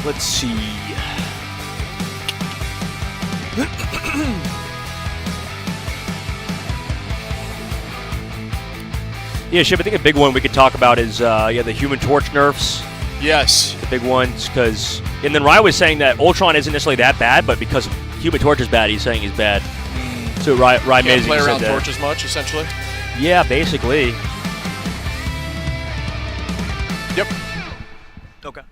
Let's see. Yeah, Ship, I think a big one we could talk about is the Human Torch nerfs. Yes. The big ones, because... And then Ryan was saying that Ultron isn't necessarily that bad, but because Human Torch is bad, he's saying he's bad. So Ryan Can't Mazing play around said that. Torch as much, essentially. Yeah, basically. Yep. Okay.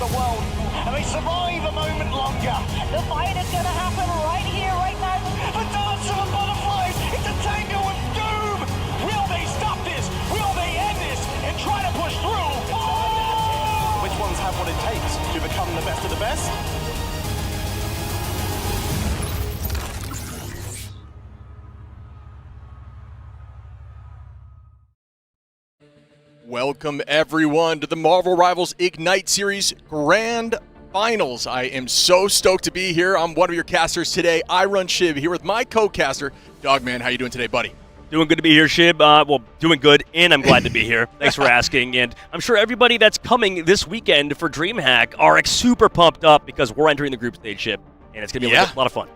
the world, and they survive a moment longer. The fight is going to happen right here, right now. The dance of the butterflies, it's a tango of doom. Will they stop this? Will they end this and try to push through? Oh! Which ones have what it takes to become the best of the best? Welcome, everyone, to the Marvel Rivals Ignite Series Grand Finals. I am so stoked to be here. I'm one of your casters today. I run Shib here with my co-caster, Dogman. How you doing today, buddy? Doing good to be here, Shib. Well, doing good, and I'm glad to be here. Thanks for asking. And I'm sure everybody that's coming this weekend for DreamHack are super pumped up because we're entering the group stage, Shib, and it's going to be a lot of fun.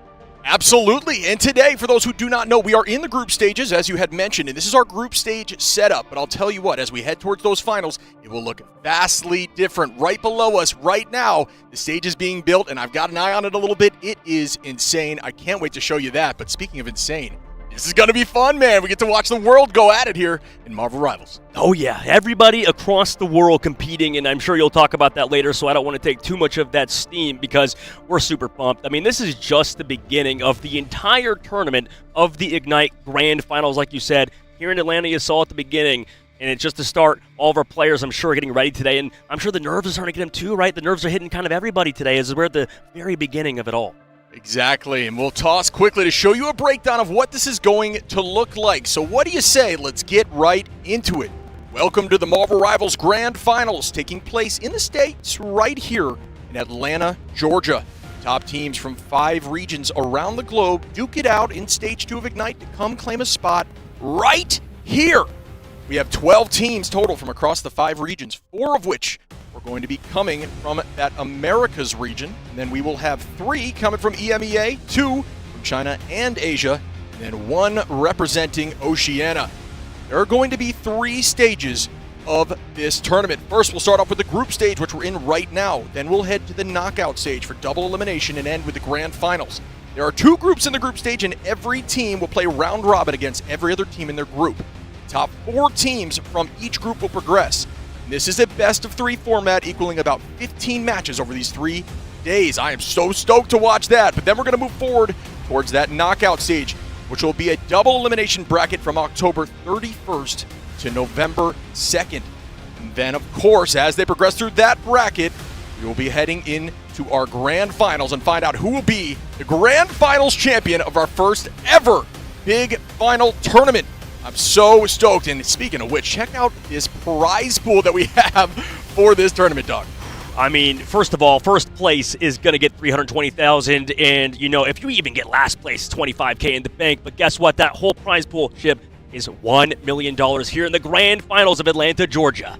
Absolutely. And today, for those who do not know, we are in the group stages, as you had mentioned, and this is our group stage setup. But I'll tell you what, as we head towards those finals, it will look vastly different. Right below us, right now, the stage is being built, and I've got an eye on it a little bit. It is insane. I can't wait to show you that. But speaking of insane, this is going to be fun, man. We get to watch the world go at it here in Marvel Rivals. Oh, yeah. Everybody across the world competing, and I'm sure you'll talk about that later, so I don't want to take too much of that steam because we're super pumped. I mean, this is just the beginning of the entire tournament of the Ignite Grand Finals, like you said. Here in Atlanta, you saw at the beginning, and it's just to start. All of our players, I'm sure, are getting ready today, and I'm sure the nerves are starting to get them too, right? The nerves are hitting kind of everybody today as we're at the very beginning of it all. Exactly, and we'll toss quickly to show you a breakdown of what this is going to look like. So what do you say? Let's get right into it. Welcome to the Marvel Rivals Grand Finals, taking place in the States right here in Atlanta, Georgia. Top teams from 5 regions around the globe duke it out in Stage 2 of Ignite to come claim a spot right here. We have 12 teams total from across the 5 regions, 4 of which are going to be coming from that Americas region. And then we will have 3 coming from EMEA, 2 from China and Asia, and then 1 representing Oceania. There are going to be 3 stages of this tournament. First, we'll start off with the group stage, which we're in right now. Then we'll head to the knockout stage for double elimination and end with the grand finals. There are 2 groups in the group stage, and every team will play round robin against every other team in their group. Top 4 teams from each group will progress. This is a best-of-3 format equaling about 15 matches over these 3 days. I am so stoked to watch that. But then we're going to move forward towards that knockout stage, which will be a double elimination bracket from October 31st to November 2nd. And then, of course, as they progress through that bracket, we will be heading into our grand finals and find out who will be the grand finals champion of our first ever big final tournament. I'm so stoked. And speaking of which, check out this prize pool that we have for this tournament, Doug. I mean, first of all, first place is going to get $320,000, and, you know, if you even get last place, $25K in the bank. But guess what? That whole prize pool, Shib, is $1 million here in the grand finals of Atlanta, Georgia.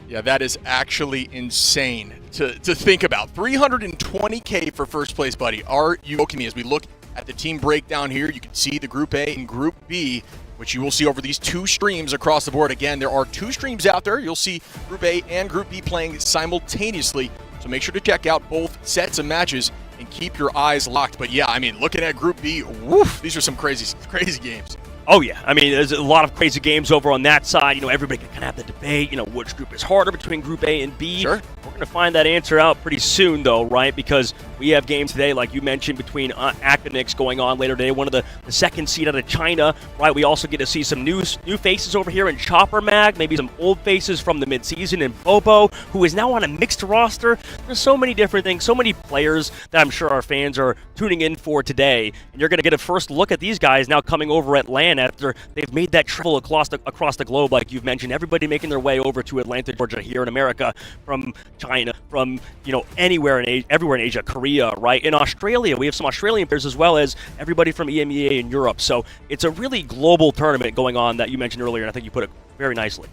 Yeah, that is actually insane to think about. $320K for first place, buddy. Are you joking me? As we look at the team breakdown here, you can see the Group A and Group B, which you will see over these 2 streams across the board. Again, there are 2 streams out there. You'll see Group A and Group B playing simultaneously. So make sure to check out both sets of matches and keep your eyes locked. But yeah, I mean, looking at Group B, woof, these are some crazy games. Oh, yeah. I mean, there's a lot of crazy games over on that side. You know, everybody can kind of have the debate, you know, which group is harder between Group A and B. Sure. We're going to find that answer out pretty soon, though, right? Because we have games today, like you mentioned, between Actonix going on later today, one of the second seed out of China, right? We also get to see some new faces over here in Chopper Mag, maybe some old faces from the midseason, and Bobo, who is now on a mixed roster. There's so many different things, so many players that I'm sure our fans are tuning in for today. And you're going to get a first look at these guys now coming over at LAN after they've made that travel across the globe, like you've mentioned. Everybody making their way over to Atlanta, Georgia, here in America, from China, from, you know, everywhere in Asia, Korea, right? In Australia, we have some Australian players as well as everybody from EMEA and Europe. So it's a really global tournament going on that you mentioned earlier, and I think you put it very nicely.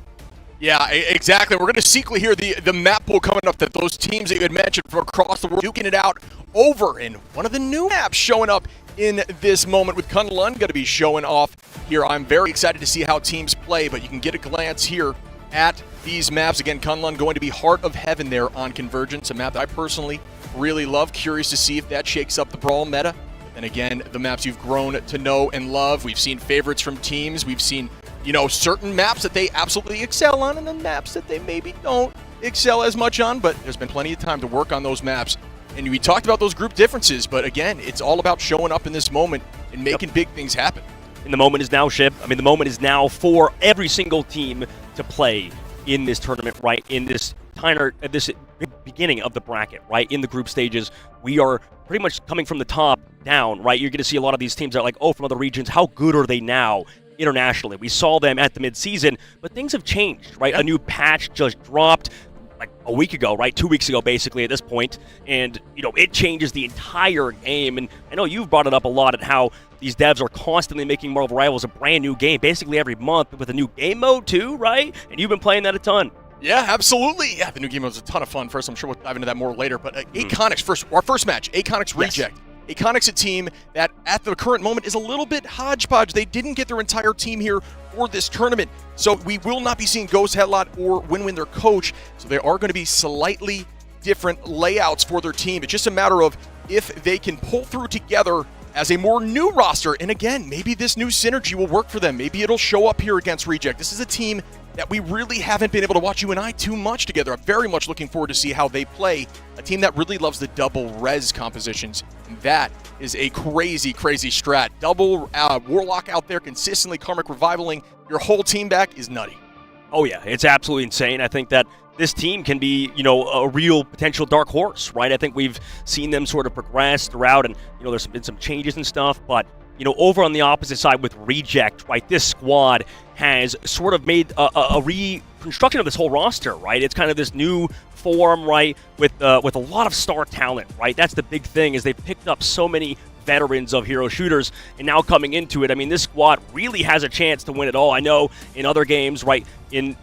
Yeah, exactly. We're going to secretly hear the map pool coming up that those teams that you had mentioned from across the world duking it out over. And one of the new maps showing up in this moment with Kunlun going to be showing off here. I'm very excited to see how teams play, but you can get a glance here at these maps. Again, Kunlun going to be Heart of Heaven there on Convergence, a map that I personally really love. Curious to see if that shakes up the Brawl meta. And again, the maps you've grown to know and love. We've seen favorites from teams. We've seen, you know, certain maps that they absolutely excel on, and then maps that they maybe don't excel as much on, but there's been plenty of time to work on those maps. And we talked about those group differences, but again, it's all about showing up in this moment and making big things happen. And the moment is now, Shib. I mean, the moment is now for every single team to play in this tournament, right? In this beginning of the bracket, right? In the group stages, we are pretty much coming from the top down, right? You're going to see a lot of these teams that are like, oh, from other regions, how good are they now internationally? We saw them at the midseason, but things have changed, right? Yep. A new patch just dropped like a week ago, right? 2 weeks ago, basically, at this point. And, you know, it changes the entire game. And I know you've brought it up a lot at how these devs are constantly making Marvel Rivals a brand new game, basically every month, with a new game mode too, right? And you've been playing that a ton. Yeah, absolutely. Yeah, the new game was a ton of fun. First, I'm sure we'll dive into that more later. But Aconix, our first match, Aconix Reject. Iconics, a team that at the current moment is a little bit hodgepodge. They didn't get their entire team here for this tournament, so we will not be seeing Ghost Headlot or Winwin, their coach. So there are going to be slightly different layouts for their team. It's just a matter of if they can pull through together as a more new roster. And again, maybe this new synergy will work for them. Maybe it'll show up here against Reject. This is a team that we really haven't been able to watch UNI too much together. I'm very much looking forward to see how they play. A team that really loves the double res compositions. And that is a crazy, crazy strat. Double Warlock out there consistently karmic revivaling your whole team back is nutty. Oh yeah, it's absolutely insane. I think that this team can be, a real potential dark horse, right? I think we've seen them sort of progress throughout, and, there's been some changes and stuff, but, over on the opposite side with Reject, right, this squad has sort of made a reconstruction of this whole roster, right? It's kind of this new form, right, with a lot of star talent, right? That's the big thing, is they've picked up so many veterans of hero shooters, and now coming into it, I mean, this squad really has a chance to win it all. I know in other games, right, in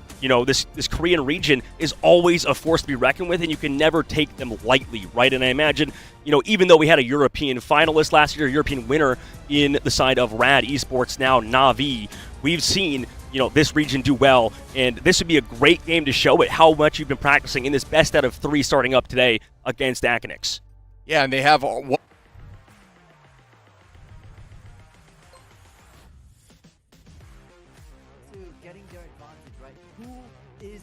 this Korean region is always a force to be reckoned with, and you can never take them lightly, right? And I imagine, even though we had a European finalist last year, a European winner in the side of Rad Esports, now Na'Vi, we've seen, this region do well, and this would be a great game to show it how much you've been practicing in this best out of 3 starting up today against Akonix. Yeah, and they have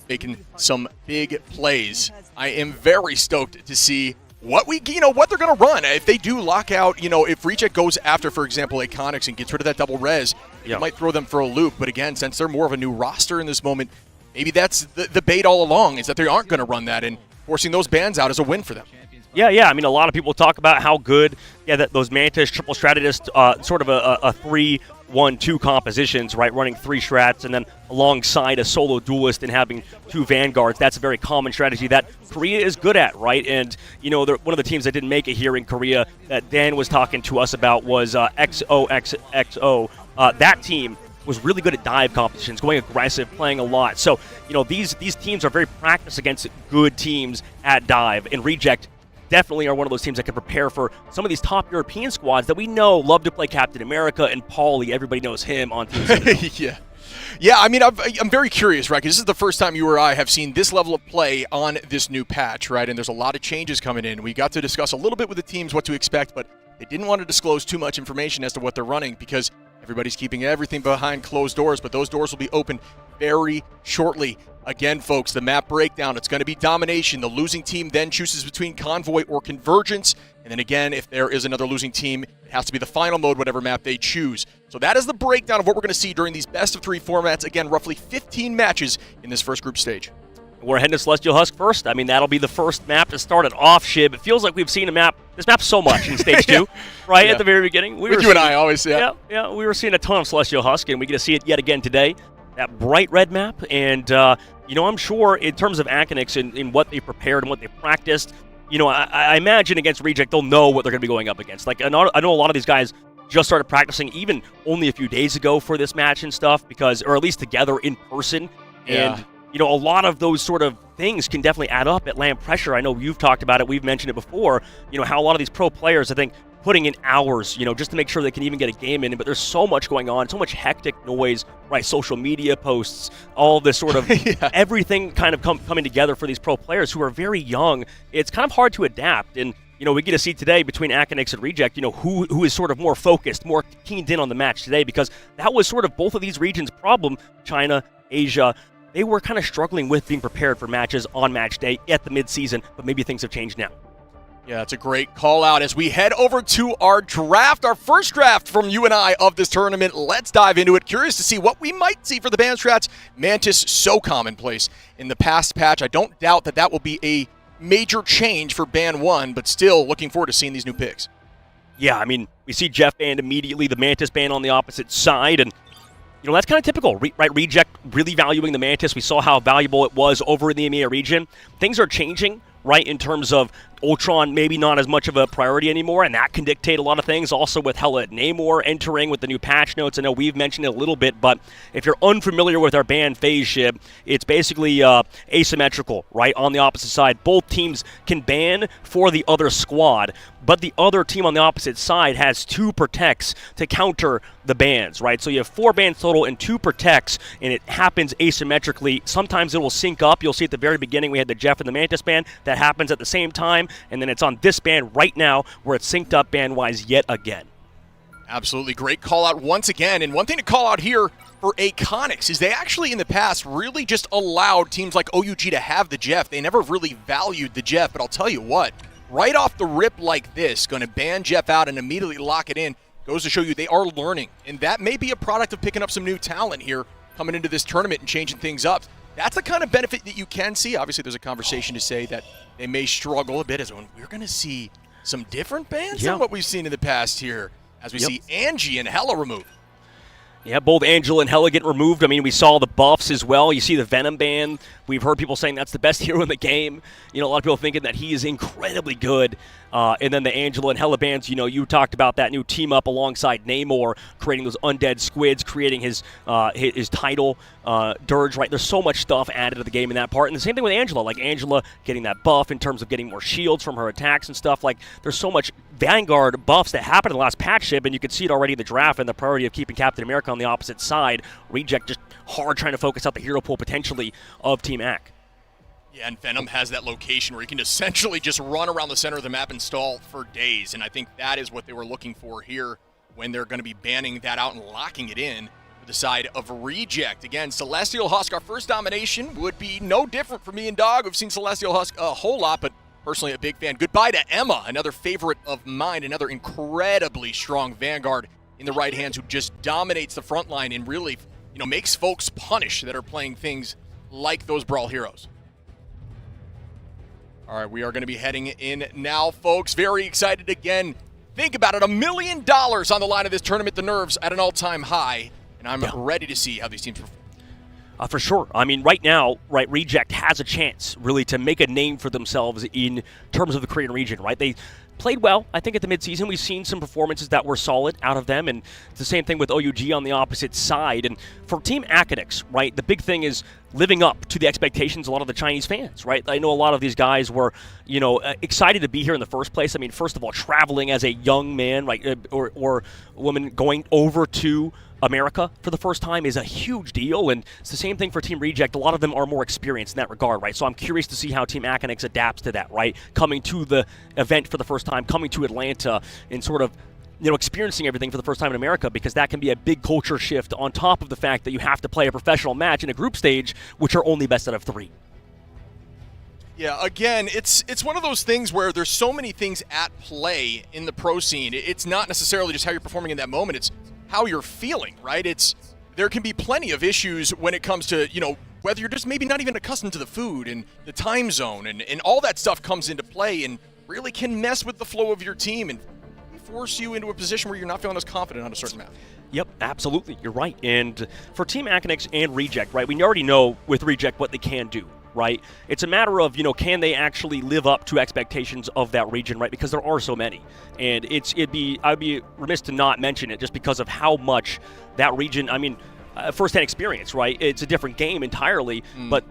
making some big plays. I am very stoked to see what they're going to run. If they do lock out, if Reject goes after, for example, Iconics and gets rid of that double res, it might throw them for a loop. But again, since they're more of a new roster in this moment, maybe that's the bait all along, is that they aren't going to run that, and forcing those bans out is a win for them. Yeah. I mean, a lot of people talk about how good, that those Mantis triple strategists, sort of a 3-1-2 compositions, right? Running 3 strats and then alongside a solo duelist and having 2 vanguards. That's a very common strategy that Korea is good at, right? And, one of the teams that didn't make it here in Korea that Dan was talking to us about was XOXXO. That team was really good at dive competitions, going aggressive, playing a lot. So, these teams are very practiced against good teams at dive, and Reject definitely are one of those teams that can prepare for some of these top European squads that we know love to play Captain America and Paulie. Everybody knows him on teams. Yeah, I mean, I'm very curious, right? Because this is the first time you or I have seen this level of play on this new patch, right? And there's a lot of changes coming in. We got to discuss a little bit with the teams what to expect, but they didn't want to disclose too much information as to what they're running because everybody's keeping everything behind closed doors, but those doors will be open very shortly. Again, folks, the map breakdown, it's going to be domination. The losing team then chooses between Convoy or Convergence. And then again, if there is another losing team, it has to be the final mode, whatever map they choose. So that is the breakdown of what we're going to see during these best of 3 formats. Again, roughly 15 matches in this first group stage. We're heading to Celestial Husk first. I mean, that'll be the first map to start it off, Shib. It feels like we've seen this map so much in Stage 2, right at the very beginning. We were seeing a ton of Celestial Husk, and we get to see it yet again today. That bright red map, and I'm sure in terms of Akonix and in what they prepared and what they practiced, I imagine against Reject they'll know what they're going to be going up against. Like I know a lot of these guys just started practicing even only a few days ago for this match and stuff, or at least together in person. And a lot of those sort of things can definitely add up at land pressure. I know you've talked about it, we've mentioned it before. How a lot of these pro players, I think, putting in hours, just to make sure they can even get a game in. But there's so much going on, so much hectic noise, right? Social media posts, all this sort of everything kind of coming together for these pro players who are very young. It's kind of hard to adapt. And, we get to see today between Akonix and Reject, who is sort of more focused, more keened in on the match today, because that was sort of both of these regions' problem. China, Asia, they were kind of struggling with being prepared for matches on match day at the midseason, but maybe things have changed now. Yeah, it's a great call out as we head over to our draft, our first draft from UNI of this tournament. Let's dive into it. Curious to see what we might see for the ban strats. Mantis, so commonplace in the past patch. I don't doubt that will be a major change for ban 1, but still looking forward to seeing these new picks. Yeah, I mean, we see Jeff banned immediately, the Mantis ban on the opposite side, and that's kind of typical, right? Reject really valuing the Mantis. We saw how valuable it was over in the EMEA region. Things are changing, right, in terms of Ultron maybe not as much of a priority anymore, and that can dictate a lot of things. Also with Hella Namor entering with the new patch notes. I know we've mentioned it a little bit, but if you're unfamiliar with our ban phase ship, it's basically asymmetrical, right? On the opposite side, both teams can ban for the other squad, but the other team on the opposite side has 2 protects to counter the bans, right? So you have 4 bans total and 2 protects, and it happens asymmetrically. Sometimes it will sync up. You'll see at the very beginning we had the Jeff and the Mantis ban. That happens at the same time, and then it's on this ban right now where it's synced up ban-wise yet again. Absolutely. Great call out once again. And one thing to call out here for Aconics is they actually in the past really just allowed teams like OUG to have the Jeff. They never really valued the Jeff, but I'll tell you what, right off the rip like this, going to ban Jeff out and immediately lock it in, goes to show you they are learning. And that may be a product of picking up some new talent here coming into this tournament and changing things up. That's the kind of benefit that you can see. Obviously, there's a conversation to say that they may struggle a bit as we're going to see some different bans than what we've seen in the past here as we see Angie and Hella removed. Yeah, both Angela and Hella get removed. I mean, we saw the buffs as well. You see the Venom ban. We've heard people saying that's the best hero in the game. You know, a lot of people thinking that he is incredibly good. And then the Angela and Hella bans, you know, you talked about that new team up alongside Namor, creating those undead squids, creating his title, Dirge, right? There's so much stuff added to the game in that part. And the same thing with Angela, like Angela getting that buff in terms of getting more shields from her attacks and stuff. Like, there's so much Vanguard buffs that happened in the last patch ship, and you could see it already in the draft and the priority of keeping Captain America on the opposite side. Reject just hard trying to focus out the hero pool potentially of Team AC. Yeah, and Venom has that location where he can essentially just run around the center of the map and stall for days, and I think that is what they were looking for here when they're going to be banning that out and locking it in for the side of Reject. Again, Celestial Husk, our first domination, would be no different for me and Dog. We've seen Celestial Husk a whole lot, but personally a big fan. Goodbye to Emma, another favorite of mine, another incredibly strong Vanguard in the right hands who just dominates the front line and really, you know, makes folks punish that are playing things like those Brawl heroes. All right, we are going to be heading in now, folks. Very excited again. Think about it, $1 million on the line of this tournament. The nerves at an all-time high, and I'm ready to see how these teams perform. For sure. I mean, right now, right, Reject has a chance, really, to make a name for themselves in terms of the Korean region, right? They played well, I think, at the midseason. We've seen some performances that were solid out of them, and it's the same thing with OUG on the opposite side. And for Team Academics, right, the big thing is living up to the expectations of a lot of the Chinese fans, right? I know a lot of these guys were, you know, excited to be here in the first place. I mean, first of all, traveling as a young man, right, or woman going over to America for the first time is a huge deal, and it's the same thing for Team Reject. A lot of them are more experienced in that regard, right? So I'm curious to see how Team Academics adapts to that, right? Coming to the event for the first time, coming to Atlanta, and sort of, you know, experiencing everything for the first time in America, because that can be a big culture shift on top of the fact that you have to play a professional match in a group stage, which are only best out of 3. Yeah, again, it's one of those things where there's so many things at play in the pro scene. It's not necessarily just how you're performing in that moment. It's how you're feeling, right? There can be plenty of issues when it comes to, you know, whether you're just maybe not even accustomed to the food and the time zone and all that stuff comes into play and really can mess with the flow of your team and force you into a position where you're not feeling as confident on a certain map. Yep, absolutely. You're right. And for Team Academics and Reject, right, we already know with Reject what they can do, right? It's a matter of, you know, can they actually live up to expectations of that region, right? Because there are so many. And I'd be remiss to not mention it just because of how much that region, I mean, first-hand experience, right? It's a different game entirely, but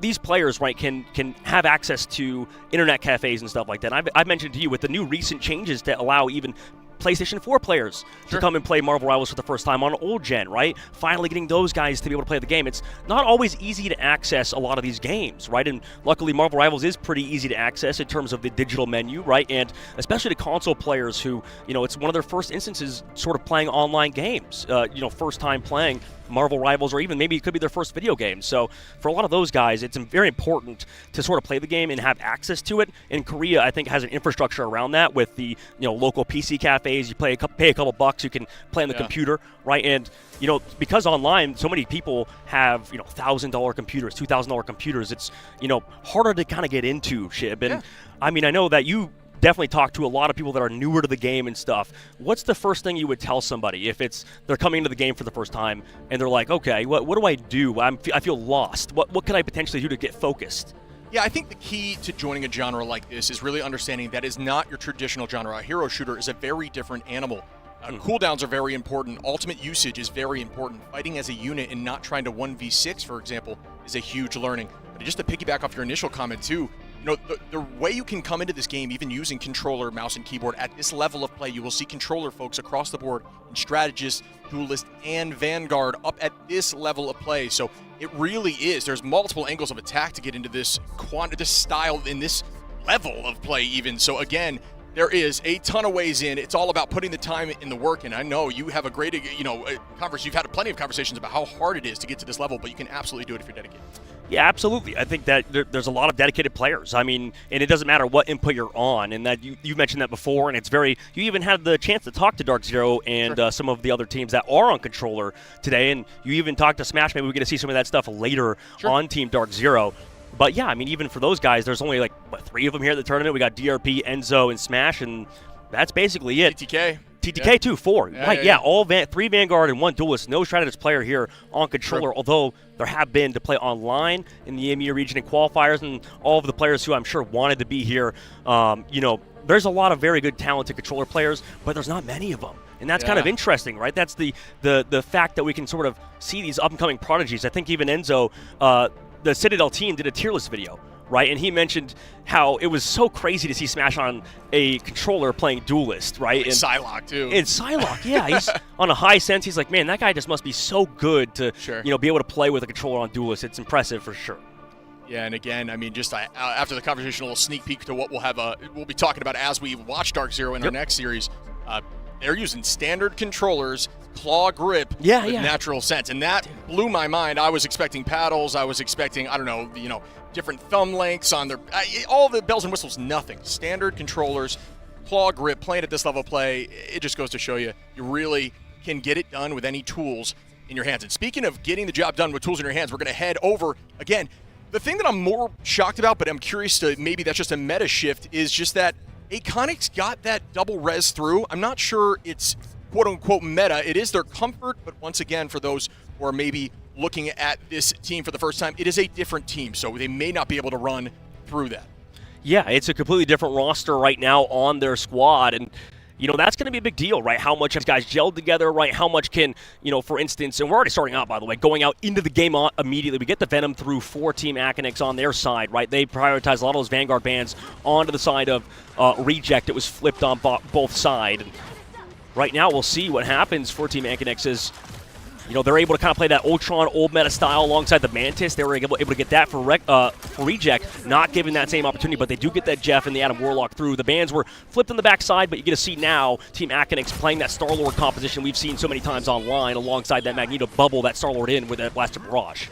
these players, right, can have access to internet cafes and stuff like that. I've mentioned to you with the new recent changes to allow even PlayStation 4 players to come and play Marvel Rivals for the first time on old gen, right? Finally getting those guys to be able to play the game. It's not always easy to access a lot of these games, right? And luckily Marvel Rivals is pretty easy to access in terms of the digital menu, right? And especially to console players who, you know, it's one of their first instances sort of playing online games, you know, first time playing Marvel Rivals, or even maybe it could be their first video game. So for a lot of those guys, it's very important to sort of play the game and have access to it. And Korea, I think, has an infrastructure around that with the, you know, local PC cafes. You pay a couple bucks, you can play on the computer, right? And, you know, because online, so many people have, you know, $1,000 computers, $2,000 computers. It's, you know, harder to kind of get into, Shib. And I mean, I know that you definitely talk to a lot of people that are newer to the game and stuff. What's the first thing you would tell somebody if they're coming into the game for the first time and they're like, okay, what do I do? I feel lost. What could I potentially do to get focused? Yeah, I think the key to joining a genre like this is really understanding that is not your traditional genre. A hero shooter is a very different animal. Cooldowns are very important. Ultimate usage is very important. Fighting as a unit and not trying to 1v6, for example, is a huge learning. But just to piggyback off your initial comment too, the way you can come into this game, even using controller, mouse, and keyboard, at this level of play, you will see controller folks across the board, and strategists, duelist, and vanguard up at this level of play. So it really is. There's multiple angles of attack to get into this style in this level of play even. So again, there is a ton of ways in. It's all about putting the time in the work. And I know you have a great, you've had plenty of conversations about how hard it is to get to this level, but you can absolutely do it if you're dedicated. Yeah, absolutely. I think that there's a lot of dedicated players. I mean, and it doesn't matter what input you're on, and that you mentioned that before, and it's very, you even had the chance to talk to Dark Zero and Sure. Some of the other teams that are on controller today, and you even talked to Smash. Maybe we get to see some of that stuff later Sure. on Team Dark Zero. But yeah, I mean, even for those guys, there's only 3 of them here at the tournament. We got DRP, Enzo, and Smash, and that's basically it. TTK too, 4. Yeah, right, yeah. all 3 Vanguard and 1 Duelist. No strategist player here on controller, although there have been to play online in the EMEA region and qualifiers, and all of the players who I'm sure wanted to be here. There's a lot of very good talented controller players, but there's not many of them. And that's kind of interesting, right? That's the fact that we can sort of see these up-and-coming prodigies. I think even Enzo, the Citadel team, did a tier list video, right? And he mentioned how it was so crazy to see Smash on a controller playing Duelist, right? And Psylocke, too. And Psylocke, yeah. He's on a high sense. He's like, man, that guy just must be so good to be able to play with a controller on Duelist. It's impressive for sure. Yeah, and again, I mean, just after the conversation, a little sneak peek to what we'll be talking about as we watch Dark Zero in our next series. They're using standard controllers, claw grip with natural sense, and that blew my mind. I was expecting paddles. I was expecting, different thumb lengths on their all the bells and whistles. Nothing. Standard controllers, claw grip, playing at this level of play. It just goes to show you really can get it done with any tools in your hands. And speaking of getting the job done with tools in your hands, we're going to head over again. The thing that I'm more shocked about, but I'm curious to maybe that's just a meta shift, is just that Iconics got that double res through. I'm not sure it's quote-unquote meta. It is their comfort, but once again, for those who are maybe looking at this team for the first time, it is a different team, so they may not be able to run through that. Yeah, it's a completely different roster right now on their squad, and that's going to be a big deal, right? How much these guys gelled together, right? How much can, for instance, and we're already starting out, by the way, going out into the game immediately. We get the Venom through for Team Aconix on their side, right? They prioritize a lot of those Vanguard bands onto the side of Reject. It was flipped on both sides. Right now, we'll see what happens for Team Aconix is, they're able to kind of play that Ultron old meta style alongside the Mantis. They were able to get that for Reject, not given that same opportunity, but they do get that Jeff and the Adam Warlock through. The bands were flipped on the backside, but you get to see now Team Aconix playing that Star-Lord composition we've seen so many times online alongside that Magneto bubble that Star-Lord in with that Blaster Barrage.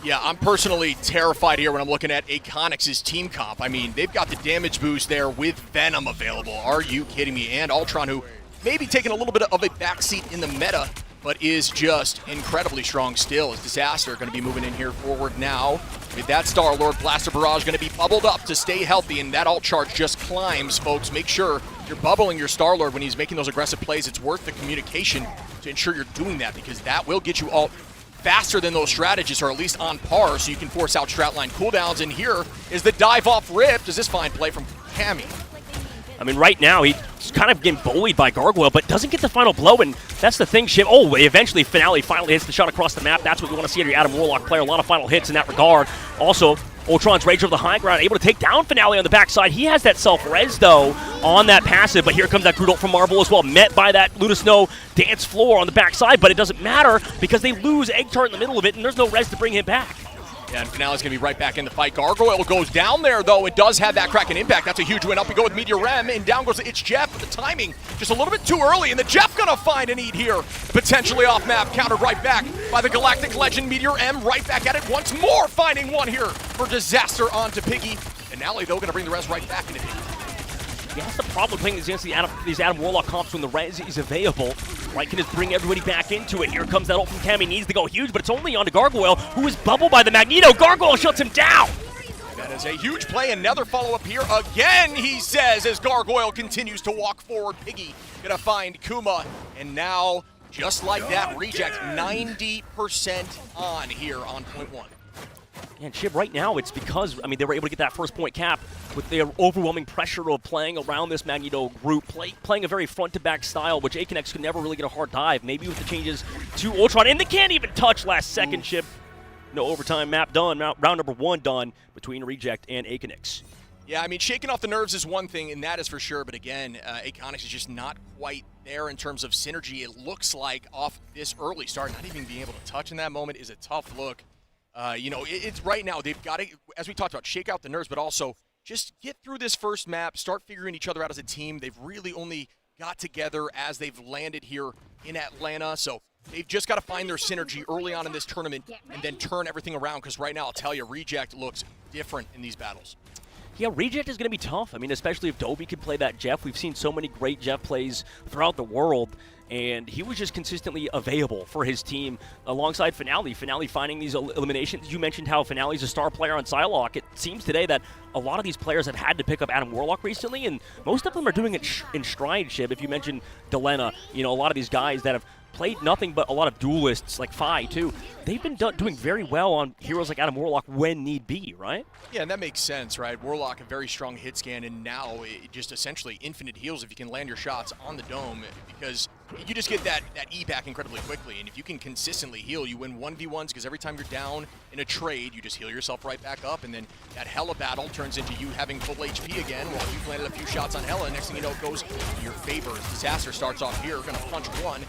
Yeah, I'm personally terrified here when I'm looking at Aconix's team comp. I mean, they've got the damage boost there with Venom available. Are you kidding me? And Ultron, who may be taking a little bit of a backseat in the meta, but is just incredibly strong still. Is Disaster going to be moving in here forward now with that Star-Lord. Blaster Barrage going to be bubbled up to stay healthy, and that alt charge just climbs, folks. Make sure you're bubbling your Star-Lord when he's making those aggressive plays. It's worth the communication to ensure you're doing that, because that will get you alt faster than those strategists, or at least on par, so you can force out strat line cooldowns. And here is the dive off rip. Does this find play from Cammy? I mean, right now, he's kind of getting bullied by Gargoyle, but doesn't get the final blow, and that's the thing, Shiv. Oh, eventually, Finale finally hits the shot across the map. That's what we want to see out of your Adam Warlock player. A lot of final hits in that regard. Also, Ultron's Rage over the high ground, able to take down Finale on the backside. He has that self-res, though, on that passive, but here comes that Groot ult from Marvel as well, met by that Luda Snow dance floor on the backside, but it doesn't matter because they lose Egg Tart in the middle of it, and there's no res to bring him back. Yeah, and Finale's going to be right back in the fight. Gargoyle goes down there, though. It does have that Kraken impact. That's a huge win. Up we go with Meteor Rem, and down goes It's Jeff. But the timing just a little bit too early, and the Jeff going to find a need here. Potentially off map, countered right back by the Galactic Legend. Meteor M right back at it once more, finding one here for Disaster onto Piggy. And Finale, though, going to bring the res right back into Piggy. Yeah, that's the problem playing against these Adam Warlock comps when the res is available. Right, can just bring everybody back into it. Here comes that ult from Cammy. Needs to go huge, but it's only on to Gargoyle, who is bubbled by the Magneto. Gargoyle shuts him down. That is a huge play. Another follow-up here again, he says, as Gargoyle continues to walk forward. Piggy gonna find Kuma, and now, just like that, Reject 90% on here on point one. And Shib, right now, it's because, I mean, they were able to get that first point cap with their overwhelming pressure of playing around this Magneto group, playing a very front-to-back style, which Akinex could never really get a hard dive. Maybe with the changes to Ultron, and they can't even touch last second, Shib. No overtime, map done, round number 1 done between Reject and Akinex. Yeah, I mean, shaking off the nerves is one thing, and that is for sure. But again, Akinex is just not quite there in terms of synergy. It looks like off this early start, not even being able to touch in that moment is a tough look. You know, it's right now, they've got to, as we talked about, shake out the nerves, but also just get through this first map, start figuring each other out as a team. They've really only got together as they've landed here in Atlanta, so they've just got to find their synergy early on in this tournament and then turn everything around, because right now, I'll tell you, Reject looks different in these battles. Yeah, Reject is going to be tough. I mean, especially if Dobie can play that Jeff. We've seen so many great Jeff plays throughout the world, and he was just consistently available for his team alongside Finale. Finale finding these eliminations. You mentioned how Finale's a star player on Psylocke. It seems today that a lot of these players have had to pick up Adam Warlock recently, and most of them are doing it in stride, Shib. If you mention Delena, you know, a lot of these guys that have played nothing but a lot of duelists, like Phi, too. They've been doing very well on heroes like Adam Warlock when need be, right? Yeah, and that makes sense, right? Warlock, a very strong hit scan, and now it just essentially infinite heals if you can land your shots on the dome, because you just get that E back incredibly quickly, and if you can consistently heal, you win 1v1s, because every time you're down in a trade, you just heal yourself right back up, and then that Hela battle turns into you having full HP again while you've landed a few shots on Hela. Next thing you know, it goes in your favor. Disaster starts off here, gonna punch one.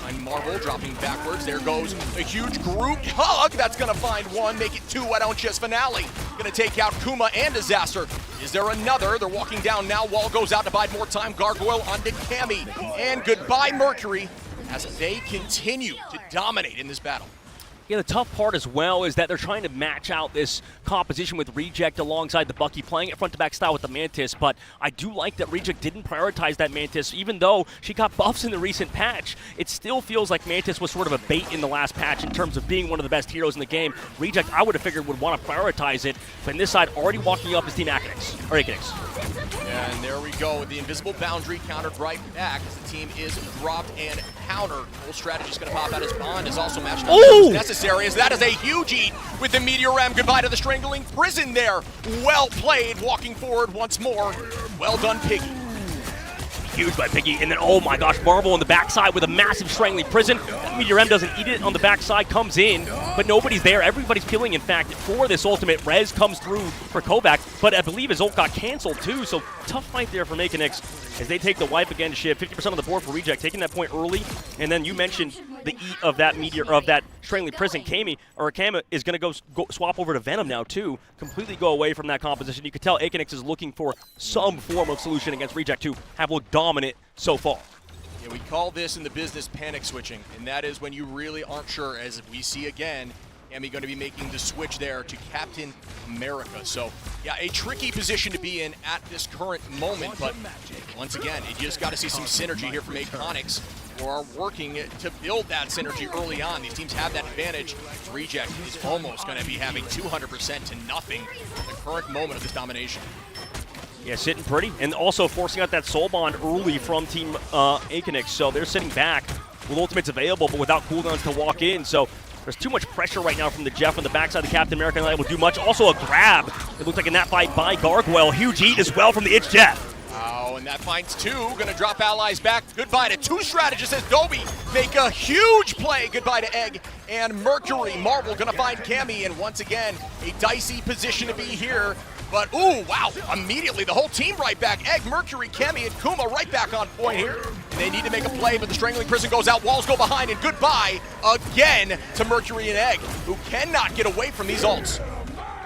And Marvel dropping backwards. There goes a huge group hug. That's going to find one, make it 2. Why don't just Finale? Going to take out Kuma and Disaster. Is there another? They're walking down now. Wall goes out to bide more time. Gargoyle onto Cammy. And goodbye, Mercury, as they continue to dominate in this battle. Yeah, the tough part as well is that they're trying to match out this composition with Reject alongside the Bucky, playing it front-to-back style with the Mantis, but I do like that Reject didn't prioritize that Mantis. Even though she got buffs in the recent patch, it still feels like Mantis was sort of a bait in the last patch in terms of being one of the best heroes in the game. Reject, I would have figured, would want to prioritize it, but in this side, already walking up is Team Akinex. Yeah, and there we go. The invisible boundary countered right back as the team is dropped and countered. Full strategy is going to pop out as Bond is also matched up. Ooh! Necessary, as that is a huge eat with the Meteor Ram. Goodbye to the Strangling Prison there. Well played, walking forward once more. Well done, Piggy. Huge by Piggy, and then, oh my gosh, Marvel on the backside with a massive Strangling Prison. Meteor M doesn't eat it on the backside, comes in, but nobody's there. Everybody's killing, in fact, for this ultimate. Rez comes through for Kovac, but I believe his ult got canceled too, so tough fight there for Akinex as they take the wipe again to Shiv. 50% on the board for Reject, taking that point early, and then you mentioned the eat of that Meteor, of that Strangling Prison. Kama is going to go swap over to Venom now too, completely go away from that composition. You can tell Akinex is looking for some form of solution against Reject to have looked dominant so far. Yeah, we call this in the business panic switching, and that is when you really aren't sure, as we see again, Cammy going to be making the switch there to Captain America. So, yeah, a tricky position to be in at this current moment, but once again, you just got to see some synergy here from Akinex, who are working to build that synergy early on. These teams have that advantage. Reject is almost going to be having 200% to nothing at the current moment of this domination. Yeah, sitting pretty, and also forcing out that soul bond early from Team Akinex, so they're sitting back with ultimates available, but without cooldowns to walk in, so there's too much pressure right now from the Jeff on the backside of the Captain America, not able to do much. Also a grab. It looks like in that fight by Gargoyle. Huge eat as well from the Itch Jeff. Oh, and that finds 2. Gonna drop allies back. Goodbye to 2 strategists as Dobie make a huge play. Goodbye to Egg and Mercury. Marvel gonna find Cammy, and once again, a dicey position to be here. But, ooh, wow, immediately the whole team right back. Egg, Mercury, Cammy, and Kuma right back on point here. They need to make a play, but the Strangling Prison goes out. Walls go behind, and goodbye again to Mercury and Egg, who cannot get away from these ults.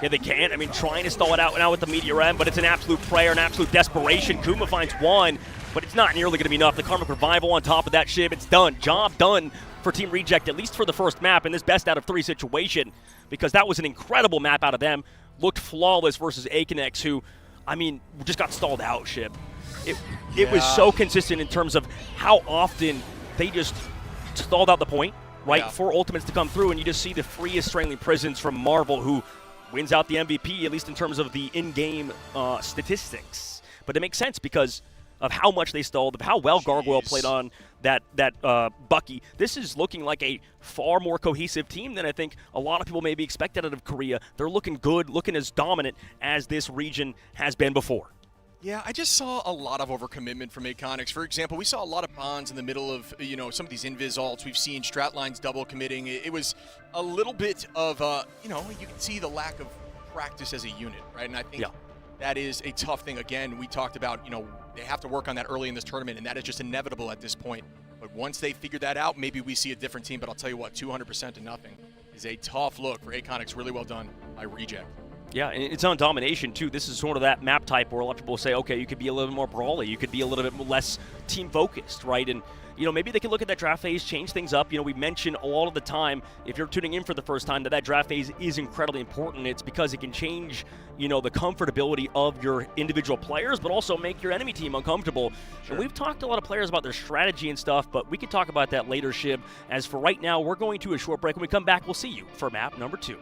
Yeah, they can't. I mean, trying to stall it out now with the Meteor M, but it's an absolute prayer, an absolute desperation. Kuma finds one, but it's not nearly going to be enough. The Karmic Revival on top of that Shiv. It's done. Job done for Team Reject, at least for the first map in this best out of 3 situation, because that was an incredible map out of them. Looked flawless versus Akinex, who, I mean, just got stalled out, Shib. It was so consistent in terms of how often they just stalled out the point, right, for ultimates to come through, and you just see the freest Strangling Prisons from Marvel, who wins out the MVP, at least in terms of the in-game statistics. But it makes sense because of how much they stalled, of how well Gargoyle played on Bucky. This is looking like a far more cohesive team than I think a lot of people maybe expected out of Korea. They're looking good, looking as dominant as this region has been before. Yeah, I just saw a lot of overcommitment from Aconics. For example, we saw a lot of bonds in the middle of, some of these invis alts. We've seen Stratlines double committing. It was a little bit of, you can see the lack of practice as a unit, right? And I think that is a tough thing. Again, we talked about, they have to work on that early in this tournament, and that is just inevitable at this point. But once they figure that out, maybe we see a different team. But I'll tell you what, 200% to nothing is a tough look for Aconics. Really well done by Reject. Yeah, and it's on domination, too. This is sort of that map type where a lot of people say, okay, you could be a little bit more brawly. You could be a little bit less team-focused, right? And, maybe they can look at that draft phase, change things up. We mention all of the time, if you're tuning in for the first time, that draft phase is incredibly important. It's because it can change, the comfortability of your individual players, but also make your enemy team uncomfortable. Sure. And we've talked to a lot of players about their strategy and stuff, but we can talk about that later, Shib. As for right now, we're going to a short break. When we come back, we'll see you for map number 2.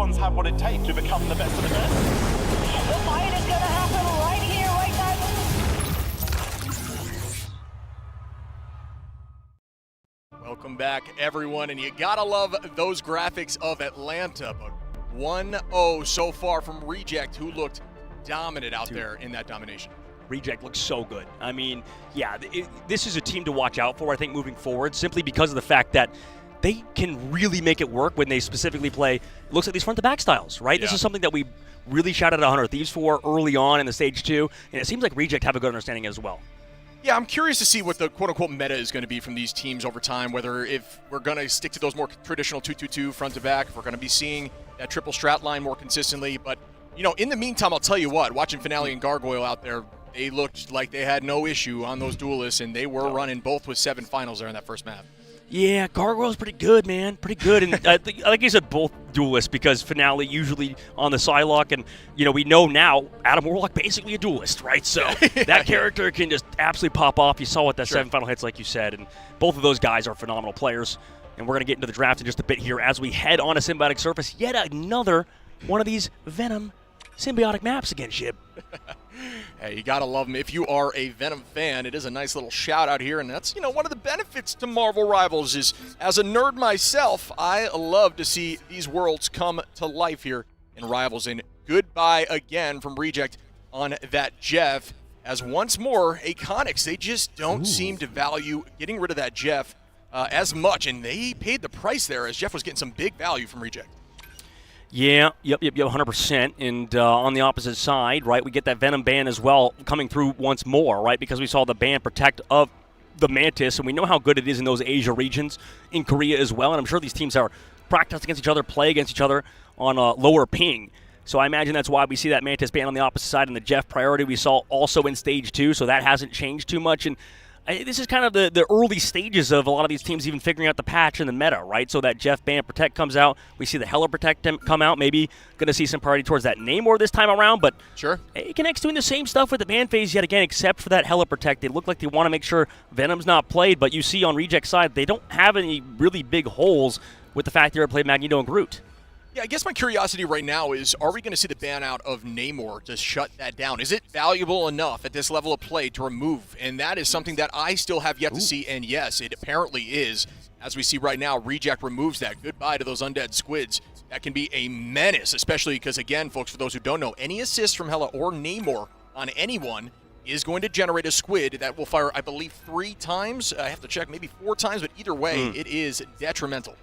ones have what it takes to become the best of the best. The fight is going to happen right here, right now. Welcome back, everyone, and you gotta love those graphics of Atlanta, but 1-0 so far from Reject, who looked dominant out there in that domination. Reject looks so good. I mean, yeah, this is a team to watch out for, I think, moving forward, simply because of the fact that they can really make it work when they specifically play, it looks like these front-to-back styles, right? Yeah. This is something that we really shouted at 100 Thieves for early on in the Stage 2, and it seems like Reject have a good understanding as well. Yeah, I'm curious to see what the quote-unquote meta is going to be from these teams over time, whether if we're going to stick to those more traditional 2-2-2 front-to-back, if we're going to be seeing that triple strat line more consistently. But, you know, in the meantime, I'll tell you what, watching Finale and Gargoyle out there, they looked like they had no issue on those duelists, and they were running both with 7 finals there in that first map. Yeah, Gargoyle's pretty good, man. Pretty good. And like you said, both duelists, because Finale usually on the Psylocke, and, you know, we know now Adam Warlock basically a duelist, right? So that character can just absolutely pop off. You saw what that 7 final hits, like you said, and both of those guys are phenomenal players. And we're going to get into the draft in just a bit here as we head on a Symbiotic Surface. Yet another one of these Venom symbiotic maps again, Shib. Hey, you gotta love them. If you are a Venom fan, it is a nice little shout out here, and that's, you know, one of the benefits to Marvel Rivals is, as a nerd myself, I love to see these worlds come to life here in Rivals. And goodbye again from Reject on that Jeff, as once more, Iconics, they just don't seem to value getting rid of that Jeff as much, and they paid the price there as Jeff was getting some big value from Reject. Yeah, yep, 100%. And on the opposite side, right, we get that Venom ban as well coming through once more, right, because we saw the ban protect of the Mantis, and we know how good it is in those Asia regions, in Korea as well, and I'm sure these teams are practicing against each other, play against each other on a lower ping. So I imagine that's why we see that Mantis ban on the opposite side, and the Jeff priority we saw also in Stage 2, so that hasn't changed too much. And this is kind of the early stages of a lot of these teams even figuring out the patch and the meta, right? So that Jeff Ban Protect comes out. We see the Hella Protect come out. Maybe going to see some priority towards that Namor this time around. But sure, Aconix doing the same stuff with the ban phase yet again, except for that Hella Protect. They look like they want to make sure Venom's not played. But you see on Reject's side, they don't have any really big holes with the fact they already played Magneto and Groot. Yeah, I guess my curiosity right now is, are we going to see the ban out of Namor to shut that down? Is it valuable enough at this level of play to remove? And that is something that I still have yet to see, and yes, it apparently is. As we see right now, Reject removes that. Goodbye to those undead squids. That can be a menace, especially because, again, folks, for those who don't know, any assist from Hela or Namor on anyone is going to generate a squid that will fire, I believe, 3 times. I have to check, maybe 4 times, but either way, it is detrimental.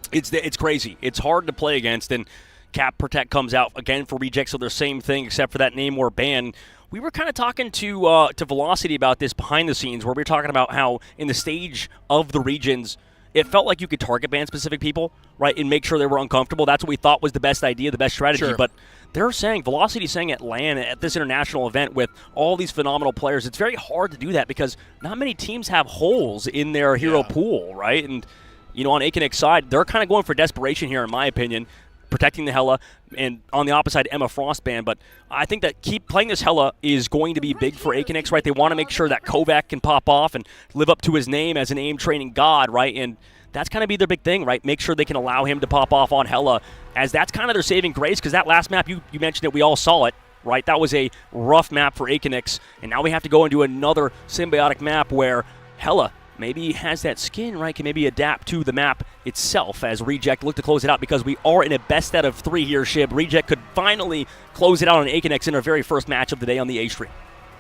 It's crazy. It's hard to play against, and Cap Protect comes out again for Reject, so they're same thing except for that Namor ban. We were kind of talking to Velocity about this behind the scenes, where we were talking about how in the stage of the regions, it felt like you could target ban specific people, right, and make sure they were uncomfortable. That's what we thought was the best idea, the best strategy. Sure. But they're saying, Velocity's saying at LAN, at this international event with all these phenomenal players, it's very hard to do that because not many teams have holes in their hero pool, right? And you know, on Aconix's side, they're kind of going for desperation here, in my opinion, protecting the Hela, and on the opposite side, Emma Frost ban. But I think that keep playing this Hela is going to be big for Aconix, right? They want to make sure that Kovac can pop off and live up to his name as an aim training god, right? And that's kind of be their big thing, right? Make sure they can allow him to pop off on Hela, as that's kind of their saving grace, because that last map, you mentioned it, we all saw it, right? That was a rough map for Aconix, and now we have to go and do another symbiotic map where Hela maybe has that skin, right, can maybe adapt to the map itself as Reject look to close it out, because we are in a best out of 3 here, Shib. Reject could finally close it out on Aconix in our very first match of the day on the A stream.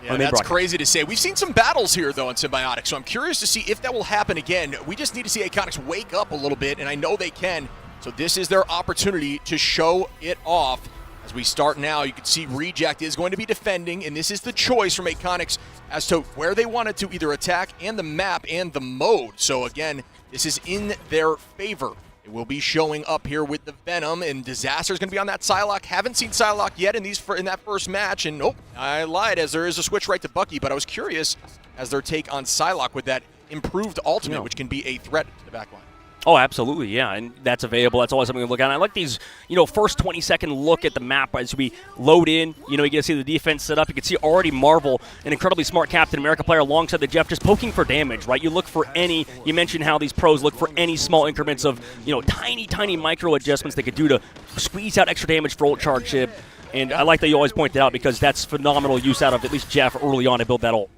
Yeah, that's crazy to say. We've seen some battles here, though, in Symbiotic, so I'm curious to see if that will happen again. We just need to see Iconics wake up a little bit, and I know they can, so this is their opportunity to show it off. As we start now, you can see Reject is going to be defending, and this is the choice from Iconics as to where they wanted to either attack and the map and the mode. So again, this is in their favor. It will be showing up here with the Venom, and Disaster is going to be on that Psylocke. Haven't seen Psylocke yet in that first match, and nope, I lied, as there is a switch right to Bucky, but I was curious as their take on Psylocke with that improved ultimate, which can be a threat to the backline. Oh, absolutely, yeah, and that's available. That's always something to look at. And I like these, first 20-second look at the map as we load in. You get to see the defense set up. You can see already Marvel, an incredibly smart Captain America player alongside the Jeff, just poking for damage, right? You look for you mentioned how these pros look for any small increments of, tiny micro adjustments they could do to squeeze out extra damage for ult charge Shib. And I like that you always point that out because that's phenomenal use out of at least Jeff early on to build that ult.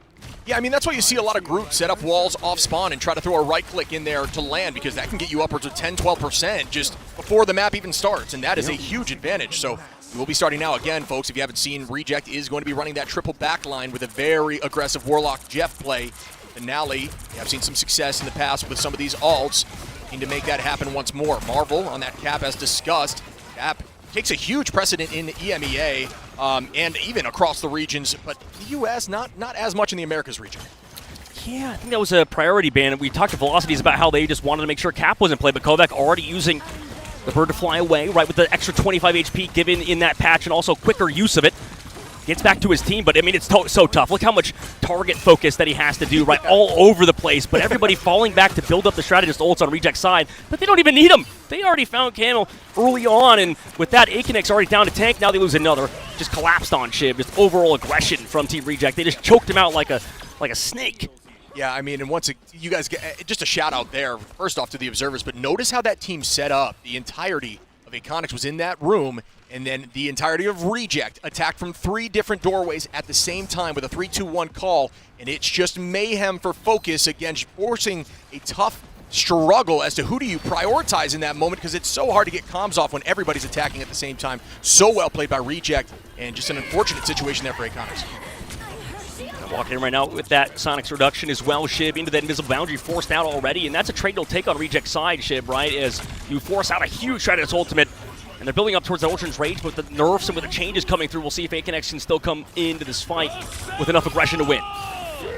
Yeah, I mean, that's why you see a lot of groups set up walls off spawn and try to throw a right click in there to land because that can get you upwards of 10-12% just before the map even starts, and that is a huge advantage. So we'll be starting now again, folks. If you haven't seen, Reject is going to be running that triple back line with a very aggressive Warlock Jeff play. Finale, I've seen some success in the past with some of these alts. Need to make that happen once more. Marvel on that Cap as discussed. Cap takes a huge precedent in EMEA and even across the regions, but the U.S. not as much in the Americas region. Yeah, I think that was a priority ban. We talked to Velocities about how they just wanted to make sure Cap wasn't played, but Kovac already using the bird to fly away, right, with the extra 25 HP given in that patch and also quicker use of it. Gets back to his team, but I mean, it's so tough. Look how much target focus that he has to do, right, all over the place. But everybody falling back to build up the strategist ults on Reject's side, but they don't even need him. They already found Camel early on, and with that, Akonix already down to tank. Now they lose another. Just collapsed on Shib. Just overall aggression from Team Reject. They just choked him out like a snake. Yeah, I mean, and once you guys get just a shout out there, first off to the observers, but notice how that team set up. The entirety of Akonix was in that room, and then the entirety of Reject attacked from 3 different doorways at the same time with a 3-2-1 call, and it's just mayhem for focus, again, forcing a tough struggle as to who do you prioritize in that moment because it's so hard to get comms off when everybody's attacking at the same time. So well played by Reject, and just an unfortunate situation there for Akonix. Walking in right now with that Sonic's reduction as well, Shib, into that invisible boundary forced out already, and that's a trade you'll take on Reject's side, Shib, right, as you force out a huge Stratus ultimate, and they're building up towards the Ultra's Rage, but with the nerfs and with the changes coming through, we'll see if Akonix can still come into this fight with enough aggression to win.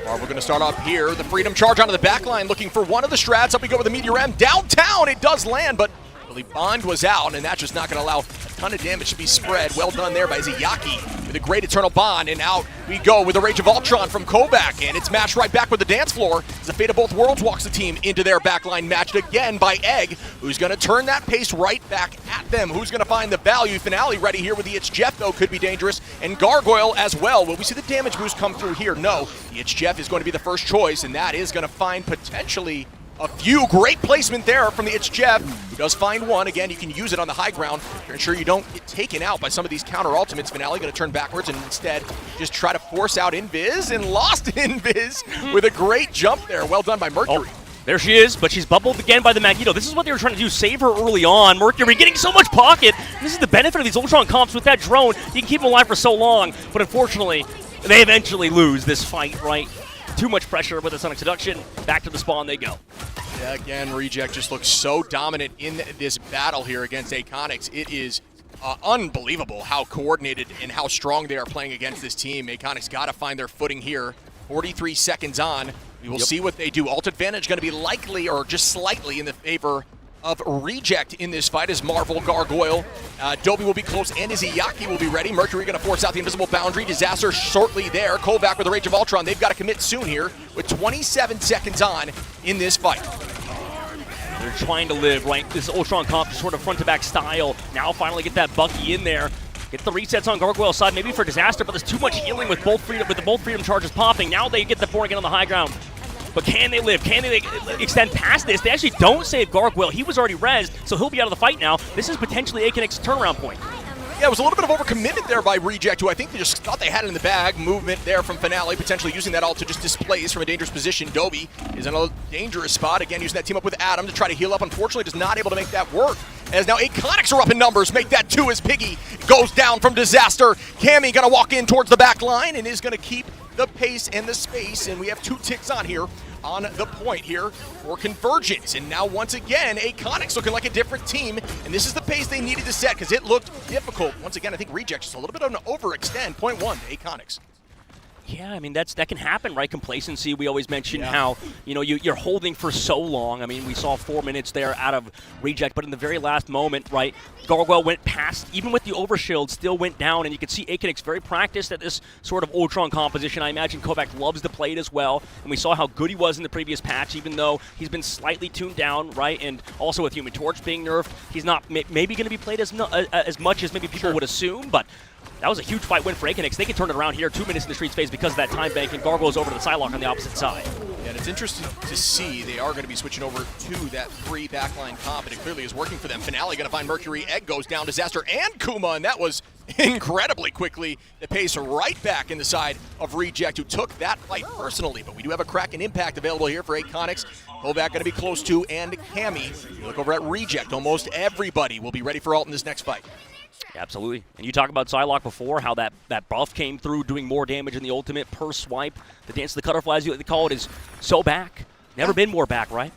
We're going to start off here. The Freedom Charge onto the back line, looking for one of the strats. Up we go with the Meteor M. Downtown, it does land, but really Bond was out, and that's just not going to allow a ton of damage to be spread. Well done there by Ziyaki with a great Eternal Bond, and out we go with the Rage of Ultron from Kovac, and it's matched right back with the dance floor as the Fate of Both Worlds walks the team into their backline, matched again by Egg, who's going to turn that pace right back at them. Who's going to find the value? Finale ready here with the It's Jeff, though, could be dangerous, and Gargoyle as well. Will we see the damage boost come through here? No. The It's Jeff is going to be the first choice, and that is going to find potentially a few. Great placement there from the It's Jeff, who does find one. Again, you can use it on the high ground to ensure you don't get taken out by some of these counter ultimates. Finale going to turn backwards and instead just try to force out Invis, and lost Invis with a great jump there. Well done by Mercury. Oh, there she is, but she's bubbled again by the Magneto. This is what they were trying to do, save her early on. Mercury getting so much pocket. This is the benefit of these Ultron comps with that drone. You can keep them alive for so long, but unfortunately, they eventually lose this fight, right? Too much pressure with the Sonic Seduction. Back to the spawn they go. Yeah, again, Reject just looks so dominant in this battle here against Akonix. It is unbelievable how coordinated and how strong they are playing against this team. Akonix got to find their footing here. 43 seconds on. We will see what they do. Ult advantage going to be likely or just slightly in the favor of Reject in this fight as Marvel, Gargoyle, Dobby will be close, and Iziyaki will be ready. Mercury going to force out the invisible boundary. Disaster shortly there. Kovac with the Rage of Ultron. They've got to commit soon here with 27 seconds on in this fight. They're trying to live, right? This Ultron comp sort of front-to-back style. Now finally get that Bucky in there. Get the resets on Gargoyle's side, maybe for Disaster, but there's too much healing with both freedom charges popping. Now they get the board again on the high ground. But can they live? Can they extend past this? They actually don't save Gargoyle. He was already rezzed, so he'll be out of the fight now. This is potentially Akonix's turnaround point. Yeah, it was a little bit of overcommitment there by Reject, who I think they just thought they had it in the bag. Movement there from Finale, potentially using that ult to just displace from a dangerous position. Dobby is in a dangerous spot. Again, using that team up with Adam to try to heal up. Unfortunately, just not able to make that work. As now Akonix are up in numbers. Make that 2 as Piggy goes down from Disaster. Cammy going to walk in towards the back line and is going to keep the pace and the space. And we have 2 ticks on here. On the point here for Convergence. And now once again, Akonix looking like a different team, and this is the pace they needed to set because it looked difficult. Once again, I think Reject just a little bit of an overextend. Point 1 to Akonix. Yeah, I mean that can happen, right? Complacency. We always mention how you're holding for so long. I mean, we saw 4 minutes there out of Reject, but in the very last moment, right, Gargoyle went past, even with the overshield, still went down, and you could see Akinix very practiced at this sort of Ultron composition. I imagine Kovac loves to play it as well, and we saw how good he was in the previous patch, even though he's been slightly tuned down, right? And also with Human Torch being nerfed, he's not maybe going to be played as much as maybe people would assume, but that was a huge fight win for Akinix. They can turn it around here, 2 minutes in the Streets phase because of that time bank, and Gargoyle's over to the Psylocke on the opposite side. Yeah, and it's interesting to see they are going to be switching over to that 3 backline comp, and it clearly is working for them. Finale going to find Mercury. Egg goes down. Disaster and Kuma, and that was incredibly quickly. The pace right back in the side of Reject, who took that fight personally. But we do have a Kraken Impact available here for Akonix. Kovac going to be close to, and Cammy. You look over at Reject, almost everybody will be ready for ult in this next fight. Absolutely. And you talk about Psylocke before, how that buff came through, doing more damage in the ultimate per swipe. The Dance of the Cutterfly, as you like to call it, is so back. Never been more back, right?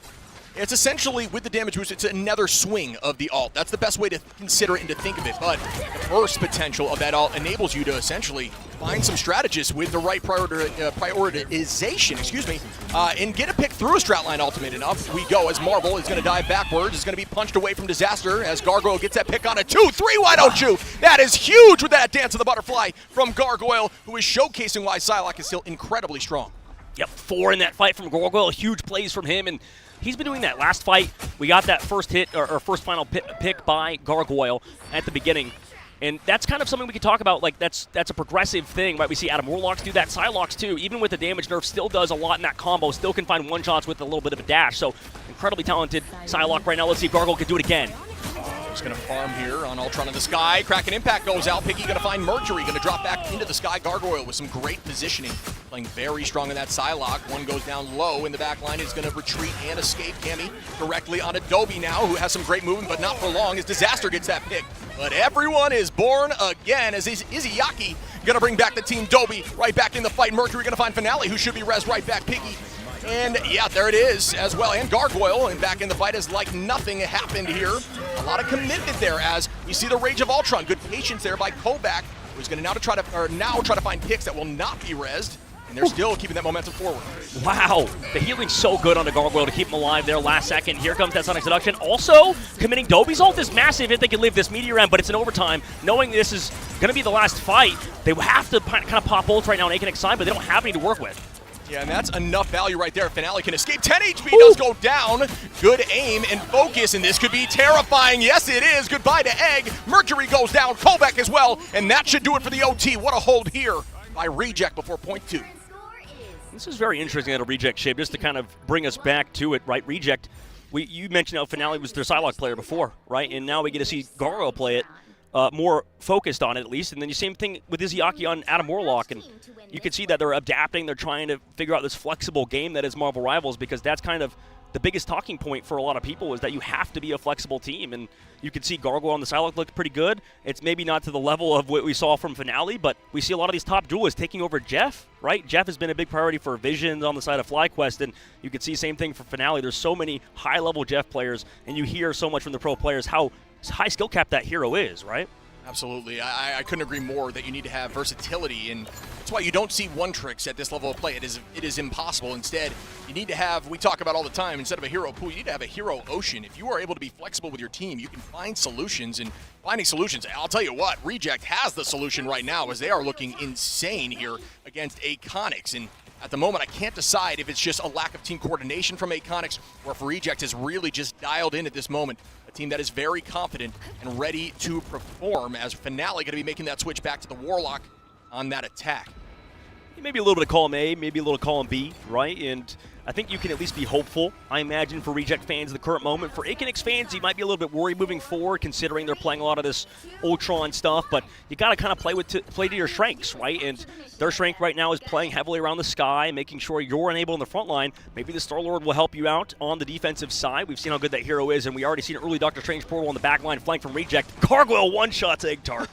It's essentially, with the damage boost, it's another swing of the ult. That's the best way to consider it and to think of it. But the burst potential of that ult enables you to essentially find some strategists with the right prioritization, and get a pick through a Stratline ultimate. And up we go as Marvel is going to dive backwards. Is going to be punched away from Disaster as Gargoyle gets that pick on a 2-3. Why don't you? That is huge with that Dance of the Butterfly from Gargoyle, who is showcasing why Psylocke is still incredibly strong. Yep, 4 in that fight from Gargoyle. Huge plays from him, and he's been doing that. Last fight, we got that first hit, or first final pick by Gargoyle at the beginning. And that's kind of something we could talk about. Like, that's a progressive thing, right? We see Adam Warlocks do that. Psylocke, too, even with the damage nerf, still does a lot in that combo. Still can find one-shots with a little bit of a dash. So, incredibly talented Psylocke right now. Let's see if Gargoyle can do it again. He's going to farm here on Ultron in the sky. Kraken Impact goes out. Piggy going to find Mercury. Going to drop back into the sky. Gargoyle with some great positioning. Playing very strong in that Psylocke. One goes down low in the back line. He's going to retreat and escape. Cammy directly on Adobe now, who has some great movement, but not for long as Disaster gets that pick. But everyone is born again as Izayaki going to bring back the team. Dobie right back in the fight. Mercury going to find Finale, who should be res right back. Piggy. And yeah, there it is as well. And Gargoyle and back in the fight as like nothing happened here. A lot of commitment there as we see the Rage of Ultron. Good patience there by Kovac, who's going to now try to find picks that will not be rezzed. And they're still keeping that momentum forward. Wow, the healing's so good on the Gargoyle to keep him alive there last second. Here comes that Sonic Seduction. Also, committing Dobie's ult is massive if they can live this Meteor end, but it's an overtime. Knowing this is going to be the last fight, they have to kind of pop ults right now on Akinix side, but they don't have any to work with. Yeah, and that's enough value right there. Finale can escape. 10 HP does go down. Good aim and focus, and this could be terrifying. Yes, it is. Goodbye to Egg. Mercury goes down. Kovac as well, and that should do it for the OT. What a hold here by Reject before point 2. This is very interesting at a Reject shape, just to kind of bring us back to it, right? Reject, you mentioned how Finale was their Psylocke player before, right? And now we get to see Gargoyle play it. More focused on it, at least. And then the same thing with Izayaki on Adam Warlock. And you can see that they're adapting. They're trying to figure out this flexible game that is Marvel Rivals, because that's kind of the biggest talking point for a lot of people, is that you have to be a flexible team. And you can see Gargoyle on the Psylocke looked pretty good. It's maybe not to the level of what we saw from Finale, but we see a lot of these top duelists taking over Jeff, right? Jeff has been a big priority for Visions on the side of FlyQuest, and you can see same thing for Finale. There's so many high-level Jeff players, and you hear so much from the pro players how high skill cap that hero is, right? Absolutely. I couldn't agree more that you need to have versatility, and that's why you don't see one tricks at this level of play. It is impossible. Instead, you need to have, we talk about all the time, instead of a hero pool, you need to have a hero ocean. If you are able to be flexible with your team, you can find solutions, and finding solutions, I'll tell you what, Reject has the solution right now as they are looking insane here against Akonix. And at the moment, I can't decide if it's just a lack of team coordination from Akonix or if Reject is really just dialed in at this moment. A team that is very confident and ready to perform, as Finale going to be making that switch back to the Warlock on that attack. Maybe a little bit of column A, maybe a little column B, right? And I think you can at least be hopeful, I imagine, for Reject fans in the current moment. For Akonix fans, you might be a little bit worried moving forward, considering they're playing a lot of this Ultron stuff, but you got to kind of play to your strengths, right? And their strength right now is playing heavily around the sky, making sure you're enabled in the front line. Maybe the Star-Lord will help you out on the defensive side. We've seen how good that hero is, and we already seen an early Doctor Strange portal on the back line flanked from Reject. Gargoyle one-shots Egg Tart.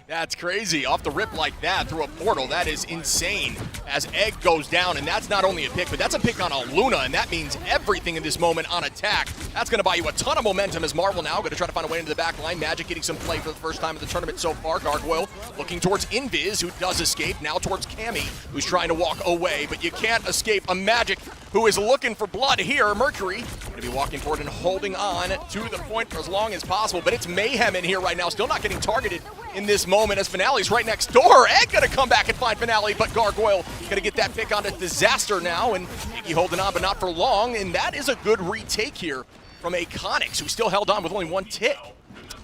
That's crazy. Off the rip like that through a portal. That is insane. As Egg goes down, and that's not only a pick, but that's a pick on a Luna, and that means everything in this moment on attack. That's going to buy you a ton of momentum as Marvel now going to try to find a way into the back line. Magic getting some play for the first time in the tournament so far. Gargoyle looking towards Invis, who does escape. Now towards Cammy, who's trying to walk away, but you can't escape a Magic who is looking for blood here. Mercury going to be walking forward and holding on to the point for as long as possible, but it's mayhem in here right now. Still not getting targeted in this moment as Finale's right next door. Egg gonna come back and find Finale, but Gargoyle gonna get that pick onto Disaster now, and Iggy holding on, but not for long, and that is a good retake here from Aconix, who still held on with only one tick.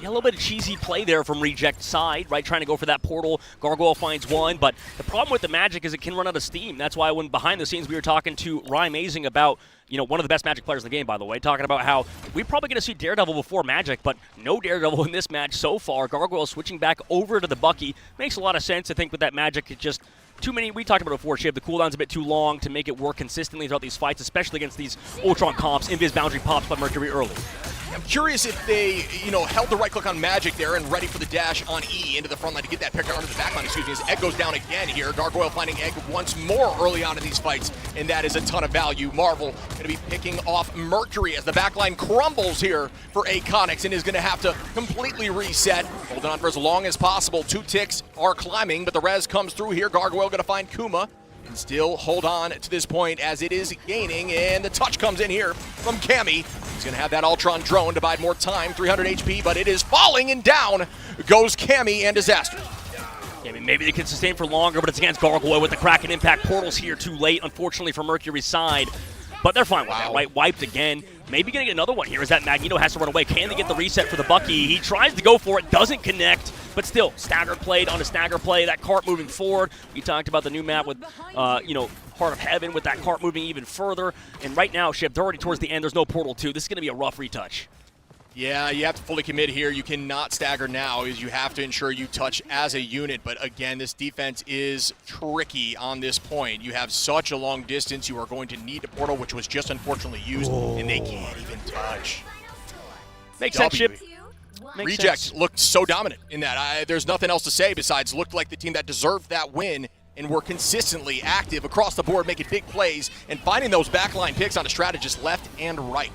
Yeah, a little bit of cheesy play there from Reject side, right? Trying to go for that portal. Gargoyle finds one, but the problem with the Magic is it can run out of steam. That's why when behind the scenes we were talking to Ryan Mazing about, you know, one of the best Magic players in the game, by the way, talking about how we're probably going to see Daredevil before Magic, but no Daredevil in this match so far. Gargoyle switching back over to the Bucky. Makes a lot of sense. I think with that Magic, it just too many. We talked about it before, Shiv. The cooldown's a bit too long to make it work consistently throughout these fights, especially against these Ultron comps. Invis boundary pops by Mercury early. I'm curious if they, held the right click on Magic there and ready for the dash on E into the front line to get that pick onto the back line, as Egg goes down again here. Gargoyle finding Egg once more early on in these fights, and that is a ton of value. Marvel going to be picking off Mercury as the back line crumbles here for Aconix and is going to have to completely reset. Holding on for as long as possible. 2 ticks are climbing, but the res comes through here. Gargoyle going to find Kuma and still hold on to this point as it is gaining, and the touch comes in here from Cammy. He's going to have that Ultron drone to buy more time, 300 HP, but it is falling, and down goes Cammy and Disaster. Yeah, I mean, maybe they can sustain for longer, but it's against Gargoyle with the Kraken Impact portals here too late, unfortunately, for Mercury's side. But they're fine with that, right? Wiped again. Maybe going to get another one here as that Magneto has to run away. Can they get the reset for the Bucky? He tries to go for it, doesn't connect, but still, stagger played on a stagger play. That cart moving forward. We talked about the new map with, Heart of Heaven with that cart moving even further. And right now, Ship, they're already towards the end. There's no portal 2. This is going to be a rough retouch. Yeah, you have to fully commit here. You cannot stagger now, as you have to ensure you touch as a unit. But again, this defense is tricky on this point. You have such a long distance. You are going to need a portal, which was just unfortunately used, and they can't even touch. Makes sense, Ship. Reject looked so dominant in that. There's nothing else to say besides looked like the team that deserved that win and were consistently active across the board, making big plays and finding those backline picks on a strategist left and right.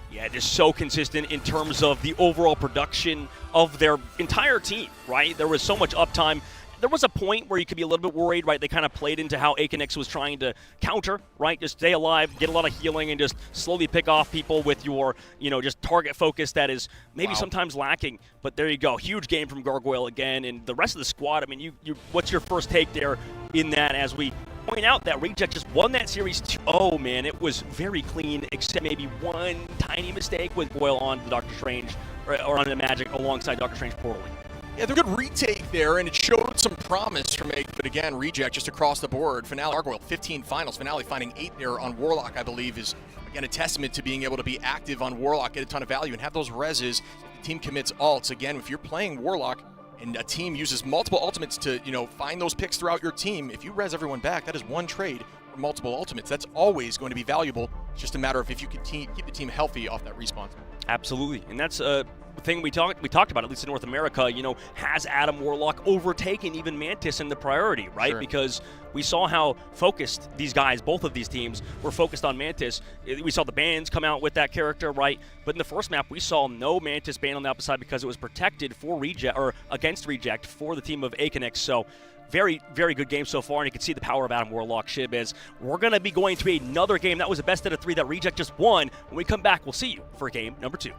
Yeah, just so consistent in terms of the overall production of their entire team, right? There was so much uptime. There was a point where you could be a little bit worried, right? They kind of played into how Aconix was trying to counter, right? Just stay alive, get a lot of healing, and just slowly pick off people with your, just target focus that is maybe sometimes lacking. But there you go. Huge game from Gargoyle again. And the rest of the squad, I mean, what's your first take there in that as we point out that Reject just won that series 2-0, man. It was very clean, except maybe one tiny mistake with Boyle on the Doctor Strange, or on the Magic alongside Doctor Strange portaling. Yeah, they're good retake there, and it showed some promise from Egg, but again, Reject just across the board. Finale, Gargoyle, 15 finals. Finale finding 8 there on Warlock, I believe, is, again, a testament to being able to be active on Warlock, get a ton of value, and have those reses. If the team commits ults, again, if you're playing Warlock and a team uses multiple ultimates to, find those picks throughout your team, if you res everyone back, that is one trade for multiple ultimates. That's always going to be valuable. It's just a matter of if you can keep the team healthy off that respawn. Absolutely, and that's thing we talked about, at least in North America, has Adam Warlock overtaken even Mantis in the priority, right? Sure. Because we saw how focused these guys, both of these teams, were focused on Mantis. We saw the bans come out with that character, right? But in the first map, we saw no Mantis ban on the opposite side because it was protected for Reject, or against Reject for the team of Aconix. So very, very good game so far, and you can see the power of Adam Warlock, Shib, as we're going to be going to another game. That was the best out of 3 that Reject just won. When we come back, we'll see you for game number 2.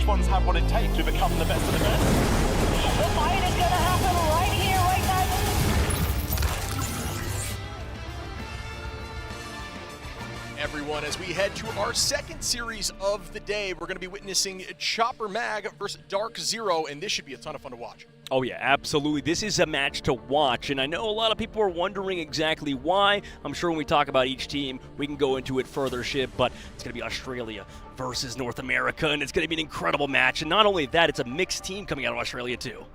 ones have what it takes to become the best of the best. The fight is going to happen right here, right now. Everyone, as we head to our second series of the day, we're going to be witnessing Chopper Mag versus Dark Zero, and this should be a ton of fun to watch. Oh yeah, absolutely. This is a match to watch, and I know a lot of people are wondering exactly why. I'm sure when we talk about each team, we can go into it further, Shib, but it's going to be Australia versus North America, and it's going to be an incredible match. And not only that, it's a mixed team coming out of Australia too.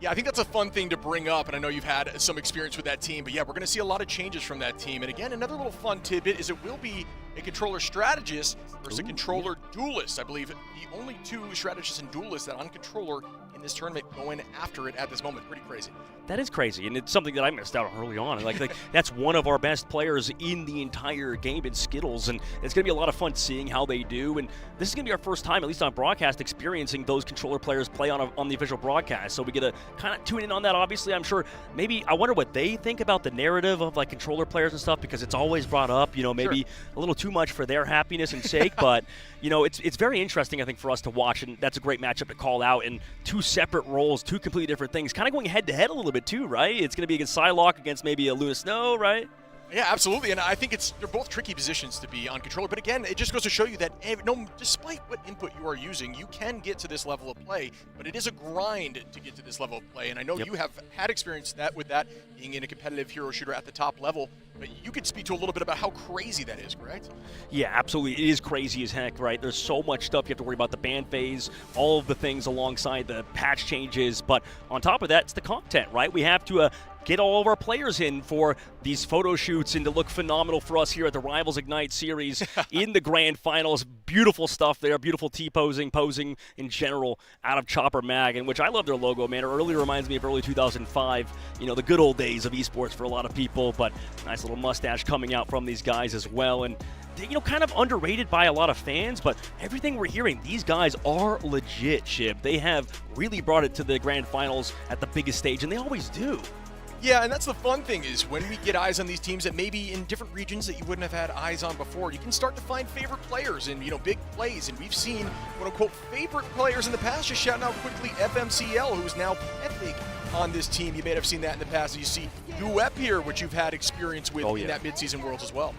Yeah, I think that's a fun thing to bring up, and I know you've had some experience with that team, but yeah, we're going to see a lot of changes from that team. And again, another little fun tidbit is it will be a controller strategist versus a controller duelist. I believe the only two strategists and duelists that on controller in this tournament going after it at this moment. Pretty crazy. That is crazy, and it's something that I missed out on early on. Like that's one of our best players in the entire game in Skittles, and it's going to be a lot of fun seeing how they do. And this is going to be our first time, at least on broadcast, experiencing those controller players play on the official broadcast. So we get to kind of tune in on that. Obviously, I'm sure I wonder what they think about the narrative of like controller players and stuff, because it's always brought up. Maybe a little too much for their happiness and sake, but it's very interesting, I think, for us to watch, and that's a great matchup to call out. And two separate roles, two completely different things, kind of going head to head a little bit too, right? It's going to be against Psylocke against maybe a Luna Snow, right? Yeah, absolutely, and I think they're both tricky positions to be on controller, but again, it just goes to show you that despite what input you are using, you can get to this level of play, but it is a grind to get to this level of play, and I know you have had experience with that, being in a competitive hero shooter at the top level, but you could speak to a little bit about how crazy that is, correct? Yeah, absolutely. It is crazy as heck, right? There's so much stuff you have to worry about, the ban phase, all of the things alongside the patch changes, but on top of that, it's the content, right? We have to get all of our players in for these photo shoots and to look phenomenal for us here at the Rivals Ignite series in the grand finals. Beautiful stuff there, beautiful posing in general out of Chopper Mag, and which I love their logo, man. It really reminds me of early 2005, the good old days of esports for a lot of people, but nice little mustache coming out from these guys as well. And kind of underrated by a lot of fans, but everything we're hearing, these guys are legit, Shib. They have really brought it to the grand finals at the biggest stage, and they always do. Yeah, and that's the fun thing is when we get eyes on these teams that maybe in different regions that you wouldn't have had eyes on before, you can start to find favorite players and, big plays. And we've seen, quote-unquote, favorite players in the past. Just shouting out quickly FMCL, who's now Epic on this team. You may have seen that in the past. You see Duep here, which you've had experience with in that midseason Worlds as well.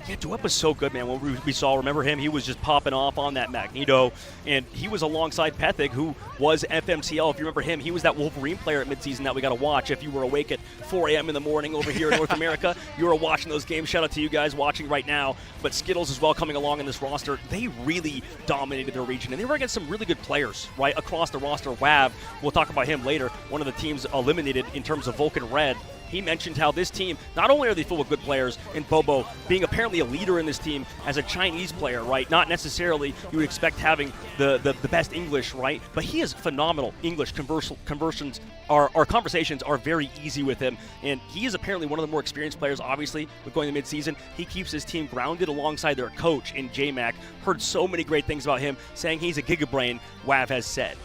Yeah, Duep was so good, man. When we saw, remember him? He was just popping off on that Magneto, and he was alongside Pethic, who was FMCL. If you remember him, he was that Wolverine player at midseason that we got to watch. If you were awake at 4 a.m. in the morning over here in North America, you were watching those games. Shout out to you guys watching right now. But Skittles as well coming along in this roster. They really dominated their region, and they were against some really good players, right, across the roster. WAV, we'll talk about him later, one of the teams eliminated in terms of Vulcan Red. He mentioned how this team, not only are they full of good players, and Bobo being apparently a leader in this team as a Chinese player, right? Not necessarily you would expect having the best English, right? But he is phenomenal English. Conversations are very easy with him, and he is apparently one of the more experienced players, obviously, with going to mid-season. He keeps his team grounded alongside their coach in JMac. Heard so many great things about him, saying he's a gigabrain, WAV has said.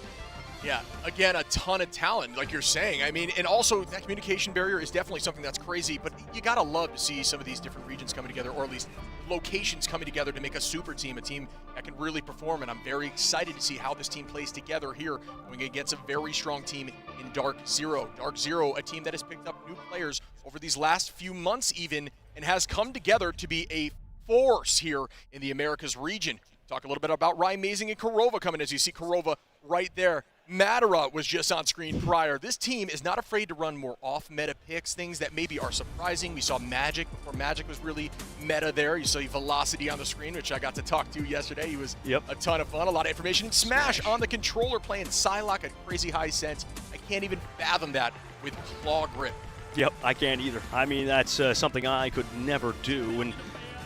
Yeah, again, a ton of talent, like you're saying. I mean, and also that communication barrier is definitely something that's crazy, but you gotta love to see some of these different regions coming together, or at least locations coming together to make a super team, a team that can really perform, and I'm very excited to see how this team plays together here going against a very strong team in Dark Zero. Dark Zero, a team that has picked up new players over these last few months even, and has come together to be a force here in the Americas region. Talk a little bit about Ryan Mazing and Kurova coming, as you see Kurova right there. Madara was just on screen prior. This team is not afraid to run more off-meta picks, things that maybe are surprising. We saw Magic before Magic was really meta there. You saw Velocity on the screen, which I got to talk to yesterday. He was a ton of fun, a lot of information. Smash on the controller playing Psylocke at crazy high sense. I can't even fathom that with claw grip. Yep, I can't either. I mean, that's something I could never do. And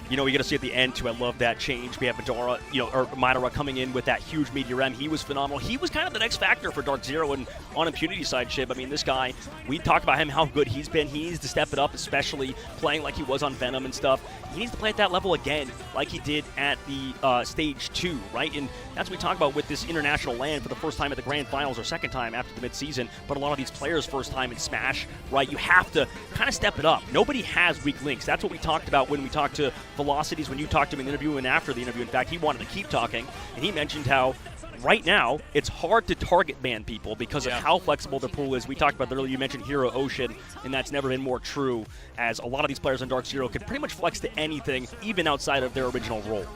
you got to see at the end, too. I love that change. We have Madara coming in with that huge Meteor M. He was phenomenal. He was kind of the next factor for Dark Zero and on Impunity side, Shib. I mean, this guy, we talked about him, how good he's been. He needs to step it up, especially playing like he was on Venom and stuff. He needs to play at that level again, like he did at the Stage 2, right? And that's what we talk about with this international land for the first time at the Grand Finals, or second time after the mid-season. But a lot of these players' first time in Smash, right? You have to kind of step it up. Nobody has weak links. That's what we talked about when we talked to Velocities, when you talked to him in the interview and after the interview. In fact, he wanted to keep talking, and he mentioned how right now, it's hard to target ban people because of how flexible the pool is. We talked about that earlier. You mentioned Hero Ocean, and that's never been more true, as a lot of these players on Dark Zero can pretty much flex to anything, even outside of their original role.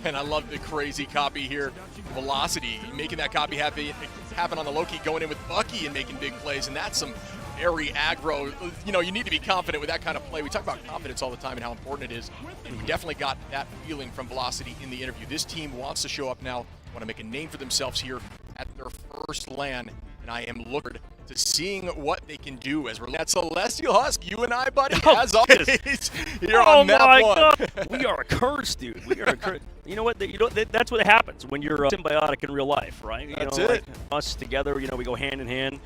And I love the crazy copy here. Velocity, making that copy happen on the Loki, going in with Bucky and making big plays, and that's some very aggro. You know, you need to be confident with that kind of play. We talk about confidence all the time and how important it is, and we definitely got that feeling from Velocity in the interview. This team wants to show up now, want to make a name for themselves here at their first LAN, and I am looking to seeing what they can do as we're at Celestial Husk, you and I, buddy, as always, here on map one. God. We are cursed, dude. We are cursed. You know what? That's what happens when you're symbiotic in real life, right? That's it. Like us together, we go hand in hand.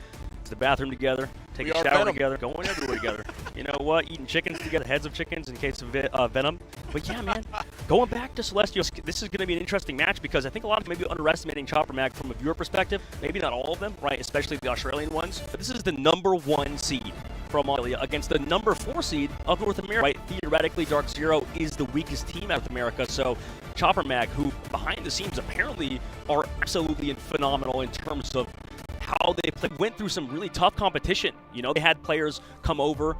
To the bathroom together, take a shower Venom together, going everywhere together. You know what? Eating chickens together, heads of chickens in case of Venom. But yeah, man, going back to Celestial, this is going to be an interesting match because I think a lot of maybe underestimating Chopper Mag from a viewer perspective. Maybe not all of them, right? Especially the Australian ones. But this is the #1 seed from Australia against the #4 seed of North America. Right? Theoretically, Dark Zero is the weakest team out of America. So Chopper Mag, who behind the scenes apparently are absolutely phenomenal in terms of how they went through some really tough competition. They had players come over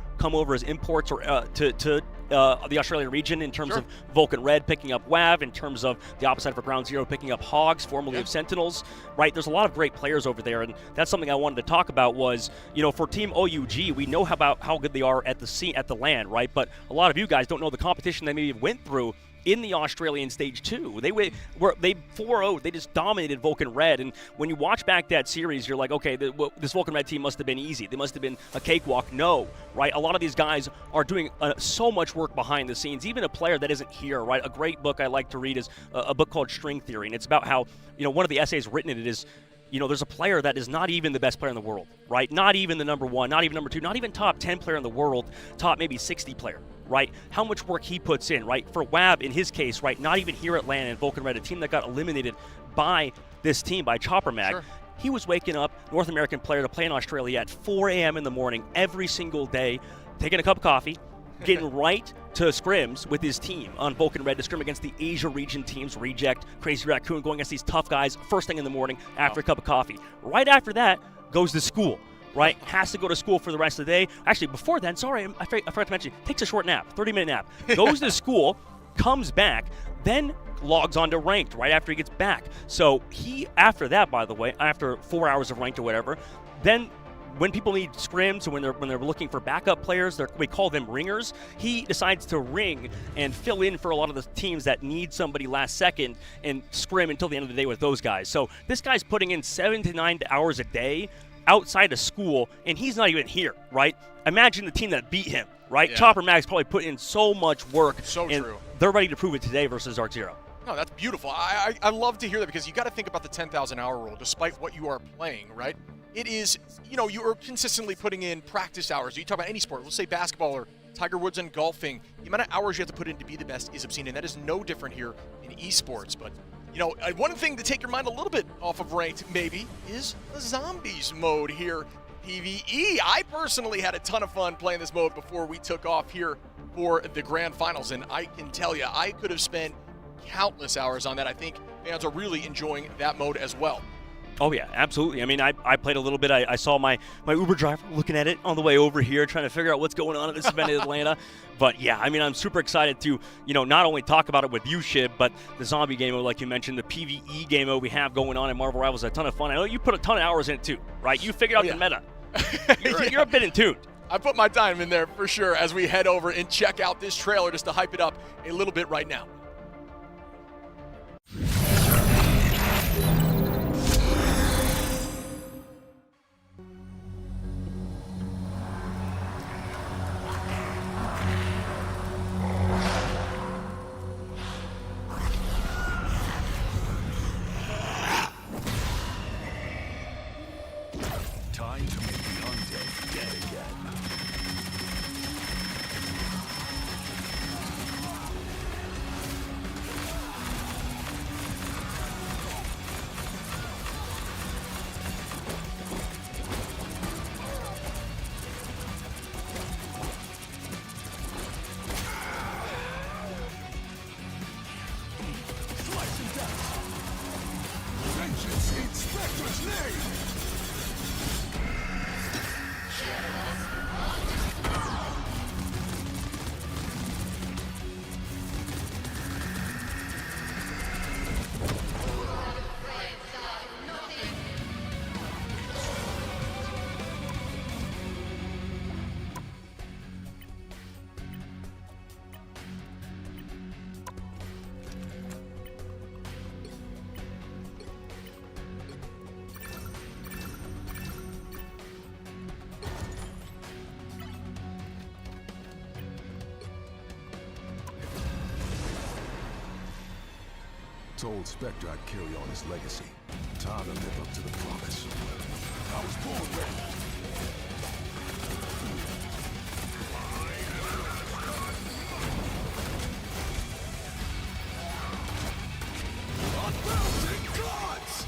as imports or to the Australian region in terms of Vulcan Red picking up WAV, in terms of the opposite for Ground Zero picking up Hogs, formerly of Sentinels. Right? There's a lot of great players over there, and that's something I wanted to talk about was, for Team OUG, we know about how good they are at the LAN, right? But a lot of you guys don't know the competition they maybe went through in the Australian stage 2. They 4-0'd. They just dominated Vulcan Red. And when you watch back that series, you're like, okay, this Vulcan Red team must have been easy. They must have been a cakewalk. No, right? A lot of these guys are doing so much work behind the scenes. Even a player that isn't here, right? A great book I like to read is a book called String Theory, and it's about how, one of the essays written in it is, there's a player that is not even the best player in the world, right? Not even the #1, not even #2, not even top 10 player in the world, top maybe 60 player. Right? How much work he puts in, right? For WAB, in his case, right? Not even here at LAN and Vulcan Red, a team that got eliminated by this team, by Chopper Mag. He was waking up, North American player, to play in Australia at 4 a.m. in the morning every single day, taking a cup of coffee, getting right to scrims with his team on Vulcan Red to scrim against the Asia region teams, Reject, Crazy Raccoon, going against these tough guys first thing in the morning after a cup of coffee. Right after that, goes to school. Right? Has to go to school for the rest of the day. Actually, before then, sorry, I forgot to mention, takes a short nap, 30-minute nap, goes to school, comes back, then logs on to Ranked right after he gets back. So he, after that, by the way, after 4 hours of Ranked or whatever, then when people need scrims, or when they're looking for backup players, we call them ringers. He decides to ring and fill in for a lot of the teams that need somebody last second and scrim until the end of the day with those guys. So this guy's putting in 7 to 9 hours a day outside of school, and he's not even here, right? Imagine the team that beat him, right? Yeah. Chopper Mag's probably put in so much work. So true. They're ready to prove it today versus Dark Zero. No, that's beautiful. I love to hear that, because you got to think about the 10,000 hour rule, despite what you are playing, right? It is, you are consistently putting in practice hours. You talk about any sport, let's say basketball or Tiger Woods and golfing. The amount of hours you have to put in to be the best is obscene, and that is no different here in esports. But one thing to take your mind a little bit off of Ranked, maybe, is the Zombies mode here, PvE. I personally had a ton of fun playing this mode before we took off here for the Grand Finals, and I can tell you, I could have spent countless hours on that. I think fans are really enjoying that mode as well. Oh, yeah, absolutely. I mean, I played a little bit. I saw my Uber driver looking at it on the way over here, trying to figure out what's going on at this event in Atlanta. But, yeah, I mean, I'm super excited to, not only talk about it with you, Shib, but the zombie game mode, like you mentioned, the PvE game mode we have going on in Marvel Rivals, a ton of fun. I know you put a ton of hours in it, too, right? You figured out the meta. You're a bit in tune. I put my time in there for sure as we head over and check out this trailer just to hype it up a little bit right now. Time to make the undead dead again. told Spectre I'd carry on his legacy. Time to live up to the promise. I was born ready. Unbounded gods!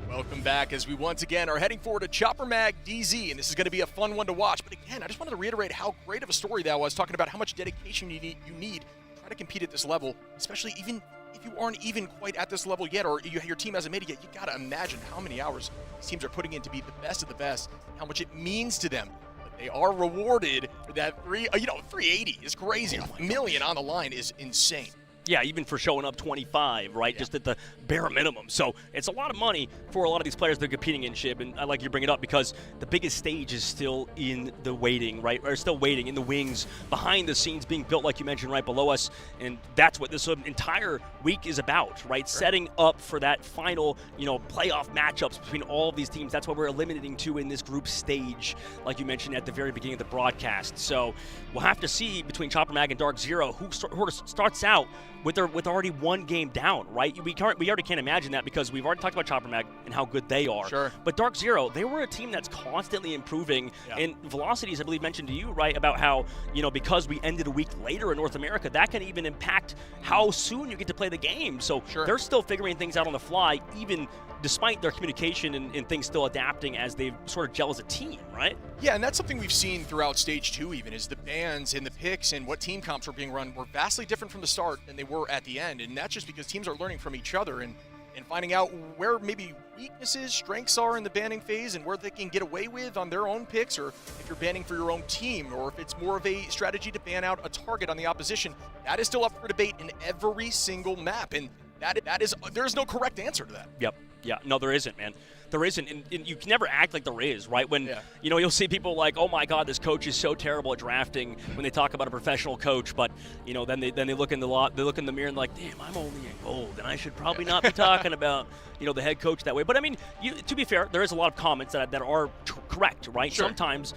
Welcome back as we once again are heading forward to Chopper Mag DZ, and this is going to be a fun one to watch. But again, I just wanted to reiterate how great of a story that was, talking about how much dedication you need to try to compete at this level, especially even if you aren't even quite at this level yet, or your team hasn't made it yet. You got to imagine how many hours these teams are putting in to be the best of the best, and how much it means to them. But they are rewarded for that 380 is crazy. $1 million on the line is insane. Yeah, even for showing up 25, right? Yeah. Just at the bare minimum. So it's a lot of money for a lot of these players that are competing in SHIB. And I like you bring it up because the biggest stage is still in the waiting, right? Or still waiting in the wings, behind the scenes, being built, like you mentioned, right below us. And that's what this entire week is about, right? Sure. Setting up for that final, playoff matchups between all of these teams. That's what we're eliminating to in this group stage, like you mentioned at the very beginning of the broadcast. So we'll have to see between Chopper Mag and Dark Zero who starts out with already one game down, right? We already can't imagine that because we've already talked about Chopper Mag and how good they are. Sure. But Dark Zero, they were a team that's constantly improving. Yeah. And Velocities, I believe, mentioned to you, right, about how, because we ended a week later in North America, that can even impact how soon you get to play the game. So sure. They're still figuring things out on the fly, even despite their communication and things still adapting as they sort of gel as a team, right? Yeah, and that's something we've seen throughout Stage 2 even, is the bans and the picks and what team comps were being run were vastly different from the start than they were at the end. And that's just because teams are learning from each other and finding out where maybe weaknesses, strengths are in the banning phase and where they can get away with on their own picks, or if you're banning for your own team, or if it's more of a strategy to ban out a target on the opposition. That is still up for debate in every single map, and there's no correct answer to that. Yep. Yeah, no, there isn't, man. There isn't, and you can never act like there is, right? When, you'll see people like, oh my God, this coach is so terrible at drafting when they talk about a professional coach, but, then they look in the mirror and like, damn, I'm only in gold, and I should probably not be talking about, the head coach that way. But I mean, to be fair, there is a lot of comments that are correct, right? Sure. Sometimes,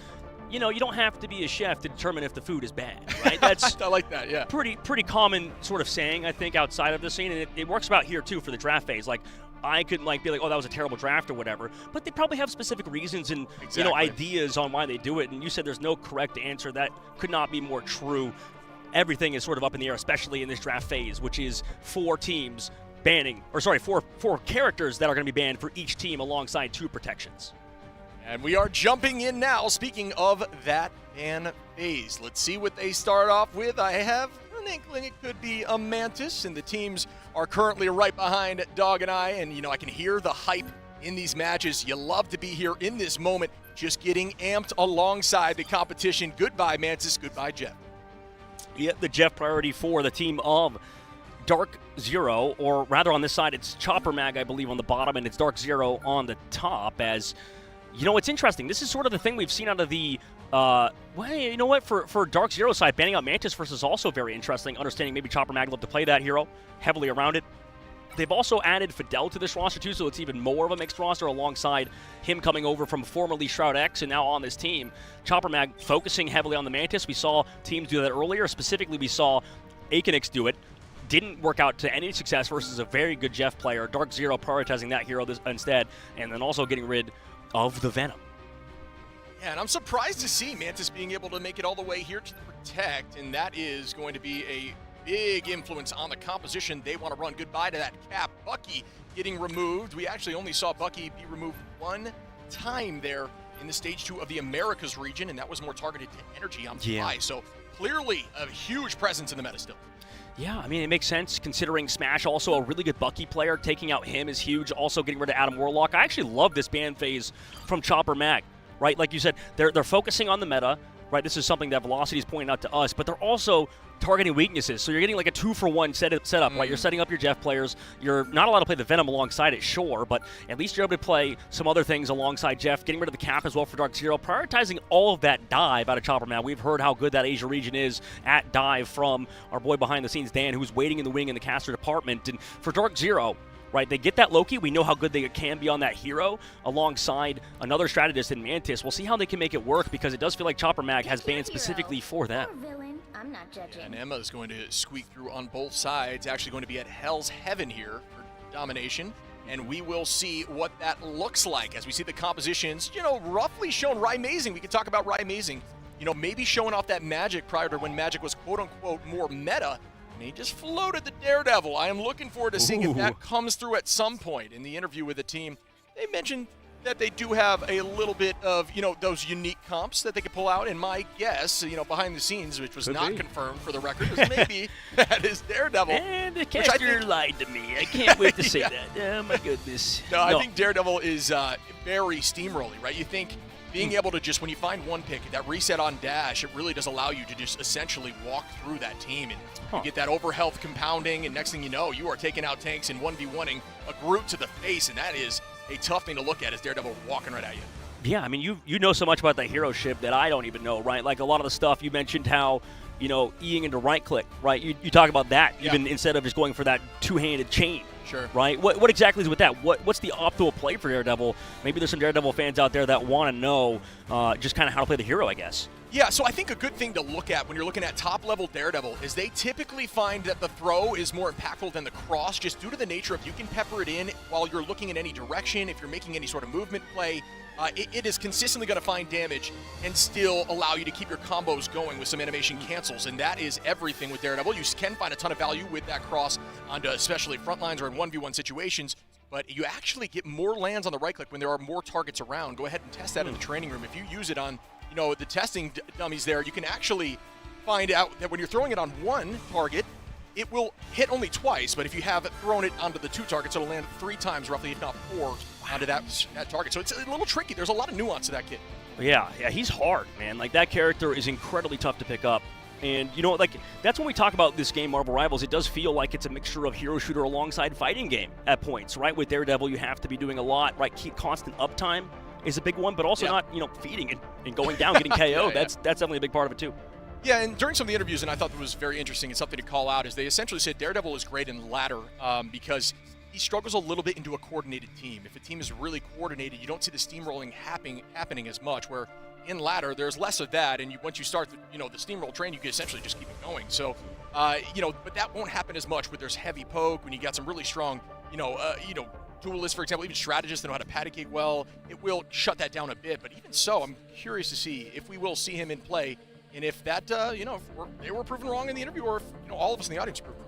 you don't have to be a chef to determine if the food is bad, right? That's I like that, yeah. Pretty common sort of saying, I think, outside of the scene, and it works about here too for the draft phase. Like, I could be like, oh, that was a terrible draft or whatever, but they probably have specific reasons and ideas on why they do it. And you said there's no correct answer. That could not be more true. Everything is sort of up in the air, especially in this draft phase, which is four characters that are going to be banned for each team alongside 2 protections. And we are jumping in now. Speaking of that ban phase, let's see what they start off with. I have an inkling it could be a Mantis, and the teams are currently right behind Dog and I, and I can hear the hype in these matches. You love to be here in this moment, just getting amped alongside the competition. Goodbye, Mantis. Goodbye, Jeff. Yeah, the Jeff priority for the team of Dark Zero, or rather on this side, it's Chopper Mag, I believe, on the bottom, and it's Dark Zero on the top. As it's interesting. This is sort of the thing we've seen out of the for Dark Zero side, banning out Mantis versus also very interesting. Understanding maybe Chopper Mag love to play that hero heavily around it. They've also added Fidel to this roster too, so it's even more of a mixed roster alongside him coming over from formerly Shroud X and now on this team. Chopper Mag focusing heavily on the Mantis. We saw teams do that earlier. Specifically, we saw Akenix do it. Didn't work out to any success versus a very good Jeff player. Dark Zero prioritizing that hero instead, and then also getting rid of the Venom. Yeah, and I'm surprised to see Mantis being able to make it all the way here to the Protect, and that is going to be a big influence on the composition they want to run. Goodbye to that cap. Bucky getting removed. We actually only saw Bucky be removed one time there in the Stage 2 of the Americas region, and that was more targeted to energy on the fly. So clearly a huge presence in the meta still. Yeah, I mean, it makes sense considering Smash, also a really good Bucky player. Taking out him is huge. Also getting rid of Adam Warlock. I actually love this ban phase from Chopper Mag, right? Like you said, they're focusing on the meta, right? This is something that Velocity is pointing out to us, but they're also targeting weaknesses. So you're getting like a 2-for-1 setup, right? You're setting up your Jeff players. You're not allowed to play the Venom alongside it, sure, but at least you're able to play some other things alongside Jeff, getting rid of the cap as well for Dark Zero, prioritizing all of that dive out of Chopper Man. We've heard how good that Asia region is at dive from our boy behind the scenes, Dan, who's waiting in the wing in the caster department. And for Dark Zero, right? They get that Loki. We know how good they can be on that hero alongside another strategist in Mantis. We'll see how they can make it work because it does feel like Chopper Mag has banned specifically for them. I'm not judging. And Emma is going to squeak through on both sides, actually going to be at Hell's Heaven here for domination. And we will see what that looks like as we see the compositions, roughly shown. Rymazing, we can talk about Rymazing, maybe showing off that magic prior to when magic was quote-unquote more meta. And he just floated the Daredevil. I am looking forward to seeing if that comes through at some point. In the interview with the team, they mentioned that they do have a little bit of, those unique comps that they could pull out. And my guess, behind the scenes, which was not confirmed for the record, is maybe that is Daredevil. And the caster lied to me. I can't wait to say that. Oh, my goodness. No, I think Daredevil is very steamrolling, right? You think being able to just, when you find one pick, that reset on dash, it really does allow you to just essentially walk through that team and you get that overhealth compounding, and next thing you know, you are taking out tanks and 1v1ing a Groot to the face, and that is a tough thing to look at as Daredevil walking right at you. Yeah, I mean, you know so much about the hero ship that I don't even know, right? Like a lot of the stuff you mentioned, how eing into right click, right? You talk about that even instead of just going for that two-handed chain. Sure. Right? What exactly is with that? What's the optimal play for Daredevil? Maybe there's some Daredevil fans out there that want to know just kind of how to play the hero, I guess. Yeah, so I think a good thing to look at when you're looking at top-level Daredevil is they typically find that the throw is more impactful than the cross, just due to the nature of you can pepper it in while you're looking in any direction. If you're making any sort of movement play, it is consistently going to find damage and still allow you to keep your combos going with some animation cancels, and that is everything with Daredevil. You can find a ton of value with that cross onto especially front lines or in 1v1 situations, but you actually get more lands on the right click when there are more targets around. Go ahead and test that in the training room. If you use it on the testing dummies there, you can actually find out that when you're throwing it on one target, it will hit only twice, but if you have thrown it onto the two targets, it'll land 3 times roughly, if not 4, onto that target. So it's a little tricky. There's a lot of nuance to that kid. Yeah, he's hard, man. Like, that character is incredibly tough to pick up. And, that's when we talk about this game, Marvel Rivals, it does feel like it's a mixture of hero shooter alongside fighting game at points, right? With Daredevil, you have to be doing a lot, right? Keep constant uptime is a big one, but also not, feeding and going down, getting KO. That's definitely a big part of it, too. Yeah, and during some of the interviews, and I thought that was very interesting and something to call out, is they essentially said Daredevil is great in ladder because he struggles a little bit into a coordinated team. If a team is really coordinated, you don't see the steamrolling happening as much, where in ladder, there's less of that, and once you start the steamroll train, you can essentially just keep it going. So, but that won't happen as much when there's heavy poke, when you got some really strong, duelists, for example, even strategists that know how to patty cake well. It will shut that down a bit, but even so, I'm curious to see if we will see him in play, and if that, if they were proven wrong in the interview, or if all of us in the audience proved wrong.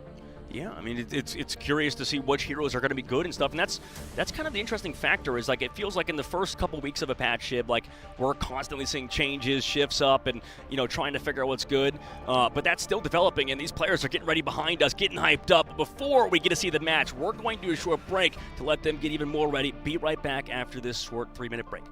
Yeah, I mean, it's curious to see which heroes are going to be good and stuff, and that's kind of the interesting factor. Is like, it feels like in the first couple weeks of a patch ship, like, we're constantly seeing changes, shifts up, and trying to figure out what's good. But that's still developing, and these players are getting ready behind us, getting hyped up. Before we get to see the match, we're going to do a short break to let them get even more ready. Be right back after this short 3-minute break.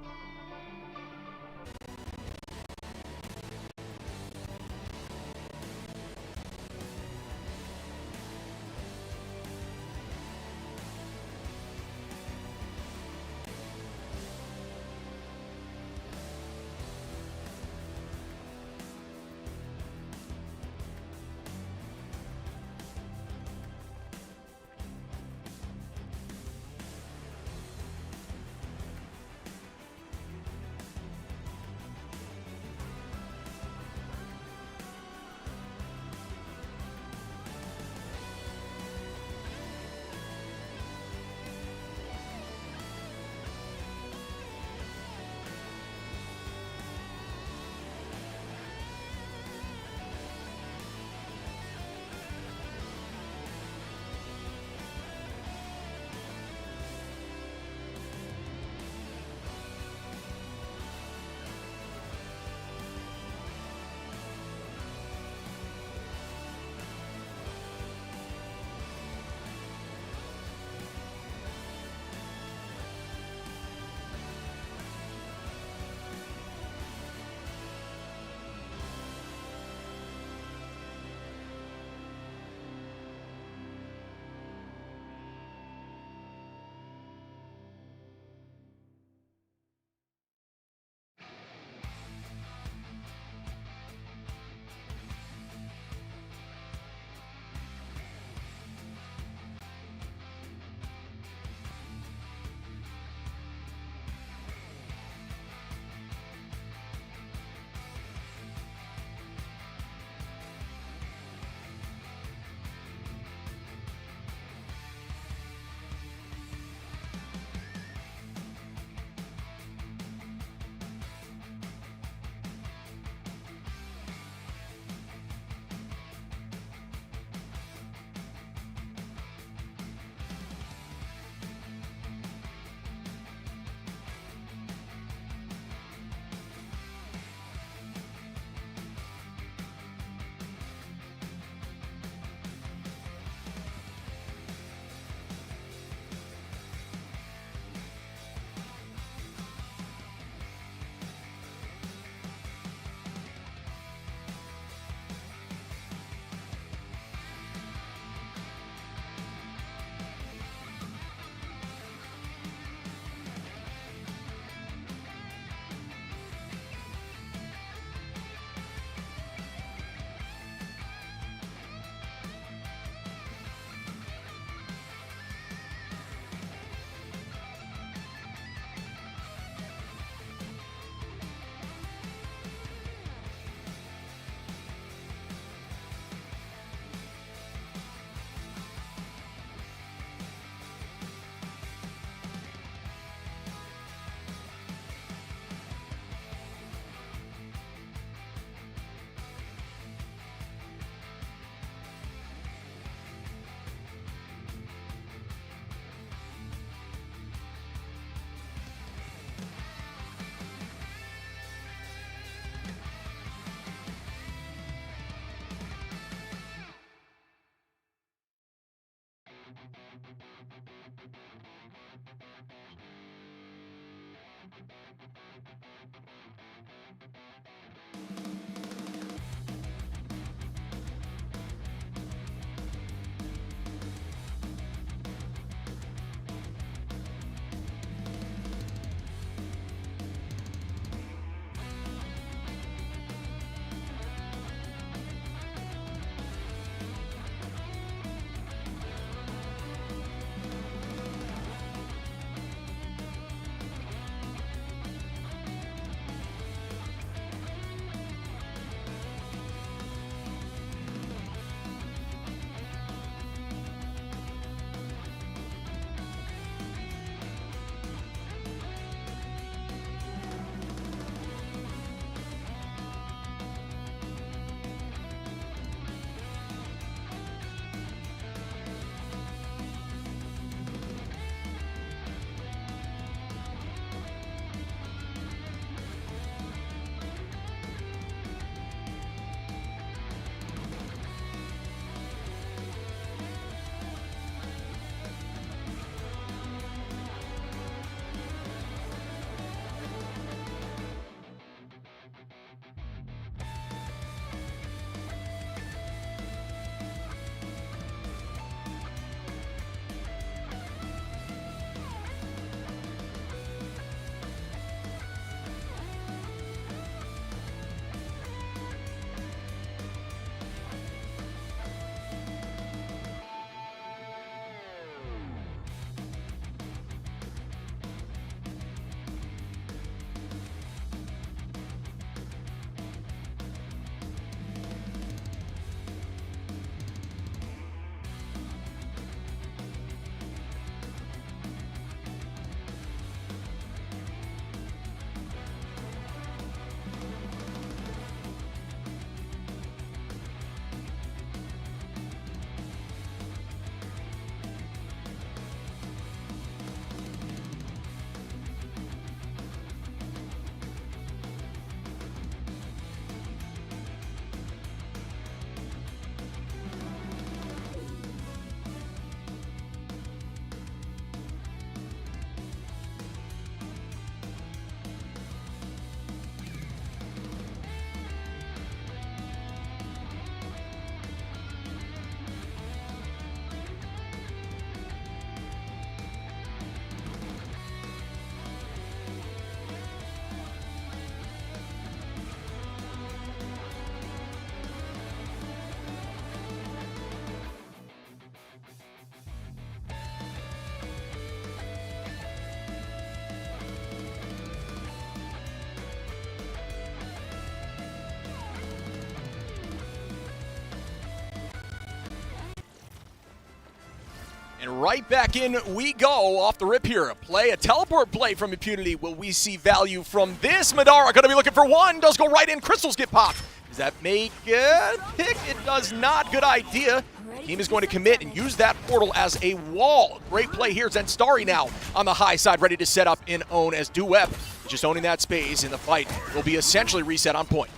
And right back in we go off the rip here. A teleport play from Impunity. Will we see value from this? Madara going to be looking for one. Does go right in. Crystals get popped. Does that make it pick? It does not. Good idea. Team is going to commit and use that portal as a wall. Great play here. Zenstari now on the high side, ready to set up in own as Duep just owning that space in the fight. Will be essentially reset on point.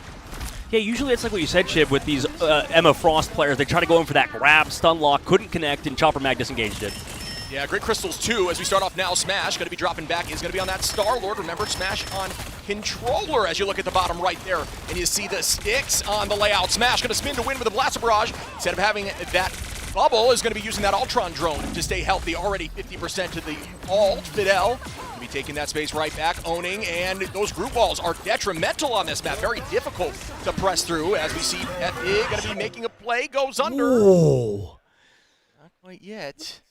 Yeah, usually it's like what you said, Chib, with these Emma Frost players. They try to go in for that grab, stun lock, couldn't connect, and Chopper Mag disengaged it. Yeah, great crystals too. As we start off now, Smash going to be dropping back. Is going to be on that Star-Lord. Remember, Smash on controller as you look at the bottom right there. And you see the sticks on the layout. Smash going to spin to win with a Blaster Barrage. Instead of having that bubble, is going to be using that Ultron drone to stay healthy. Already 50% to the ult. Fidel be taking that space right back, owning, and those group walls are detrimental on this map. Very difficult to press through as we see FE going to be making a play, goes under. Whoa. Not quite yet.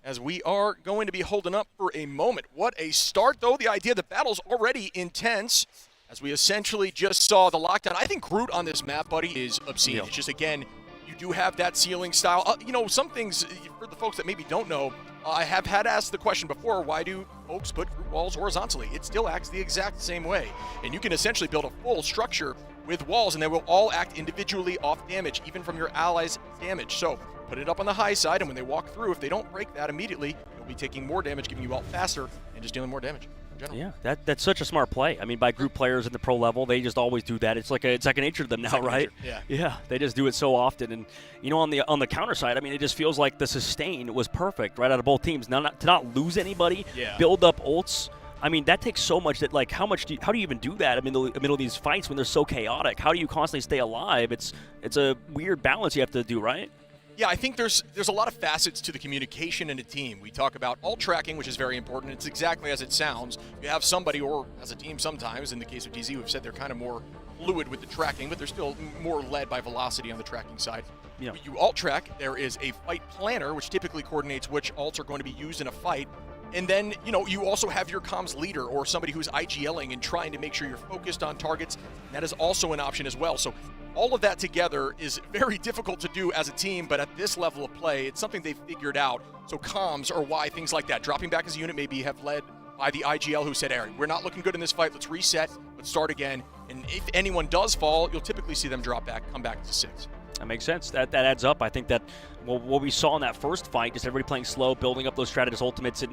As we are going to be holding up for a moment. What a start, though. The idea the battle's already intense, as we essentially just saw the lockdown. I think Groot on this map, buddy, is obscene. Yeah. It's just, again, you do have that ceiling style. You know, some things, for the folks that maybe don't know, I have had asked the question before, why do folks put Groot walls horizontally? It still acts the exact same way. And you can essentially build a full structure with walls, and they will all act individually off damage, even from your allies' damage. So put it up on the high side, and when they walk through, if they don't break that immediately, you'll be taking more damage, giving you ult faster, and just dealing more damage. general. Yeah, that's such a smart play. I mean, by group players in the pro level, they just always do that. It's like a second nature to them now, Second right? nature, Yeah, they just do it so often. And on the counter side, I mean, it just feels like the sustain was perfect right out of both teams. Now, to not lose anybody, build up ults. I mean, that takes so much. That, like, how do you even do that in the middle of these fights when they're so chaotic? How do you constantly stay alive? It's a weird balance you have to do, right? Yeah, I think there's a lot of facets to the communication in a team. We talk about ult tracking, which is very important. It's exactly as it sounds. You have somebody, or as a team sometimes, in the case of DZ, we've said they're kind of more fluid with the tracking, but they're still more led by velocity on the tracking side. Yeah. When you ult track, there is a fight planner, which typically coordinates which ults are going to be used in a fight. And then, you also have your comms leader or somebody who's IGLing and trying to make sure you're focused on targets. That is also an option as well. So all of that together is very difficult to do as a team, but at this level of play, it's something they've figured out. So comms are why things like that, dropping back as a unit, maybe have led by the IGL who said, Aaron, we're not looking good in this fight. Let's reset. Let's start again. And if anyone does fall, you'll typically see them drop back, come back to 6. That makes sense. That adds up. I think that what we saw in that first fight, just everybody playing slow, building up those strategist ultimates, and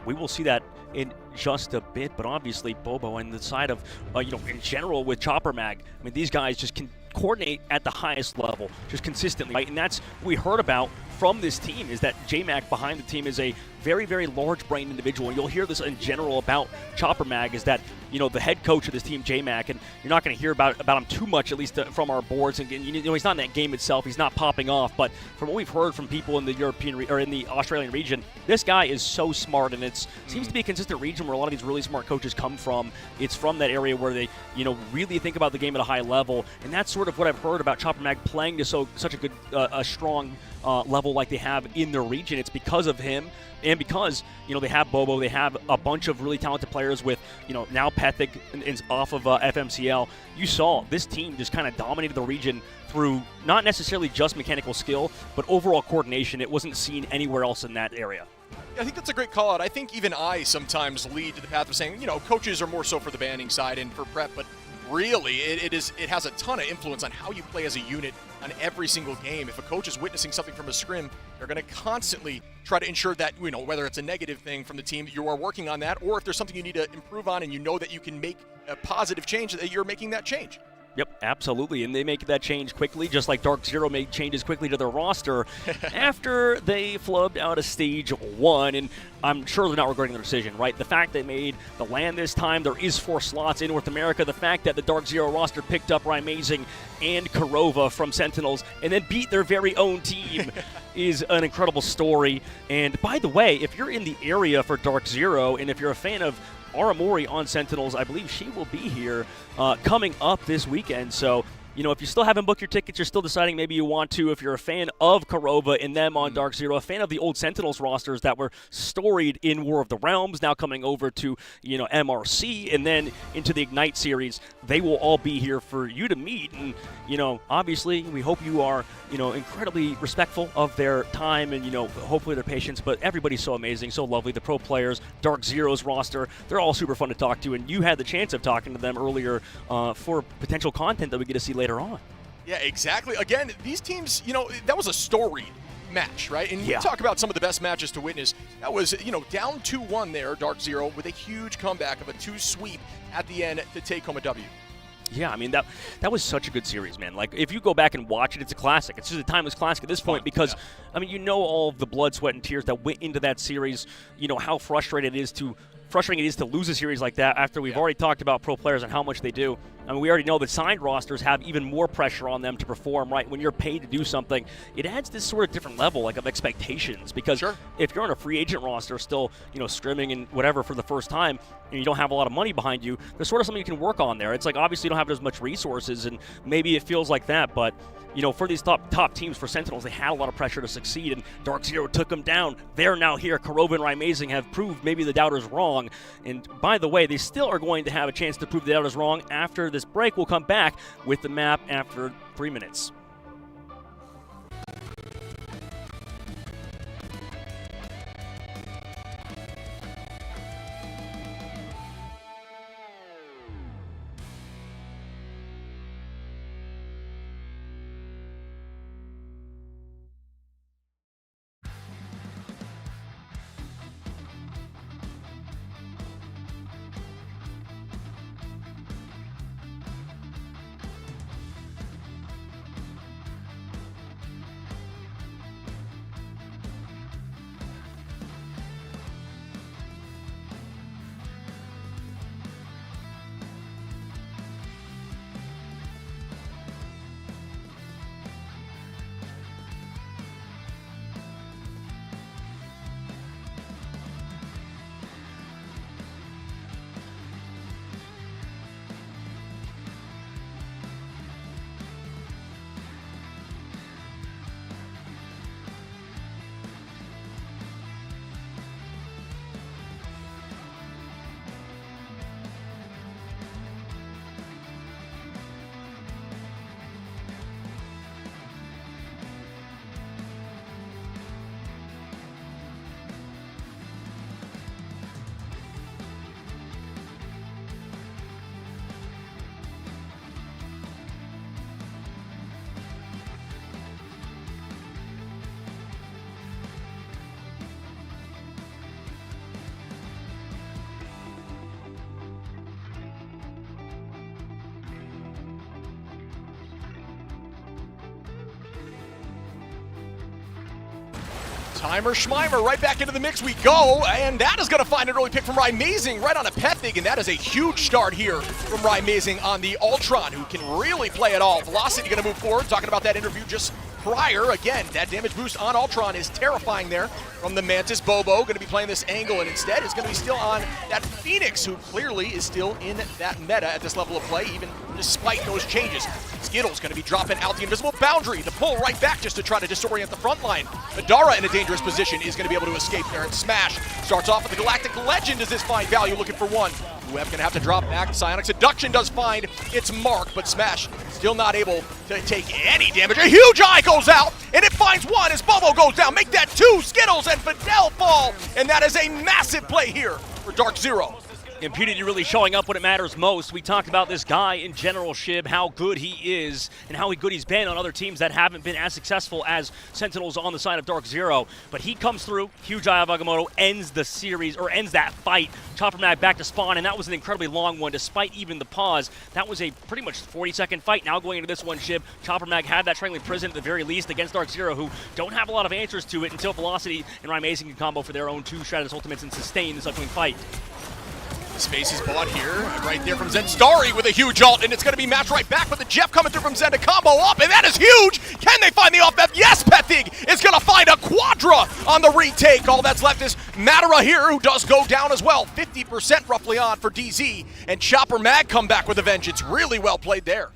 we will see that in just a bit. But obviously, Bobo and the side of, in general with Chopper Mag, I mean, these guys just can coordinate at the highest level, just consistently, right? And that's what we heard about from this team, is that J-Mac behind the team is a very, very large-brained individual. And you'll hear this in general about Chopper Mag, is that, the head coach of this team, J-Mac, and you're not going to hear about him too much, at least from our boards. And he's not in that game itself. He's not popping off. But from what we've heard from people in the European or in the Australian region, this guy is so smart, and it seems to be a consistent region where a lot of these really smart coaches come from. It's from that area where they, really think about the game at a high level, and that's sort of what I've heard about Chopper Mag playing to such a good, a strong level like they have in their region. It's because of him. And because, they have Bobo, they have a bunch of really talented players with, now Pethic is off of FMCL. You saw this team just kind of dominated the region through not necessarily just mechanical skill, but overall coordination. It wasn't seen anywhere else in that area. I think that's a great call out. I think even I sometimes lead to the path of saying, coaches are more so for the banning side and for prep, but really it has a ton of influence on how you play as a unit on every single game. If a coach is witnessing something from a scrim, they're going to constantly try to ensure that, whether it's a negative thing from the team, that you are working on that, or if there's something you need to improve on and that you can make a positive change, that you're making that change. Yep, absolutely, and they make that change quickly, just like Dark Zero made changes quickly to their roster after they flubbed out of Stage 1, and I'm sure they're not regretting their decision, right? The fact they made the LAN this time, there is 4 slots in North America, the fact that the Dark Zero roster picked up Rymazing and Kurova from Sentinels and then beat their very own team is an incredible story. And by the way, if you're in the area for Dark Zero, and if you're a fan of Aramori on Sentinels, I believe she will be here coming up this weekend. So, if you still haven't booked your tickets, you're still deciding maybe you want to. If you're a fan of Kurova and them on Dark Zero, a fan of the old Sentinels rosters that were storied in War of the Realms, now coming over to, MRC and then into the Ignite series, they will all be here for you to meet. And, obviously, we hope you are, incredibly respectful of their time and, hopefully their patience. But everybody's so amazing, so lovely. The pro players, Dark Zero's roster, they're all super fun to talk to. And you had the chance of talking to them earlier for potential content that we get to see later on. Yeah, exactly. Again, these teams, that was a storied match, right? And you talk about some of the best matches to witness. That was, down 2-1 there, Dark Zero, with a huge comeback of a 2 sweep at the end to take home a W. Yeah, I mean, that was such a good series, man. Like, if you go back and watch it, it's a classic. It's just a timeless classic at this point because, I mean, all of the blood, sweat, and tears that went into that series, how frustrating it is to lose a series like that after we've already talked about pro players and how much they do. I mean, we already know that signed rosters have even more pressure on them to perform, right? When you're paid to do something, it adds this sort of different level, of expectations. Because if you're on a free agent roster still, scrimming and whatever for the first time, and you don't have a lot of money behind you, there's sort of something you can work on there. It's like, obviously you don't have as much resources, and maybe it feels like that, but for these top teams, for Sentinels, they had a lot of pressure to succeed, and Dark Zero took them down. They're now here. Kurova and Rymazing have proved maybe the doubters wrong. And by the way, they still are going to have a chance to prove the doubters wrong after this break. We'll come back with the map after 3 minutes. Timer Schmimer right back into the mix we go, and that is going to find an early pick from Rymazing right on a Pethig, and that is a huge start here from Rymazing on the Ultron, who can really play it all. Velocity going to move forward, talking about that interview just prior. Again, that damage boost on Ultron is terrifying there from the Mantis. Bobo going to be playing this angle, and instead is going to be still on that Phoenix, who clearly is still in that meta at this level of play, even despite those changes. Skittles going to be dropping out the invisible boundary, the pull right back just to try to disorient the front line. Madara in a dangerous position is going to be able to escape there, and Smash starts off with the Galactic Legend. Does this find value? Looking for one. Web going to have to drop back. Psionic Seduction does find its mark, but Smash still not able to take any damage. A huge eye goes out, and it finds one as Bobo goes down. Make that two. Skittles and Fidel fall, and that is a massive play here for Dark Zero. Impunity really showing up when it matters most. We talked about this guy in general, Shib, how good he is and how good he's been on other teams that haven't been as successful as Sentinels on the side of Dark Zero. But he comes through, huge eye of Agamotto, ends the series, or ends that fight. Chopper Mag back to spawn, and that was an incredibly long one despite even the pause. That was a pretty much 40-second fight. Now going into this one, Shib, Chopper Mag had that Strangling Prison at the very least against Dark Zero, who don't have a lot of answers to it until Velocity and Rymazing can combo for their own 2 Stratus Ultimates and sustain this upcoming fight. Space is bought here, right there from Zenstari with a huge ult, and it's going to be matched right back with the Jeff coming through from Zen to combo up, and that is huge! Can they find the off-F? Yes, Pethig is going to find a Quadra on the retake. All that's left is Madara here, who does go down as well. 50% roughly on for DZ, and Chopper Mag come back with a vengeance. Really well played there.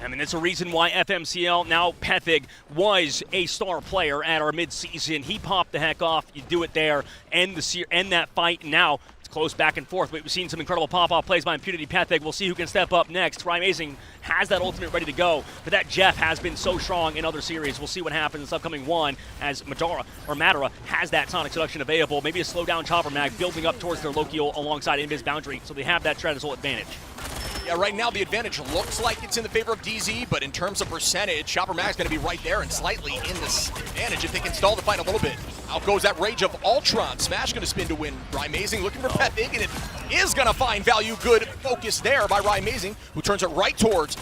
I mean, it's a reason why FMCL, now Pethig, was a star player at our midseason. He popped the heck off. You do it there, end that fight, and now close back and forth. We've seen some incredible pop-off plays by Impunity Pethig. We'll see who can step up next. Rymazing has that ultimate ready to go, but that Jeff has been so strong in other series. We'll see what happens in this upcoming one as Madara has that Sonic Seduction available. Maybe a slow down Chopper Mag building up towards their Loki ult alongside Invis Boundary, so they have that Stratus ult advantage. Yeah, right now the advantage looks like it's in the favor of DZ, but in terms of percentage, Chopper Mag's going to be right there and slightly in this advantage if they can stall the fight a little bit. Out goes that Rage of Ultron. Smash going to spin to win. Rymazing looking for Pethig, and it is going to find value. Good focus there by Rymazing, who turns it right towards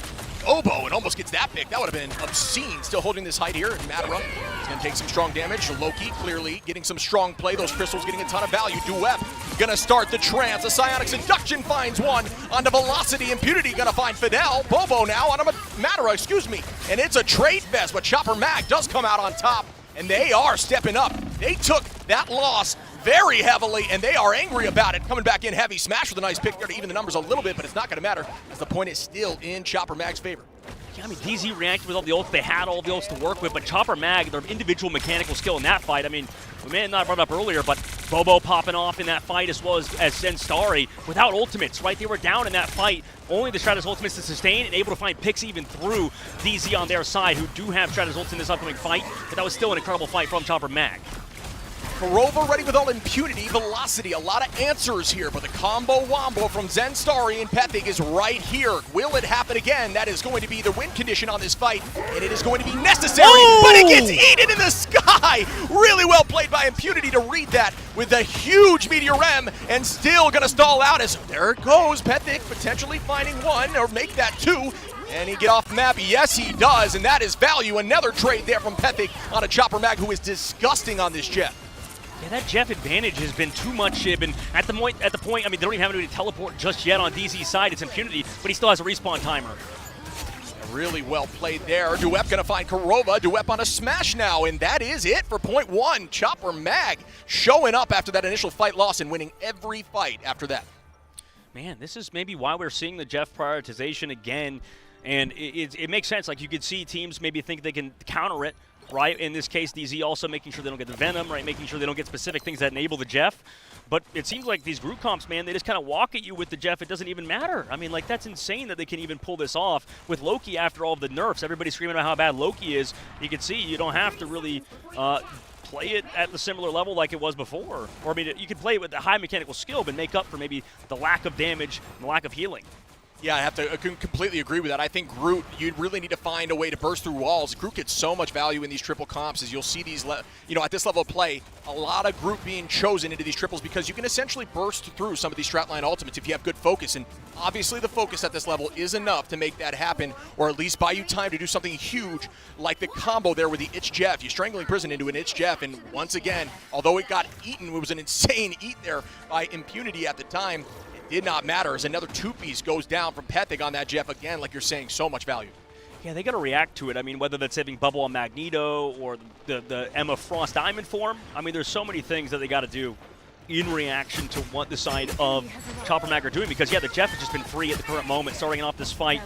Obo and almost gets that pick. That would have been obscene. Still holding this height here. And Madara is going to take some strong damage. Loki clearly getting some strong play. Those crystals getting a ton of value. Duep going to start the trance. A Psionic Seduction finds one onto Velocity. Impunity going to find Fidel. Bobo now on Madara, excuse me. And it's a trade fest, but Chopper Mag does come out on top. And they are stepping up. They took that loss very heavily, and they are angry about it. Coming back in heavy. Smash with a nice pick there to even the numbers a little bit, but it's not going to matter as the point is still in Chopper Mag's favor. Yeah, I mean, DZ reacted with all the ults. They had all the ults to work with, but Chopper Mag, their individual mechanical skill in that fight, I mean, we may have not brought it up earlier, but Bobo popping off in that fight as well as Zenstari without ultimates, right? They were down in that fight. Only the Stratus ultimates to sustain and able to find picks even through DZ on their side, who do have Stratus ults in this upcoming fight, but that was still an incredible fight from Chopper Mag. Kurova ready with all Impunity, Velocity, a lot of answers here, but the combo wombo from Zenstari and Pethig is right here. Will it happen again? That is going to be the win condition on this fight, and it is going to be necessary, but it gets eaten in the sky! Really well played by Impunity to read that with a huge Meteor M, and still gonna stall out as there it goes. Pethig potentially finding one, or make that two. And he get off the map? Yes, he does, and that is value. Another trade there from Pethig on a Chopper Mag, who is disgusting on this jet. Yeah, that Jeff advantage has been too much, Shib, and at the point, I mean, they don't even have anybody to teleport just yet on DZ's side. It's Impunity, but he still has a respawn timer. Really well played there. Duep gonna find Kurova. Duep on a smash now, and that is it for point one. Chopper Mag showing up after that initial fight loss and winning every fight after that. Man, this is maybe why we're seeing the Jeff prioritization again, and it makes sense. Like, you could see teams maybe think they can counter it, right? In this case, DZ also making sure they don't get the Venom, right? Making sure they don't get specific things that enable the Jeff. But it seems like these group comps, man, they just kind of walk at you with the Jeff. It doesn't even matter. I mean, like, that's insane that they can even pull this off with Loki after all of the nerfs. Everybody's screaming about how bad Loki is. You can see you don't have to really play it at the similar level like it was before. Or, I mean, you could play it with the high mechanical skill, but make up for maybe the lack of damage and the lack of healing. Yeah, I have to completely agree with that. I think Groot, you really need to find a way to burst through walls. Groot gets so much value in these triple comps, as you'll see these, at this level of play, a lot of Groot being chosen into these triples because you can essentially burst through some of these stratline ultimates if you have good focus. And obviously the focus at this level is enough to make that happen, or at least buy you time to do something huge like the combo there with the Itch Jeff. You're strangling Prison into an Itch Jeff, and once again, although it got eaten, it was an insane eat there by Impunity at the time. Did not matter as another two-piece goes down from Pethig on that Jeff again, like you're saying, so much value. Yeah, they got to react to it. I mean, whether that's saving Bubble on Magneto or the Emma Frost Diamond form, I mean, there's so many things that they got to do in reaction to what the side of Chopper Mag are doing, because, yeah, the Jeff has just been free at the current moment, starting off this fight.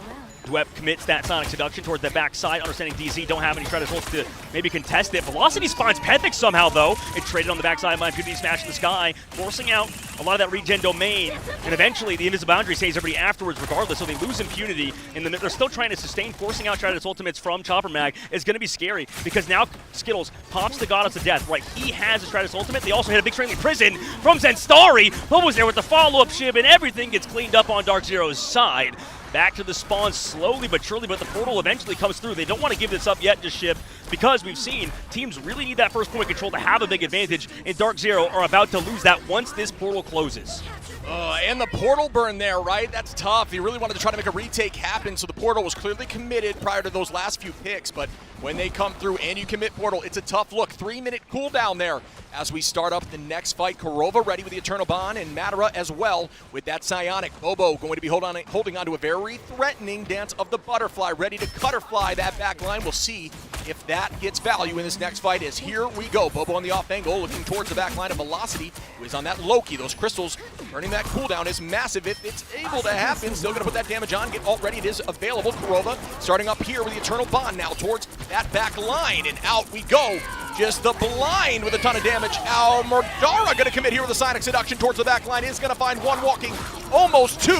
Dwep commits that Sonic Seduction towards the backside, understanding DZ don't have any Shredder's Ults to maybe contest it. Velocity spawns Pethix somehow, though. It traded on the backside by Impunity Smash in the sky, forcing out a lot of that regen domain, and eventually the Invisible Boundary saves everybody afterwards regardless, so they lose Impunity, and then they're still trying to sustain, forcing out Shredder's Ultimates from Chopper Mag is going to be scary, because now Skittles pops the Goddess of Death, right? He has a Shredder's Ultimate. They also hit a big Strangling Prison from Zenstari, who was there with the follow-up ship, and everything gets cleaned up on Dark Zero's side. Back to the spawn slowly but surely, but the portal eventually comes through. They don't want to give this up yet, just Ship, because we've seen teams really need that first point control to have a big advantage, and Dark Zero are about to lose that once this portal closes. And the portal burn there, right? That's tough. He really wanted to try to make a retake happen, so the portal was clearly committed prior to those last few picks, but when they come through and you commit portal, it's a tough look. 3-minute cooldown there as we start up the next fight. Korova ready with the Eternal Bond, and Madara as well with that Psionic. Bobo going to be holding on to a very threatening Dance of the Butterfly, ready to Cutterfly that back line. We'll see if that gets value in this next fight, as here we go. Bobo on the off angle, looking towards the back line of Velocity, who is on that Loki. Those crystals turning that cooldown is massive if it's able to happen. Still going to put that damage on, get alt ready. It is available. Korova starting up here with the Eternal Bond now towards that back line, and out we go. Just the blind with a ton of damage. Madara going to commit here with a Sonic Seduction towards the back line. Is going to find one, walking almost two.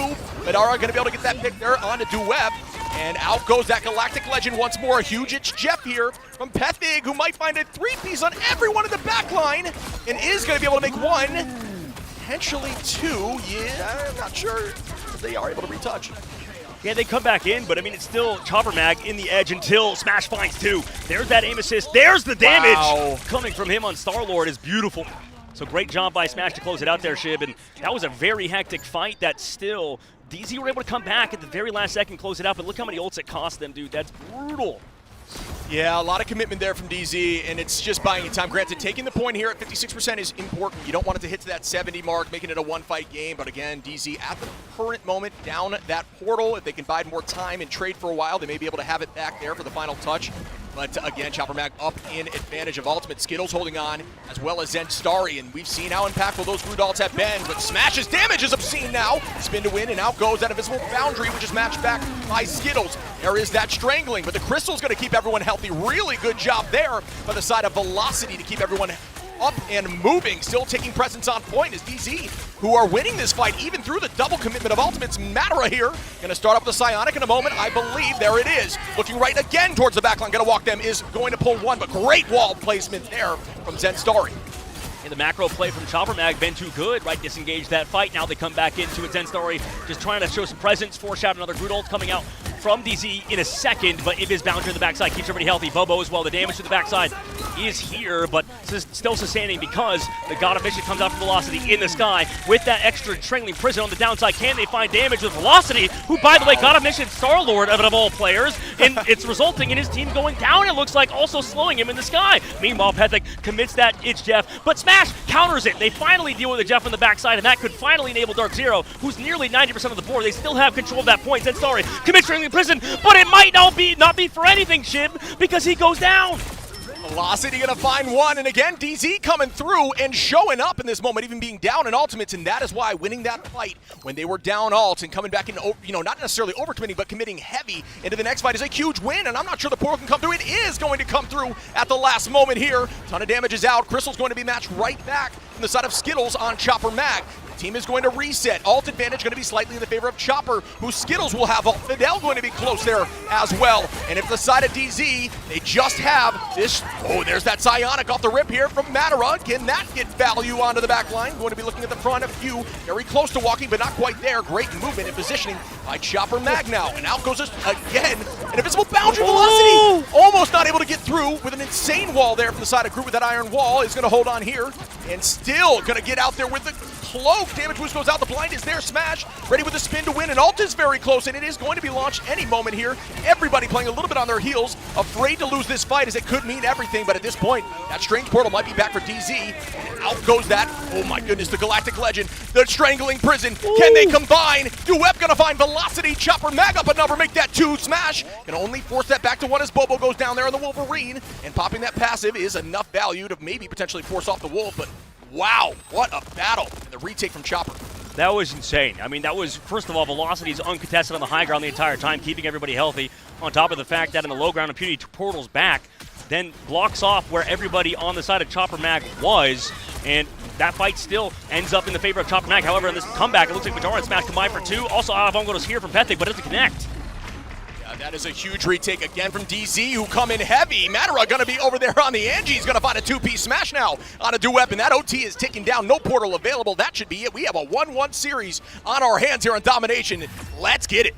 Madara going to be able to get that pick there onto Dwep. And out goes that Galactic Legend once more. A huge Itch Jeff here from Pethig, who might find a three-piece on everyone in the back line, and is going to be able to make one, potentially two. Yeah, I'm not sure if they are able to retouch. Yeah, they come back in, but I mean, it's still Chopper Mag in the edge until Smash finds two. There's that aim assist. There's the damage. Wow. Coming from him on Star-Lord is beautiful. So great job by Smash to close it out there, Shib. And that was a very hectic fight that still, DZ were able to come back at the very last second, close it out. But look how many ults it cost them, dude. That's brutal. Yeah, a lot of commitment there from DZ, and it's just buying you time. Granted, taking the point here at 56% is important. You don't want it to hit to that 70 mark, making it a one-fight game. But again, DZ at the current moment down that portal. If they can bide more time and trade for a while, they may be able to have it back there for the final touch. But again, Chopper Mag up in advantage of ultimate. Skittles holding on, as well as Zenstari, and we've seen how impactful those Groot ults have been. But Smash's damage is obscene now. Spin to win, and out goes that Invisible Boundary, which is matched back by Skittles. There is that Strangling, but the Crystal's going to keep everyone healthy. Really good job there by the side of Velocity to keep everyone up and moving. Still taking presence on point is DZ, who are winning this fight even through the double commitment of ultimates. Madara here, going to start up with the Psionic in a moment. I believe there it is. Looking right again towards the backline, going to walk them, is going to pull one, but great wall placement there from Zenstari. And the macro play from Chopper Mag been too good, right? Disengage that fight. Now they come back into it. Zenstari just trying to show some presence. Foreshadow another Groot ult coming out from DZ in a second, but if his boundary on the backside keeps everybody healthy. Bobo as well. The damage to the backside is here, but still sustaining because the God of Mission comes out from Velocity in the sky with that extra Strangling Prison on the downside. Can they find damage with Velocity, who, by the way, God of Mission Star-Lord of all players, and it's resulting in his team going down, it looks like, also slowing him in the sky. Meanwhile, Pethig commits that Itch Jeff, but Smash counters it. They finally deal with the Jeff on the backside, and that could finally enable Dark Zero, who's nearly 90% of the board. They still have control of that point. Zenstari commits Strangling Prison, but it might not be for anything, Shib, because he goes down. Velocity gonna find one, and again, DZ coming through and showing up in this moment, even being down in ultimates, and that is why winning that fight when they were down alt and coming back in, not necessarily overcommitting, but committing heavy into the next fight is a huge win, and I'm not sure the portal can come through. It is going to come through at the last moment here. Ton of damage is out. Crystal's going to be matched right back from the side of Skittles on Chopper Mag. The team is going to reset. Alt advantage going to be slightly in the favor of Chopper, who Skittles will have Alt. Fidel going to be close there as well. And if the side of DZ, they just have this. Oh, there's that Psionic off the rip here from Matara. Can that get value onto the back line? Going to be looking at the front of Q. Very close to walking, but not quite there. Great movement and positioning by Chopper Mag now. And out goes this again. An invisible boundary velocity. Almost not able to get through with an insane wall there from the side of Groot with that iron wall. Is going to hold on here. And still going to get out there with the cloak. Damage boost goes out. The blind is there. Smash. Ready with the spin to win. And Alt is very close. And it is going to be launched any moment here. Everybody playing a little bit on their heels. Afraid to lose this fight as it could mean everything. But at this point, that strange portal might be back for DZ. And out goes that. Oh my goodness. The Galactic Legend. The Strangling Prison. Ooh. Can they combine? Duep going to find Velocity. Chopper Mag up a number. Make that 2. Smash. Can only force that back to 1 as Bobo goes down there on the Wolverine. And popping that passive is enough value to maybe potentially force off the Wolf. But wow, what a battle. And the retake from Chopper. That was insane. I mean, that was, first of all, Velocity's uncontested on the high ground the entire time, keeping everybody healthy. On top of the fact that in the low ground, Impunity portals back, then blocks off where everybody on the side of Chopper Mag was, and that fight still ends up in the favor of Chopper Mag. However, in this comeback, it looks like Madara and Smash combined for 2. Also, Avon goes here from Pethic, but doesn't connect. That is a huge retake again from DZ, who come in heavy. Matara going to be over there on the Angie. He's going to find a 2-piece smash now on a Duep, and that OT is ticking down. No portal available. That should be it. We have a 1-1 series on our hands here on Domination. Let's get it.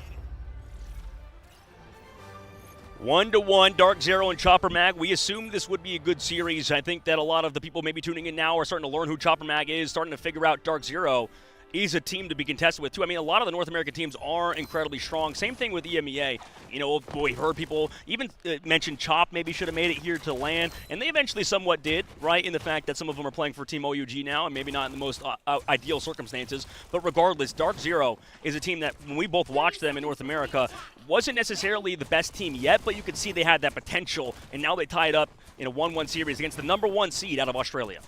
1-1, Dark Zero and Chopper Mag. We assumed this would be a good series. I think that a lot of the people maybe tuning in now are starting to learn who Chopper Mag is, starting to figure out Dark Zero. He's a team to be contested with, too. I mean, a lot of the North American teams are incredibly strong. Same thing with EMEA. You know, we've heard people even mention Chop maybe should have made it here to LAN, and they eventually somewhat did, right, in the fact that some of them are playing for Team OUG now, and maybe not in the most ideal circumstances. But regardless, Dark Zero is a team that, when we both watched them in North America, wasn't necessarily the best team yet, but you could see they had that potential, and now they tied up in a 1-1 series against the #1 seed out of Australia.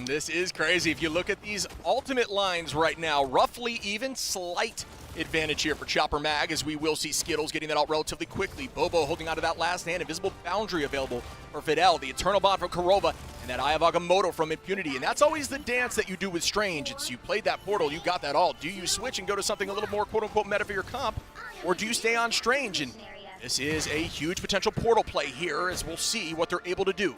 This is crazy. If you look at these ultimate lines right now, roughly even, slight advantage here for Chopper Mag, as we will see Skittles getting that out relatively quickly. Bobo holding onto that last hand. Invisible boundary available for Fidel. The Eternal Bond from Kurova, and that Eye of Agamotto from Impunity. And that's always the dance that you do with Strange. It's you played that portal, you got that all. Do you switch and go to something a little more quote-unquote meta for your comp, or do you stay on Strange? And this is a huge potential portal play here, as we'll see what they're able to do.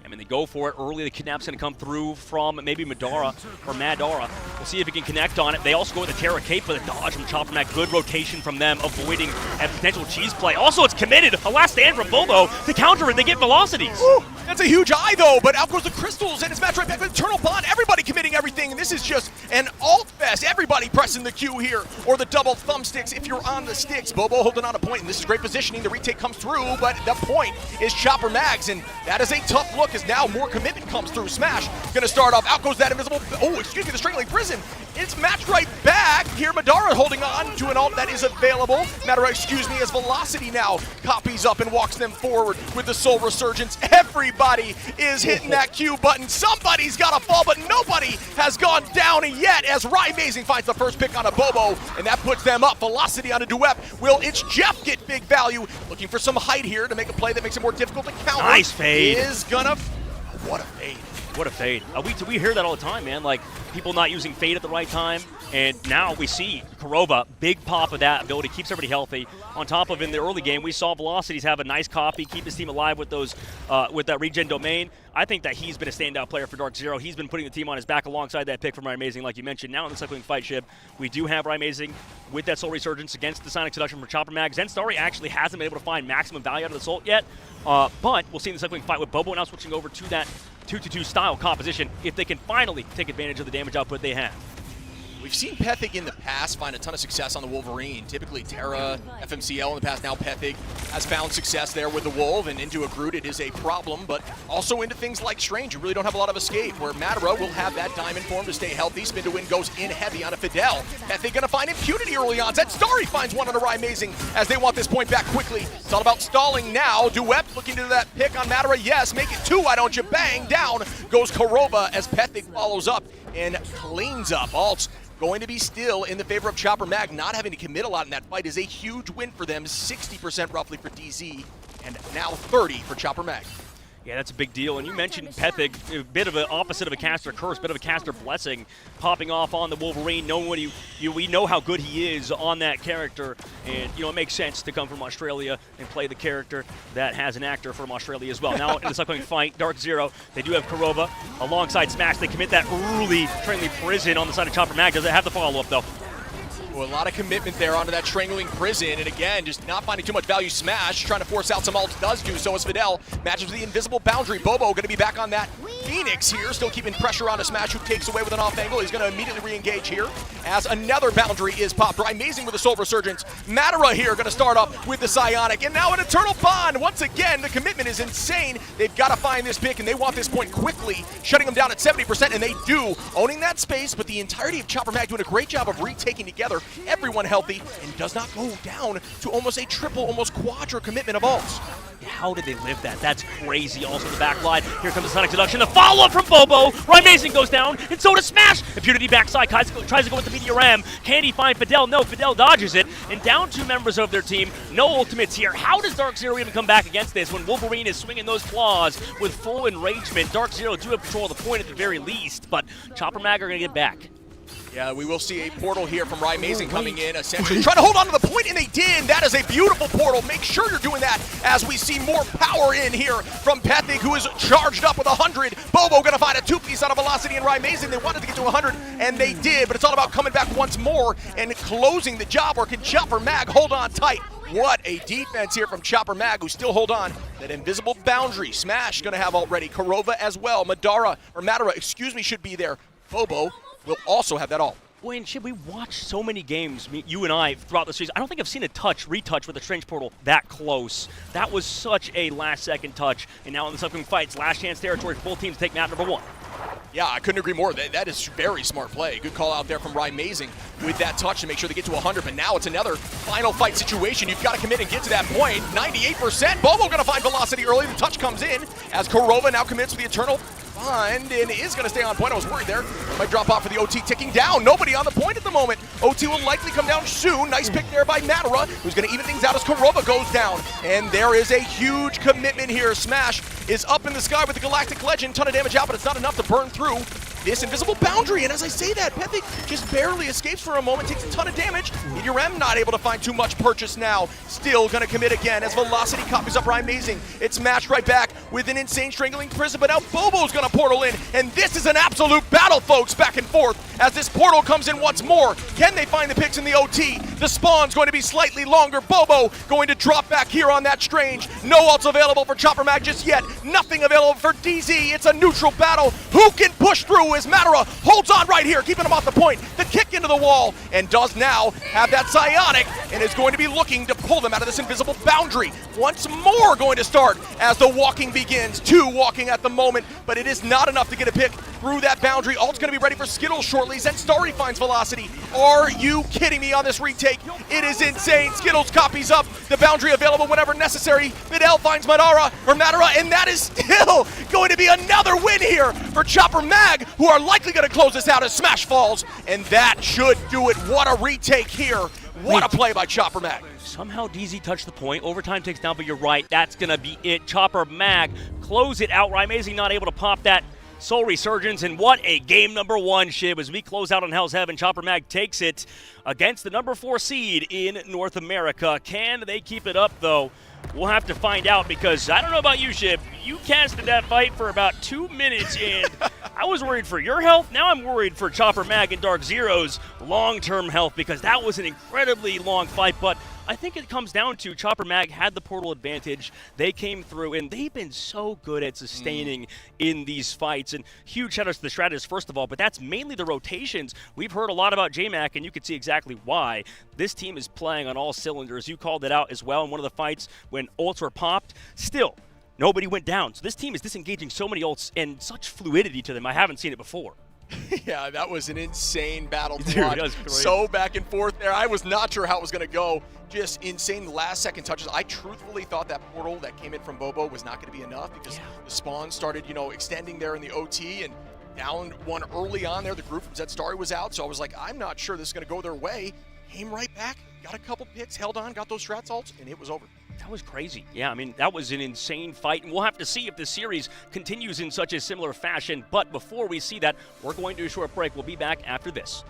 I mean, they go for it early. The kidnap's going to come through from maybe Madara or Madara. We'll see if he can connect on it. They also go with the Terra Cape for the dodge from Chopper Mag. Good rotation from them, avoiding a potential cheese play. Also, it's committed. A last stand from Bobo to counter it. They get velocities. Ooh, that's a huge eye, though, but out goes the crystals, and it's match right back with Eternal Bond. Everybody committing everything, and this is just an alt fest. Everybody pressing the Q here, or the double thumbsticks if you're on the sticks. Bobo holding on a point, and this is great positioning. The retake comes through, but the point is Chopper Mag's, and that is a tough look, as now more commitment comes through. Smash gonna start off. Out goes that invisible. Oh, excuse me, the Strangling Prison. It's matched right back. Here, Madara holding on to an alt that is available. Madara, excuse me, as Velocity now copies up and walks them forward with the Soul Resurgence. Everybody is hitting that Q button. Somebody's got to fall, but nobody has gone down yet, as Rye Amazing finds the first pick on a Bobo, and that puts them up. Velocity on a Duep. Will It's Jeff get big value? Looking for some height here to make a play that makes it more difficult to counter. Nice fade. Is gonna... What a fade. What a fade. We hear that all the time, man. Like, people not using fade at the right time. And now we see Kurova, big pop of that ability, keeps everybody healthy. On top of, in the early game, we saw Velocities have a nice copy, keep his team alive with those, with that regen domain. I think that he's been a standout player for Dark Zero. He's been putting the team on his back alongside that pick from Rye Amazing, like you mentioned. Now in the cycling fight, Shib, we do have Rye Amazing with that Soul Resurgence against the Sonic Seduction from Chopper Mag. Zenstari actually hasn't been able to find maximum value out of the Soul yet, but we'll see in the cycling fight with Bobo now switching over to that 2-2-2 style composition if they can finally take advantage of the damage output they have. We've seen Pethic in the past find a ton of success on the Wolverine. Typically Terra, FMCL in the past. Now Pethic has found success there with the Wolf, and into a Groot it is a problem, but also into things like Strange. You really don't have a lot of escape, where Matara will have that diamond form to stay healthy. Spin to win goes in heavy on a Fidel. Pethic gonna find Impunity early on. Zenstari finds one on a Rye Amazing as they want this point back quickly. It's all about stalling now. Duep looking to that pick on Matara. Yes, make it 2, why don't you? Bang, down goes Kurova as Pethic follows up and cleans up. Alts going to be still in the favor of Chopper Mag. Not having to commit a lot in that fight is a huge win for them. 60% roughly for DZ, and now 30 for Chopper Mag. Yeah, that's a big deal. And you mentioned Pethig, a bit of an opposite of a caster curse, bit of a caster blessing, popping off on the Wolverine, knowing what we know how good he is on that character. And, it makes sense to come from Australia and play the character that has an actor from Australia as well. Now, in this upcoming fight, Dark Zero, they do have Kurova alongside Smash. They commit that early friendly prison on the side of Chopper Mag. Does it have the follow-up, though? Well, a lot of commitment there onto that strangling prison, and again, just not finding too much value. Smash trying to force out some ults, does do so as Fidel matches with the invisible boundary. Bobo going to be back on that. Phoenix here, still keeping pressure on a Smash, who takes away with an off angle. He's going to immediately re-engage here as another boundary is popped. Amazing with the Soul Resurgence. Matera here going to start up with the Psionic, and now an Eternal Bond. Once again, the commitment is insane. They've got to find this pick, and they want this point quickly, shutting them down at 70%, and they do, owning that space, but the entirety of Chopper Mag doing a great job of retaking together everyone healthy, and does not go down to almost a triple, almost quadra commitment of ults. How did they live that? That's crazy. Also the back line. Here comes the Sonic Seduction. The follow-up from Bobo. Amazing goes down, and so does Smash. Impunity backside. Kai's tries to go with the Meteor M. Can he find Fidel? No, Fidel dodges it, and down 2 members of their team. No ultimates here. How does Dark Zero even come back against this when Wolverine is swinging those claws with full enragement? Dark Zero do have control of the point at the very least, but Chopper Mag are going to get back. Yeah, we will see a portal here from Amazing coming in, essentially trying to hold on to the point, and they did. That is a beautiful portal. Make sure you're doing that as we see more power in here from Pethig, who is charged up with 100. Bobo going to find a 2-piece out of Velocity and Amazing. They wanted to get to 100, and they did, but it's all about coming back once more and closing the job, or can Chopper Mag hold on tight? What a defense here from Chopper Mag, who still hold on. That invisible boundary. Smash going to have already. Kurova as well. Matera, should be there. Bobo will also have that all. Boy, and Chib, we watched so many games, you and I, throughout the series. I don't think I've seen a retouch with a Strange Portal that close. That was such a last-second touch. And now in this upcoming fight, it's last chance territory for both teams to take map number 1. Yeah, I couldn't agree more. That is very smart play. Good call out there from Amazing with that touch to make sure they get to 100. But now it's another final fight situation. You've got to commit and get to that point. 98%. Bobo going to find Velocity early. The touch comes in as Kurova now commits with the Eternal Bond and is going to stay on point. I was worried there. Might drop off for the OT, ticking down. Nobody on the point at the moment. OT will likely come down soon. Nice pick there by Matera, who's going to even things out as Kurova goes down. And there is a huge commitment here. Smash is up in the sky with the Galactic Legend. Ton of damage out, but it's not enough to burn through this invisible boundary. And as I say that, Pethig just barely escapes for a moment, takes a ton of damage. Meteor M not able to find too much purchase now. Still going to commit again as Velocity copies up Amazing. It's matched right back with an insane strangling prison, but now Bobo's going to portal in, and this is an absolute battle, folks, back and forth as this portal comes in once more. Can they find the picks in the OT? The spawn's going to be slightly longer. Bobo going to drop back here on that Strange. No ults available for Chopper Mag just yet. Nothing available for DZ. It's a neutral battle. Who can push through as Matera holds on right here, keeping him off the point. The kick into the wall, and does now have that Psionic, and is going to be looking to pull them out of this invisible boundary. Once more going to start as the walking begins. 2 walking at the moment, but it is not enough to get a pick through that boundary. Ult's going to be ready for Skittles shortly. Zenstari finds Velocity. Are you kidding me on this retake? It is insane. Skittles copies up the boundary available whenever necessary. Fidel finds Matera, and that is still going to be another win here for Chopper Mag, who are likely going to close this out as Smash falls, and that should do it. What a retake here. What a play by Chopper Mag. Somehow DZ touched the point. Overtime takes down, but you're right. That's going to be it. Chopper Mag close it out. Amazing not able to pop that Soul Resurgence, and what a game number 1, Shib, as we close out on Hell's Heaven. Chopper Mag takes it against the number 4 seed in North America. Can they keep it up, though? We'll have to find out, because I don't know about you, Shib. You casted that fight for about 2 minutes, and I was worried for your health. Now I'm worried for Chopper Mag and Dark Zero's long-term health, because that was an incredibly long fight, but I think it comes down to Chopper Mag had the portal advantage. They came through, and they've been so good at sustaining in these fights. And huge shout-outs to the strategists, first of all, but that's mainly the rotations. We've heard a lot about J-Mac, and you can see exactly why. This team is playing on all cylinders. You called it out as well in one of the fights when ults were popped. Still, nobody went down. So this team is disengaging so many ults and such fluidity to them. I haven't seen it before. Yeah, that was an insane battle to Dude, watch. that was great. So back and forth there. I was not sure how it was going to go. Just insane last-second touches. I truthfully thought that portal that came in from Bobo was not going to be enough, because the spawn started, extending there in the OT, and down one early on there. The group from Zenstari was out, so I was like, I'm not sure this is going to go their way. Came right back, got a couple picks, held on, got those strats ults, and it was over. That was crazy. Yeah, I mean, that was an insane fight, and we'll have to see if the series continues in such a similar fashion. But before we see that, we're going to a short break. We'll be back after this.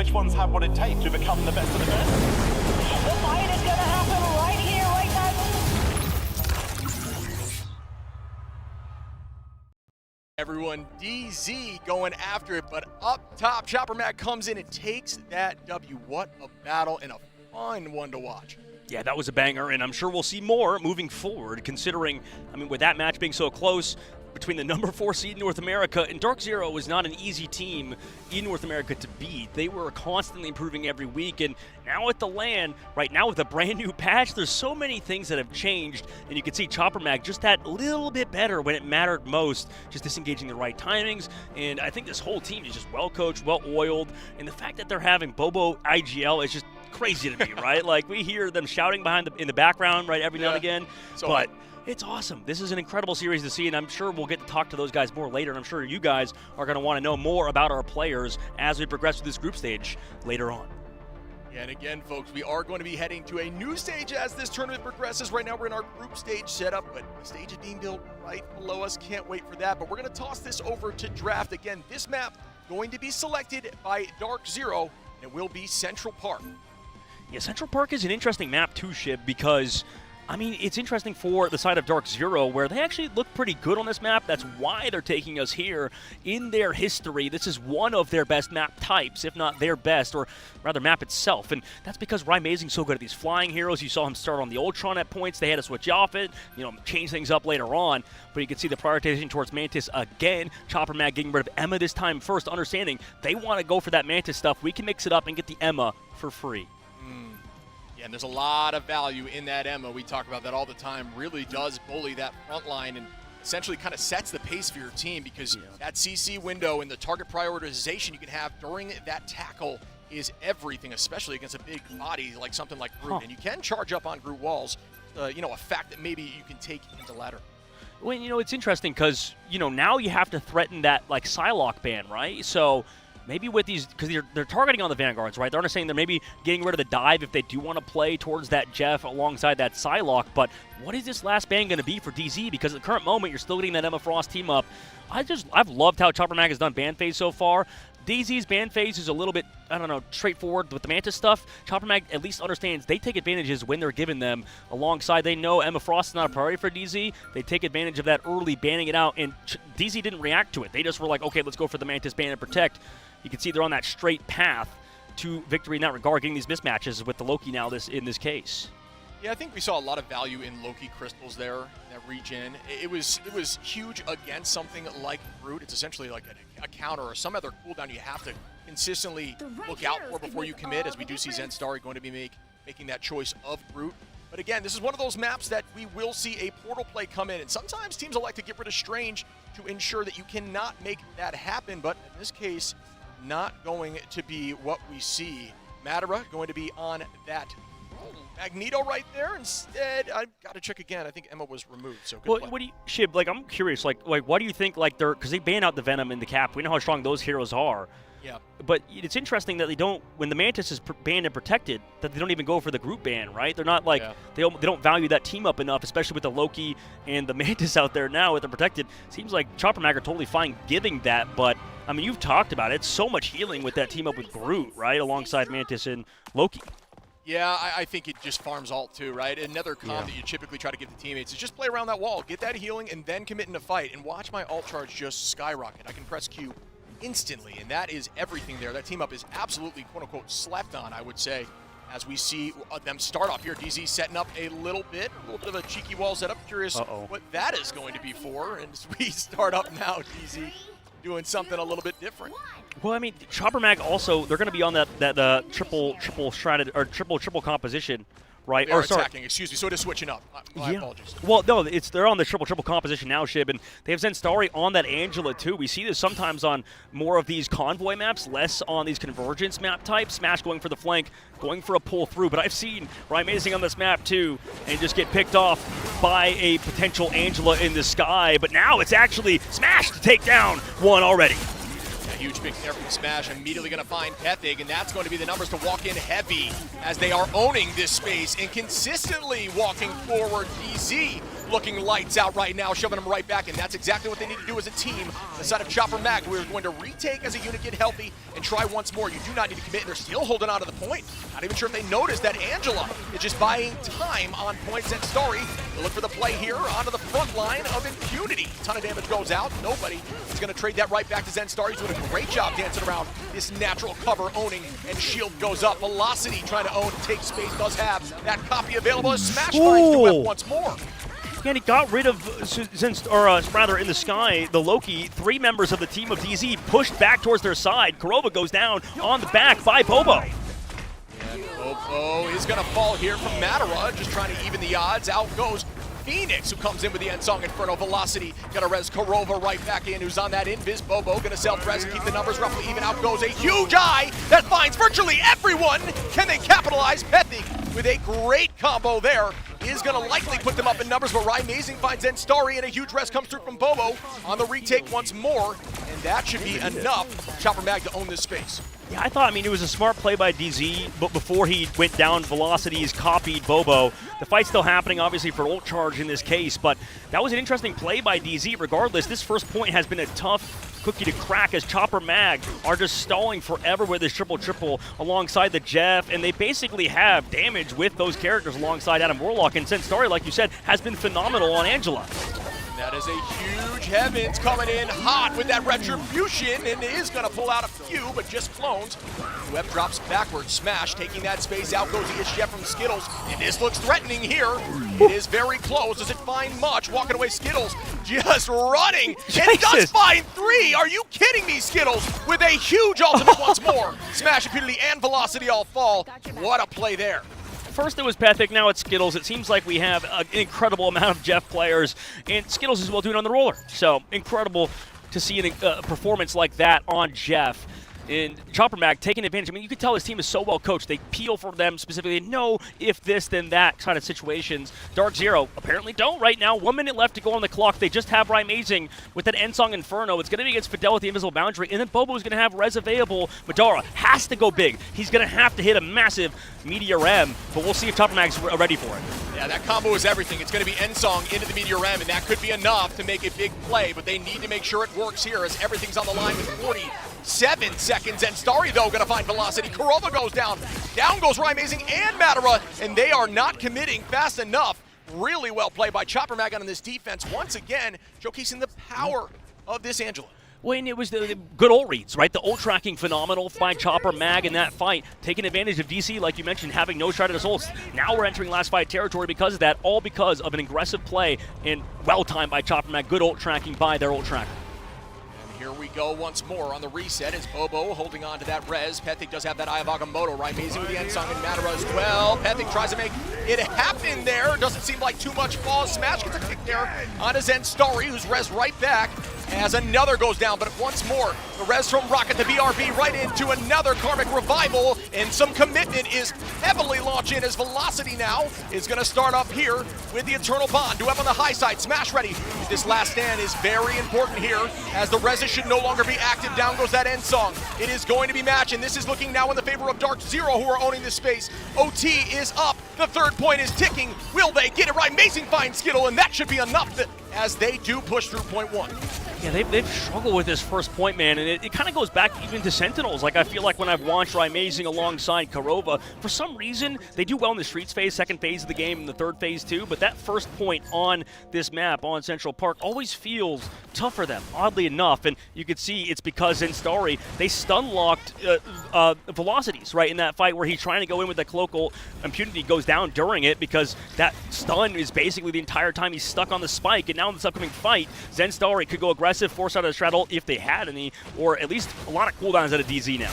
Which ones have what it takes to become the best of the best? The fight is going to happen right here, right now. Everyone, DZ going after it, but up top, Chopper Mac comes in and takes that W. What a battle and a fun one to watch. Yeah, that was a banger, and I'm sure we'll see more moving forward, considering, I mean, with that match being so close between the number 4 seed in North America, and Dark Zero was not an easy team in North America to beat. They were constantly improving every week, and now at the LAN, right now with a brand new patch, there's so many things that have changed, and you can see Chopper Mag just that little bit better when it mattered most, just disengaging the right timings, and I think this whole team is just well-coached, well-oiled, and the fact that they're having Bobo IGL is just crazy to me, right? Like, we hear them shouting in the background, right, every now and again, but it's awesome. This is an incredible series to see, and I'm sure we'll get to talk to those guys more later, and I'm sure you guys are going to want to know more about our players as we progress through this group stage later on. Yeah, and again, folks, we are going to be heading to a new stage as this tournament progresses. Right now, we're in our group stage setup, but the stage is being built right below us. Can't wait for that, but we're going to toss this over to draft. Again, this map going to be selected by Dark Zero, and it will be Central Park. Yeah, Central Park is an interesting map too, Shib, because I mean, it's interesting for the side of Dark Zero, where they actually look pretty good on this map. That's why they're taking us here. In their history, this is one of their best map types, if not their best, or rather map itself. And that's because Rymazing's so good at these flying heroes. You saw him start on the Ultron at points. They had to switch off it, change things up later on. But you can see the prioritization towards Mantis again. Chopper Mag getting rid of Emma this time first, understanding they want to go for that Mantis stuff. We can mix it up and get the Emma for free. Yeah, and there's a lot of value in that Emma. We talk about that all the time. Really does bully that front line and essentially kind of sets the pace for your team, because that CC window and the target prioritization you can have during that tackle is everything, especially against a big body like something like Groot. And you can charge up on Groot walls, a fact that maybe you can take into ladder. Well, it's interesting because, now you have to threaten that, like, Psylocke ban, right? So maybe with these, because they're targeting on the Vanguards, right? They're understanding they're maybe getting rid of the dive if they do want to play towards that Jeff alongside that Psylocke. But what is this last ban going to be for DZ? Because at the current moment, you're still getting that Emma Frost team up. I've loved how Chopper Mag has done ban phase so far. DZ's ban phase is a little bit, straightforward with the Mantis stuff. Chopper Mag at least understands they take advantages when they're given them. Alongside, they know Emma Frost is not a priority for DZ. They take advantage of that early banning it out, and DZ didn't react to it. They just were like, okay, let's go for the Mantis ban and protect. You can see they're on that straight path to victory in that regard, getting these mismatches with the Loki now in this case. Yeah, I think we saw a lot of value in Loki crystals there in that region. It was huge against something like Groot. It's essentially like a counter or some other cooldown you have to consistently look out for before you commit, as we do see Zen Starry going to be making that choice of Groot. But again, this is one of those maps that we will see a portal play come in, and sometimes teams will like to get rid of Strange to ensure that you cannot make that happen, but in this case, not going to be what we see. Madara going to be on that Magneto right there. Instead, I've got to check again. I think Emma was removed. So good play. What do you, Shib? Like, I'm curious. Like, what do you think? Like, because they ban out the Venom and the Cap. We know how strong those heroes are. Yeah. But it's interesting that they don't, when the Mantis is banned and protected, that they don't even go for the group ban, right? They're not like, they don't value that team up enough, especially with the Loki and the Mantis out there now with the protected. Seems like Chopper Mag are totally fine giving that, but I mean, you've talked about it. It's so much healing with that team up with Groot, right? Alongside Mantis and Loki. Yeah, I think it just farms ult too, right? Another comp that you typically try to give the teammates is just play around that wall, get that healing, and then commit in a fight. And watch my ult charge just skyrocket. I can press Q instantly, and that is everything there. That team up is absolutely, quote-unquote, slept on, I would say, as we see them start off here. DZ setting up a little bit of a cheeky wall setup. Curious what that is going to be for. And as we start up now, DZ doing something a little bit different. Well, I mean, Chopper Mag also, they're going to be on that triple shrouded or triple composition, right? They're attacking, excuse me, so it is switching up. My apologies. Well, no, they're on the triple composition now, Shib, and they have Zen Starry on that Angela too. We see this sometimes on more of these convoy maps, less on these convergence map types. Smash going for the flank, going for a pull through, but I've seen Rymazing on this map too, and just get picked off by a potential Angela in the sky. But now it's actually Smash to take down one already. Huge pick there from Smash, immediately going to find Pethig, and that's going to be the numbers to walk in heavy as they are owning this space and consistently walking forward. DZ looking lights out right now, shoving them right back, and that's exactly what they need to do as a team. The side of Chopper Mag, we're going to retake as a unit, get healthy, and try once more. You do not need to commit, and they're still holding on to the point. Not even sure if they noticed that Angela is just buying time on points at Story. They look for the play here onto the front line of Impunity. A ton of damage goes out. Nobody is going to trade that right back to Zen Star. He's doing a great job dancing around this natural cover, owning, and shield goes up. Velocity trying to own and take space, does have that copy available. Smash finds the whip once more. And he got rid of, rather in the sky, the Loki. 3 members of the team of DZ pushed back towards their side. Kurova goes down on the back by Bobo. And Bobo is going to fall here from Madara, just trying to even the odds. Out goes Phoenix, who comes in with the End Song Inferno. Velocity gonna res Kurova right back in, who's on that invis. Bobo gonna self-res and keep the numbers roughly even. Out goes a huge eye that finds virtually everyone. Can they capitalize? Pethic with a great combo there is gonna likely put them up in numbers, but Amazing finds Zenstari, and a huge res comes through from Bobo on the retake once more, and that should be enough. Chopper Mag to own this space. Yeah, I mean, it was a smart play by DZ, but before he went down, Velocities copied Bobo. The fight's still happening, obviously, for ult charge in this case, but that was an interesting play by DZ. Regardless, this first point has been a tough cookie to crack as Chopper Mag are just stalling forever with this triple alongside the Jeff, and they basically have damage with those characters alongside Adam Warlock, and Zenstari, like you said, has been phenomenal on Angela. That is a huge Heavens coming in hot with that Retribution, and is going to pull out a few, but just clones. Web drops backwards, Smash taking that space. Out goes ESJ from Skittles, and this looks threatening here. It is very close. Does it find much? Walking away, Skittles just running, and does find 3. Are you kidding me, Skittles? With a huge ultimate once more. Smash, Impunity, and Velocity all fall. What a play there. First it was Pethic, now it's Skittles. It seems like we have an incredible amount of Jeff players, and Skittles is well doing on the roller. So incredible to see a performance like that on Jeff. And Chopper Mag taking advantage. I mean, you can tell this team is so well coached. They peel for them specifically. They know if this, then that kind of situations. Dark Zero apparently don't right now. 1 minute left to go on the clock. They just have Amazing with that End Song Inferno. It's going to be against Fidel with the Invisible Boundary, and then Bobo's going to have res available. Madara has to go big. He's going to have to hit a massive Meteor M, but we'll see if Chopper Mag's ready for it. Yeah, that combo is everything. It's going to be End Song into the Meteor M, and that could be enough to make a big play, but they need to make sure it works here as everything's on the line with 47 seconds. And Starry, though, going to find Velocity. Kurova goes down. Down goes Amazing and Madara, and they are not committing fast enough. Really well played by Chopper Mag on this defense. Once again, showcasing the power of this Angela. Well, and it was the good ult reads, right? The ult tracking phenomenal by Chopper Mag in that fight, taking advantage of DC, like you mentioned, having no shot at his ults. Now we're entering last fight territory because of that, all because of an aggressive play and well-timed by Chopper Mag. Good ult tracking by their ult tracker. Here we go once more on the reset as Bobo holding on to that res. Pethic does have that Eye of Agamotto, right? Amazing with the End Song and Madara as well. Pethic tries to make it happen there. Doesn't seem like too much fall. Smash gets a kick there on his Zenstari, who's res right back as another goes down. But once more, the res from Rocket, the BRB, right into another Karmic Revival, and some commitment is heavily launching as Velocity now is going to start up here with the Eternal Bond. Do up on the high side. Smash ready. This last stand is very important here as the res should no longer be active. Down goes that End Song. It is going to be match, and this is looking now in the favor of Dark Zero, who are owning this space. OT is up. The third point is ticking. Will they get it right? Amazing find Skittle, and that should be enough as they do push through point 1. Yeah, they've struggled with this first point, man, and it kind of goes back even to Sentinels. Like, I feel like when I've watched Amazing alongside Kurova, for some reason, they do well in the Streets phase, second phase of the game, and the third phase too, but that first point on this map, on Central Park, always feels tough for them, oddly enough, and you can see it's because Zenstari, they stun-locked Velocities, right, in that fight where he's trying to go in with that colloquial Impunity, goes down during it because that stun is basically the entire time he's stuck on the spike, and now in this upcoming fight, Zenstari could go aggressive, force out of the straddle if they had any, or at least a lot of cooldowns out of DZ now.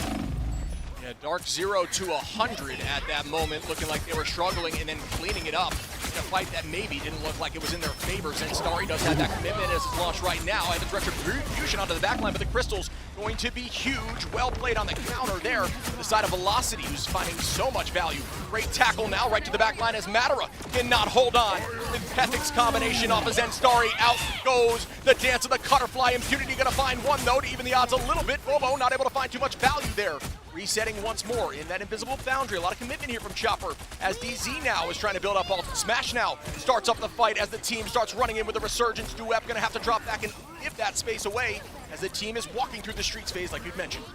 Yeah, Dark 0 to 100 at that moment, looking like they were struggling and then cleaning it up in a fight that maybe didn't look like it was in their favor. Zenstari does have that commitment as it's launched right now. And the Retribution onto the backline, but the Crystal's going to be huge. Well played on the counter there. The side of Velocity, who's finding so much value. Great tackle now right to the backline as Madara cannot hold on. With Pethic's combination off of Zenstari, out goes the dance of the Cutterfly. Impunity gonna find one though to even the odds a little bit. Bobo not able to find too much value there resetting once more in that invisible boundary. A lot of commitment here from Chopper as DZ now is trying to build up ultimate. Smash now starts up the fight as the team starts running in with a resurgence. Duep going to have to drop back and give that space away as the team is walking through the streets phase like you'd mentioned.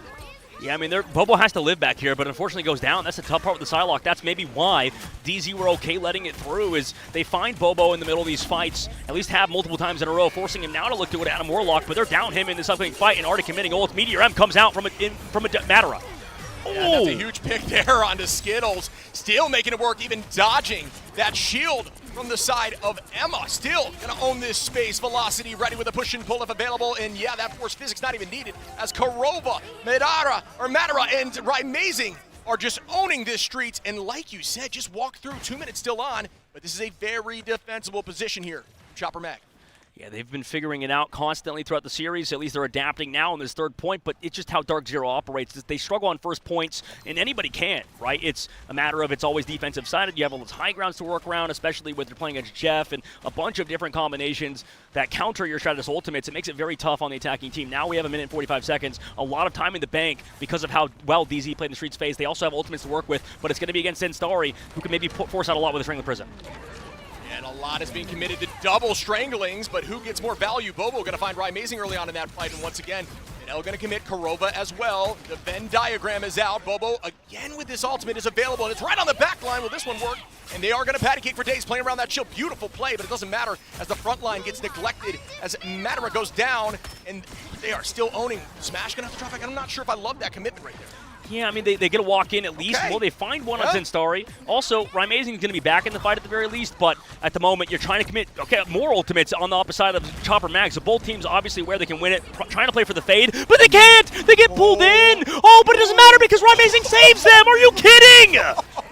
Yeah, I mean, Bobo has to live back here, but unfortunately goes down. That's the tough part with the Psylocke. That's maybe why DZ were okay letting it through, is they find Bobo in the middle of these fights, at least have multiple times in a row, forcing him now to look to an Adam Warlock, but they're down him in this upcoming fight and already committing ult. Meteor M comes out from a Madara. Yeah, that's a huge pick there onto Skittles. Still making it work, even dodging that shield from the side of Emma. Still gonna own this space. Velocity ready with a push and pull if available. And yeah, that force physics not even needed as Karova, Madara, and Amazing are just owning this street. And like you said, just walk through, 2 minutes still on. But this is a very defensible position here, Chopper Mag. Yeah, they've been figuring it out constantly throughout the series. At least they're adapting now on this third point, but it's just how Dark Zero operates. They struggle on first points, and anybody can, right? It's a matter of it's always defensive-sided. You have all those high grounds to work around, especially when they're playing against Jeff, and a bunch of different combinations that counter your Stratus ultimates. It makes it very tough on the attacking team. Now we have 1 minute and 45 seconds, a lot of time in the bank because of how well DZ played in the Streets phase. They also have ultimates to work with, but it's going to be against Zenstari, who can maybe force out a lot with a Strangler Prism. And a lot is being committed to double stranglings, but who gets more value? Bobo going to find Amazing early on in that fight, and once again, L going to commit Karova as well. The Venn diagram is out. Bobo, again with this ultimate, is available, and it's right on the back line. Will this one work? And they are going to patty cake for days, playing around that shield. Beautiful play, but it doesn't matter as the front line gets neglected as Madara goes down, and they are still owning. Smash going to have to drop back. I'm not sure if I love that commitment right there. Yeah, I mean, they get a walk in at least. Okay. Well, they find one on Zenstari. Also, Amazing is going to be back in the fight at the very least, but at the moment, you're trying to commit, more ultimates on the opposite side of Chopper Mag. So both teams obviously where they can win it, trying to play for the fade, but they can't! They get pulled in! Oh, but it doesn't matter because Amazing saves them! Are you kidding?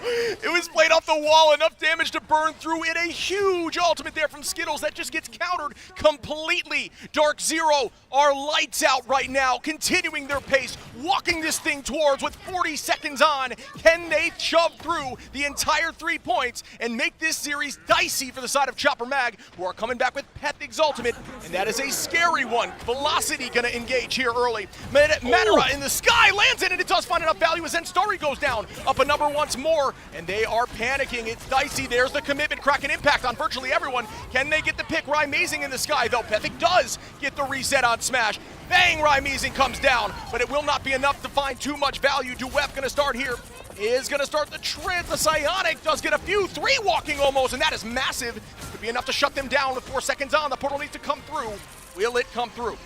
It was played off the wall, enough damage to burn through it. A huge ultimate there from Skittles that just gets countered completely. Dark Zero are lights out right now, continuing their pace, walking this thing towards with 40 seconds on. Can they shove through the entire 3 points and make this series dicey for the side of Chopper Mag, who are coming back with Pethig's ultimate, and that is a scary one. Velocity gonna engage here early. Madara in the sky lands it, and it does find enough value as Zenstari goes down. Up a number once more, and they are panicking. It's dicey. There's the commitment. Crack an impact on virtually everyone. Can they get the pick? Amazing in the sky, though. Pethig does get the reset on Smash. Bang, Amazing comes down, but it will not be enough to find too much value. Duep gonna start here. Is gonna start the trip. The Psionic does get a few, 3 walking almost, and that is massive. Could be enough to shut them down with 4 seconds on. The portal needs to come through. Will it come through?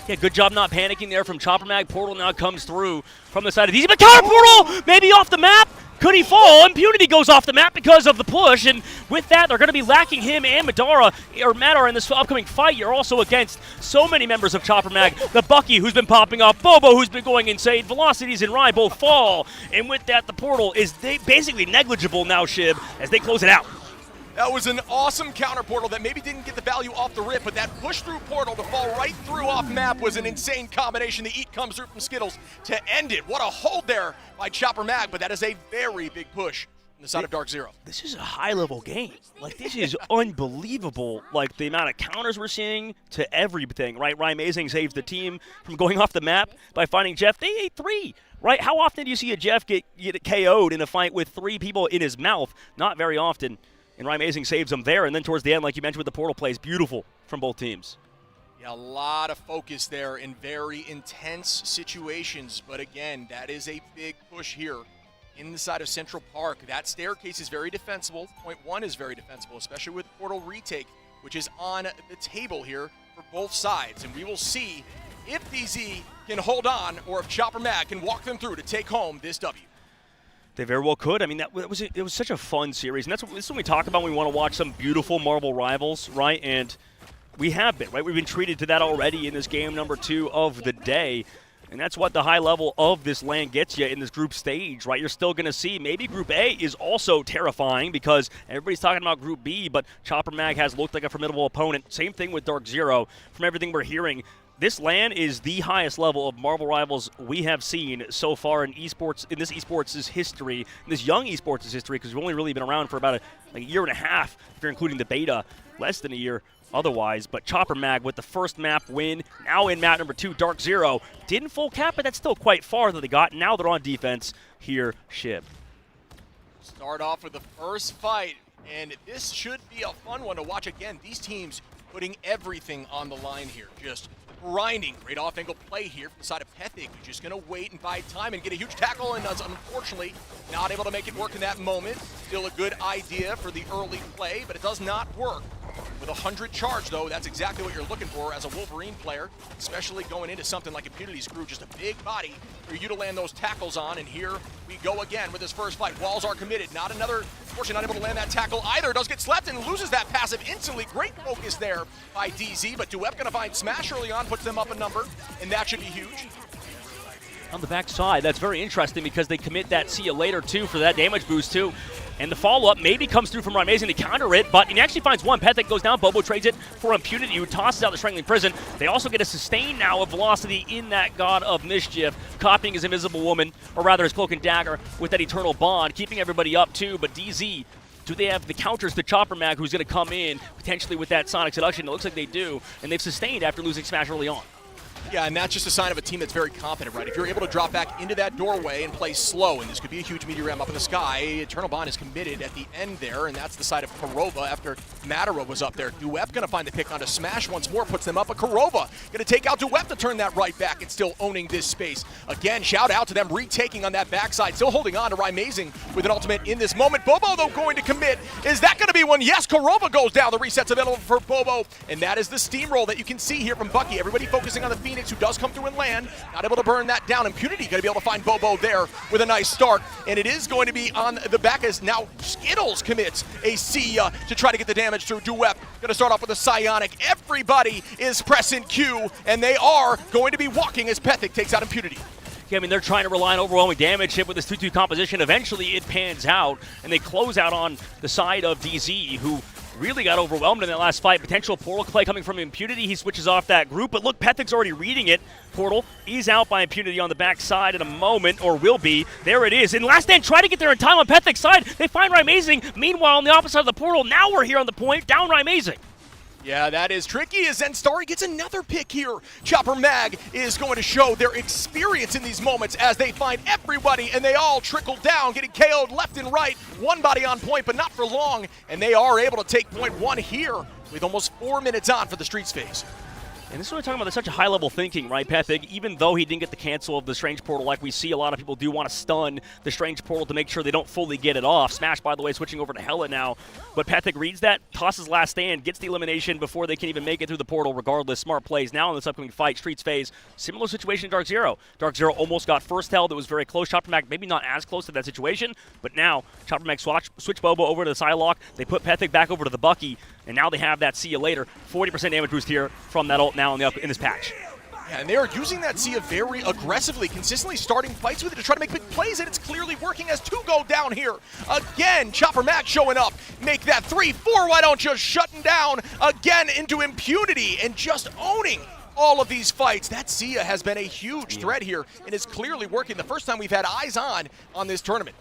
Yeah, good job not panicking there from Chopper Mag. Portal now comes through from the side of DZ, but counter portal! Maybe off the map? Could he fall? Impunity goes off the map because of the push, and with that, they're going to be lacking him and Madara in this upcoming fight. You're also against so many members of Chopper Mag. The Bucky, who's been popping off, Bobo, who's been going insane, Velocities and Rai both fall, and with that, the portal is basically negligible now, Shib, as they close it out. That was an awesome counter portal that maybe didn't get the value off the rip, but that push-through portal to fall right through off map was an insane combination. The eat comes through from Skittles to end it. What a hold there by Chopper Mag, but that is a very big push on the side of Dark Zero. This is a high-level game. Like, this is unbelievable, like, the amount of counters we're seeing to everything, right? Amazing saves the team from going off the map by finding Jeff. They ate 3. Right? How often do you see a Jeff get KO'd in a fight with 3 people in his mouth? Not very often. And Amazing saves them there, and then towards the end, like you mentioned with the portal plays, beautiful from both teams. Yeah, a lot of focus there in very intense situations, but again, that is a big push here in the side of Central Park. That staircase is very defensible. Point 1 is very defensible, especially with portal retake, which is on the table here for both sides, and we will see if DZ can hold on or if Chopper Mag can walk them through to take home this W. They very well could. I mean, it was such a fun series, and this is when we talk about when we want to watch some beautiful Marvel Rivals, right? And we have been, right? We've been treated to that already in this game number 2 of the day, and that's what the high level of this LAN gets you in this group stage, right? You're still going to see maybe Group A is also terrifying because everybody's talking about Group B, but Chopper Mag has looked like a formidable opponent. Same thing with Dark Zero. From everything we're hearing, this LAN is the highest level of Marvel Rivals we have seen so far in esports, in this esports' history, in this young esports' history, because we've only really been around for about a year and a half, if you're including the beta, less than a year. otherwise. But Chopper Mag with the first map win, now in map number 2, Dark Zero. Didn't full cap, but that's still quite far that they got. Now they're on defense here, Shib. Start off with the first fight, and this should be a fun one to watch. Again, these teams putting everything on the line here, just grinding. Great off-angle play here from the side of Pethic, who's just going to wait and bide time and get a huge tackle, and unfortunately not able to make it work in that moment. Still a good idea for the early play, but it does not work. With 100 charge, though, that's exactly what you're looking for as a Wolverine player, especially going into something like Impunity's crew, just a big body for you to land those tackles on, and here we go again with this first fight. Walls are committed, unfortunately not able to land that tackle either. Does get slept and loses that passive instantly. Great focus there by DZ, but Duep gonna find Smash early on, puts them up a number, and that should be huge. On the backside, that's very interesting because they commit that see you later too for that damage boost too. And the follow-up maybe comes through from Amazing to counter it, but he actually finds one. Pethic goes down, Bobo trades it for Impunity, who tosses out the Strangling Prison. They also get a sustain now of Velocity in that God of Mischief, copying his Invisible Woman, or rather his Cloak and Dagger, with that Eternal Bond, keeping everybody up too. But DZ, do they have the counters to Chopper Mag, who's going to come in potentially with that Sonic Seduction? It looks like they do, and they've sustained after losing Smash early on. Yeah, and that's just a sign of a team that's very competent, right? If you're able to drop back into that doorway and play slow, and this could be a huge meteor ram up in the sky, Eternal Bond is committed at the end there, and that's the side of Kurova after Matara was up there. Duep gonna find the pick onto Smash once more, puts them up. A Kurova gonna take out Duep to turn that right back and still owning this space. Again, shout out to them retaking on that backside, still holding on to Amazing with an ultimate in this moment. Bobo, though, going to commit. Is that gonna be one? Yes, Kurova goes down. The reset's available for Bobo, and that is the steamroll that you can see here from Bucky. Everybody focusing on the Phoenix, who does come through and land. Not able to burn that down. Impunity going to be able to find Bobo there with a nice start. And it is going to be on the back as now Skittles commits a Sia to try to get the damage through. Duep going to start off with a Psionic. Everybody is pressing Q, and they are going to be walking as Pethic takes out Impunity. Yeah, I mean, they're trying to rely on overwhelming damage hit with this 2-2 composition. Eventually, it pans out, and they close out on the side of DZ, who really got overwhelmed in that last fight. Potential Portal play coming from Impunity. He switches off that group, but look, Pethic's already reading it. Portal, he's out by Impunity on the backside in a moment, or will be. There it is. And Last Stand try to get there in time on Pethic's side. They find Amazing. Meanwhile, on the opposite side of the portal, now we're here on the point, down Amazing. Yeah, that is tricky as Zenstari gets another pick here. Chopper Mag is going to show their experience in these moments as they find everybody and they all trickle down, getting KO'd left and right. One body on point, but not for long. And they are able to take point one here with almost 4 minutes on for the Streets phase. And this is what we're talking about. There's such a high-level thinking, right, Pethic? Even though he didn't get the cancel of the Strange Portal like we see, a lot of people do want to stun the Strange Portal to make sure they don't fully get it off. Smash, by the way, switching over to Hella now. But Pethic reads that, tosses Last Stand, gets the elimination before they can even make it through the portal regardless. Smart plays. Now in this upcoming fight, Streets phase, similar situation in Dark Zero. Dark Zero almost got first held. It was very close. Chopper Mag maybe not as close to that situation, but now Chopper Mag switch Bobo over to the Psylocke. They put Pethic back over to the Bucky, and now they have that See You Later. 40% damage boost here from that ult now in this patch. Yeah, and they are using that Sia very aggressively, consistently starting fights with it to try to make big plays, and it's clearly working as two go down here. Again, Chopper Max showing up. Make that 3-4, why don't you? Shutting down again into Impunity and just owning all of these fights. That Sia has been a huge threat here and is clearly working. The first time we've had eyes on this tournament.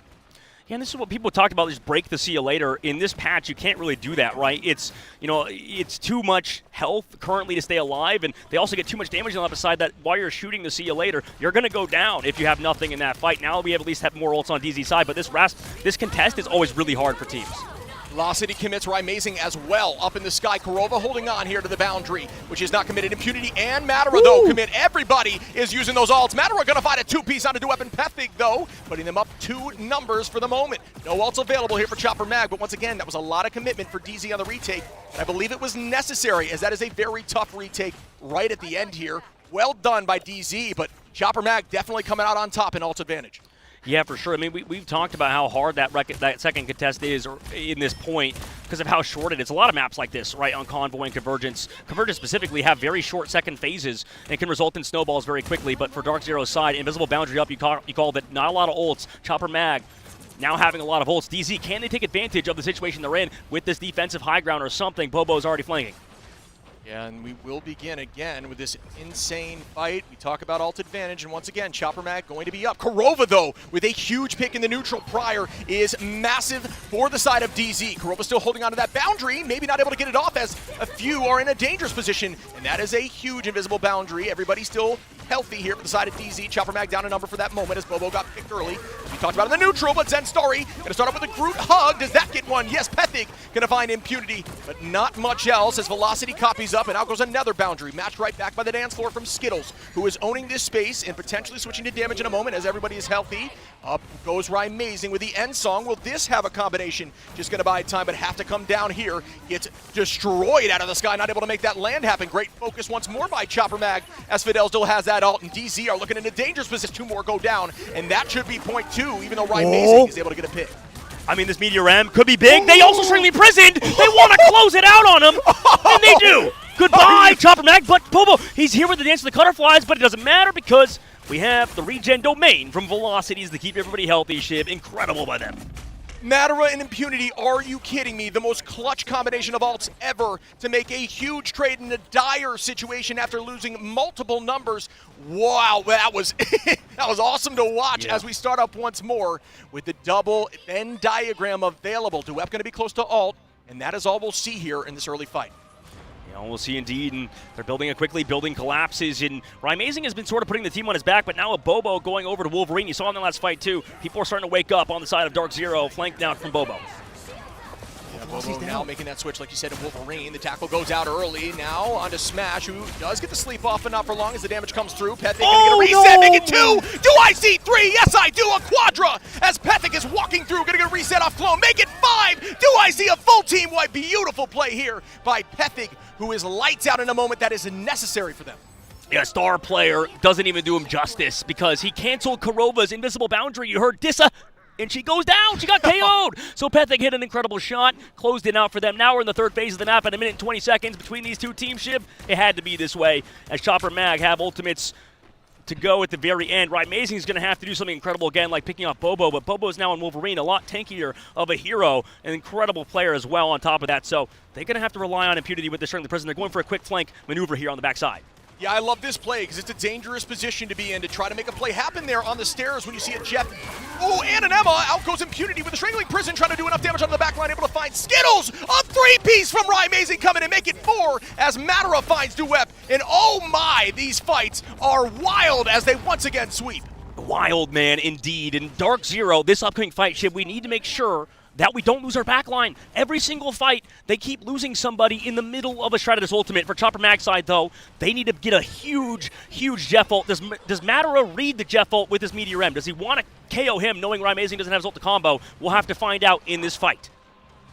Yeah, and this is what people talked about, just break the See You Later. In this patch, you can't really do that, right? It's, you know, it's too much health currently to stay alive, and they also get too much damage on the other side that while you're shooting the See You Later, you're going to go down if you have nothing in that fight. Now we have at least have more ults on DZ's side, but this contest is always really hard for teams. Velocity commits Amazing as well. Up in the sky, Kurova holding on here to the boundary, which is not committed. Impunity and Matara, though, commit. Everybody is using those ults. Matara going to find a two-piece onto Duep and Pethic, though, putting them up 2 numbers for the moment. No ults available here for Chopper Mag, but once again, that was a lot of commitment for DZ on the retake, and I believe it was necessary, as that is a very tough retake right at the end here. Well done by DZ, but Chopper Mag definitely coming out on top in ult advantage. Yeah, for sure. I mean, we've talked about how hard that second contest is in this point because of how short it is. A lot of maps like this, right, on Convoy and Convergence. Convergence specifically have very short second phases and can result in snowballs very quickly. But for Dark Zero's side, Invisible Boundary up, you called it, not a lot of ults. Chopper Mag now having a lot of ults. DZ, can they take advantage of the situation they're in with this defensive high ground or something? Bobo's already flanking. Yeah, and we will begin again with this insane fight. We talk about alt advantage, and once again, Chopper Mag going to be up. Korova, though, with a huge pick in the neutral prior, is massive for the side of DZ. Korova still holding on to that boundary, maybe not able to get it off as a few are in a dangerous position, and that is a huge invisible boundary. Everybody still healthy here for the side of DZ. Chopper Mag down a number for that moment as Bobo got picked early. We talked about in the neutral, but Zen Starry gonna start off with a Groot hug. Does that get one? Yes, Pethig gonna find impunity, but not much else as Velocity copies up, and out goes another boundary. Matched right back by the dance floor from Skittles, who is owning this space and potentially switching to damage in a moment as everybody is healthy. Up goes Rymazing with the end song. Will this have a combination? Just gonna buy time, but have to come down here. Gets destroyed out of the sky, not able to make that land happen. Great focus once more by Chopper Mag as Fidel still has that ult, and DZ are looking in a dangerous position. Two more go down, and that should be point two, even though Rymazing is able to get a pick. I mean, this Meteor M could be big. They also string imprisoned. They want to close it out on him, and they do. Goodbye, Chopper Mag, but Bobo, he's here with the Dance of the Cutterflies, but it doesn't matter because we have the regen domain from Velocities to keep everybody healthy. Shiv, incredible by them. Matera and Impunity, are you kidding me? The most clutch combination of alts ever to make a huge trade in a dire situation after losing multiple numbers. Wow, that was that was awesome to watch as we start up once more with the double Venn diagram available. Duep going to be close to alt, and that is all we'll see here in this early fight. We'll see indeed, and they're building it quickly, building collapses, and Rymazing has been sort of putting the team on his back, but now a Bobo going over to Wolverine. You saw in the last fight too. People are starting to wake up on the side of Dark Zero, flanked down from Bobo. Yeah, Bobo now making that switch, like you said, to Wolverine. The tackle goes out early. Now onto Smash, who does get the sleep off, but not for long as the damage comes through. Pethig gonna get a reset, make it two! Do I see three? Yes, I do! A quadra! As Pethig is walking through, gonna get a reset off Clone, make it five! Do I see a full team wipe? Beautiful play here by Pethig, who is lights out in a moment that is necessary for them. Yeah, star player doesn't even do him justice because he canceled Korova's invisible boundary. You heard Dissa, and she goes down. She got KO'd. So Pethig hit an incredible shot, closed it out for them. Now we're in the third phase of the map at a minute and 20 seconds between these two teams. Shiv, it had to be this way as Chopper Mag have ultimates to go at the very end. Rymazing is going to have to do something incredible again, like picking off Bobo, but Bobo is now on Wolverine, a lot tankier of a hero, an incredible player as well on top of that. So they're going to have to rely on Impunity with the string of the prison. They're going for a quick flank maneuver here on the backside. Yeah, I love this play because it's a dangerous position to be in to try to make a play happen there on the stairs when you see a Jeff. Oh, and an Emma. Out goes Impunity with the Strangling Prison, trying to do enough damage on the back line, able to find Skittles. A three-piece from Rymazing coming and make it four as Matera finds Duep. And oh my, these fights are wild as they once again sweep. Wild, man, indeed. And Dark Zero, this upcoming fight, Shiv, we need to make sure that we don't lose our backline. Every single fight, they keep losing somebody in the middle of a Shredder's ultimate. For Chopper Mag's side, though, they need to get a huge, huge Jeff ult. Does Matera read the Jeff ult with his Meteor M? Does he want to KO him knowing Rymazing doesn't have his ult to combo? We'll have to find out in this fight.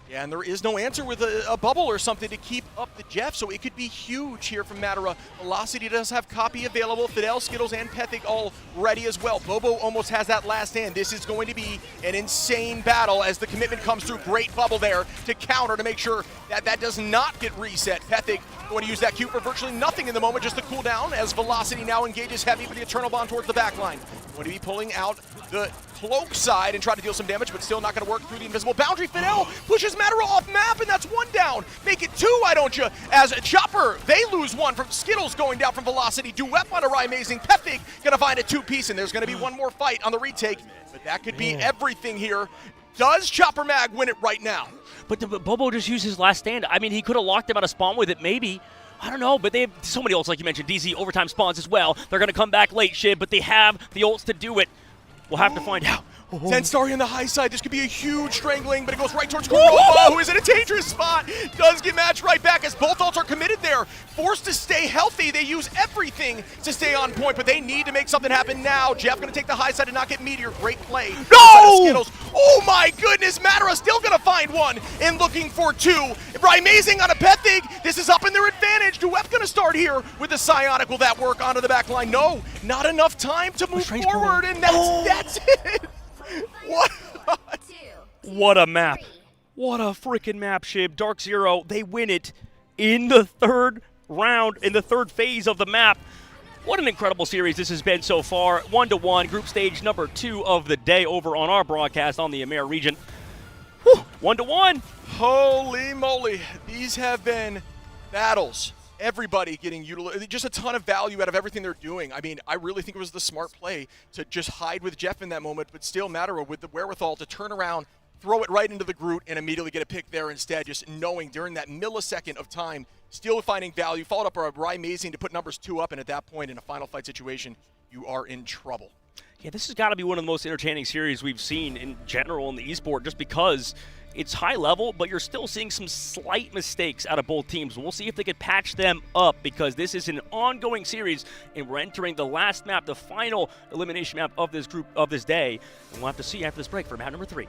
Yeah, and there is no answer with a bubble or something to keep up the Jeff, so it could be huge here from Matera. Velocity does have copy available. Fidel, Skittles, and Pethig all ready as well. Bobo almost has that last stand. This is going to be an insane battle as the commitment comes through. Great bubble there to counter to make sure that that does not get reset. Pethig going to use that Q for virtually nothing in the moment, just to cool down as Velocity now engages heavy with the Eternal Bond towards the back line. Going to be pulling out the cloak side and try to deal some damage, but still not going to work through the invisible boundary. Fidel pushes Matera off map, and that's one down. Make it two, why don't you? As Chopper, they lose one from Skittles going down from Velocity. Duep on a Rymazing. Pethig going to find a two-piece, and there's going to be one more fight on the retake, but that could be everything here. Does Chopper Mag win it right now? But Bobo just used his last stand. I mean, he could have locked him out of spawn with it, maybe. I don't know, but they have so many ults, like you mentioned. DZ overtime spawns as well. They're going to come back late, Shiv, but they have the ults to do it. We'll have to find out. Zen Starry on the high side. This could be a huge strangling, but it goes right towards Korova, who is in a dangerous spot. Does get matched right back as both ults are committed there. Forced to stay healthy. They use everything to stay on point, but they need to make something happen now. Jeff going to take the high side and not get Meteor. Great play. No! Skittles. Oh my goodness, Matera still going to find one and looking for two. Rymazing on a Pethig. This is up in their advantage. Duep going to start here with the Psionic. Will that work onto the back line? No, not enough time to move forward, and that's it. What a map. What a freaking map, Shiv. Dark Zero, they win it in the third round, in the third phase of the map. What an incredible series this has been so far. 1-1, group stage number 2 of the day over on our broadcast on the Amer region. Whew, 1-1. Holy moly. These have been battles everybody getting utilized, just a ton of value out of everything they're doing. I mean, I really think it was the smart play to just hide with Jeff in that moment, but still Mataro with the wherewithal to turn around, throw it right into the Groot, and immediately get a pick there instead, just knowing during that millisecond of time, still finding value, followed up by Rye Mazing to put numbers 2 up, and at that point in a final fight situation, you are in trouble. Yeah, this has got to be one of the most entertaining series we've seen in general in the esport, just because it's high level, but you're still seeing some slight mistakes out of both teams. We'll see if they can patch them up, because this is an ongoing series, and we're entering the last map, the final elimination map of this group of this day. And we'll have to see after this break for map number 3.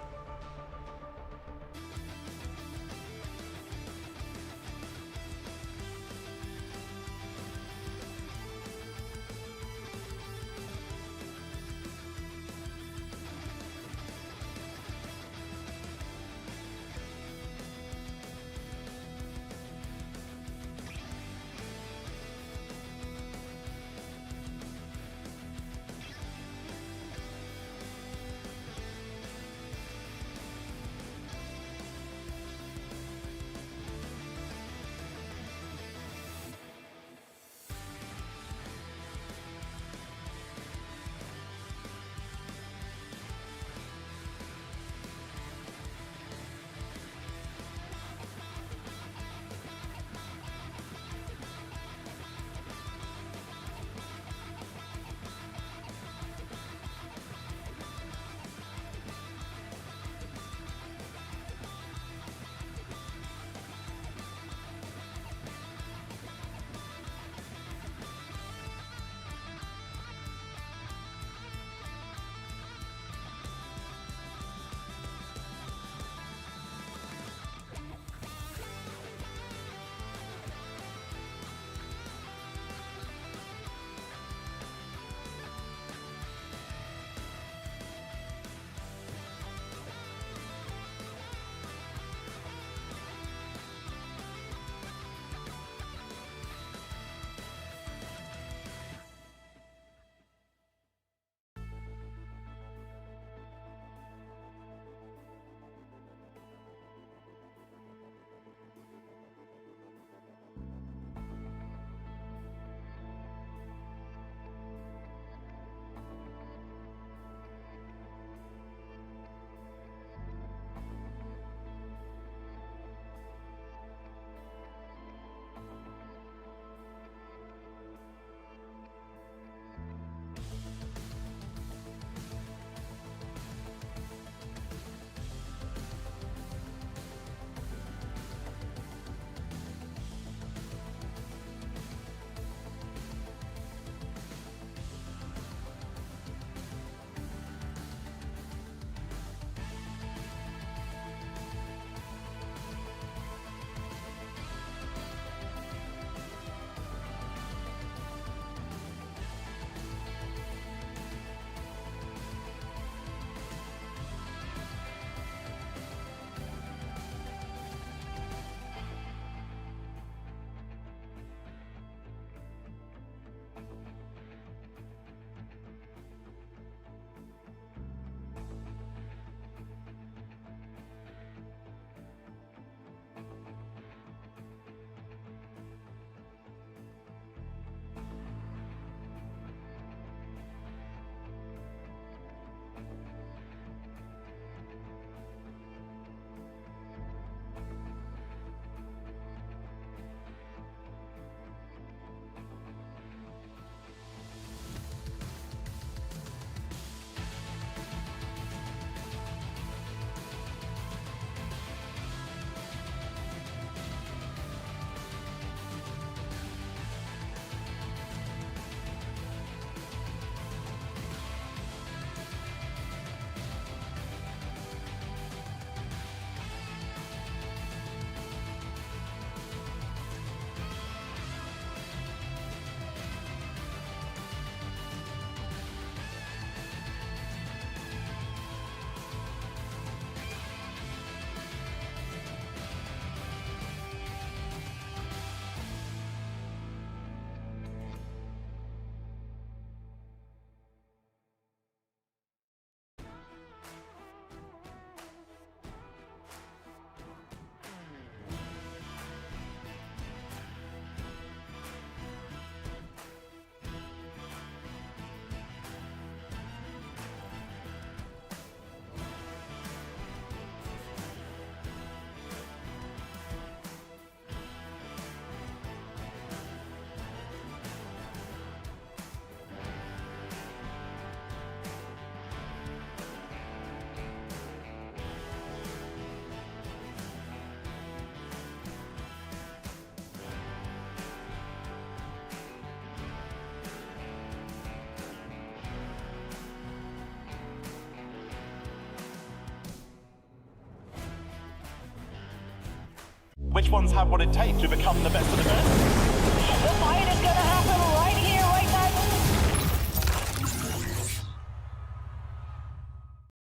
which ones have what it takes to become the best of the best. The fight is going to happen right here, right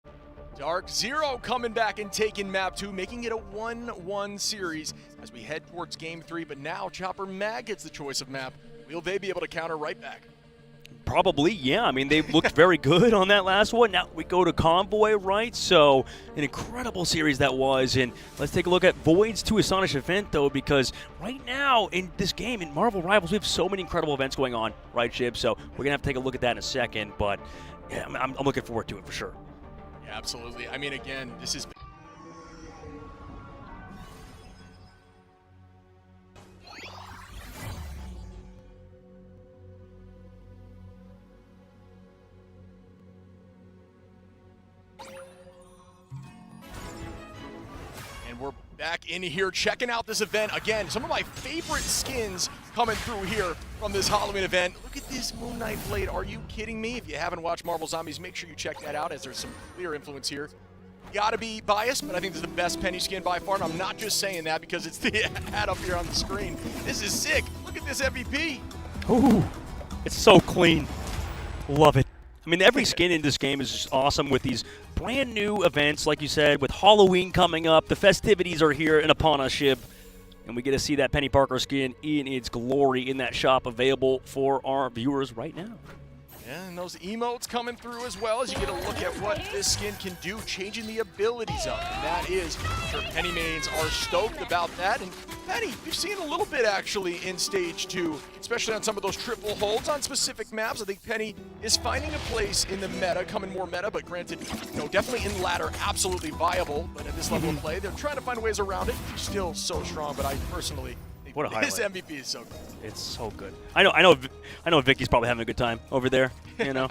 now. Dark Zero coming back and taking map 2, making it a 1-1 series as we head towards game 3. But now Chopper Mag gets the choice of map. Will they be able to counter right back? Probably, yeah. I mean, they looked very good on that last one. Now we go to Convoy, right? So an incredible series that was. And let's take a look at Void's to Astonish event, though, because right now in this game, in Marvel Rivals, we have so many incredible events going on, right, Shib? So we're going to have to take a look at that in a second. But yeah, I'm looking forward to it for sure. Yeah, absolutely. I mean, again, this is... And we're back in here checking out this event. Again, some of my favorite skins coming through here from this Halloween event. Look at this Moon Knight Blade. Are you kidding me? If you haven't watched Marvel Zombies, make sure you check that out as there's some clear influence here. Gotta be biased, but I think this is the best Penny skin by far, and I'm not just saying that because it's the ad up here on the screen. This is sick. Look at this MVP. Ooh, it's so clean. Love it. I mean, every skin in this game is just awesome with these brand new events, like you said, with Halloween coming up. The festivities are here and upon us, Shib. And we get to see that Penny Parker skin in its glory in that shop available for our viewers right now. Yeah, and those emotes coming through as well as you get a look at what this skin can do, changing the abilities up. And that is, I'm sure Penny mains are stoked about that. And Penny, you've seen a little bit actually in Stage 2, especially on some of those triple holds on specific maps. I think Penny is finding a place in the meta, coming more meta, but granted, you know, definitely in ladder, absolutely viable. But at this level of play, they're trying to find ways around it. Still so strong, but I personally think what a highlight. this MVP is so good. It's so good. I know Vicky's probably having a good time over there, you know,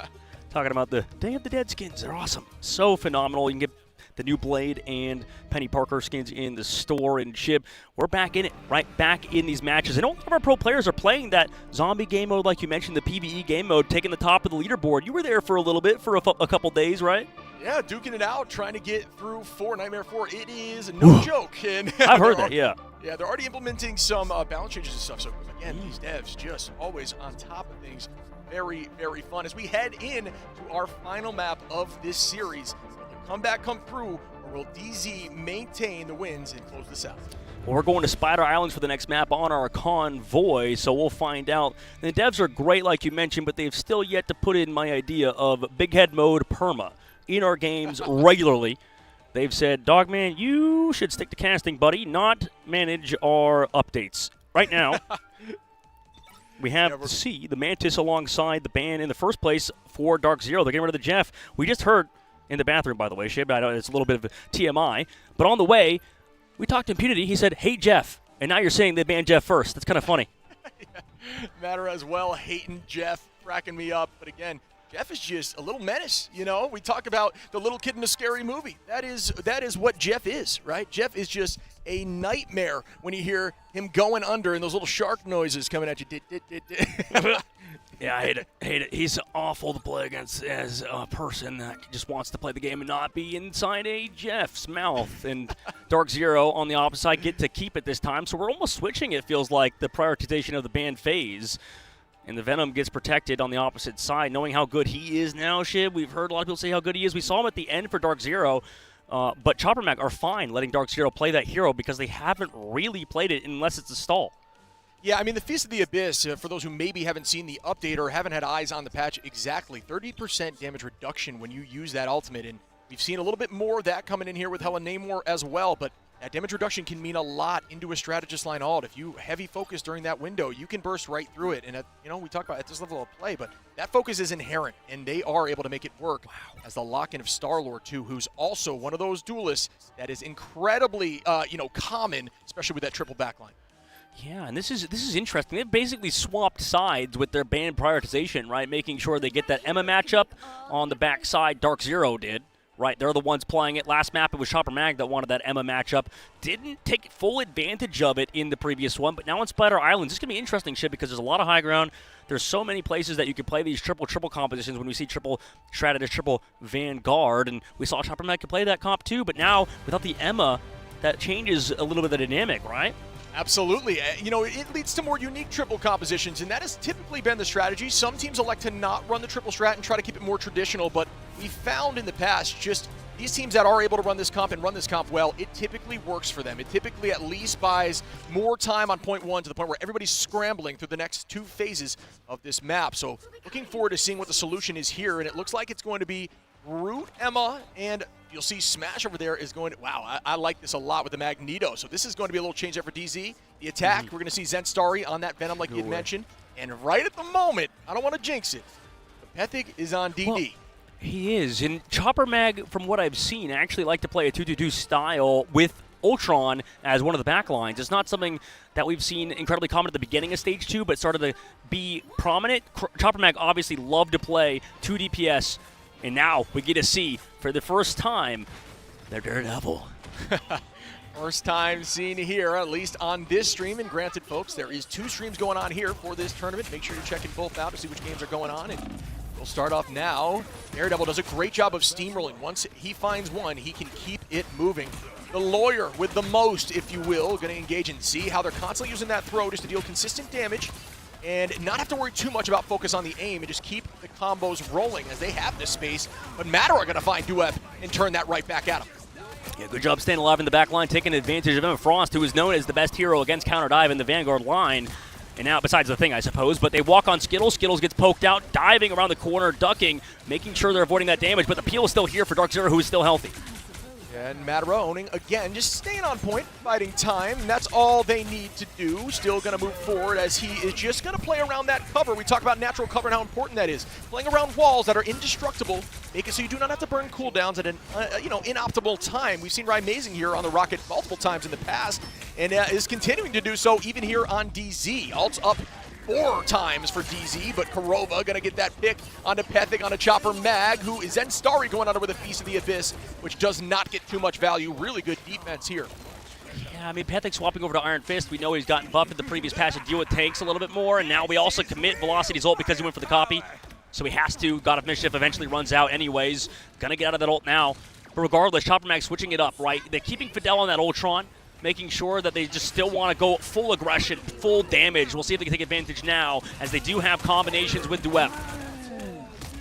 talking about the Day of the Dead skins. They're awesome. So phenomenal. You can get the new Blade and Penny Parker skins in the store. And Shib, we're back in it, right? Back in these matches. And all of our pro players are playing that zombie game mode, like you mentioned, the PvE game mode, taking the top of the leaderboard. You were there for a little bit, for a couple days, right? Yeah, duking it out, trying to get through Nightmare 4. It is no joke. And I've heard that, yeah. Yeah, they're already implementing some balance changes and stuff. So, again, these devs just always on top of things. Very, very fun. As we head in to our final map of this series, will the comeback come through, or will DZ maintain the wins and close this out? Well, we're going to Spider Islands for the next map on our Convoy, so we'll find out. The devs are great, like you mentioned, but they've still yet to put in my idea of big head mode perma in our games regularly. They've said, Dogman, you should stick to casting, buddy, not manage our updates. Right now, we have to see the Mantis alongside the ban in the first place for Dark Zero. They're getting rid of the Jeff. We just heard in the bathroom, by the way, Shib. I know it's a little bit of TMI. But on the way, we talked to Impunity. He said, hate Jeff. And now you're saying they banned Jeff first. That's kind of funny. Yeah. Matter as well, hating Jeff, cracking me up. But again, Jeff is just a little menace, you know? We talk about the little kid in a scary movie. That is what Jeff is, right? Jeff is just a nightmare when you hear him going under and those little shark noises coming at you. Yeah, I hate it. Hate it. He's awful to play against as a person that just wants to play the game and not be inside a Jeff's mouth. And Dark Zero on the opposite side get to keep it this time. So we're almost switching, it feels like, the prioritization of the ban phase. And the Venom gets protected on the opposite side, knowing how good he is now, Shib. We've heard a lot of people say how good he is. We saw him at the end for Dark Zero. But Chopper Mag are fine letting Dark Zero play that hero because they haven't really played it unless it's a stall. Yeah, I mean, the Feast of the Abyss, for those who maybe haven't seen the update or haven't had eyes on the patch, exactly 30% damage reduction when you use that ultimate. And we've seen a little bit more of that coming in here with Hella Namor as well. But that damage reduction can mean a lot into a strategist line ult. If you heavy focus during that window, you can burst right through it. And, you know, we talk about at this level of play, but that focus is inherent, and they are able to make it work. Wow. As the lock-in of Star-Lord, too, who's also one of those duelists that is incredibly, common, especially with that triple backline. Yeah, and this is interesting. They've basically swapped sides with their ban prioritization, right? Making sure they get that Emma matchup on the backside. Dark Zero did. Right, they're the ones playing it. Last map, it was Chopper Mag that wanted that Emma matchup. Didn't take full advantage of it in the previous one, but now on Spider Islands, it's going to be interesting, shit, because there's a lot of high ground. There's so many places that you can play these triple compositions when we see triple Strategist, triple Vanguard, and we saw Chopper Mag could play that comp too, but now, without the Emma that changes a little bit of the dynamic, right? Absolutely. You know, it leads to more unique triple compositions, and that has typically been the strategy. Some teams elect to not run the triple strat and try to keep it more traditional, but we found in the past just these teams that are able to run this comp and run this comp well, it typically works for them. It typically at least buys more time on point one to the point where everybody's scrambling through the next two phases of this map. So looking forward to seeing what the solution is here, and it looks like it's going to be Root, Emma, and you'll see Smash over there is going to, wow, I like this a lot with the Magneto. So this is going to be a little change there for DZ. The attack, we're going to see Zen Starry on that Venom like you had mentioned. And right at the moment, I don't want to jinx it, but Pethig is on DD. Well, he is. And Chopper Mag, from what I've seen, actually like to play a 2-2-2 style with Ultron as one of the backlines. It's not something that we've seen incredibly common at the beginning of Stage 2, but started to be prominent. Chopper Mag obviously loved to play 2 DPS. And now we get to see, for the first time, their Daredevil. First time seen here, at least on this stream. And granted, folks, there is 2 streams going on here for this tournament. Make sure you're checking both out to see which games are going on. And we'll start off now. Daredevil does a great job of steamrolling. Once he finds one, he can keep it moving. The lawyer with the most, if you will, going to engage and see how they're constantly using that throw just to deal consistent damage. And not have to worry too much about focus on the aim and just keep the combos rolling as they have this space. But Matter are going to find Duep and turn that right back at him. Yeah, good job staying alive in the back line, taking advantage of Emma Frost, who is known as the best hero against counter dive in the Vanguard line. And now, besides the thing, I suppose, but they walk on Skittles. Skittles gets poked out, diving around the corner, ducking, making sure they're avoiding that damage. But the peel is still here for Dark Zero, who is still healthy. And Madara owning, again, just staying on point, fighting time. And that's all they need to do. Still going to move forward as he is just going to play around that cover. We talk about natural cover and how important that is. Playing around walls that are indestructible, make it so you do not have to burn cooldowns at an inoptimal time. We've seen Rymazing here on the Rocket multiple times in the past, and is continuing to do so even here on DZ. Ult's up 4 times for DZ, but Kurova gonna get that pick onto Pethig on a Chopper Mag, who is then Starry going under with a Feast of the Abyss, which does not get too much value. Really good defense here. Yeah, I mean, Pethig swapping over to Iron Fist. We know he's gotten buffed in the previous patch to deal with tanks a little bit more, and now we also commit Velocity's ult because he went for the copy. So he has to. God of Mischief eventually runs out anyways. Gonna get out of that ult now. But regardless, Chopper Mag switching it up, right? They're keeping Fidel on that Ultron, making sure that they just still want to go full aggression, full damage. We'll see if they can take advantage now, as they do have combinations with Duep.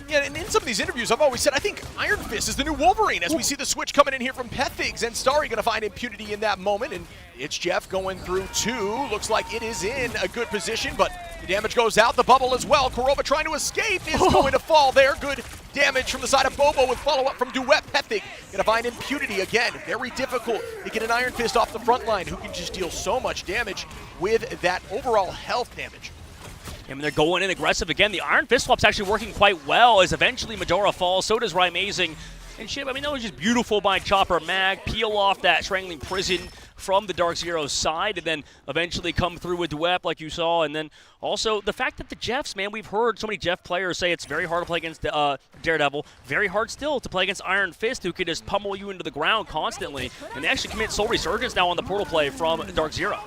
Yeah, and in some of these interviews, I've always said I think Iron Fist is the new Wolverine as we see the switch coming in here from Pethig. And Starry going to find impunity in that moment, and it's Jeff going through 2. Looks like it is in a good position, but the damage goes out. The bubble as well. Kurova trying to escape is going to fall there. Good damage from the side of Bobo with follow-up from Duet. Pethig going to find impunity again. Very difficult to get an Iron Fist off the front line, who can just deal so much damage with that overall health damage. I mean, they're going in aggressive again. The Iron Fist swap's actually working quite well as eventually Majora falls. So does Rymazing. And shit, I mean, that was just beautiful by Chopper Mag. Peel off that Strangling Prison from the Dark Zero's side and then eventually come through with Duep like you saw. And then also the fact that the Jeffs, man, we've heard so many Jeff players say it's very hard to play against Daredevil. Very hard still to play against Iron Fist, who could just pummel you into the ground constantly. And they actually commit Soul Resurgence now on the portal play from Dark Zero.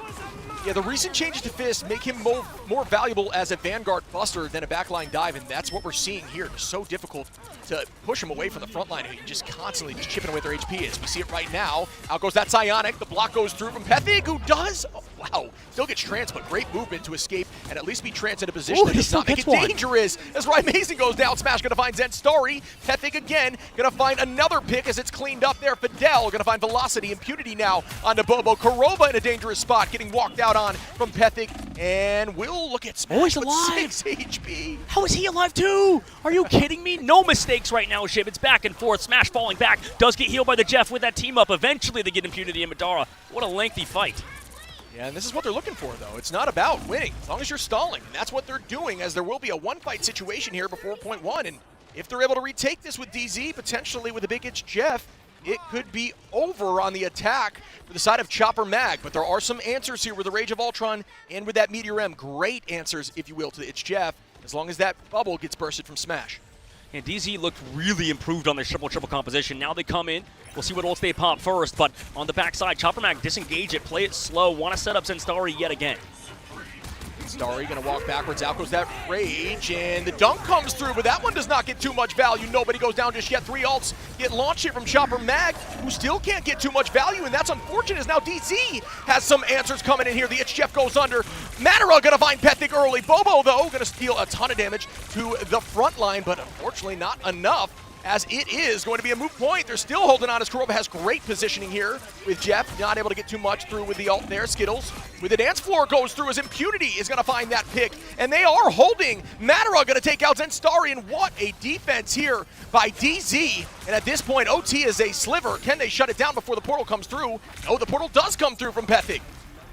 Yeah, the recent changes to Fist make him more valuable as a Vanguard buster than a backline dive, and that's what we're seeing here. It's so difficult to push him away from the front line, and just constantly just chipping away at their HP is. We see it right now. Out goes that Psionic. The block goes through from Pethig, who does, wow, still gets trans, but great movement to escape and at least be trans in a position that does not make it dangerous. As Rymazing goes down, Smash gonna find Zen Starry. Pethig again, gonna find another pick as it's cleaned up there. Fidel gonna find Velocity, impunity now onto Bobo. Kurova in a dangerous spot, getting walked out on from Pethig, and we'll look at Smash with 6 HP. How is he alive too? Are you kidding me? No mistakes right now, Shiv. It's back and forth. Smash falling back. Does get healed by the Jeff with that team up. Eventually they get impunity in Madara. What a lengthy fight. Yeah, and this is what they're looking for, though. It's not about winning, as long as you're stalling. And that's what they're doing, as there will be a one-fight situation here before point 1. And if they're able to retake this with DZ, potentially with a big itch Jeff, it could be over on the attack for the side of Chopper Mag. But there are some answers here with the Rage of Ultron and with that Meteor M. Great answers, if you will, to the Itch Jeff, as long as that bubble gets bursted from Smash. And DZ looked really improved on their triple composition. Now they come in. We'll see what ults they pop first. But on the backside, Chopper Mag disengage it, play it slow, want to set up Zen Starry yet again. Starry gonna walk backwards, out goes that Rage, and the dunk comes through, but that one does not get too much value. Nobody goes down just yet. 3 ults get launched here from Chopper Mag, who still can't get too much value, and that's unfortunate as now DZ has some answers coming in here. The Itch Chef goes under. Matara gonna find Pethic early. Bobo, though, gonna steal a ton of damage to the front line, but unfortunately not enough, as it is going to be a moot point. They're still holding on as Kuroba has great positioning here with Jeff, not able to get too much through with the ult there. Skittles with the dance floor goes through as Impunity is going to find that pick, and they are holding. Matara going to take out Zenstari, and what a defense here by DZ. And at this point, OT is a sliver. Can they shut it down before the portal comes through? No, the portal does come through from Pethic.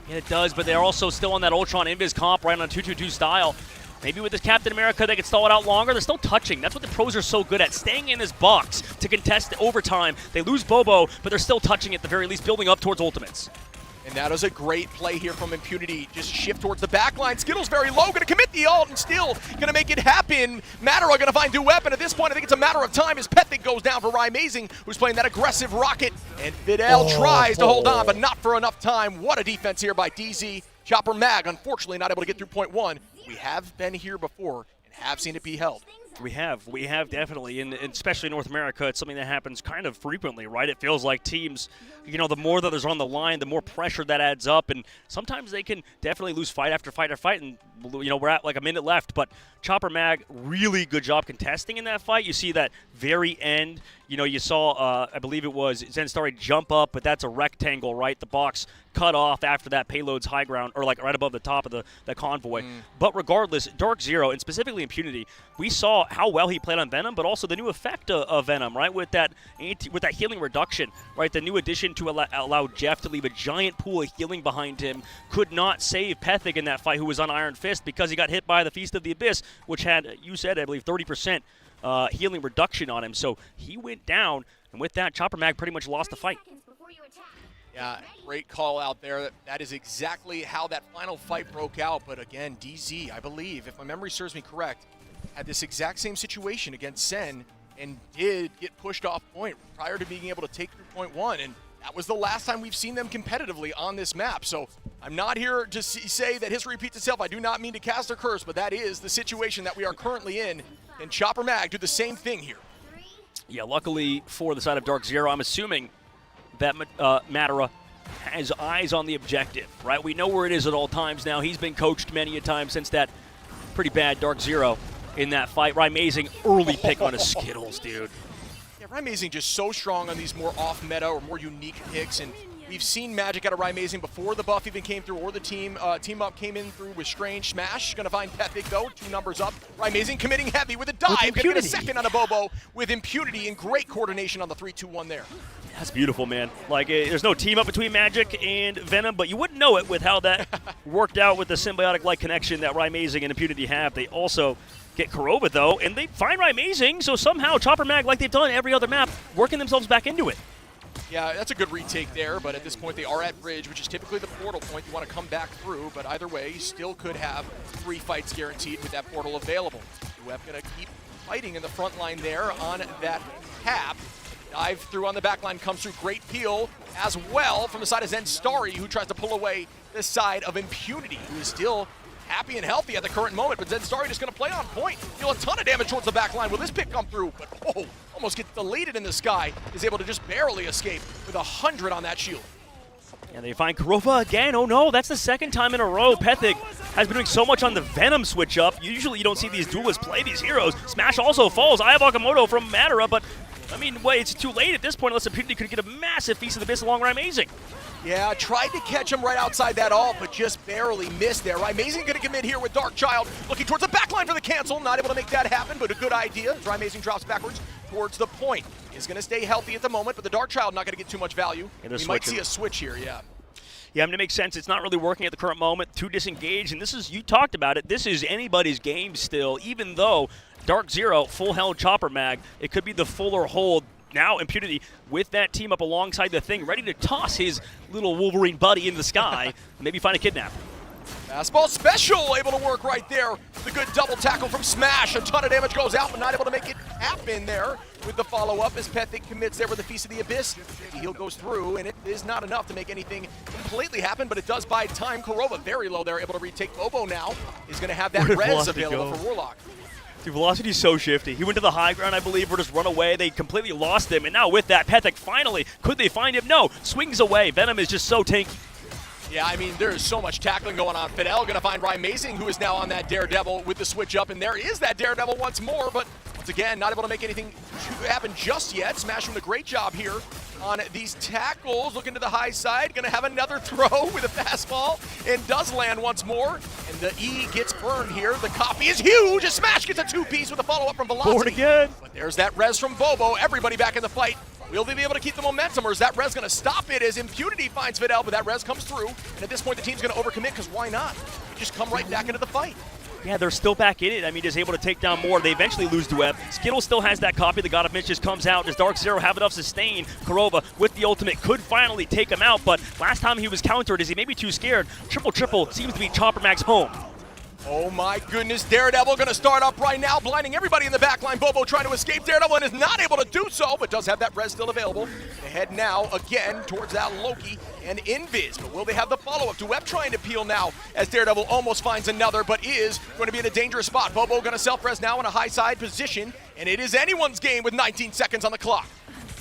Yeah, it does, but they're also still on that Ultron Invis comp right on a 2-2-2 style. Maybe with this Captain America, they could stall it out longer. They're still touching. That's what the pros are so good at, staying in this box to contest the overtime. They lose Bobo, but they're still touching at the very least, building up towards ultimates. And that is a great play here from Impunity. Just shift towards the back line. Skittles very low, going to commit the ult and still going to make it happen. Matara going to find new weapon. At this point, I think it's a matter of time as Pethic goes down for Amazing, who's playing that aggressive rocket. And Fidel tries to hold on, but not for enough time. What a defense here by DZ. Chopper Mag, unfortunately, not able to get through point 1. We have been here before and have seen it be held. We have definitely, and especially in North America, it's something that happens kind of frequently, right? It feels like teams, you know, the more that there's on the line, the more pressure that adds up, and sometimes they can definitely lose fight after fight after fight, and, you know, we're at like a minute left, but Chopper Mag, really good job contesting in that fight. You see that very end, you know, you saw, I believe it was Zenstari jump up, but that's a rectangle, right? The box cut off after that payload's high ground, or like right above the top of the convoy. But regardless, Dark Zero, and specifically Impunity, we saw how well he played on Venom, but also the new effect of Venom, right? With that healing reduction, right? The new addition to allow Jeff to leave a giant pool of healing behind him. Could not save Pethic in that fight, who was on Iron Fist, because he got hit by the Feast of the Abyss, which had, you said, I believe, 30% healing reduction on him. So he went down, and with that, Chopper Mag pretty much lost the fight. Yeah, great call out there. That is exactly how that final fight broke out. But again, DZ, I believe, if my memory serves me correct, had this exact same situation against Sen and did get pushed off point prior to being able to take through point 1. And that was the last time we've seen them competitively on this map. So I'm not here to say that history repeats itself. I do not mean to cast a curse, but that is the situation that we are currently in. And Chopper Mag do the same thing here. Yeah, luckily for the side of Dark Zero, I'm assuming that Matara has eyes on the objective, right? We know where it is at all times now. He's been coached many a time since that pretty bad Dark Zero in that fight. Amazing early pick on his Skittles, dude. Yeah, Amazing just so strong on these more off-meta or more unique picks, and we've seen magic out of Amazing before the buff even came through or the team up came in through with Strange. Smash gonna find Pethic though, 2 numbers up. Amazing committing heavy with a dive, gonna get a second on a Bobo with Impunity and great coordination on the 3-2-1 there. That's beautiful, man. Like, there's no team up between Magic and Venom, but you wouldn't know it with how that worked out with the symbiotic-like connection that Amazing and Impunity have. They also get Kuroba, though, and they find Amazing, so somehow Chopper Mag, like they've done every other map, working themselves back into it. Yeah, that's a good retake there, but at this point they are at bridge, which is typically the portal point you want to come back through, but either way, you still could have 3 fights guaranteed with that portal available. UF going to keep fighting in the front line there on that tap. Dive through on the back line, comes through. Great peel as well from the side of Zenstari, who tries to pull away the side of Impunity, who is still happy and healthy at the current moment, but Zenstari just going to play on point. Deal a ton of damage towards the back line. Will this pick come through? But oh, almost gets deleted in the sky. Is able to just barely escape with 100 on that shield. And they find Kuroba again. Oh no, that's the second time in a row. Pethic has been doing so much on the Venom switch up. Usually you don't see these duelists play these heroes. Smash also falls. Aya Bakamoto from Matara, but I mean, wait, it's too late at this point unless Impunity could get a massive Feast of the Abyss along Amazing. Yeah, tried to catch him right outside that ult, but just barely missed there. Amazing going to commit here with Darkchild, looking towards the backline for the cancel. Not able to make that happen, but a good idea. Amazing drops backwards towards the point. Is going to stay healthy at the moment, but the Darkchild not going to get too much value. We might see a switch here, yeah. Yeah, I mean, it makes sense. It's not really working at the current moment. Too disengaged, and this is, you talked about it, this is anybody's game still, even though Dark Zero, full held Chopper Mag, it could be the fuller hold. Now Impunity with that team up alongside the Thing, ready to toss his little Wolverine buddy into the sky, maybe find a kidnap. Fastball special, able to work right there. The good double tackle from Smash. A ton of damage goes out, but not able to make it happen there. with the follow-up as Pethic commits there with the Feast of the Abyss. The heal goes through, and it is not enough to make anything completely happen, but it does buy time. Kurova very low there, able to retake. Bobo now is going to have that res available for Warlock. Dude, Velocity's so shifty. He went to the high ground, I believe, or just run away. They completely lost him, and now with that, Pethic finally, could they find him? No, swings away. Venom is just so tanky. Yeah, I mean, there is so much tackling going on. Fidel going to find Amazing, who is now on that Daredevil with the switch up, and there is that Daredevil once more, but once again, not able to make anything happen just yet. Smash doing a great job here on these tackles, looking to the high side, going to have another throw with a fastball, and does land once more, and the E gets burned here. The copy is huge, a Smash gets a two-piece with a follow-up from Velocity. Born again. But there's that res from Bobo, everybody back in the fight. Will they be able to keep the momentum, or is that res going to stop it as Impunity finds Fidel, but that res comes through, and at this point the team's going to overcommit, because why not? You just come right back into the fight. Yeah, they're still back in it. I mean, just able to take down more. They eventually lose Duet. Skittle still has that copy. The God of Mitch just comes out. Does Dark Zero have enough sustain? Kurova with the ultimate could finally take him out, but last time he was countered, is he maybe too scared? Triple seems to be Chopper Mag's home. Oh my goodness, Daredevil going to start up right now, blinding everybody in the backline. Bobo trying to escape Daredevil and is not able to do so, but does have that res still available. They head now again towards that Loki and Invis, but will they have the follow-up? Duet trying to peel now as Daredevil almost finds another, but is going to be in a dangerous spot. Bobo going to self-res now in a high side position, and it is anyone's game with 19 seconds on the clock.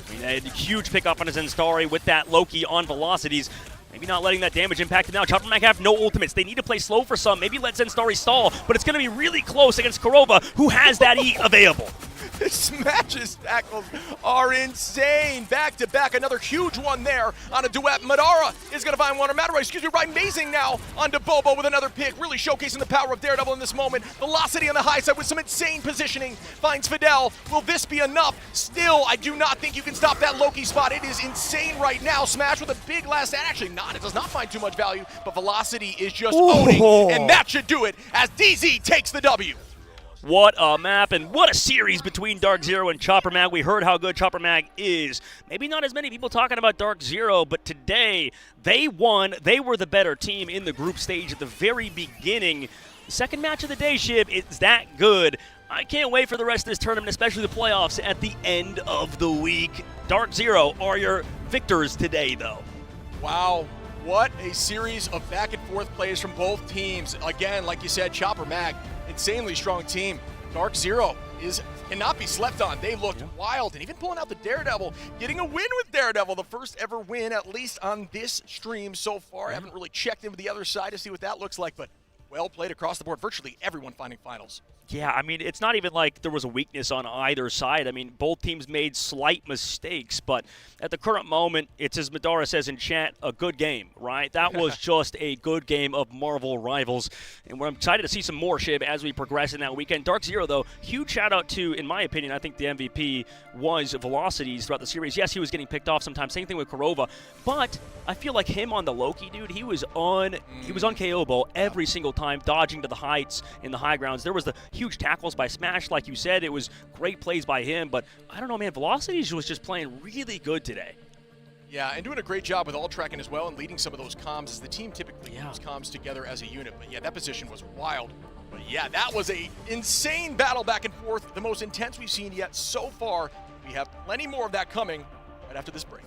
I mean, a huge pickup on his Zenstari with that Loki on velocities. Maybe not letting that damage impact him now. Chopper Mag have no ultimates. They need to play slow for some. Maybe let Zenstari stall, but it's going to be really close against Kurova, who has that E available. Smash's tackles are insane. Back to back, another huge one there on a Duet. Madara is going to find one, or Madara, excuse me, Amazing now onto Bobo with another pick, really showcasing the power of Daredevil in this moment. Velocity on the high side with some insane positioning. Finds Fidel. Will this be enough? Still, I do not think you can stop that Loki spot. It is insane right now. Smash with a big last stand. Actually not. It does not find too much value, but Velocity is just owning, and that should do it as DZ takes the W. What a map and what a series between Dark Zero and Chopper Mag. We heard how good Chopper Mag is. Maybe not as many people talking about Dark Zero, but today they won. They were the better team in the group stage at the very beginning. The second match of the day, Shib, it's that good. I can't wait for the rest of this tournament, especially the playoffs at the end of the week. Dark Zero are your victors today, though. Wow. What a series of back and forth plays from both teams. Again, like you said, Chopper Mag, insanely strong team. Dark Zero cannot be slept on. They looked wild, and even pulling out the Daredevil, getting a win with Daredevil, the first ever win, at least on this stream so far. I haven't really checked in with the other side to see what that looks like, but well played across the board. Virtually everyone finding finals. Yeah, I mean, it's not even like there was a weakness on either side. I mean, both teams made slight mistakes, but at the current moment, it's, as Madara says in chat, a good game, right? That was just a good game of Marvel Rivals, and we're excited to see some more, Shib, as we progress in that weekend. Dark Zero, though, huge shout-out to, in my opinion, I think the MVP was Velocities throughout the series. Yes, he was getting picked off sometimes, same thing with Kurova, but I feel like him on the Loki, dude, he was on KO ball every single time, dodging to the heights in the high grounds. There was the huge tackles by Smash, like you said. It was great plays by him, but I don't know, man. Velocities was just playing really good today. Yeah, and doing a great job with all tracking as well and leading some of those comms, as the team typically keeps comms together as a unit. But yeah, that position was wild. But yeah, that was a insane battle back and forth, the most intense we've seen yet so far. We have plenty more of that coming right after this break.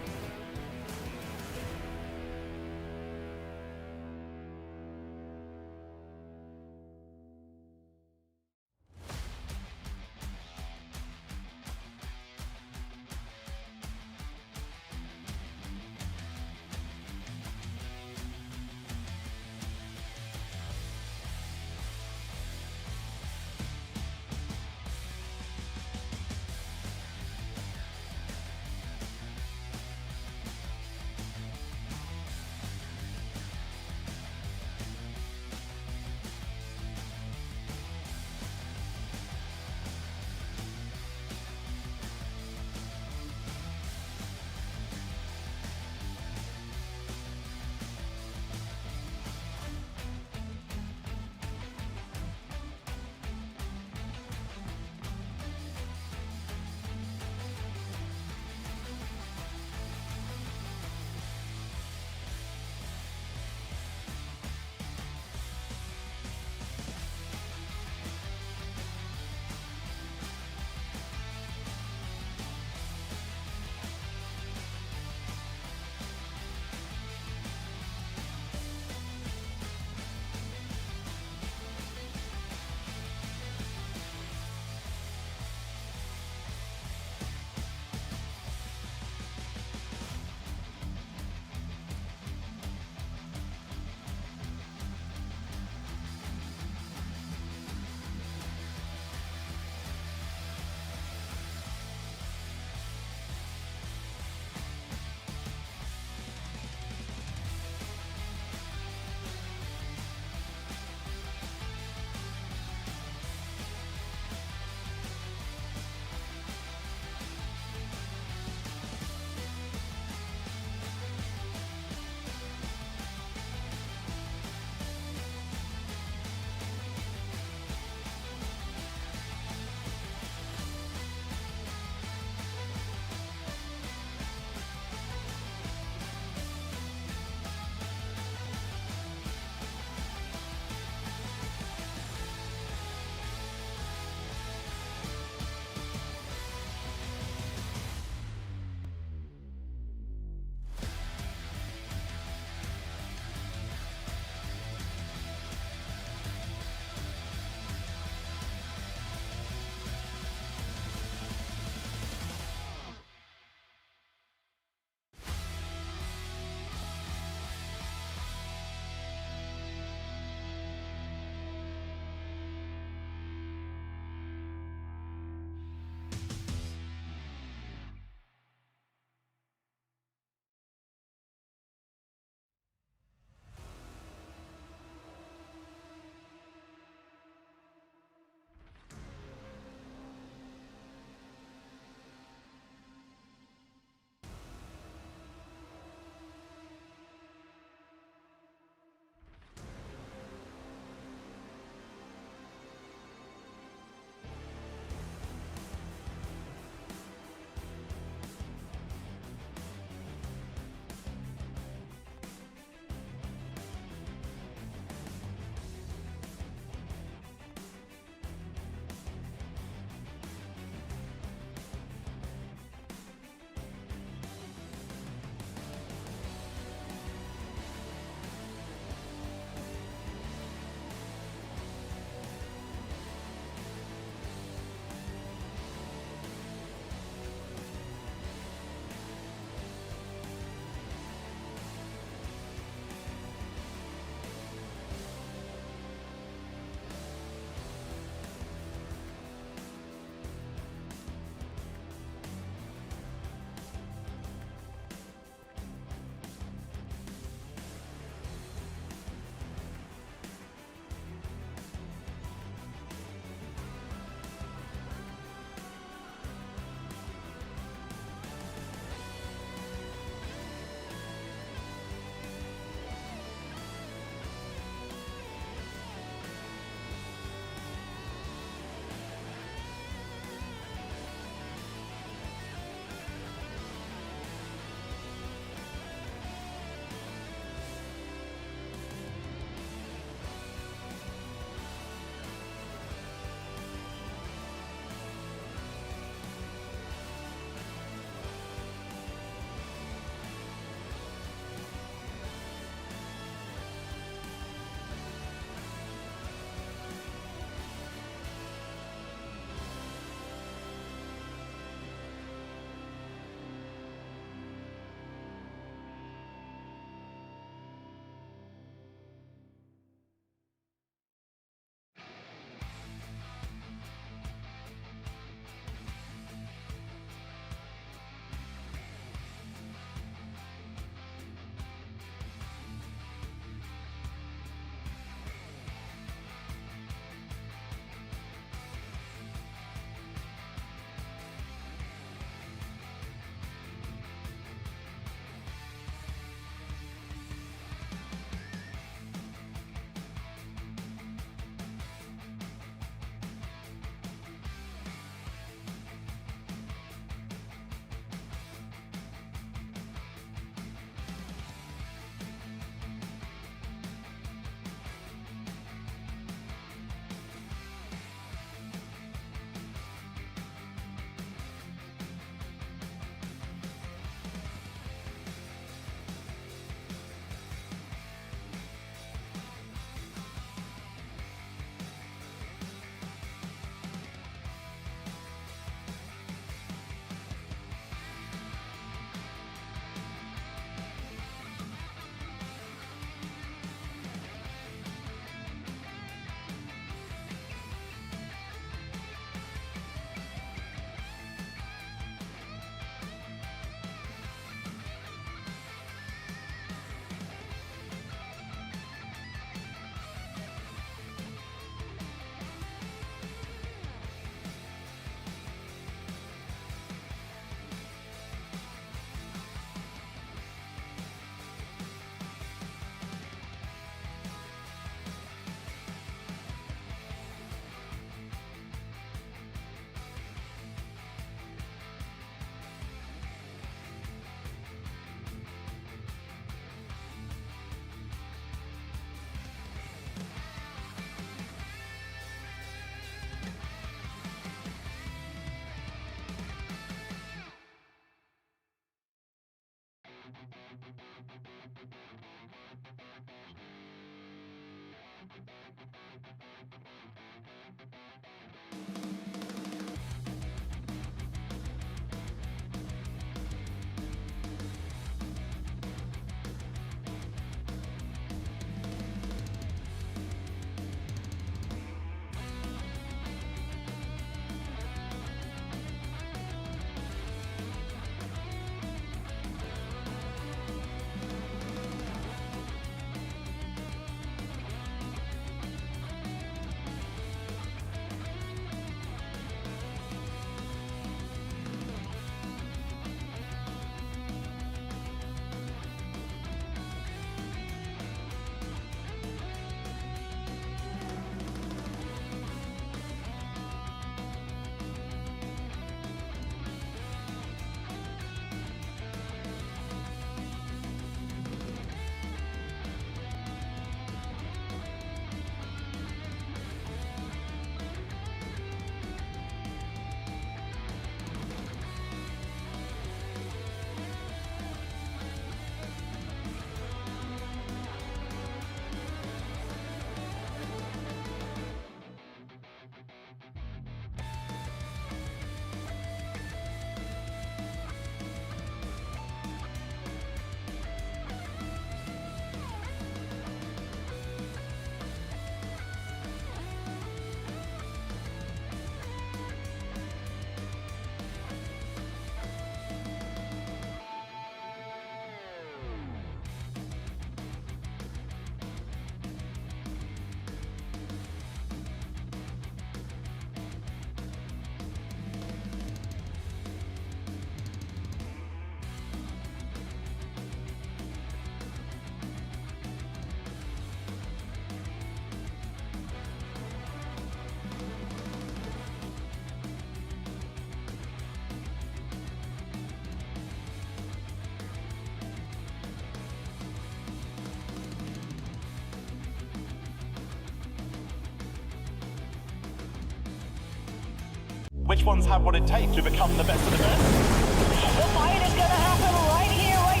Which ones have what it takes to become the best of the best? The fight is going to happen right here, right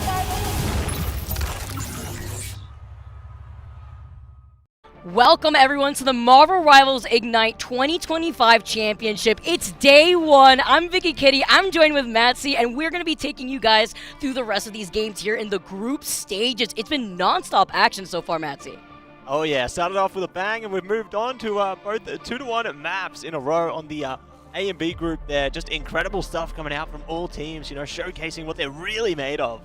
now. Welcome everyone to the Marvel Rivals Ignite 2025 Championship. It's day one. I'm Vicky Kitty. I'm joined with Matsy, and we're going to be taking you guys through the rest of these games here in the group stages. It's been non-stop action so far, Matsy. Oh yeah, started off with a bang, and we've moved on to both 2-1 maps in a row on the A and B group there. Just incredible stuff coming out from all teams, you know, showcasing what they're really made of.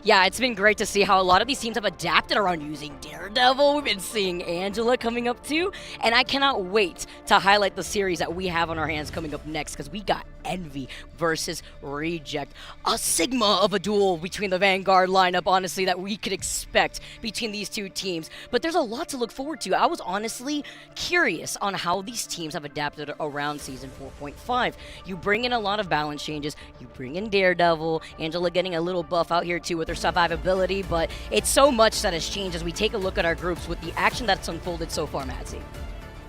Yeah, it's been great to see how a lot of these teams have adapted around using Daredevil. We've been seeing Angela coming up too, and I cannot wait to highlight the series that we have on our hands coming up next, because we got Envy versus Reject. A Sigma of a duel between the Vanguard lineup, honestly, that we could expect between these two teams. But there's a lot to look forward to. I was honestly curious on how these teams have adapted around Season 4.5. You bring in a lot of balance changes. You bring in Daredevil, Angela getting a little buff out here too with her survivability, but it's so much that has changed as we take a look at our groups with the action that's unfolded so far, Matsy.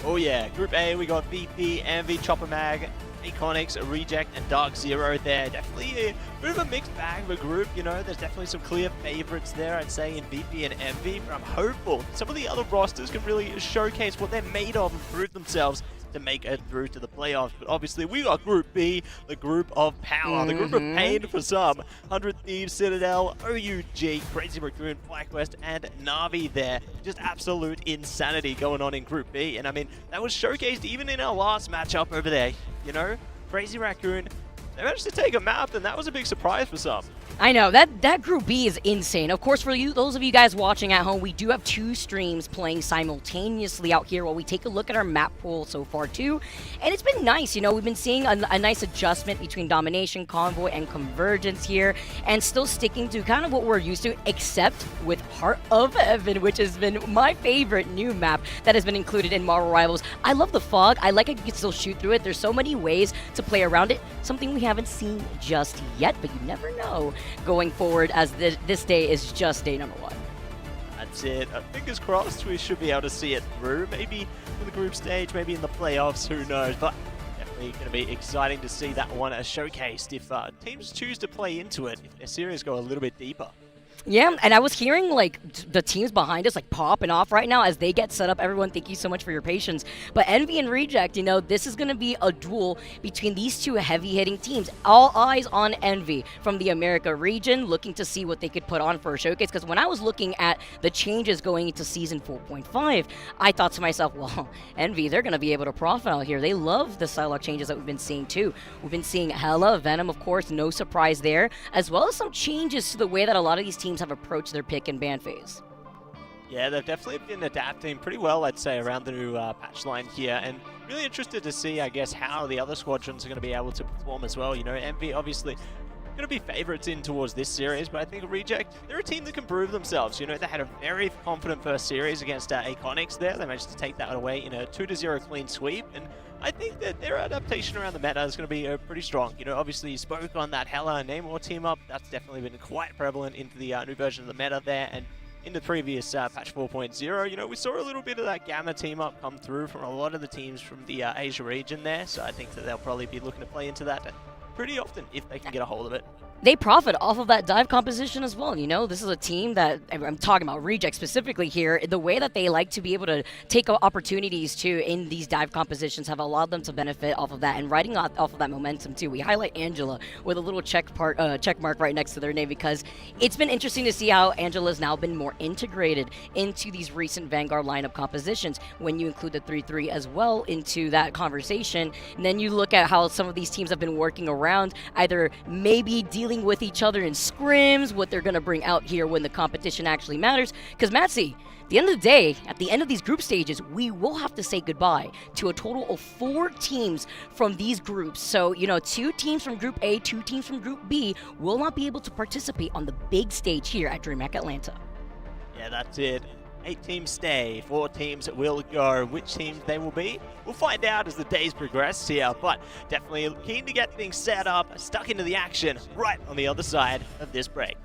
Oh yeah, Group A, we got VP, Envy, Chopper Mag, Iconics, Reject, and Dark Zero there. Definitely a bit of a mixed bag of a group, you know. There's definitely some clear favorites there, I'd say, in VP and Envy, but I'm hopeful some of the other rosters can really showcase what they're made of and prove themselves to make it through to the playoffs. But obviously we got Group B, the group of power, the group of pain for some. 100 Thieves, Citadel, OUG, Crazy Raccoon, FlyQuest, and Na'Vi there. Just absolute insanity going on in Group B. And I mean, that was showcased even in our last matchup over there. You know, Crazy Raccoon, they managed to take a map, and that was a big surprise for some. I know, that Group B is insane. Of course, for you, those of you guys watching at home, we do have 2 streams playing simultaneously out here while we take a look at our map pool so far too. And it's been nice, you know, we've been seeing a nice adjustment between Domination, Convoy, and Convergence here, and still sticking to kind of what we're used to, except with Heart of Heaven, which has been my favorite new map that has been included in Marvel Rivals. I love the fog. I like how you can still shoot through it. There's so many ways to play around it, something we haven't seen just yet, but you never know going forward, as this day is just day number 1. That's it. Fingers crossed we should be able to see it through. Maybe in the group stage, maybe in the playoffs, who knows. But definitely going to be exciting to see that one showcased if teams choose to play into it, if their series go a little bit deeper. Yeah, and I was hearing like the teams behind us like popping off right now as they get set up. Everyone, thank you so much for your patience. But Envy and Reject, this is going to be a duel between these two heavy-hitting teams. All eyes on Envy from the America region, looking to see what they could put on for a showcase. Because when I was looking at the changes going into Season 4.5, I thought to myself, well, Envy, they're going to be able to profit out here. They love the Psylocke changes that we've been seeing too. We've been seeing Hela, Venom, of course, no surprise there, as well as some changes to the way that a lot of these teams have approached their pick and ban phase. Yeah, they've definitely been adapting pretty well, I'd say, around the new patch line here, and really interested to see, I guess, how the other squadrons are going to be able to perform as well. Envy obviously going to be favorites in towards this series, but I think Reject, they're a team that can prove themselves. They had a very confident first series against Aconix there. They managed to take that away in a 2-0 clean sweep, and I think that their adaptation around the meta is going to be pretty strong. Obviously you spoke on that Hela and Namor team up. That's definitely been quite prevalent into the new version of the meta there, and in the previous patch 4.0, we saw a little bit of that Gamma team up come through from a lot of the teams from the Asia region there, so I think that they'll probably be looking to play into that pretty often if they can get a hold of it. They profit off of that dive composition as well. This is a team that, I'm talking about Reject specifically here, the way that they like to be able to take opportunities too in these dive compositions have allowed them to benefit off of that and riding off of that momentum too. We highlight Angela with a little check mark right next to their name because it's been interesting to see how Angela's now been more integrated into these recent Vanguard lineup compositions when you include the 3-3 as well into that conversation. And then you look at how some of these teams have been working around either maybe dealing with each other in scrims, what they're going to bring out here when the competition actually matters. Because, Matsy, at the end of the day, at the end of these group stages, we will have to say goodbye to a total of 4 teams from these groups. So, 2 teams from Group A, 2 teams from Group B will not be able to participate on the big stage here at DreamHack Atlanta. Yeah, that's it. 8 teams stay, 4 teams will go. Which teams they will be, we'll find out as the days progress here, but definitely keen to get things set up, stuck into the action right on the other side of this break.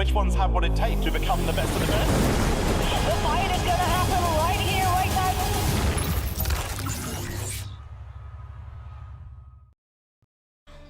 which ones have what it takes to become the best of the best. The fight is going to happen right here, right now.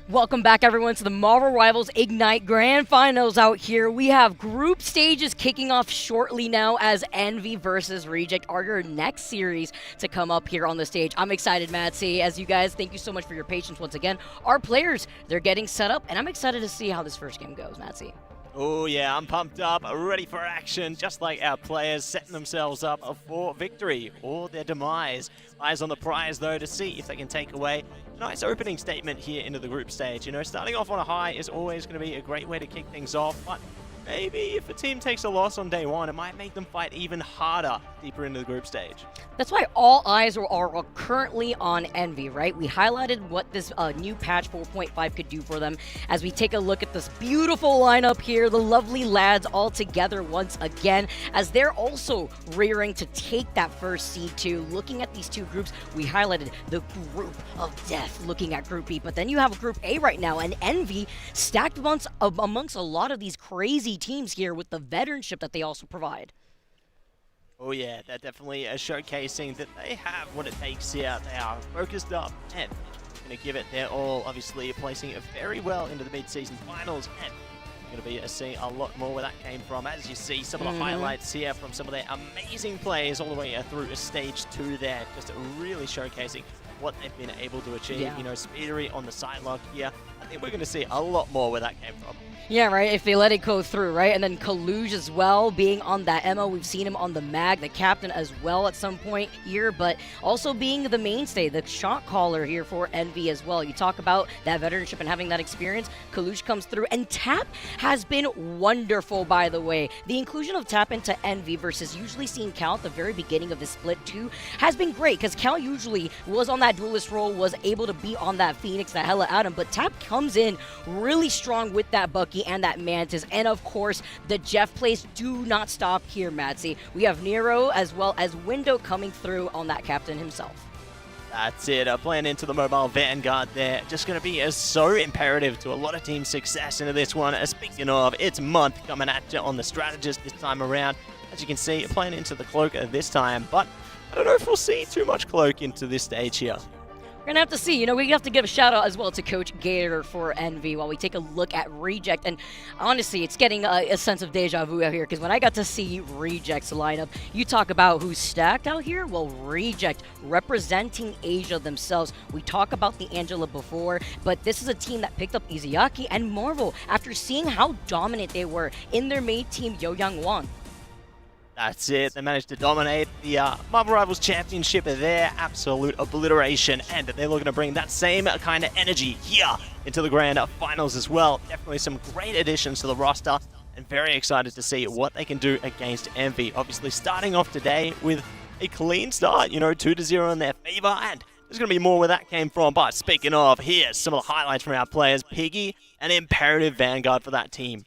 Welcome back, everyone, to the Marvel Rivals Ignite Grand Finals out here. We have group stages kicking off shortly now as Envy versus Reject are your next series to come up here on the stage. I'm excited, Matsy. As you guys, thank you so much for your patience once again. Our players, they're getting set up, and I'm excited to see how this first game goes, Matsy. Oh yeah, I'm pumped up, ready for action, just like our players setting themselves up for victory or their demise. Eyes on the prize though to see if they can take away a nice opening statement here into the group stage. You know, starting off on a high is always going to be a great way to kick things off, but maybe if a team takes a loss on day one, it might make them fight even harder deeper into the group stage. That's why all eyes are currently on Envy, right? We highlighted what this new patch 4.5 could do for them as we take a look at this beautiful lineup here, the lovely lads all together once again, as they're also rearing to take that first seed too. Looking at these two groups, we highlighted the group of death looking at Group B, but then you have Group A right now, and Envy stacked amongst a lot of these crazy teams here with the veteranship that they also provide. Oh yeah, they're definitely showcasing that they have what it takes here. They are focused up and going to give it their all, obviously placing it very well into the mid-season finals, and going to be seeing a lot more where that came from. As you see, some of the highlights here from some of their amazing players all the way through to stage 2 there, just really showcasing what they've been able to achieve. Yeah. You know, Speedery on the side lock here. I think we're going to see a lot more where that came from. Yeah, right, if they let it go through, right? And then Kaluj as well, being on that Emma. We've seen him on the Mag, the captain as well at some point here, but also being the mainstay, the shot caller here for Envy as well. You talk about that veteranship and having that experience. Kaluj comes through, and Tap has been wonderful, by the way. The inclusion of Tap into Envy versus usually seeing Cal at the very beginning of the split too has been great, because Cal usually was on that duelist role, was able to be on that Phoenix, that Hella Atom, but Tap comes in really strong with that Bucky and that Mantis, and of course the Jeff plays do not stop here, Matsy. We have Nero as well as Window coming through on that captain himself. That's it, playing into the mobile Vanguard there. Just going to be so imperative to a lot of team success into this one. Speaking of, it's Month coming at you on the strategist this time around. As you can see, playing into the Cloak this time, but I don't know if we'll see too much Cloak into this stage here. We're going to have to see. You know, we have to give a shout out as well to Coach Gator for Envy while we take a look at Reject. And honestly, it's getting a sense of deja vu out here, because when I got to see Reject's lineup, you talk about who's stacked out here. Well, Reject representing Asia themselves. We talk about the Angela before, but this is a team that picked up Izayaki and Marvel after seeing how dominant they were in their main team, Yo Young Won. That's it. They managed to dominate the Marvel Rivals Championship there. Absolute obliteration. And they're looking to bring that same kind of energy here into the Grand Finals as well. Definitely some great additions to the roster. And very excited to see what they can do against Envy. Obviously starting off today with a clean start. You know, 2-0 in their favor. And there's going to be more where that came from. But speaking of, here's some of the highlights from our players. Piggy, an imperative Vanguard for that team.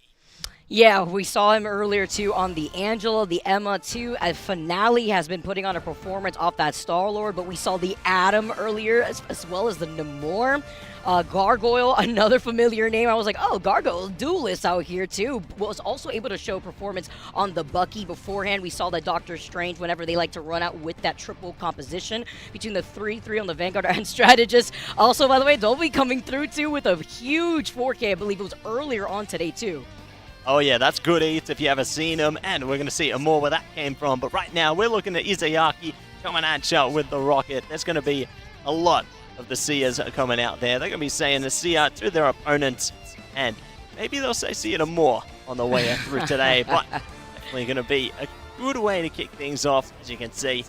Yeah, we saw him earlier too on the Angela, the Emma too. Finale has been putting on a performance off that Star-Lord, but we saw the Atom earlier as well as the Namor. Gargoyle, another familiar name. I was like, oh, Gargoyle, duelist out here too. Was also able to show performance on the Bucky beforehand. We saw that Doctor Strange, whenever they like to run out with that triple composition between the 3-3 on the Vanguard and Strategist. Also, by the way, Dolby coming through too with a huge 4K. I believe it was earlier on today too. Oh yeah, that's good eats if you haven't seen him, and we're going to see more where that came from. But right now, we're looking at Izayaki coming at you with the rocket. There's going to be a lot of the Seers coming out there. They're going to be saying the Seer to their opponents, and maybe they'll say Seer to more on the way through today. But definitely going to be a good way to kick things off. As you can see,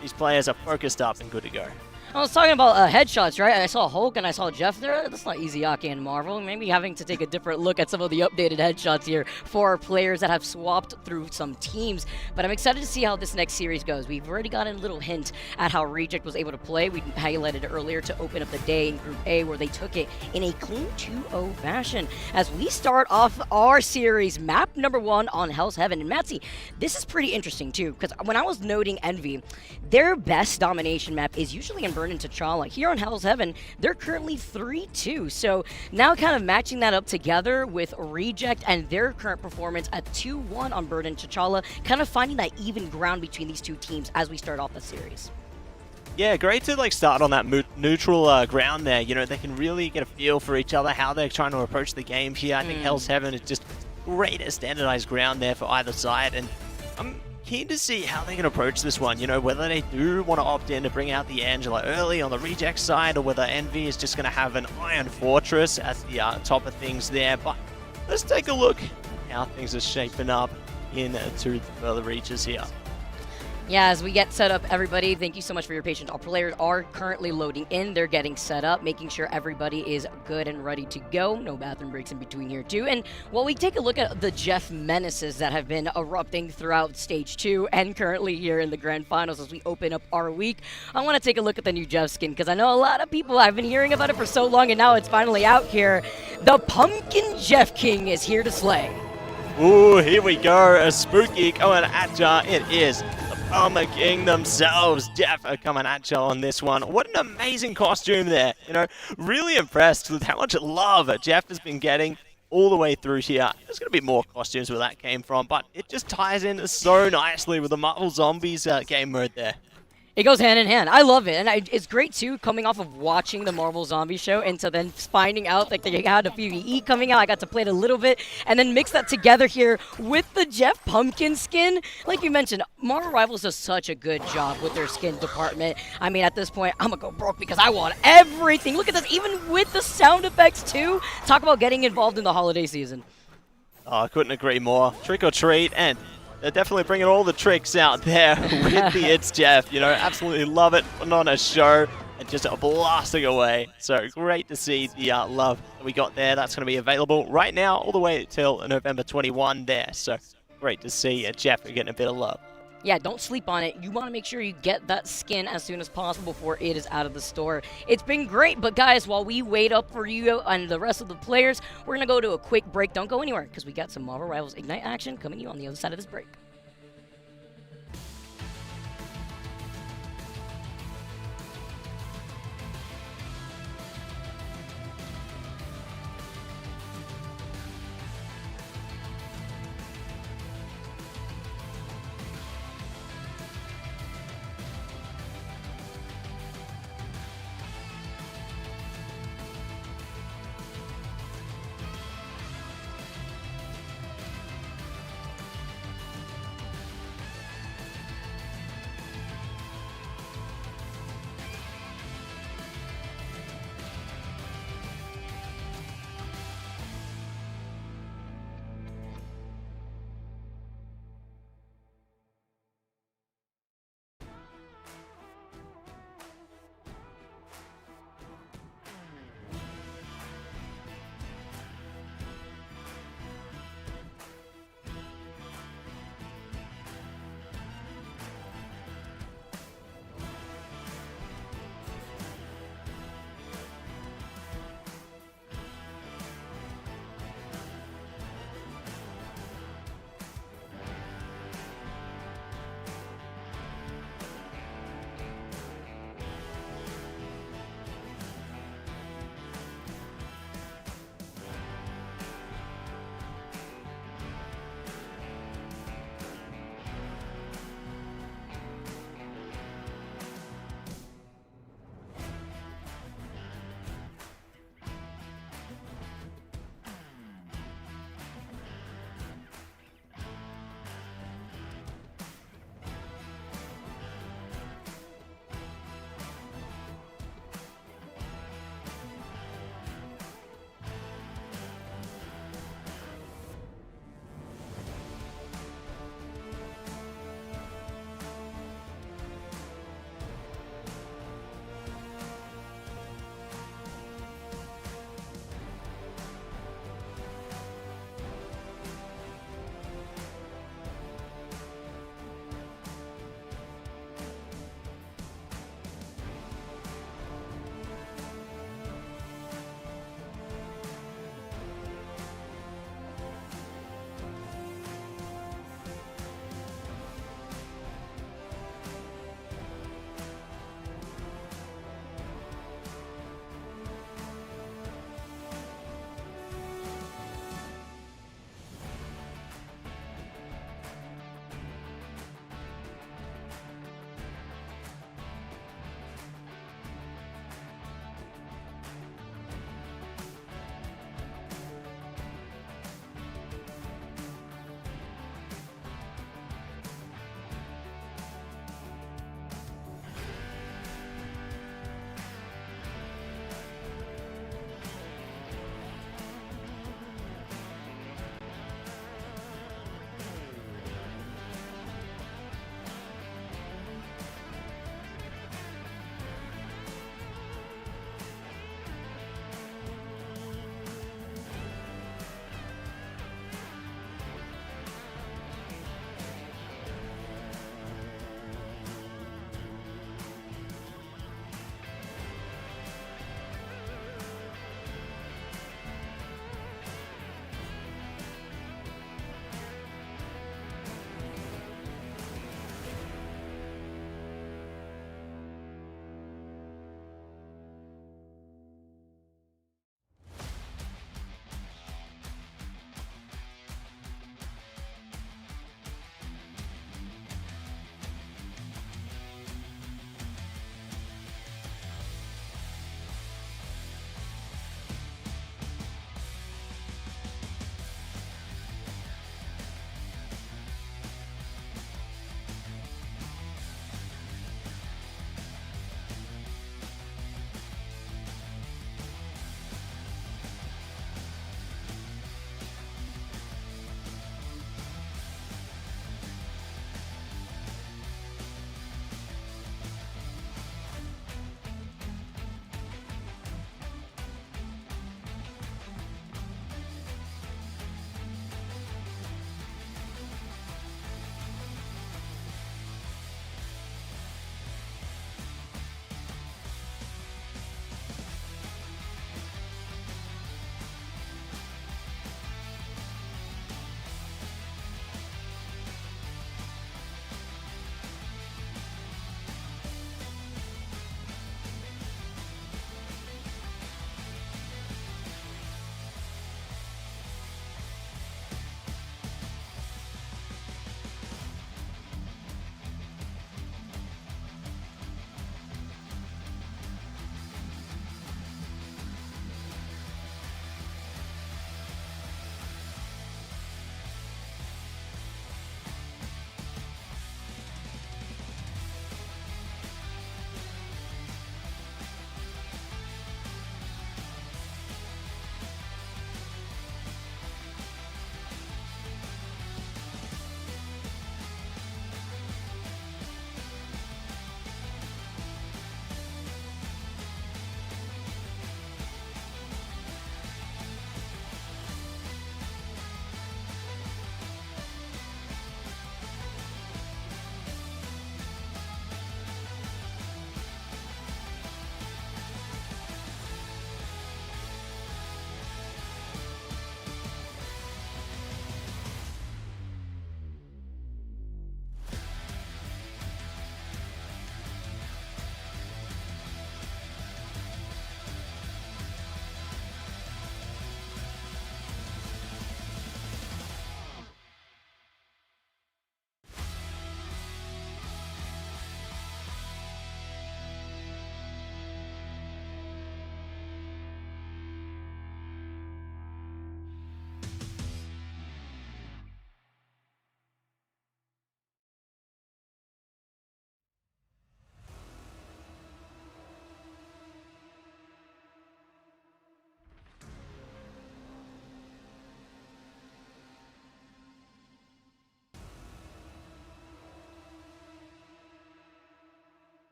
these players are focused up and good to go. I was talking about headshots, right? I saw Hulk and I saw Jeff there. That's not Izayaki and Marvel. Maybe having to take a different look at some of the updated headshots here for our players that have swapped through some teams. But I'm excited to see how this next series goes. We've already gotten a little hint at how Reject was able to play. We highlighted it earlier to open up the day in Group A, where they took it in a clean 2-0 fashion. As we start off our series, map number 1 on Hell's Heaven. And Matsy, this is pretty interesting too, because when I was noting Envy, their best domination map is usually in Burn and T'Challa. Here on Hell's Heaven, they're currently 3-2. So now kind of matching that up together with Reject and their current performance at 2-1 on Burn and T'Challa, kind of finding that even ground between these two teams as we start off the series. Yeah, great to like start on that neutral ground there. You know, they can really get a feel for each other, how they're trying to approach the game here. I think Hell's Heaven is just great at standardized ground there for either side, and I'm keen to see how they can approach this one. You know, whether they do want to opt in to bring out the Angela early on the Reject side, or whether Envy is just going to have an Iron Fortress at the top of things there. But let's take a look how things are shaping up into the further reaches here. Yeah, as we get set up, everybody, thank you so much for your patience. All players are currently loading in. They're getting set up, making sure everybody is good and ready to go. No bathroom breaks in between here, too. And while we take a look at the Jeff menaces that have been erupting throughout Stage 2 and currently here in the Grand Finals as we open up our week, I want to take a look at the new Jeff skin because I know a lot of people have been hearing about it for so long, and now it's finally out here. The Pumpkin Jeff King is here to slay. Ooh, here we go. A spooky going at ya. It is Armor King themselves. Jeff are coming at you on this one. What an amazing costume there. You know, really impressed with how much love Jeff has been getting all the way through here. There's going to be more costumes where that came from, but it just ties in so nicely with the Marvel Zombies game mode there. It goes hand in hand. I love it. And it's great, too, coming off of watching the Marvel Zombie show and so then finding out that they had a PvE coming out. I got to play it a little bit and then mix that together here with the Jeff Pumpkin skin. Like you mentioned, Marvel Rivals does such a good job with their skin department. I mean, at this point, I'm going to go broke because I want everything. Look at this, even with the sound effects, too. Talk about getting involved in the holiday season. Oh, I couldn't agree more. Trick or treat, and they're definitely bringing all the tricks out there with the It's Jeff. You know, absolutely love it. Putting on a show and just blasting away. So great to see the love that we got there. That's going to be available right now all the way till November 21 there. So great to see Jeff getting a bit of love. Yeah, don't sleep on it. You want to make sure you get that skin as soon as possible before it is out of the store. It's been great, but guys, while we wait up for you and the rest of the players, we're going to go to a quick break. Don't go anywhere because we got some Marvel Rivals Ignite action coming to you on the other side of this break.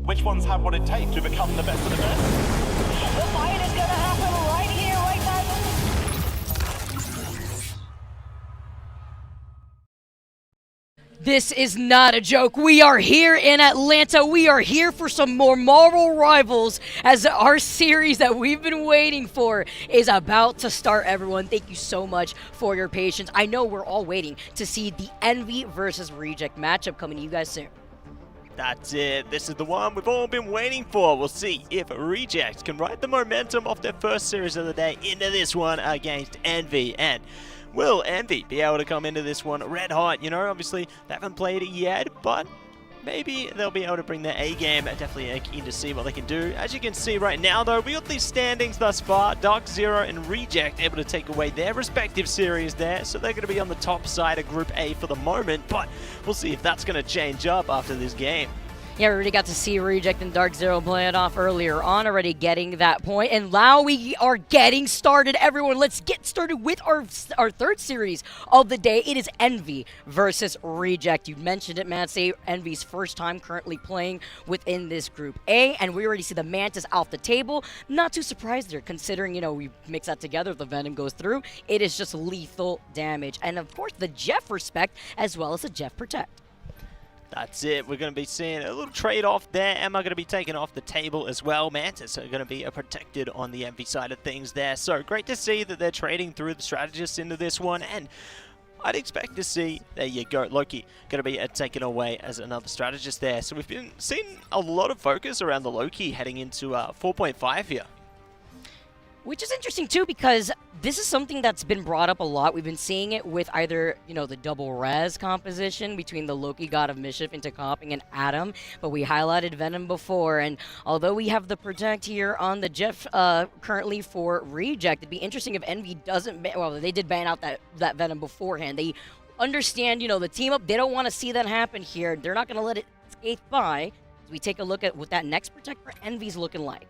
Which ones have what it takes to become the best of the best? The fight is going to happen right here, right now. This is not a joke. We are here in Atlanta. We are here for some more Marvel Rivals as our series that we've been waiting for is about to start, everyone. Thank you so much for your patience. I know we're all waiting to see the Envy versus Reject matchup coming to you guys soon. That's it. This is the one we've all been waiting for. We'll see if Reject can ride the momentum of their first series of the day into this one against Envy. And will Envy be able to come into this one red hot? You know, obviously they haven't played it yet, but maybe they'll be able to bring their A game. Definitely keen to see what they can do. As you can see right now, though, we got these standings thus far. Dark Zero and Reject able to take away their respective series there, so they're going to be on the top side of Group A for the moment. But we'll see if that's going to change up after this game. Yeah, we already got to see Reject and Dark Zero play it off earlier on, already getting that point. And now we are getting started. Everyone, let's get started with our third series of the day. It is Envy versus Reject. You mentioned it, Matsy. Envy's first time currently playing within this Group A, and we already see the Mantis off the table. Not too surprised there, considering, you know, we mix that together, the Venom goes through. It is just lethal damage. And of course, the Jeff Respect, as well as the Jeff Protect. That's it. We're going to be seeing a little trade-off there. Emma going to be taken off the table as well. Mantis are going to be protected on the Envy side of things there. So great to see that they're trading through the strategists into this one. And I'd expect to see, there you go, Loki going to be taken away as another strategist there. So we've been seeing a lot of focus around the Loki heading into 4.5 here. Which is interesting too, because this is something that's been brought up a lot. We've been seeing it with either, you know, the double res composition between the Loki God of Mischief into comping and Adam, but we highlighted Venom before, and although we have the Protect here on the Jeff currently for Reject, it'd be interesting if Envy doesn't well, they did ban out that Venom beforehand. They understand, you know, the team up, they don't want to see that happen here. They're not going to let it skate by. As we take a look at what that next Protect for Envy's looking like.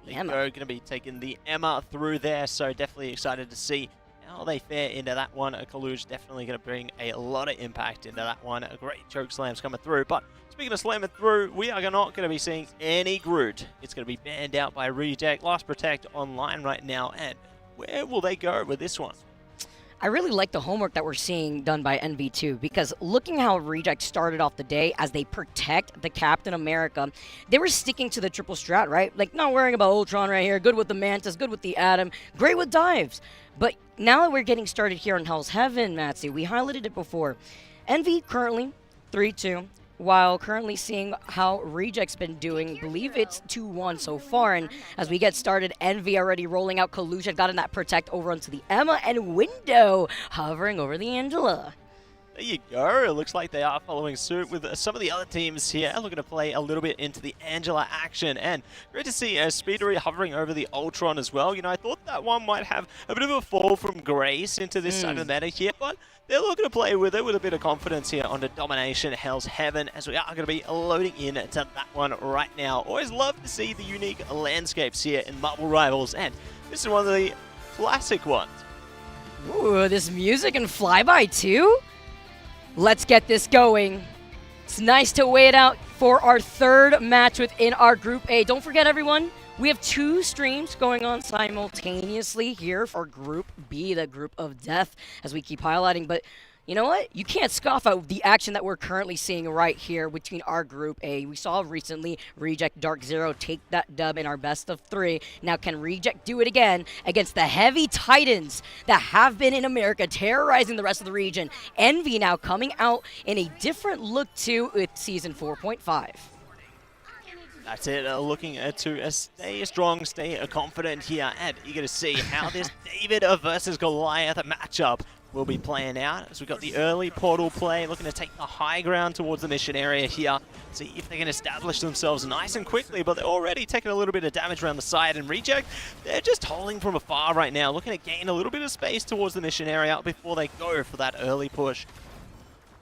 Emma going to be taking the Emma through there, so definitely excited to see how they fare into that one. Kaluj definitely going to bring a lot of impact into that one. A great choke slams coming through, but speaking of slamming through, we are not going to be seeing any Groot. It's going to be banned out by Reject. Last Protect online right now, and where will they go with this one? I really like the homework that we're seeing done by Envy too, because looking how Reject started off the day as they protect the Captain America, they were sticking to the triple strat, right? Like, not worrying about Ultron right here, good with the Mantis, good with the Atom, great with dives. But now that we're getting started here on Hell's Heaven, Matsy, we highlighted it before. Envy currently 3-2, while currently seeing how Reject's been doing. Believe it's 2-1 so far, and as we get started, Envy already rolling out Kalusha, gotten that Protect over onto the Emma, and Window hovering over the Angela. There you go. It looks like they are following suit with some of the other teams here, looking to play a little bit into the Angela action. And great to see Speedery hovering over the Ultron as well. You know, I thought that one might have a bit of a fall from grace into this side of the meta here, but they're looking to play with it with a bit of confidence here on the Domination Hell's Heaven, as we are going to be loading in to that one right now. Always love to see the unique landscapes here in Marvel Rivals, and this is one of the classic ones. Ooh, this music and flyby too? Let's get this going. It's nice to wait out for our third match within our Group A. Don't forget, everyone, we have 2 streams going on simultaneously here for Group B, the Group of Death, as we keep highlighting. But you know what? You can't scoff at the action that we're currently seeing right here between our Group A. We saw recently Reject Dark Zero take that dub in our best of 3. Now, can Reject do it again against the heavy titans that have been in America, terrorizing the rest of the region? Envy now coming out in a different look too with Season 4.5. That's it, looking to stay strong, stay confident here, and eager to see how this David versus Goliath matchup will be playing out, as we've got the early portal play, looking to take the high ground towards the mission area here, see if they can establish themselves nice and quickly, but they're already taking a little bit of damage around the side, and Reject, they're just holding from afar right now, looking to gain a little bit of space towards the mission area before they go for that early push.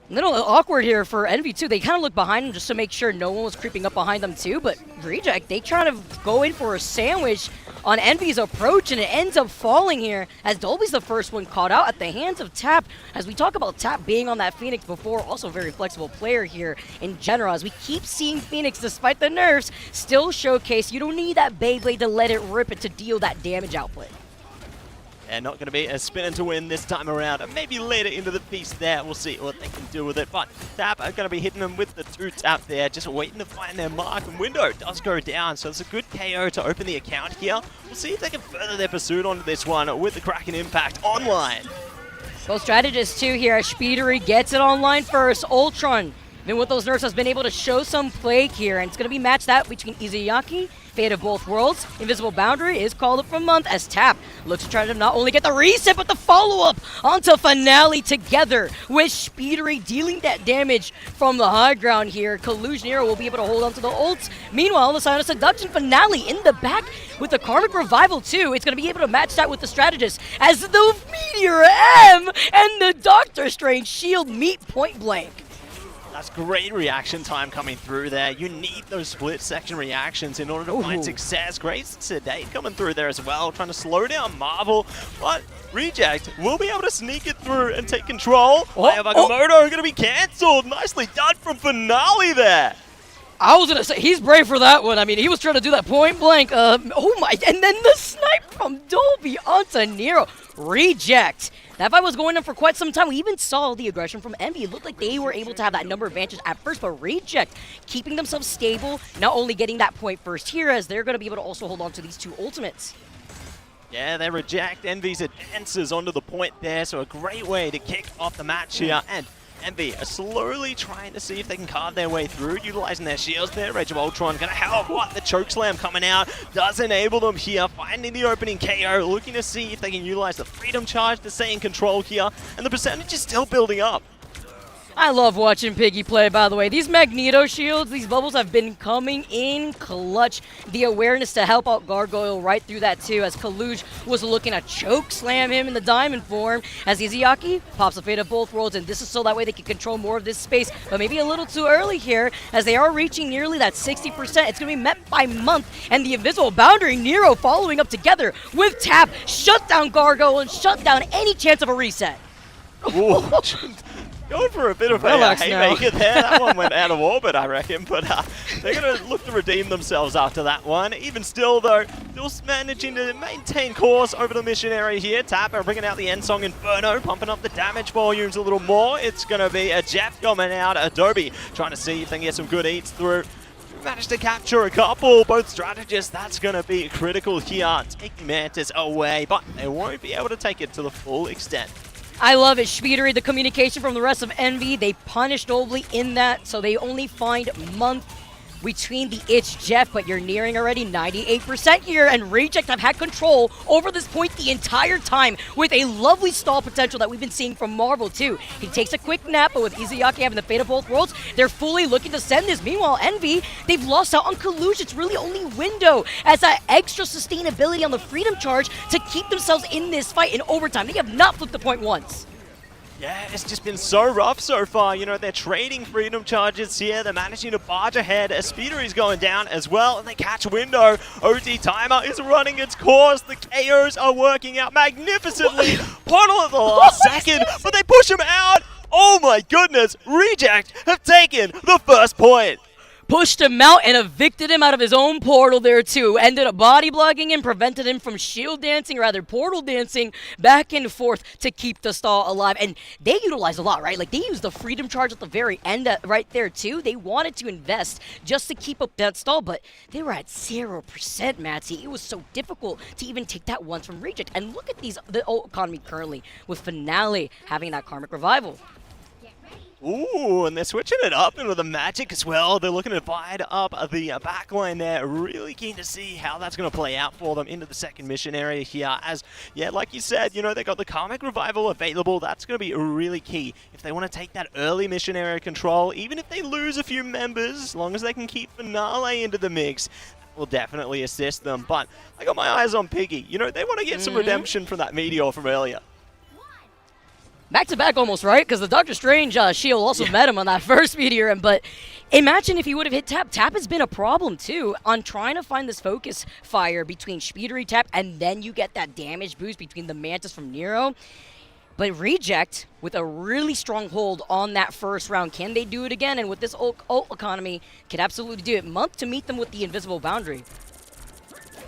A little awkward here for Envy too. They kind of look behind them just to make sure no one was creeping up behind them too, but Reject, they try to go in for a sandwich on Envy's approach, and it ends up falling here as Dolby's the first one caught out at the hands of Tap. As we talk about Tap being on that Phoenix before, also a very flexible player here in general, as we keep seeing Phoenix, despite the nerfs, still showcase you don't need that Beyblade to let it rip it to deal that damage output. And not going to be a spinning to win this time around. Maybe later into the piece there, we'll see what they can do with it. But Tap are going to be hitting them with the 2 tap there, just waiting to find their mark. And Window does go down, so it's a good KO to open the account here. We'll see if they can further their pursuit onto this one with the Kraken Impact online. Both strategists too here. Speedery gets it online first. Ultron, even with those nerfs, has been able to show some plague here, and it's going to be matched out between Izuyaki, Fate of Both Worlds. Invisible Boundary is called up for Month as Tap looks to try to not only get the reset, but the follow-up onto Finale together with Speedery dealing that damage from the high ground here. Collusionero will be able to hold on to the ults. Meanwhile, on the side of Seduction, Finale in the back with the Karmic Revival too. It's going to be able to match that with the Strategist as the Meteor M and the Doctor Strange shield meet point blank. That's great reaction time coming through there. You need those split section reactions in order to find success. Great sedate coming through there as well, trying to slow down Marvel. But Reject will be able to sneak it through and take control. Agamotto going to be cancelled. Nicely done from Finale there. I was going to say, he's brave for that one. I mean, he was trying to do that point blank. Oh my, and then the snipe from Dolby onto Nero. Reject. That fight was going on for quite some time. We even saw the aggression from Envy. It looked like they were able to have that number advantage at first, but Reject keeping themselves stable, not only getting that point first here, as they're going to be able to also hold on to these two ultimates. Yeah, they reject Envy's advances onto the point there, so a great way to kick off the match here. And Envy are slowly trying to see if they can carve their way through, utilizing their shields there. Rage of Ultron going to help. What? The choke slam coming out does enable them here, finding the opening KO, looking to see if they can utilize the freedom charge to stay in control here, and the percentage is still building up. I love watching Piggy play, by the way. These Magneto shields, these bubbles have been coming in clutch. The awareness to help out Gargoyle right through that too, as Kaluj was looking to choke slam him in the diamond form, as Izayaki pops a Fate of Both Worlds, and this is so that way they can control more of this space, but maybe a little too early here, as they are reaching nearly that 60%. It's going to be met by Month, and the Invisible Boundary, Nero following up together with Tap, shut down Gargoyle, and shut down any chance of a reset. Going for a bit of a haymaker there. That one went out of orbit, I reckon, but they're going to look to redeem themselves after that one. Even still, though, still managing to maintain course over the mission area here. Tapper bringing out the End Song Inferno, pumping up the damage volumes a little more. It's going to be a Jeff coming out. Adobe trying to see if they can get some good eats through. Managed to capture a couple, both strategists. That's going to be critical here, taking Mantis away, but they won't be able to take it to the full extent. I love it. Speedery, the communication from the rest of Envy, they punished Nobly in that, so they only find Month between the itch Jeff, but you're nearing already 98% here, and Reject have had control over this point the entire time with a lovely stall potential that we've been seeing from Marvel too. He takes a quick nap, but with Izayaki having the Fate of Both Worlds, they're fully looking to send this. Meanwhile, Envy, they've lost out on Kalush. It's really only Window as that extra sustainability on the Freedom Charge to keep themselves in this fight in overtime. They have not flipped the point once. Yeah, it's just been so rough so far. You know, they're trading freedom charges here. They're managing to barge ahead. A Speedery's going down as well, and they catch Window. OD Timer is running its course. The KOs are working out magnificently. Portal at the last second, but they push him out. Oh my goodness. Reject have taken the first point. Pushed him out and evicted him out of his own portal there too. Ended up body blocking him, prevented him from shield dancing, or rather portal dancing back and forth to keep the stall alive. And they utilized a lot, right? Like, they used the freedom charge at the very end right there too. They wanted to invest just to keep up that stall, but they were at 0%, Matty. It was so difficult to even take that once from Reject. And look at the economy currently with Finale having that Karmic Revival. Ooh, and they're switching it up into the magic as well. They're looking to divide up the backline there. Really keen to see how that's going to play out for them into the second mission area here. As, yeah, like you said, you know, they got the Karmic Revival available. That's going to be really key if they want to take that early mission area control. Even if they lose a few members, as long as they can keep Finale into the mix, that will definitely assist them. But I got my eyes on Piggy. You know, they want to get some redemption from that Meteor from earlier. Back-to-back almost, right? Because the Doctor Strange shield also met him on that first Meteor. But imagine if he would have hit Tap. Tap has been a problem, too, on trying to find this focus fire between Speedery Tap, and then you get that damage boost between the Mantis from Nero. But Reject, with a really strong hold on that first round, can they do it again? And with this ult economy, can absolutely do it. Month to meet them with the Invisible Boundary.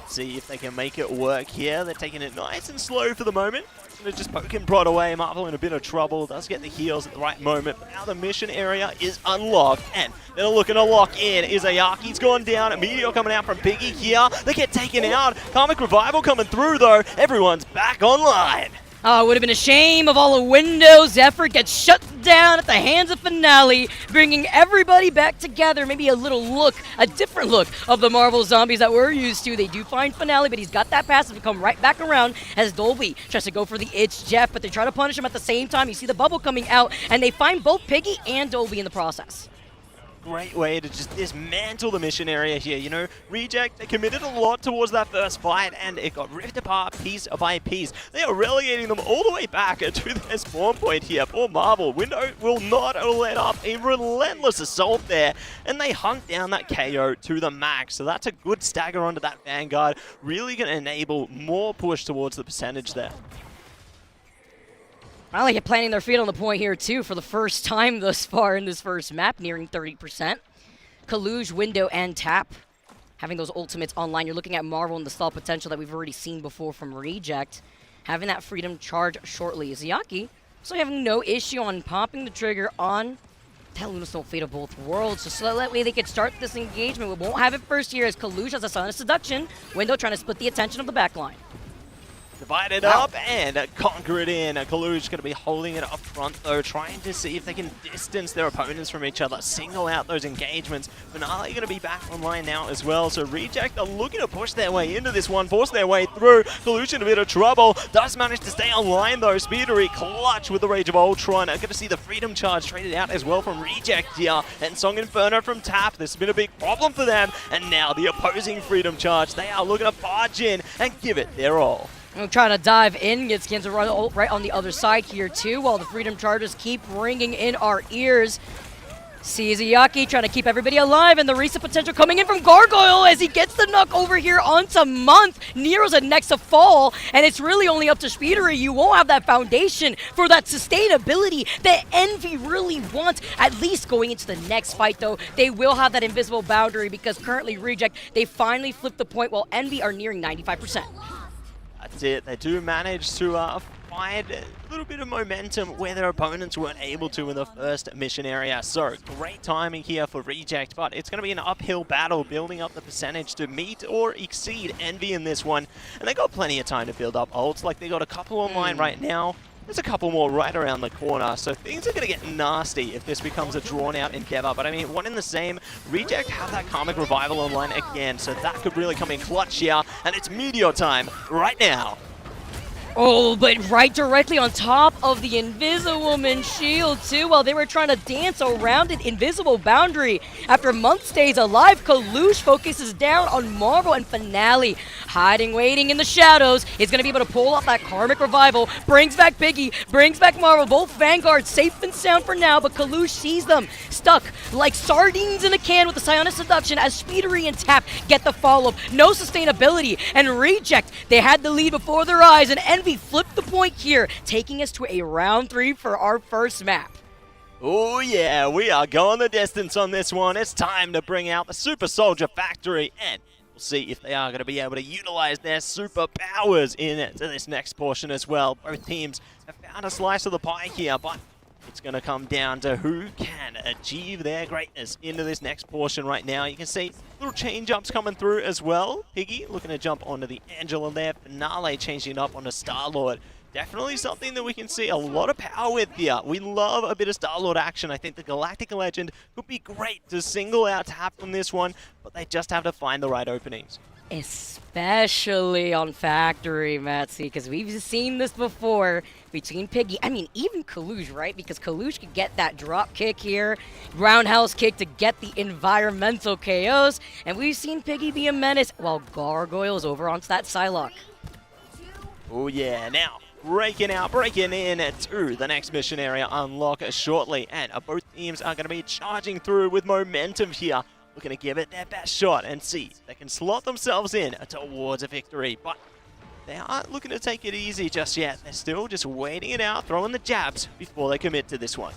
See if they can make it work here. They're taking it nice and slow for the moment. They're just poking Prod away. Marvel in a bit of trouble. Does get the heals at the right moment. But now the mission area is unlocked. And they're looking to lock in. Izayaki's gone down. Meteor coming out from Piggy here. They get taken out. Karmic Revival coming through, though. Everyone's back online. Oh, it would have been a shame if all the Windows effort gets shut down at the hands of Finale, bringing everybody back together. Maybe a little look, a different look of the Marvel Zombies that we're used to. They do find Finale, but he's got that passive to come right back around as Dolby tries to go for the itch Jeff, but they try to punish him at the same time. You see the bubble coming out, and they find both Piggy and Dolby in the process. great way to just dismantle the mission area here. You know, Reject, they committed a lot towards that first fight, and it got ripped apart piece by piece. They are relegating them all the way back to their spawn point here. Poor Marvel. Window will not let up a relentless assault there, and they hunt down that KO to the max. So that's a good stagger onto that Vanguard. Really going to enable more push towards the percentage there. Finally planting their feet on the point here, too, for the first time thus far in this first map, nearing 30%. Kaluge, Window, and Tap having those ultimates online. You're looking at Marvel and the stall potential that we've already seen before from Reject. Having that Freedom charge shortly. Ziyaki also having no issue on popping the trigger on that Lunastone Fate of both worlds. So that way they could start this engagement. We won't have it first here as Kaluge has a Son of Seduction. Window trying to split the attention of the backline. Divide it up and conquer it in. Kaluge going to be holding it up front though, trying to see if they can distance their opponents from each other, single out those engagements. Finale going to be back online now as well, so Reject are looking to push their way into this one, force their way through. Kaluge in a bit of trouble, does manage to stay online though. Speedery clutch with the Rage of Ultron. Going to see the Freedom Charge traded out as well from Reject here. And Song Inferno from Tap, this has been a big problem for them. And now the opposing Freedom Charge, they are looking to barge in and give it their all. Trying to dive in, gets Genzo right on the other side here too, while the Freedom Charges keep ringing in our ears. Ziyaki trying to keep everybody alive, and the reset potential coming in from Gargoyle as he gets the knock over here onto Month. Nero's a next to fall, and it's really only up to Speedery. You won't have that foundation for that sustainability that Envy really wants, at least going into the next fight though. They will have that invisible boundary because currently Reject, they finally flipped the point while Envy are nearing 95%. That's it. They do manage to find a little bit of momentum where their opponents weren't able to in the first mission area. So, great timing here for Reject, but it's going to be an uphill battle building up the percentage to meet or exceed Envy in this one. And they got plenty of time to build up ults. Like, they got a couple online right now. There's a couple more right around the corner, so things are going to get nasty if this becomes a drawn-out endeavor. But I mean, one in the same, Reject have that Karmic Revival online again, so that could really come in clutch here, and it's Meteor time right now. Oh, but right directly on top of the Invisiwoman shield too, while they were trying to dance around an invisible boundary. After Month stays alive, Kaluge focuses down on Marvel, and Finale, hiding, waiting in the shadows, is going to be able to pull off that Karmic Revival, brings back Piggy, brings back Marvel, both Vanguards safe and sound for now, but Kaluge sees them stuck like sardines in a can with the Psionic Seduction as Speedery and Tap get the follow-up. No sustainability, and Reject, they had the lead before their eyes, and Envy flipped the point here, taking us to a round 3 for our first map. Oh yeah, we are going the distance on this one. It's time to bring out the Super Soldier Factory, and we'll see if they are going to be able to utilize their superpowers in this next portion as well. Both teams have found a slice of the pie here, but it's going to come down to who can achieve their greatness into this next portion right now. You can see little change-ups coming through as well. Piggy looking to jump onto the Angela there. Finale changing it up onto Star-Lord. Definitely something that we can see a lot of power with here. We love a bit of Star-Lord action. I think the Galactic Legend could be great to single out Tap from this one, but they just have to find the right openings. Especially on Factory, Matsy, because we've seen this before between Piggy. I mean, even Kaluge, right? Because Kaluge could get that drop kick here, roundhouse kick to get the environmental KOs, and we've seen Piggy be a menace while Gargoyle's over onto that Psylocke. Oh yeah, now breaking in to the next mission area unlock shortly, and both teams are going to be charging through with momentum here. Looking to give it their best shot and see if they can slot themselves in towards a victory. But they aren't looking to take it easy just yet. They're still just waiting it out, throwing the jabs before they commit to this one.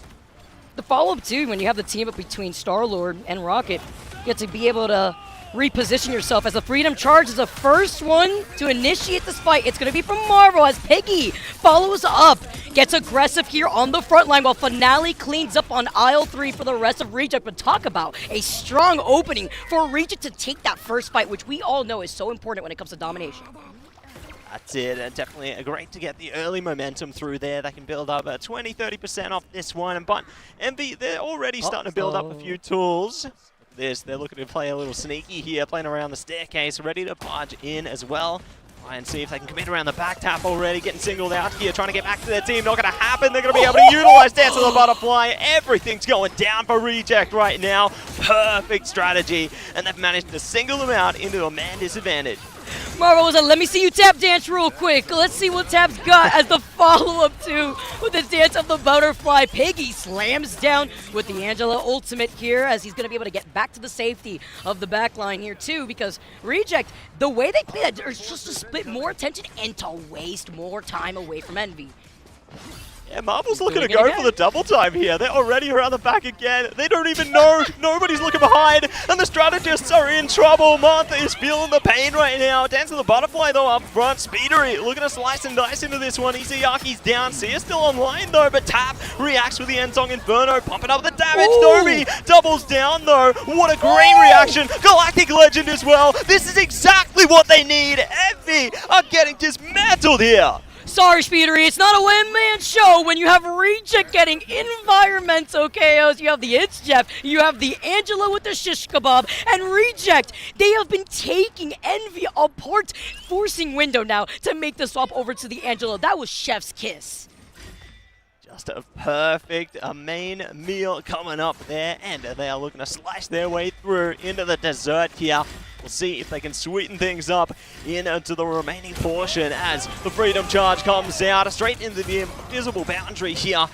The follow-up, too, when you have the team up between Star-Lord and Rocket, you have to be able to reposition yourself as the Freedom Charge is the first one to initiate this fight. It's going to be from Marvel as Piggy follows up, gets aggressive here on the front line while Finale cleans up on aisle 3 for the rest of Reject. But talk about a strong opening for Reject to take that first fight, which we all know is so important when it comes to domination. That's it, and definitely great to get the early momentum through there. They can build up 20-30% off this one, but Envy, they're already starting to build up a few tools. They're looking to play a little sneaky here, playing around the staircase, ready to barge in as well. Try and see if they can commit around the back tap already, getting singled out here, trying to get back to their team. Not going to happen. They're going to be able to utilize Dance of the Butterfly. Everything's going down for Reject right now. Perfect strategy, and they've managed to single them out into a man disadvantage. Marvel was like, let me see you tap dance real quick. Let's see what Tap's got as the follow-up to with the Dance of the Butterfly. Piggy slams down with the Angela ultimate here as he's going to be able to get back to the safety of the backline here too, because Reject, the way they play that is just to split more attention and to waste more time away from Envy. Yeah, Marvel's looking to go for the double time here. They're already around the back again. They don't even know. Nobody's looking behind. And the strategists are in trouble. Martha is feeling the pain right now. Dance of the Butterfly, though, up front. Speedery looking to slice and dice into this one. Izuyaki's down. Sia's still online, though. But Tap reacts with the Ensong Inferno, pumping up the damage. Nomi doubles down, though. What a great reaction. Galactic Legend as well. This is exactly what they need. Envy are getting dismantled here. Sorry, Speedery, it's not a one-man show when you have Reject getting environmental KOs. You have the It's Jeff, you have the Angela with the shish kebab, and Reject. They have been taking Envy apart, forcing Window now to make the swap over to the Angela. That was Chef's kiss. Just a perfect main meal coming up there, and they are looking to slice their way through into the dessert here. We'll see if they can sweeten things up into the remaining portion as the Freedom Charge comes out straight into the invisible boundary here.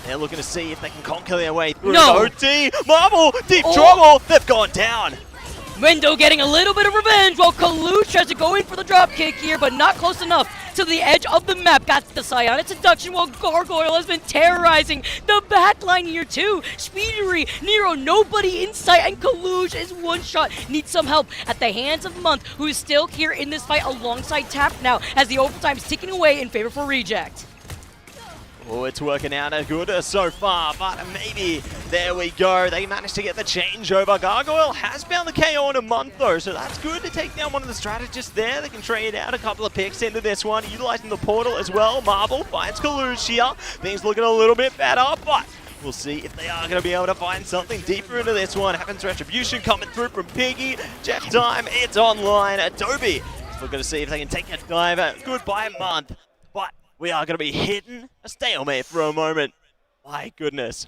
They're looking to see if they can conquer their way through. No. OT, Marvel, deep trouble. They've gone down. Window getting a little bit of revenge while Kalush tries to go in for the drop kick here, but not close enough to the edge of the map. Got the Psionic Seduction while Gargoyle has been terrorizing the backline here too. Speedery, Nero, nobody in sight, and Kalush is one shot. Needs some help at the hands of Month, who is still here in this fight alongside Tap now as the overtime is ticking away in favor for Reject. Oh, it's working out good so far, but maybe, there we go, they managed to get the changeover. Gargoyle has found the KO in a month though, so that's good to take down one of the strategists there. They can trade out a couple of picks into this one, utilizing the portal as well. Marvel finds Kalush here. Things looking a little bit better, but we'll see if they are going to be able to find something deeper into this one. Happens Retribution coming through from Piggy. Jeff time, it's online. Adobe is looking to see if they can take a dive. Goodbye, Month. But we are going to be hitting a stalemate for a moment. My goodness.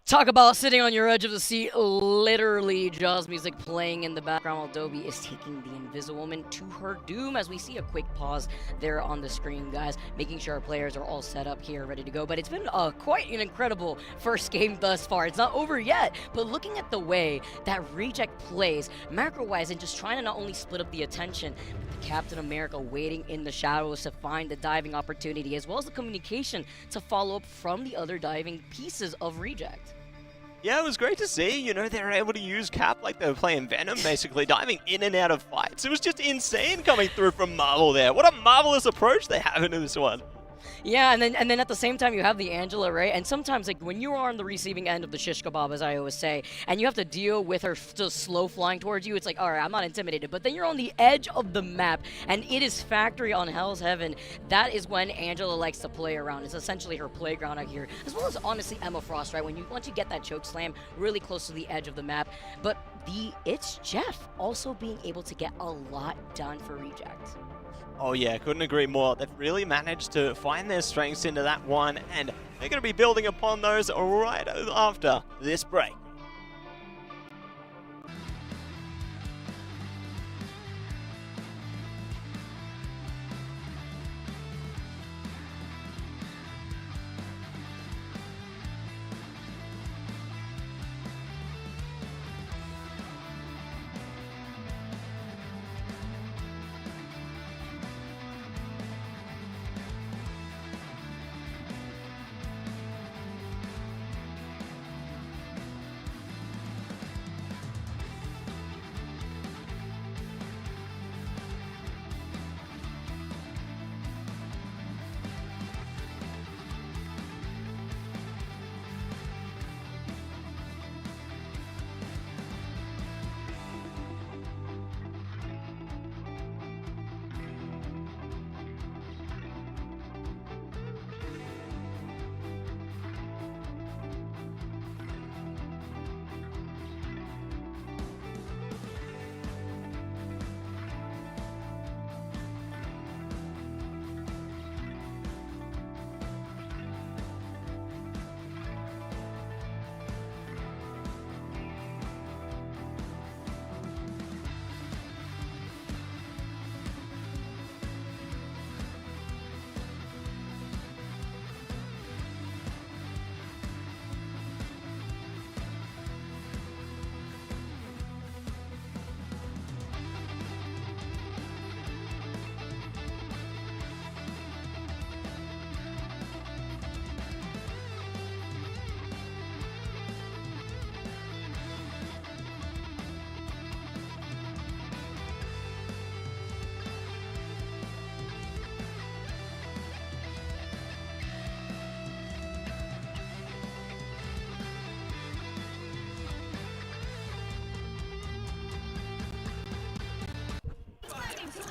Talk about sitting on your edge of the seat. Literally, Jaws music playing in the background while Dobie is taking the Invisiwoman to her doom. As we see a quick pause there on the screen, guys, making sure our players are all set up here, ready to go. But it's been quite an incredible first game thus far. It's not over yet, but looking at the way that Reject plays, macro-wise, and just trying to not only split up the attention, but the Captain America waiting in the shadows to find the diving opportunity, as well as the communication to follow up from the other diving pieces of Reject. Yeah, it was great to see. You know, they were able to use Cap like they were playing Venom, basically, diving in and out of fights. It was just insane coming through from Marvel there. What a marvelous approach they have into this one. Yeah, and then at the same time you have the Angela, right? And sometimes, like, when you are on the receiving end of the shish kebab, as I always say, and you have to deal with her just slow flying towards you, it's like, all right, I'm not intimidated. But then you're on the edge of the map, and it is Factory on Hell's Heaven. That is when Angela likes to play around. It's essentially her playground out here, as well as honestly Emma Frost, right? Once you get that choke slam really close to the edge of the map, but it's Jeff also being able to get a lot done for Reject. Oh yeah, couldn't agree more. They've really managed to find their strengths into that one, and they're going to be building upon those right after this break.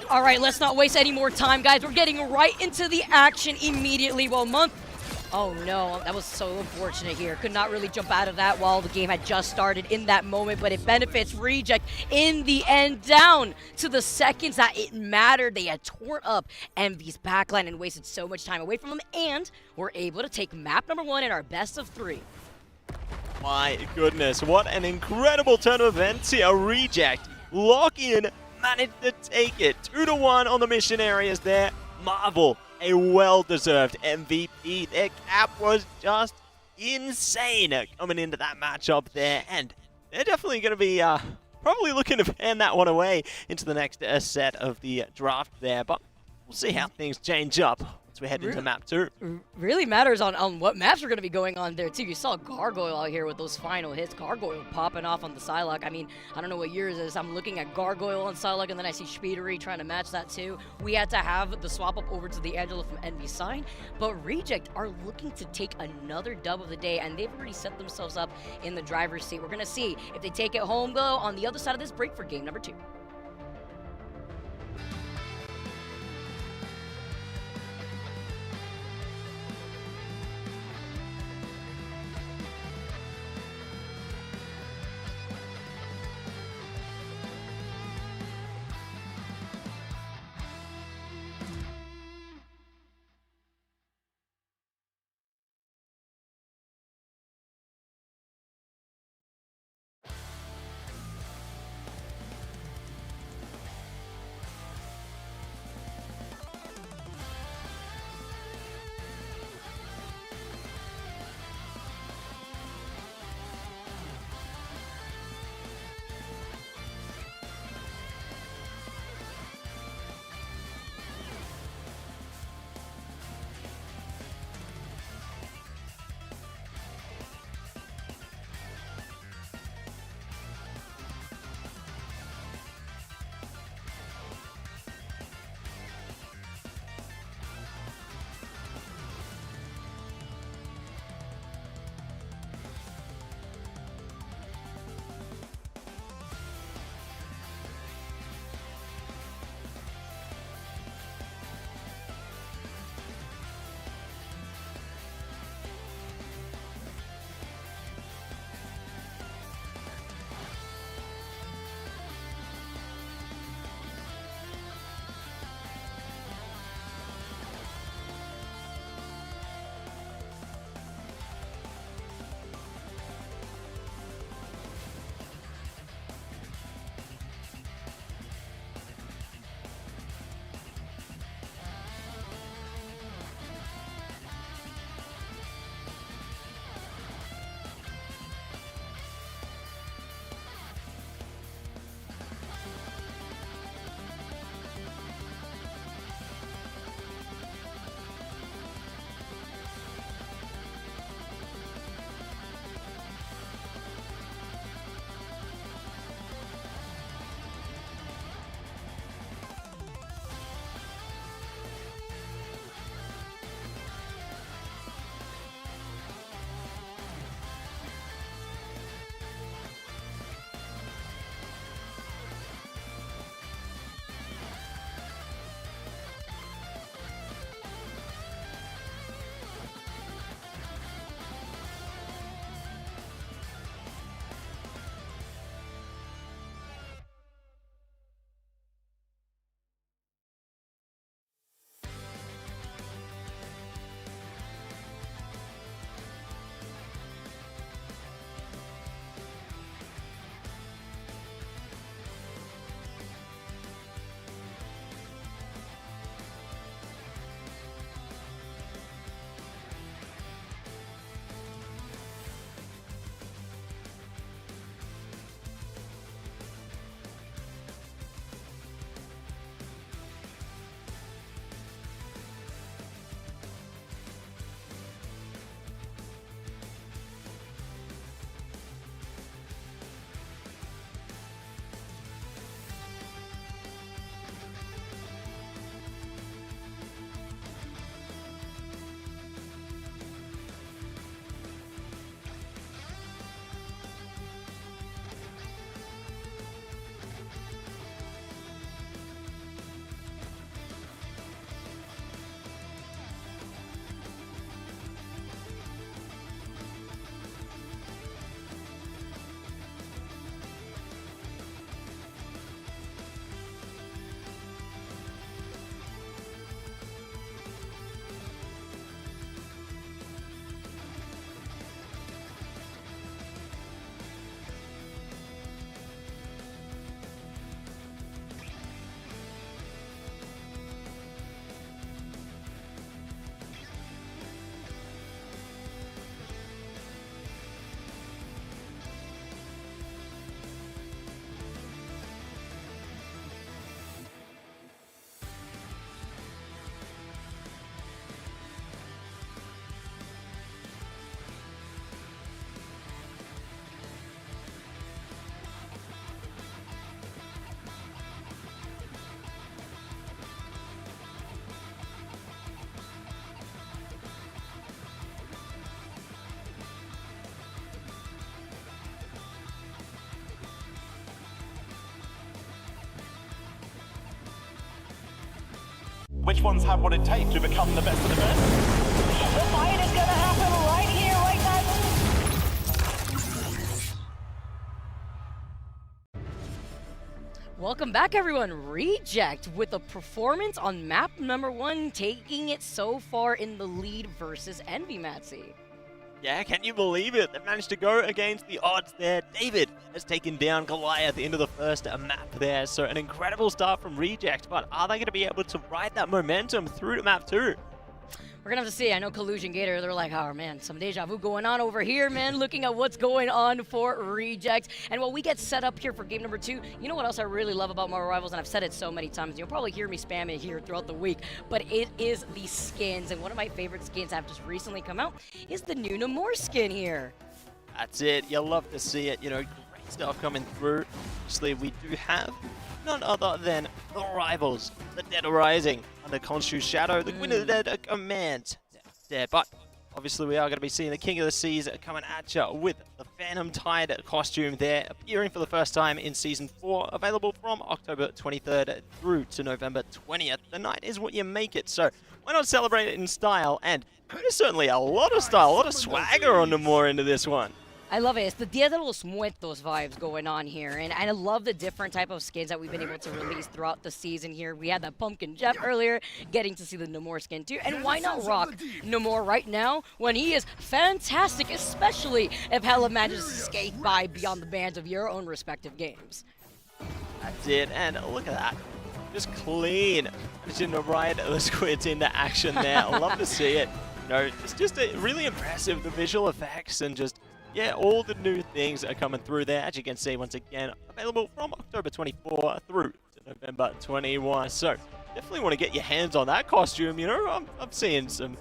All right, let's not waste any more time, guys. We're getting right into the action immediately. Well, Oh no, that was so unfortunate here. Could not really jump out of that while the game had just started in that moment, but it benefits Reject in the end, down to the seconds that it mattered. They had torn up Envy's backline and wasted so much time away from them, and were able to take map number 1 in our best of 3. My goodness, what an incredible turn of events here. Reject, lock in, managed to take it. 2-1 on the mission areas there. Marvel, a well-deserved MVP. Their cap was just insane coming into that matchup there, and they're definitely going to be probably looking to hand that one away into the next set of the draft there, but we'll see how things change up as we head into map 2. Really matters on what maps are going to be going on there, too. You saw Gargoyle out here with those final hits. Gargoyle popping off on the Psylocke. I mean, I don't know what yours is. I'm looking at Gargoyle on Psylocke, and then I see Speedery trying to match that, too. We had to have the swap up over to the Angela from Envy Sign, but Reject are looking to take another dub of the day, and they've already set themselves up in the driver's seat. We're going to see if they take it home, though, on the other side of this break for game number 2. Which ones have what it takes to become the best of the best? The fight is going to happen right here, right now. Welcome back, everyone. Reject with a performance on map number 1, taking it so far in the lead versus Envy, Matsy. Yeah, can you believe it? They managed to go against the odds there. David has taken down Goliath at the end of the first map there. So an incredible start from Reject, but are they going to be able to ride that momentum through to map 2? We're going to have to see. I know Collusion Gator, they're like, oh man, some deja vu going on over here, man, looking at what's going on for Reject. And while we get set up here for game number 2, you know what else I really love about Marvel Rivals, and I've said it so many times, you'll probably hear me spam it here throughout the week, but it is the skins. And one of my favorite skins that have just recently come out is the new Namor skin here. That's it. You'll love to see it. You know, great stuff coming through. Obviously, we do have none other than the Rivals, the Dead Arising, under Khonshu's shadow, the Queen of the Dead command there. But obviously, we are going to be seeing the King of the Seas coming at you with the Phantom Tide costume there, appearing for the first time in Season 4, available from October 23rd through to November 20th. The night is what you make it, so why not celebrate it in style? And there's certainly a lot of style, a lot of swagger on Namor into this one. I love it. It's the Dia de los Muertos vibes going on here, and I love the different type of skins that we've been able to release throughout the season here. We had that Pumpkin Jeff earlier, getting to see the Namor skin too, and why not rock Namor right now when he is fantastic, especially if Hela manages to skate by beyond the bands of your own respective games. That's it, and look at that. Just clean. Managing to ride the squids into action there. I love to see it. You know, it's just really impressive, the visual effects and just, yeah, all the new things are coming through there. As you can see, once again, available from October 24 through to November 21. So definitely want to get your hands on that costume. You know, I'm seeing some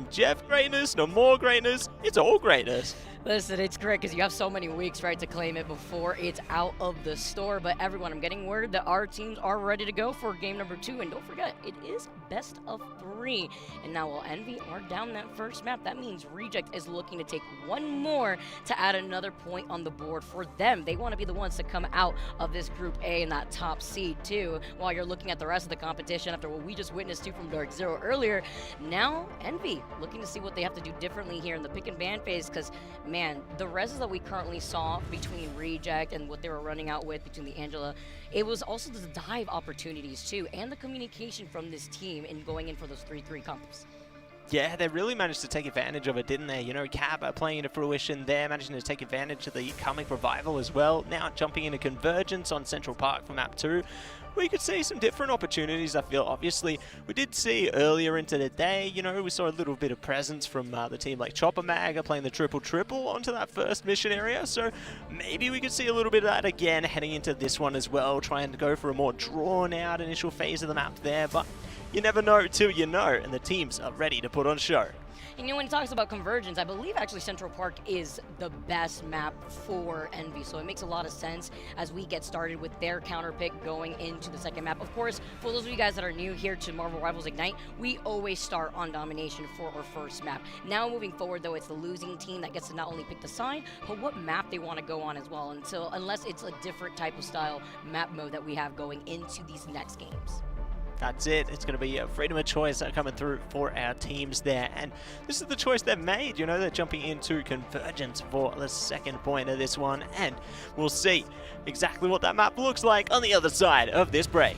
Jeff greatness, no more greatness. It's all greatness. Listen, it's great because you have so many weeks, right, to claim it before it's out of the store. But everyone, I'm getting word that our teams are ready to go for game number 2. And don't forget, it is best of 3. And now while Envy are down that first map, that means Reject is looking to take one more to add another point on the board for them. They want to be the ones to come out of this Group A in that top seed, too. While you're looking at the rest of the competition after what we just witnessed, too, from Dark Zero earlier, now Envy looking to see what they have to do differently here in the pick and ban phase because, man, the reses that we currently saw between Reject and what they were running out with between the Angela, it was also the dive opportunities too, and the communication from this team in going in for those 3-3 combos. Yeah, they really managed to take advantage of it, didn't they? You know, Cab playing into fruition there, managing to take advantage of the Karmic Revival as well. Now jumping into Convergence on Central Park for map 2. We could see some different opportunities, I feel. Obviously, we did see earlier into the day, you know, we saw a little bit of presence from the team like Chopper Mag playing the triple onto that first mission area. So maybe we could see a little bit of that again heading into this one as well, trying to go for a more drawn out initial phase of the map there. But you never know till you know, and the teams are ready to put on show. And you know, when he talks about Convergence, I believe actually Central Park is the best map for Envy, so it makes a lot of sense as we get started with their counter pick going into the second map. Of course, for those of you guys that are new here to Marvel Rivals Ignite, we always start on Domination for our first map. Now moving forward, though, it's the losing team that gets to not only pick the side, but what map they want to go on as well, unless it's a different type of style map mode that we have going into these next games. That's it. It's going to be a freedom of choice coming through for our teams there. And this is the choice they've made. You know, they're jumping into Convergence for the second point of this one. And we'll see exactly what that map looks like on the other side of this break.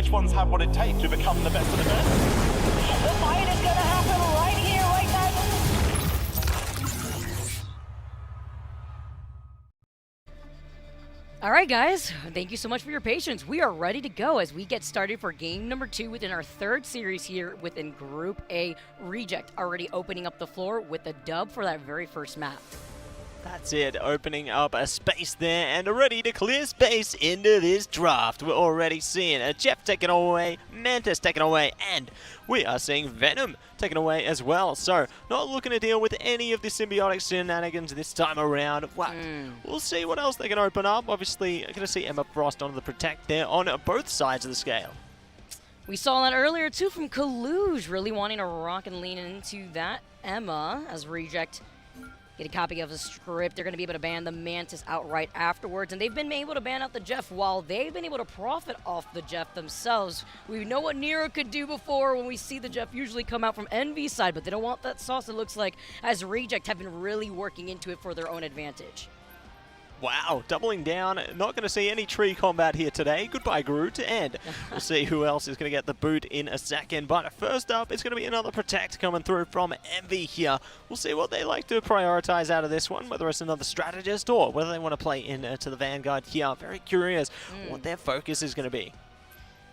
Which ones have what it takes to become the best of the best? The fight is going to happen right here, right now. All right, guys, thank you so much for your patience. We are ready to go as we get started for game number 2 within our third series here within Group A. Reject already opening up the floor with a dub for that very first map. That's it, opening up a space there and ready to clear space into this draft. We're already seeing Jeff taken away, Mantis taken away, and we are seeing Venom taken away as well. So, not looking to deal with any of the symbiotic shenanigans this time around. What? We'll see what else they can open up. Obviously, going to see Emma Frost on the Protect there on both sides of the scale. We saw that earlier, too, from Kaluge, really wanting to rock and lean into that Emma as Reject get a copy of the script. They're going to be able to ban the Mantis outright afterwards, and they've been able to ban out the Jeff while they've been able to profit off the Jeff themselves. We know what Nero could do before when we see the Jeff usually come out from Envy's side, but they don't want that sauce, it looks like, as Reject have been really working into it for their own advantage. Wow, doubling down. Not going to see any tree combat here today. Goodbye, Groot. And we'll see who else is going to get the boot in a second. But first up, it's going to be another Protect coming through from Envy here. We'll see what they like to prioritize out of this one, whether it's another strategist or whether they want to play into the Vanguard here. Very curious what their focus is going to be.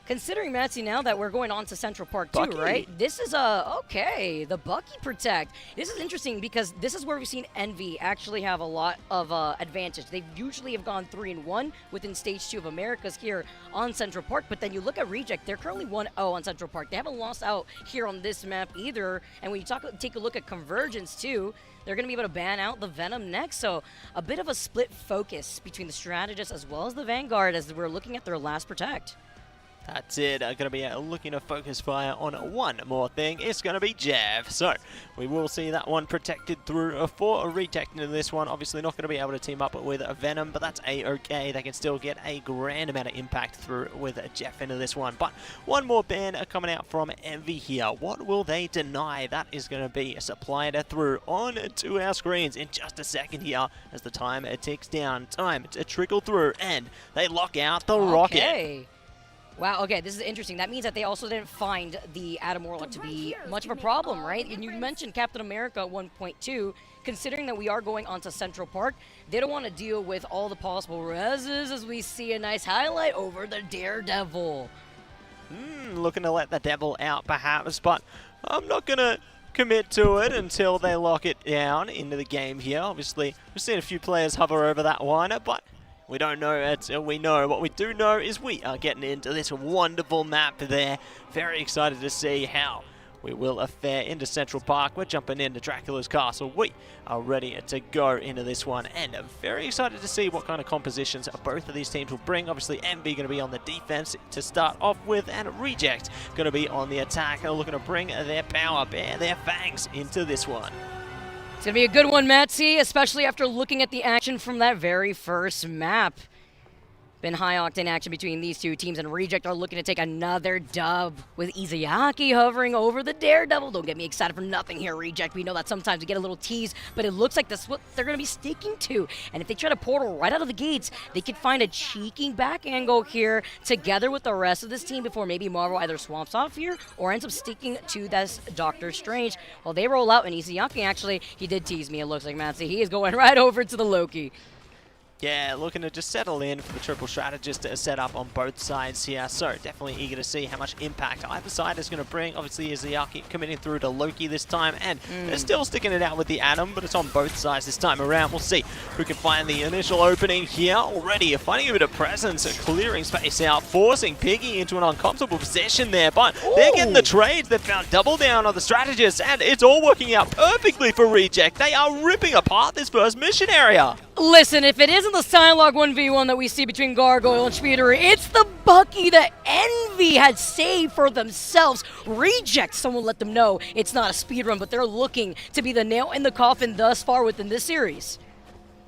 Considering, Matsy, now that we're going on to Central Park too, Bucky. right? This is okay, the Bucky Protect. This is interesting because this is where we've seen Envy actually have a lot of advantage. They usually have gone 3-1 within Stage 2 of Americas here on Central Park, but then you look at Reject, they're currently 1-0 on Central Park. They haven't lost out here on this map either, and when you take a look at Convergence too, they're going to be able to ban out the Venom next, so a bit of a split focus between the strategists as well as the Vanguard as we're looking at their last Protect. That's it. Going to be looking to focus fire on one more thing. It's going to be Jeff. So we will see that one protected through for a Reject into this one. Obviously not going to be able to team up with a Venom, but that's a-okay. They can still get a grand amount of impact through with Jeff into this one. But one more ban coming out from Envy here. What will they deny? That is going to be supplied through on to our screens in just a second here as the time ticks down. Time to trickle through, and they lock out the rocket. Wow, okay, this is interesting. That means that they also didn't find the Adam Warlock to be much of a problem, right? And you mentioned Captain America 1.2. Considering that we are going onto Central Park, they don't want to deal with all the possible reses as we see a nice highlight over the Daredevil. Looking to let the Devil out perhaps, but I'm not going to commit to it until they lock it down into the game here. Obviously, we've seen a few players hover over that one, but we don't know until we know. What we do know is we are getting into this wonderful map there. Very excited to see how we will fare into Central Park. We're jumping into Dracula's Castle. We are ready to go into this one, and very excited to see what kind of compositions both of these teams will bring. Obviously, Envy going to be on the defense to start off with, and Reject going to be on the attack. They're looking to bring their power, bare their fangs into this one. It's going to be a good one, Matsy, especially after looking at the action from that very first map. Been high-octane action between these two teams, and Reject are looking to take another dub with Izayaki hovering over the Daredevil. Don't get me excited for nothing here, Reject. We know that sometimes we get a little tease, but it looks like that's what they're going to be sticking to. And if they try to portal right out of the gates, they could find a cheeking back angle here together with the rest of this team before maybe Marvel either swamps off here or ends up sticking to this Doctor Strange. Well, they roll out, and Izayaki actually, he did tease me, it looks like, Matsy. He is going right over to the Loki. Yeah, looking to just settle in for the triple strategist set up on both sides here. So definitely eager to see how much impact either side is going to bring. Obviously, Izayaki coming in through to Loki this time, and they're still sticking it out with the Atom, but it's on both sides this time around. We'll see who can find the initial opening here. Already finding a bit of presence, clearing space out, forcing Piggy into an uncomfortable position there, but they're getting the trades. They've found double down on the strategist, and it's all working out perfectly for Reject. They are ripping apart this first mission area. Listen, if it isn't the Psylocke 1v1 that we see between Gargoyle and Speedery, it's the Bucky that Envy had saved for themselves. Reject, someone let them know it's not a speedrun, but they're looking to be the nail in the coffin thus far within this series.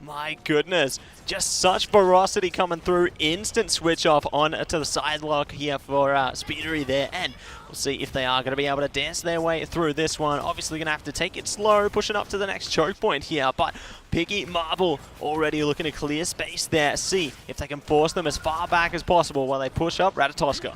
My goodness, just such ferocity coming through. Instant switch off on to the side lock here for Speedery there, and we'll see if they are going to be able to dance their way through this one. Obviously going to have to take it slow, pushing up to the next choke point here, but Piggy Marvel already looking to clear space there. See if they can force them as far back as possible while they push up Ratatoska.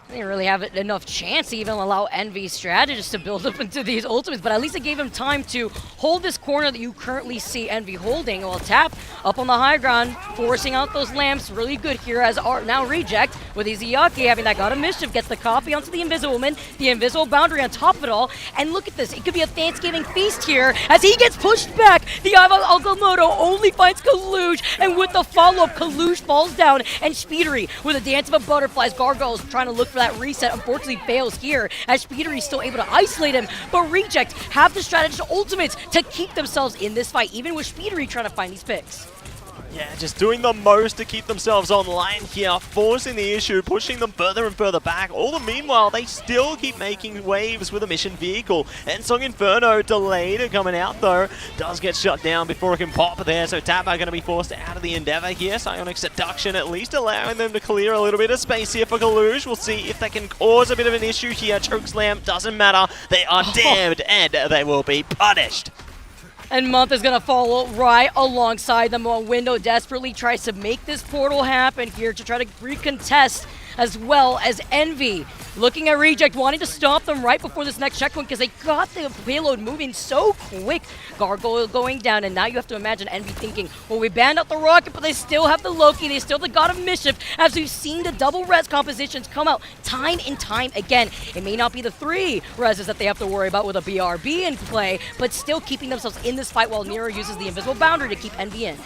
They didn't really have enough chance to even allow Envy's strategists to build up into these ultimates, but at least it gave him time to hold this corner that you currently see Envy holding. While Tap up on the high ground, forcing out those lamps. Really good here as Art now Reject with Izayaki having that God of Mischief, gets the copy onto the Invisible Man, the Invisible Boundary on top of it all. And look at this, it could be a Thanksgiving feast here as he gets pushed back. The Ivan Okamoto only finds Kaluj, and with the follow-up, Kaluj falls down, and Speedery with a dance of a butterflies. Gargoyle's trying to look for that reset, unfortunately fails here as Speedery's still able to isolate him, but Reject have the strategist ultimates to keep themselves in this fight, even with Speedery trying to find these picks. Yeah, just doing the most to keep themselves online here, forcing the issue, pushing them further and further back. All the meanwhile, they still keep making waves with a mission vehicle. Ensong Inferno delayed coming out though, does get shut down before it can pop there, so Tap are going to be forced out of the endeavor here. Psionic Seduction at least allowing them to clear a little bit of space here for Kaluj. We'll see if they can cause a bit of an issue here. Chokeslam doesn't matter, they are damned and they will be punished. And Month is going to follow right alongside them while Window desperately tries to make this portal happen here to try to recontest, as well as Envy looking at Reject, wanting to stop them right before this next checkpoint because they got the payload moving so quick. Gargoyle going down, and now you have to imagine Envy thinking, well, we banned out the rocket, but they still have the Loki, they still have the God of Mischief, as we've seen the double res compositions come out time and time again. It may not be the 3 reses that they have to worry about with a BRB in play, but still keeping themselves in this fight while Nero uses the Invisible Boundary to keep Envy in.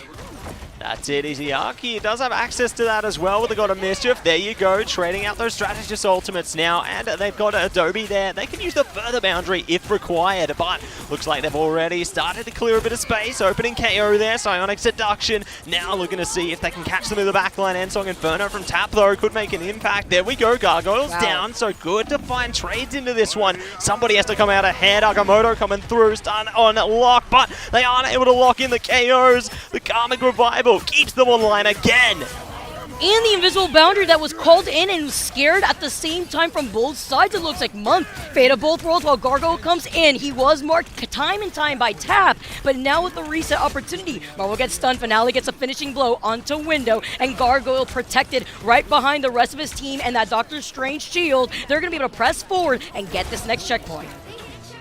That's it, Izayaki does have access to that as well with the God of Mischief. There you go, trading out those strategist ultimates now, and they've got Adobe there. They can use the further boundary if required, but looks like they've already started to clear a bit of space. Opening KO there, Psionic Seduction. Now looking to see if they can catch them in the backline. Ensong Inferno from Tap though could make an impact. There we go, Gargoyle's down, so good to find trades into this one. Somebody has to come out ahead. Akamoto coming through, stun on lock, but they aren't able to lock in the KOs. The Karmic Revival keeps them online again. And the Invisible Boundary that was called in and was scared at the same time from both sides. It looks like Month fate of both worlds while Gargoyle comes in. He was marked time and time by Tap, but now with the reset opportunity, Marvel gets stunned, Finale gets a finishing blow onto Window, and Gargoyle protected right behind the rest of his team and that Doctor Strange shield. They're going to be able to press forward and get this next checkpoint.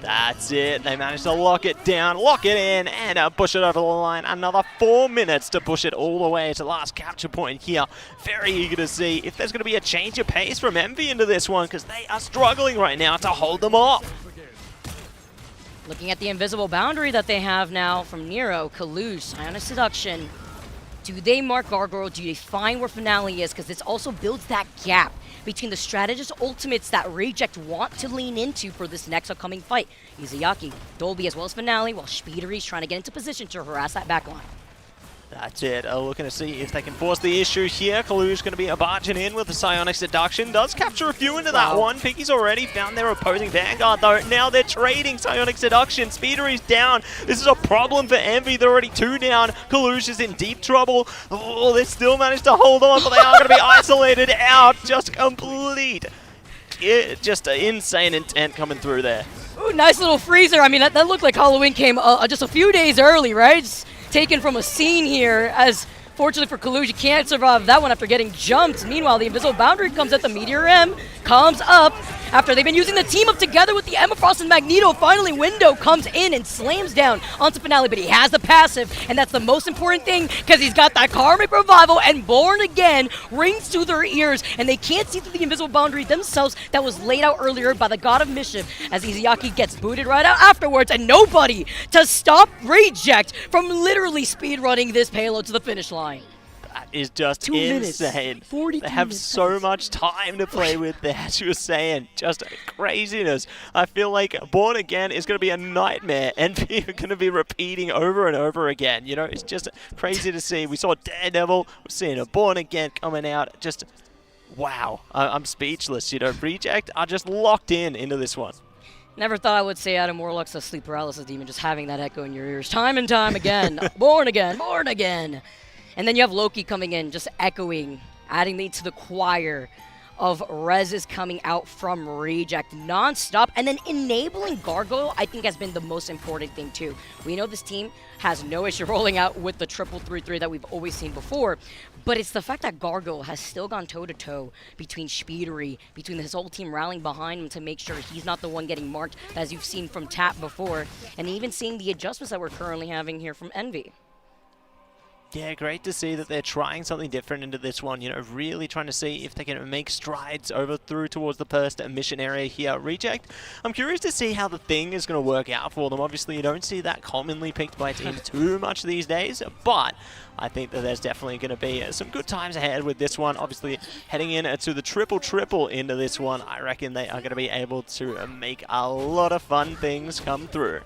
That's it. They managed to lock it down, lock it in, and push it over the line. Another 4 minutes to push it all the way to the last capture point here. Very eager to see if there's going to be a change of pace from Envy into this one, because they are struggling right now to hold them off. Looking at the Invisible Boundary that they have now from Nero, Kaluj, Psionic Seduction. Do they mark Gargoyle? Do they find where Finale is? Because this also builds that gap between the strategist ultimates that Reject want to lean into for this next upcoming fight. Izayaki, Dolby, as well as Finale, while Speedery's trying to get into position to harass that backline. That's it. Looking to see if they can force the issue here. Kalu's going to be barging in with the Psionic Seduction. Does capture a few into that one. Pinky's already found their opposing Vanguard, though. Now they're trading Psionic Seduction. Speedery's down. This is a problem for Envy. They're already 2 down. Kalush is in deep trouble. Oh, they still managed to hold on, but they are going to be isolated out. Just complete. Just an insane intent coming through there. Ooh, nice little freezer. I mean, that looked like Halloween came just a few days early, right? Just taken from a scene here, as fortunately for Kaluj, you can't survive that one after getting jumped. Meanwhile, the Invisible Boundary comes at the Meteor M, comes up. After they've been using the team up together with the Emma Frost and Magneto, finally Window comes in and slams down onto Finale, but he has the passive, and that's the most important thing, because he's got that Karmic Revival, and Born Again rings to their ears, and they can't see through the Invisible Boundary themselves that was laid out earlier by the God of Mischief, as Izayaki gets booted right out afterwards, and nobody to stop Reject from literally speedrunning this payload to the finish line. That is just 2 minutes, insane. 42 they have minutes. so much time to play with there, as you were saying. Just craziness. I feel like Born Again is going to be a nightmare, and we're going to be repeating over and over again. You know, it's just crazy to see. We saw Daredevil, we're seeing a Born Again coming out. Just, wow. I'm speechless. You know, Reject are just locked into this one. Never thought I would say Adam Warlock's a sleep paralysis demon, just having that echo in your ears time and time again. Born again, born again. And then you have Loki coming in, just echoing, adding to the choir of reses coming out from Reject non-stop, and then enabling Gargoyle, I think, has been the most important thing too. We know this team has no issue rolling out with the triple 3-3 that we've always seen before, but it's the fact that Gargoyle has still gone toe-to-toe between Speedery, between his whole team rallying behind him to make sure he's not the one getting marked, as you've seen from Tap before, and even seeing the adjustments that we're currently having here from Envy. Yeah, great to see that they're trying something different into this one, you know, really trying to see if they can make strides over through towards the first mission area here. Reject, I'm curious to see how the thing is going to work out for them. Obviously, you don't see that commonly picked by teams too much these days, but I think that there's definitely going to be some good times ahead with this one. Obviously, heading in to the triple into this one, I reckon they are going to be able to make a lot of fun things come through.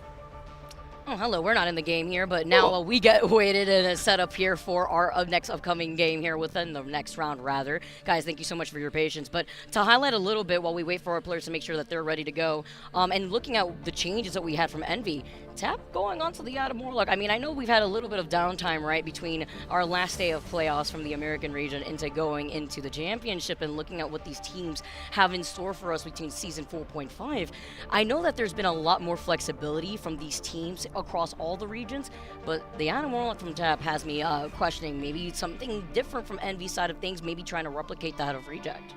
Oh, hello, we're not in the game here, but now we get waited and set up here for our next upcoming game here within the next round, rather. Guys, thank you so much for your patience. But to highlight a little bit while we wait for our players to make sure that they're ready to go, and looking at the changes that we had from Envy, Tap going on to the Adam Warlock. I mean, I know we've had a little bit of downtime, right, between our last day of playoffs from the American region into going into the championship and looking at what these teams have in store for us between Season 4.5. I know that there's been a lot more flexibility from these teams across all the regions, but the Adam Warlock from Tap has me questioning maybe something different from Envy's side of things, maybe trying to replicate that of Reject.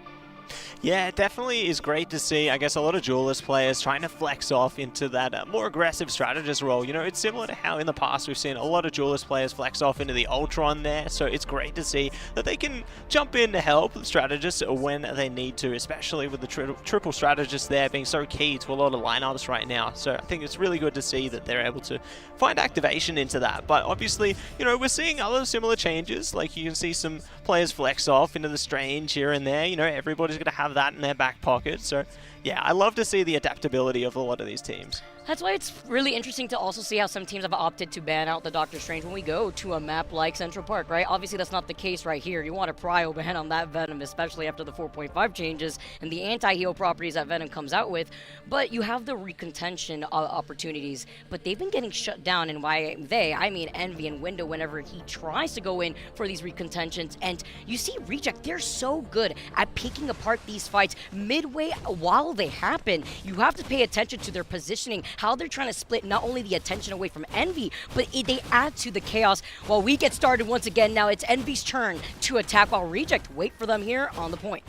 Yeah, it definitely is great to see, I guess, a lot of duelist players trying to flex off into that more aggressive strategist role. You know, it's similar to how in the past we've seen a lot of duelist players flex off into the Ultron there, so it's great to see that they can jump in to help strategists when they need to, especially with the triple strategist there being so key to a lot of lineups right now. So I think it's really good to see that they're able to find activation into that. But obviously, you know, we're seeing other similar changes, like you can see some players flex off into the Strange here and there. You know, everybody's going to have that in their back pocket. So yeah, I love to see the adaptability of a lot of these teams. That's why it's really interesting to also see how some teams have opted to ban out the Doctor Strange when we go to a map like Central Park, right? Obviously, that's not the case right here. You want a prio ban on that Venom, especially after the 4.5 changes and the anti-heal properties that Venom comes out with. But you have the recontention opportunities, but they've been getting shut down, and I mean Envy and Window whenever he tries to go in for these recontentions. And you see Reject, they're so good at picking apart these fights midway while they happen. You have to pay attention to their positioning, how they're trying to split not only the attention away from Envy, but they add to the chaos. While we get started once again, now it's Envy's turn to attack while Reject wait for them here on the point.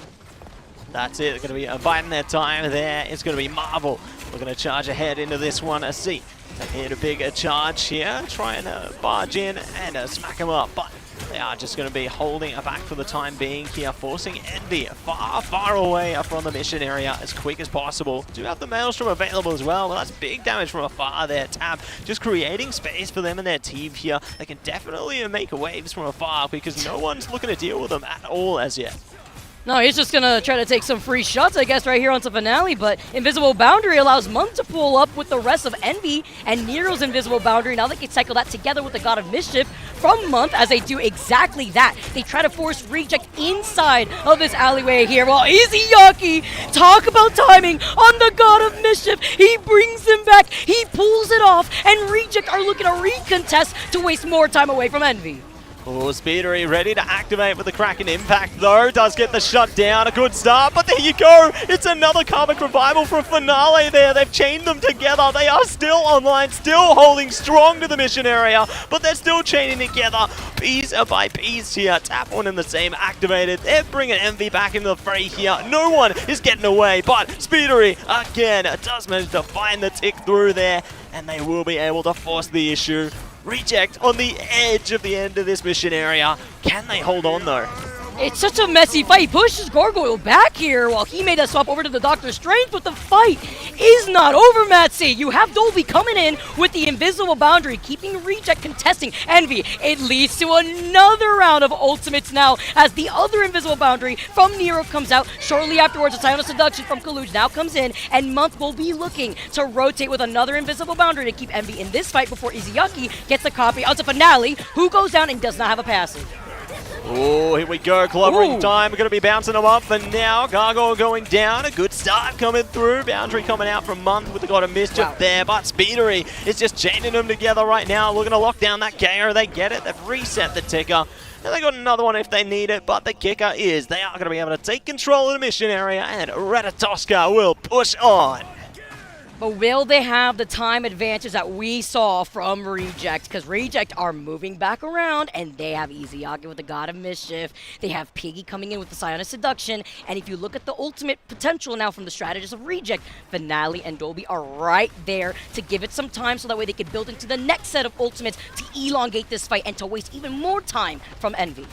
That's it. They're going to be biding their time there. It's going to be Marvel. We're going to charge ahead into this one. I see. They hit a big charge here, trying to barge in and smack him up, but they are just going to be holding it back for the time being here, forcing Envy far away from the mission area as quick as possible. Do have the Maelstrom available as well, but that's big damage from afar there. Tab just creating space for them and their team here. They can definitely make waves from afar because no one's looking to deal with them at all as yet. No, he's just going to try to take some free shots, I guess, right here onto Finale, but Invisible Boundary allows Monk to pull up with the rest of Envy and Nero's Invisible Boundary. Now they can cycle that together with the God of Mischief from Month as they do exactly that. They try to force Reject inside of this alleyway here. Well, Izayaki, talk about timing on the God of Mischief. He brings him back, he pulls it off, and Reject are looking to recontest to waste more time away from Envy. Oh, Speedery ready to activate with the Kraken Impact, though. Does get the shut down. A good start, but there you go. It's another Karmic Revival from Finale there. They've chained them together. They are still online, still holding strong to the mission area, but they're still chaining together piece by piece here. Tap one and the same activated. They're bringing Envy back into the fray here. No one is getting away, but Speedery, again, does manage to find the tick through there, and they will be able to force the issue. Reject on the edge of the end of this mission area. Can they hold on though? It's such a messy fight. He pushes Gargoyle back here while he made that swap over to the Doctor Strange, but the fight is not over, Matsy. You have Dolby coming in with the Invisible Boundary, keeping Reject contesting Envy. It leads to another round of ultimates now as the other Invisible Boundary from Nero comes out. Shortly afterwards, a Silent Seduction from Kaluj now comes in, and Month will be looking to rotate with another Invisible Boundary to keep Envy in this fight before Izayaki gets a copy onto Finale, who goes down and does not have a passive. Oh, here we go. Clobbering time. We're going to be bouncing them up. And now Gargoyle going down. A good start coming through. Boundary coming out from Month with the God of Mischief there. But Speedery is just chaining them together right now. Looking to lock down that KO. They get it. They've reset the ticker. and they got another one if they need it, but the kicker is they are going to be able to take control of the mission area, and Ratatoska will push on. But will they have the time advantage that we saw from Reject? Because Reject are moving back around, and they have Izayaki with the God of Mischief. They have Piggy coming in with the Psionic Seduction. And if you look at the ultimate potential now from the strategists of Reject, Finale and Dolby are right there to give it some time so that way they can build into the next set of ultimates to elongate this fight and to waste even more time from Envy.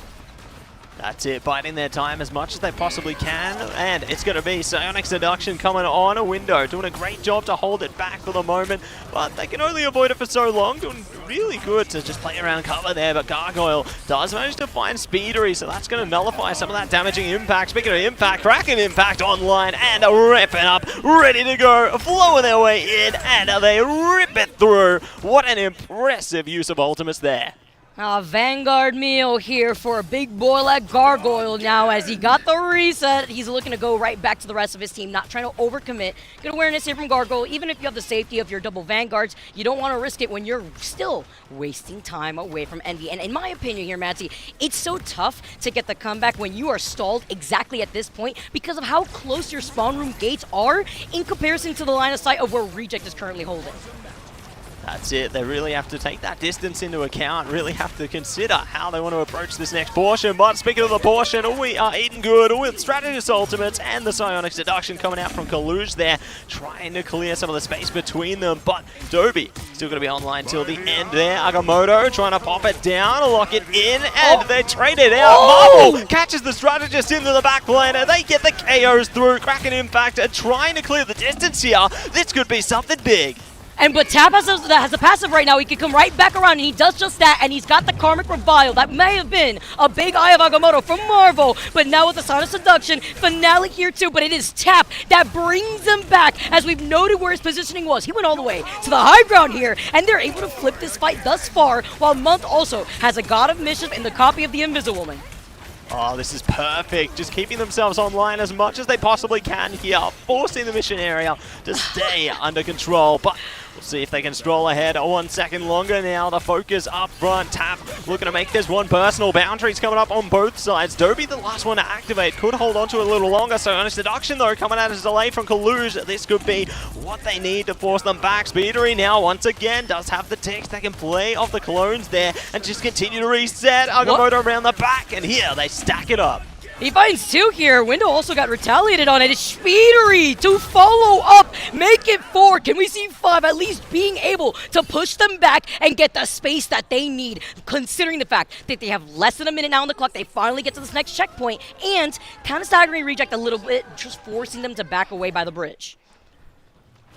That's it, biding their time as much as they possibly can, and it's going to be Psionic Seduction coming on a window, doing a great job to hold it back for the moment, but they can only avoid it for so long, doing really good to just play around cover there, but Gargoyle does manage to find Speedery, so that's going to nullify some of that damaging impact. Speaking of impact, Kraken Impact online, and ripping up, ready to go, flowing their way in, and they rip it through. What an impressive use of ultimates there. Vanguard meal here for a big boy like Gargoyle now as he got the reset. He's looking to go right back to the rest of his team, not trying to overcommit. Good awareness here from Gargoyle. Even if you have the safety of your double Vanguards, you don't want to risk it when you're still wasting time away from Envy. And in my opinion here, Matty, it's so tough to get the comeback when you are stalled exactly at this point because of how close your spawn room gates are in comparison to the line of sight of where Reject is currently holding. That's it, they really have to take that distance into account, really have to consider how they want to approach this next portion. But speaking of the portion, we are eating good with Strategist Ultimates and the Psionic Seduction coming out from Kaluj there, trying to clear some of the space between them. But Dobie still going to be online till the end there. Agamotto trying to pop it down, lock it in, and they trade it out. Marvel catches the Strategist into the back lane, and they get the KOs through. Kraken Impact trying to clear the distance here. This could be something big. But Tap has a passive right now. He can come right back around, and he does just that, and he's got the Karmic Revile. That may have been a big Eye of Agamotto from Marvel, but now with the Sonic Seduction, Finale here too, but it is Tap that brings him back, as we've noted where his positioning was. He went all the way to the high ground here, and they're able to flip this fight thus far, while Month also has a God of Mischief in the copy of the Invisiwoman. Oh, this is perfect. Just keeping themselves online as much as they possibly can here, forcing the mission area to stay under control. But we'll see if they can stroll ahead 1 second longer now. The focus up front. Tap looking to make this one personal. Boundaries coming up on both sides. Dobie, the last one to activate, could hold on to it a little longer. So on a seduction, though, coming out as a delay from Kaluj. This could be what they need to force them back. Speedery now, once again, does have the ticks. They can play off the clones there and just continue to reset. Agamotto around the back, and here they stack it up. He finds two here. Window also got retaliated on. It is Speedery to follow up, make it 4. Can we see 5 at least being able to push them back and get the space that they need, considering the fact that they have less than a minute now on the clock. They finally get to this next checkpoint and kind of staggering Reject a little bit, just forcing them to back away by the bridge.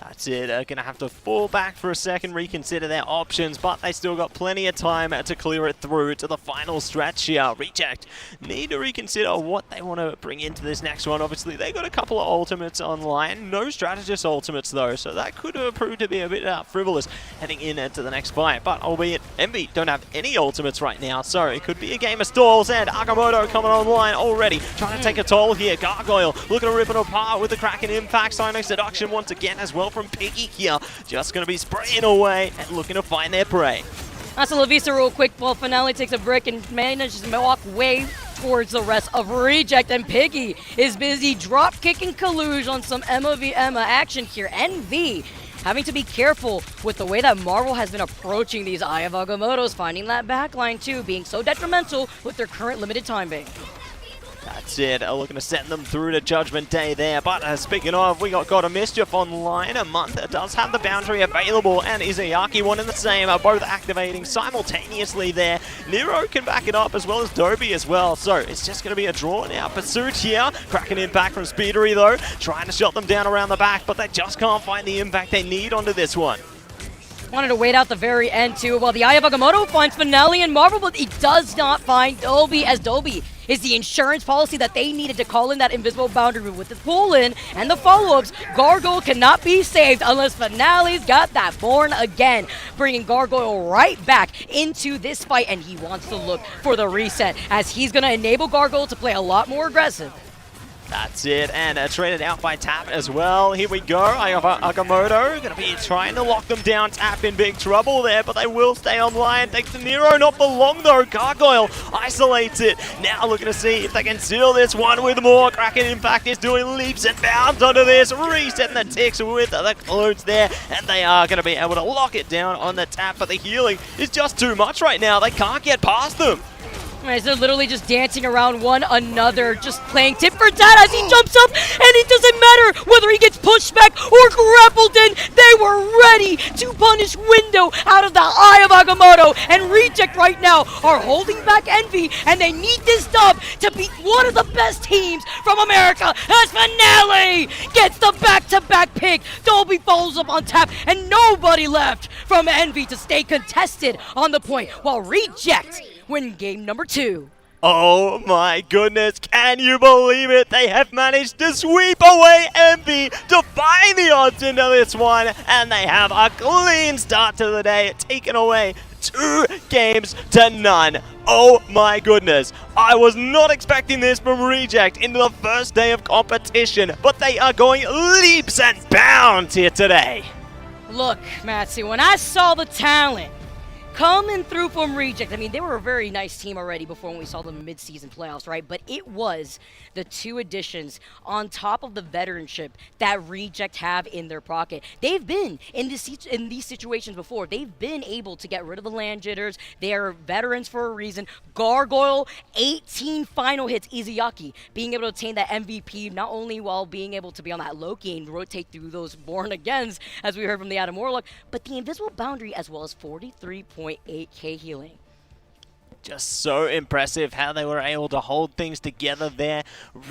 That's it, going to have to fall back for a second, reconsider their options, but they still got plenty of time to clear it through to the final stretch here. Reject need to reconsider what they want to bring into this next one. Obviously, they got a couple of ultimates online, no strategist ultimates though, so that could prove to be a bit frivolous heading into the next fight. But albeit Envy don't have any ultimates right now, so it could be a game of stalls, and Agamotto coming online already, trying to take a toll here. Gargoyle looking to rip it apart with the Kraken Impact. Psionic Seduction once again as well from Piggy here, just going to be spraying away and looking to find their prey. That's a La Vista real quick while Finale takes a break and manages to walk way towards the rest of Reject, and Piggy is busy drop kicking Kaluj on some Emma v Emma action here. Envy having to be careful with the way that Marvel has been approaching these Eye of Agamottos, finding that backline too, being so detrimental with their current limited time being. That's it, looking to send them through to Judgment Day there. But speaking of, we got God of Mischief online. A Month does have the boundary available, and Izayaki one and the same are both activating simultaneously there. Nero can back it up as well as Dobie as well. So it's just going to be a drawn-out pursuit here. Kraken Impact from Speedery though, trying to shut them down around the back, but they just can't find the impact they need onto this one. Wanted to wait out the very end too. Well, the Eye of Agamotto finds Finale and Marvel, but he does not find Dobie, as Dobie is the insurance policy that they needed to call in that invisible boundary with the pull-in and the follow-ups. Gargoyle cannot be saved unless Finale's got that Born Again, bringing Gargoyle right back into this fight, and he wants to look for the reset, as he's going to enable Gargoyle to play a lot more aggressive. That's it, and traded out by Tap as well. Here we go, Agamotto gonna be trying to lock them down. Tap in big trouble there, but they will stay online. Takes the Nero, not for long though. Gargoyle isolates it. Now looking to see if they can seal this one with more. Kraken Impact is doing leaps and bounds onto this, resetting the ticks with the clones there, and they are gonna be able to lock it down on the Tap, but the healing is just too much right now. They can't get past them. Guys, they're literally just dancing around one another, just playing tit for tat as he jumps up, and it doesn't matter whether he gets pushed back or grappled in. They were ready to punish Window out of the eye of Agamotto, and Reject right now are holding back Envy, and they need this dub to beat one of the best teams from America as Finale gets the back-to-back pick. Dolby follows up on Tap, and nobody left from Envy to stay contested on the point, while Reject win game number 2. Oh my goodness, can you believe it? They have managed to sweep away Envy, defying the odds into this one, and they have a clean start to the day, taking away 2 games to none. Oh my goodness, I was not expecting this from Reject into the first day of competition, but they are going leaps and bounds here today. Look, Matsy, when I saw the talent coming through from Reject, I mean, they were a very nice team already before when we saw them in mid-season playoffs, right? But it was the 2 additions on top of the veteranship that Reject have in their pocket. They've been in these situations before. They've been able to get rid of the land jitters. They are veterans for a reason. Gargoyle, 18 final hits. Izuyaki being able to attain that MVP, not only while being able to be on that Loki and rotate through those Born-Agains, as we heard from the Adam Warlock, but the invisible boundary as well as 43.8k healing. Just so impressive how they were able to hold things together there.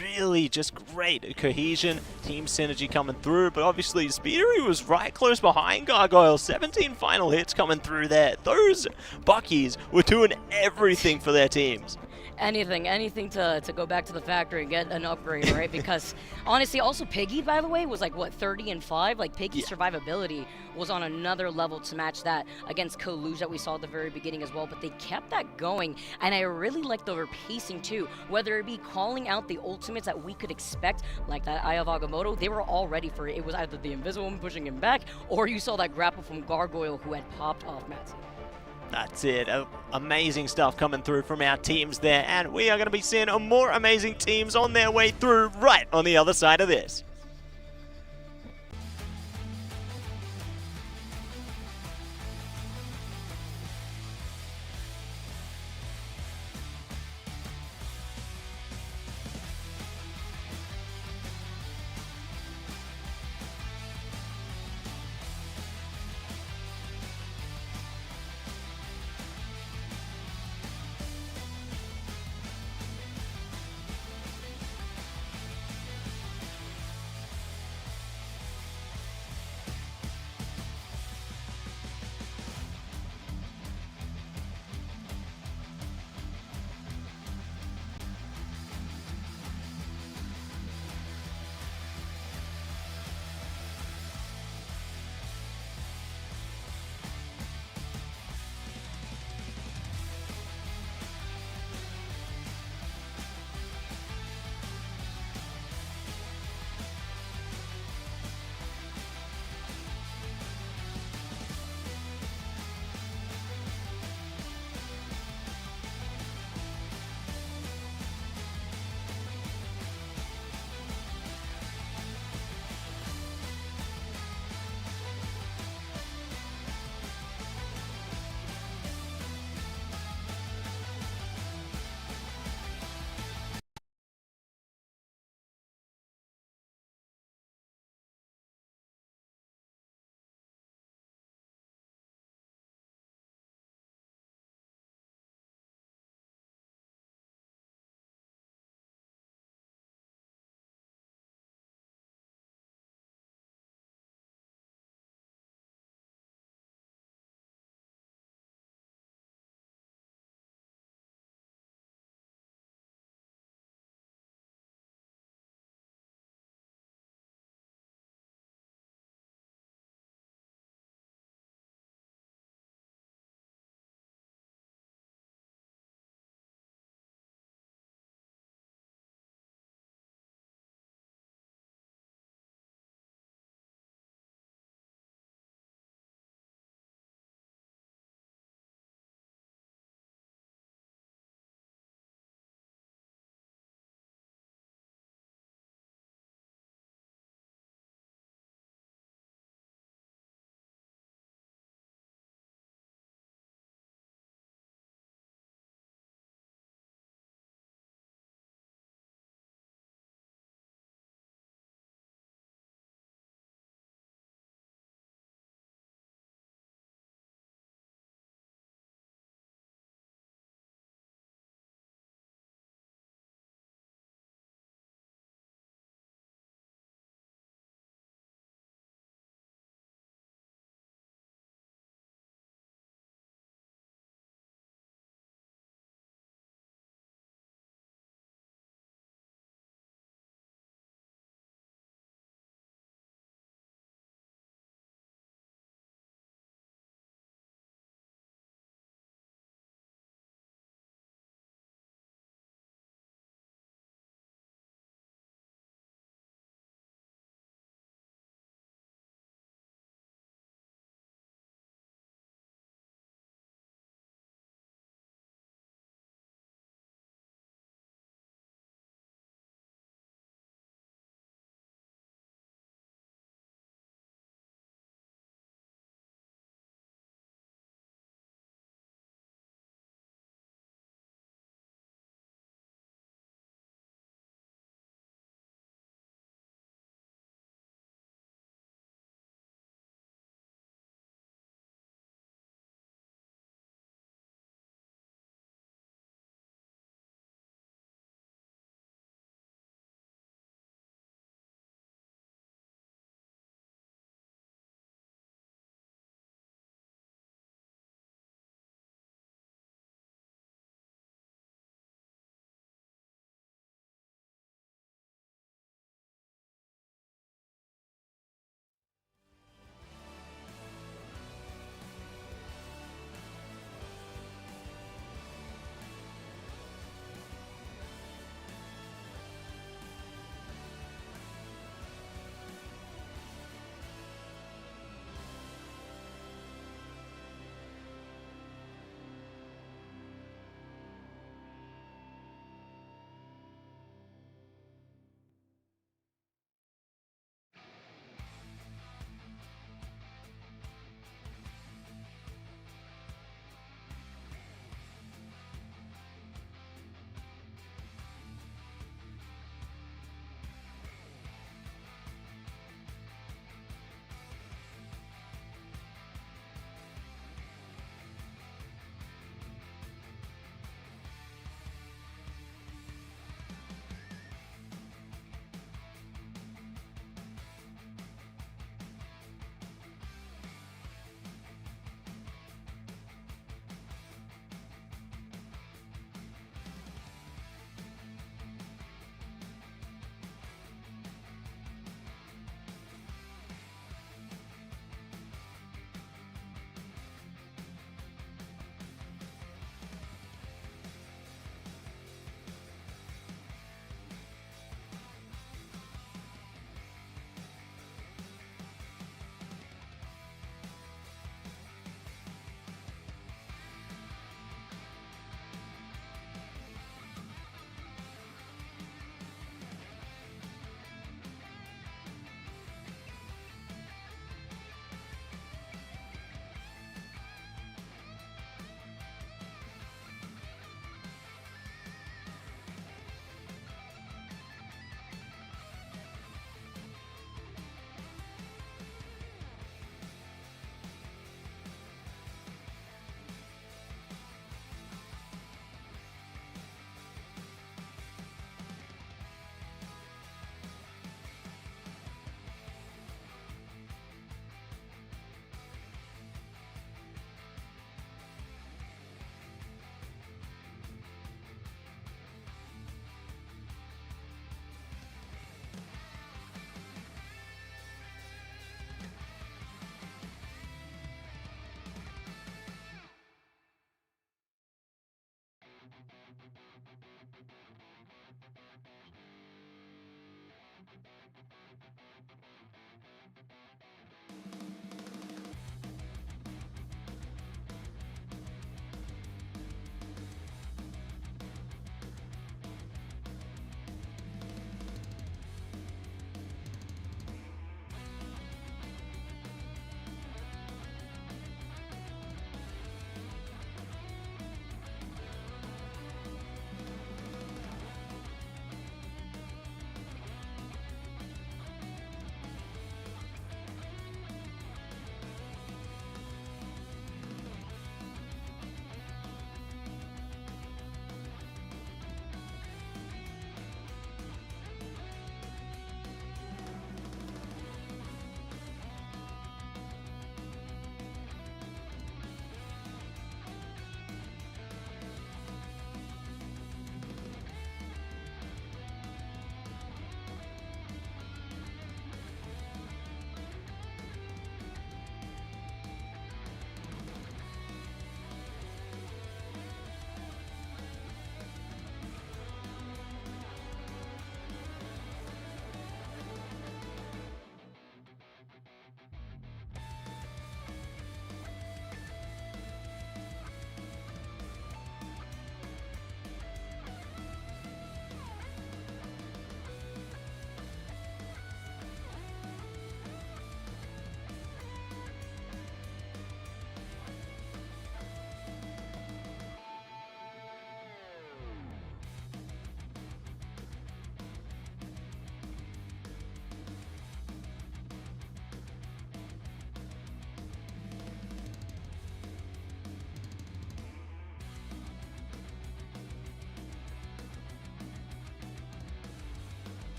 Really just great cohesion, team synergy coming through. But obviously Speedery was right close behind Gargoyle. 17 final hits coming through there. Those Buckies were doing everything for their teams. Anything to go back to the factory and get an upgrade, right? Because honestly, also Piggy, by the way, was like what, 30-5? Like Piggy's survivability was on another level to match that against Kaluj that we saw at the very beginning as well. But they kept that going, and I really like the pacing too. Whether it be calling out the ultimates that we could expect, like that Eye of Agamotto, they were all ready for it. It was either the Invisible Woman pushing him back, or you saw that grapple from Gargoyle who had popped off Matson. That's it. Amazing stuff coming through from our teams there, and we are going to be seeing more amazing teams on their way through right on the other side of this.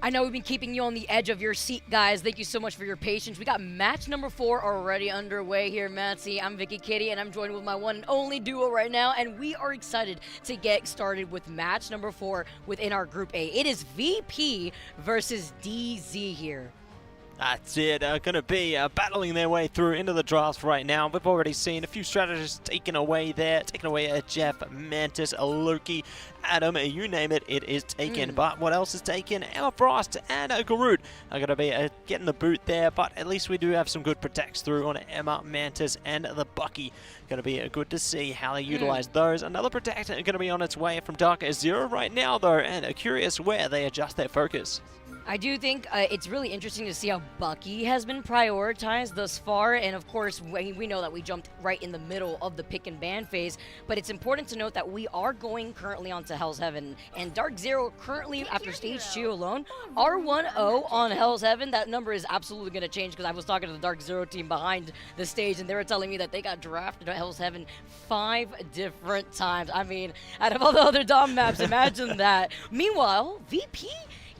I know we've been keeping you on the edge of your seat, guys. Thank you so much for your patience. We got match number 4 already underway here, Matsy. I'm Vicky Kitty, and I'm joined with my one and only duo right now, and we are excited to get started with match number 4 within our Group A. It is VP versus DZ here. That's it. Going to be battling their way through into the draft right now. We've already seen a few strategists taken away there. Taken away Jeff, Mantis, Loki, Adam, you name it, it is taken. But what else is taken? Emma Frost and Garut are going to be getting the boot there. But at least we do have some good protects through on Emma, Mantis, and the Bucky. Going to be good to see how they utilize those. Another protect going to be on its way from Dark Zero right now, though. And curious where they adjust their focus. I do think it's really interesting to see how Bucky has been prioritized thus far, and of course we know that we jumped right in the middle of the pick and ban phase, but it's important to note that we are going currently onto Hell's Heaven, and Dark Zero currently, after stage 2 alone, are 1-0 on Hell's Heaven. That number is absolutely going to change because I was talking to the Dark Zero team behind the stage, and they were telling me that they got drafted at Hell's Heaven 5 different times. I mean, out of all the other Dom maps, imagine that. Meanwhile, VP,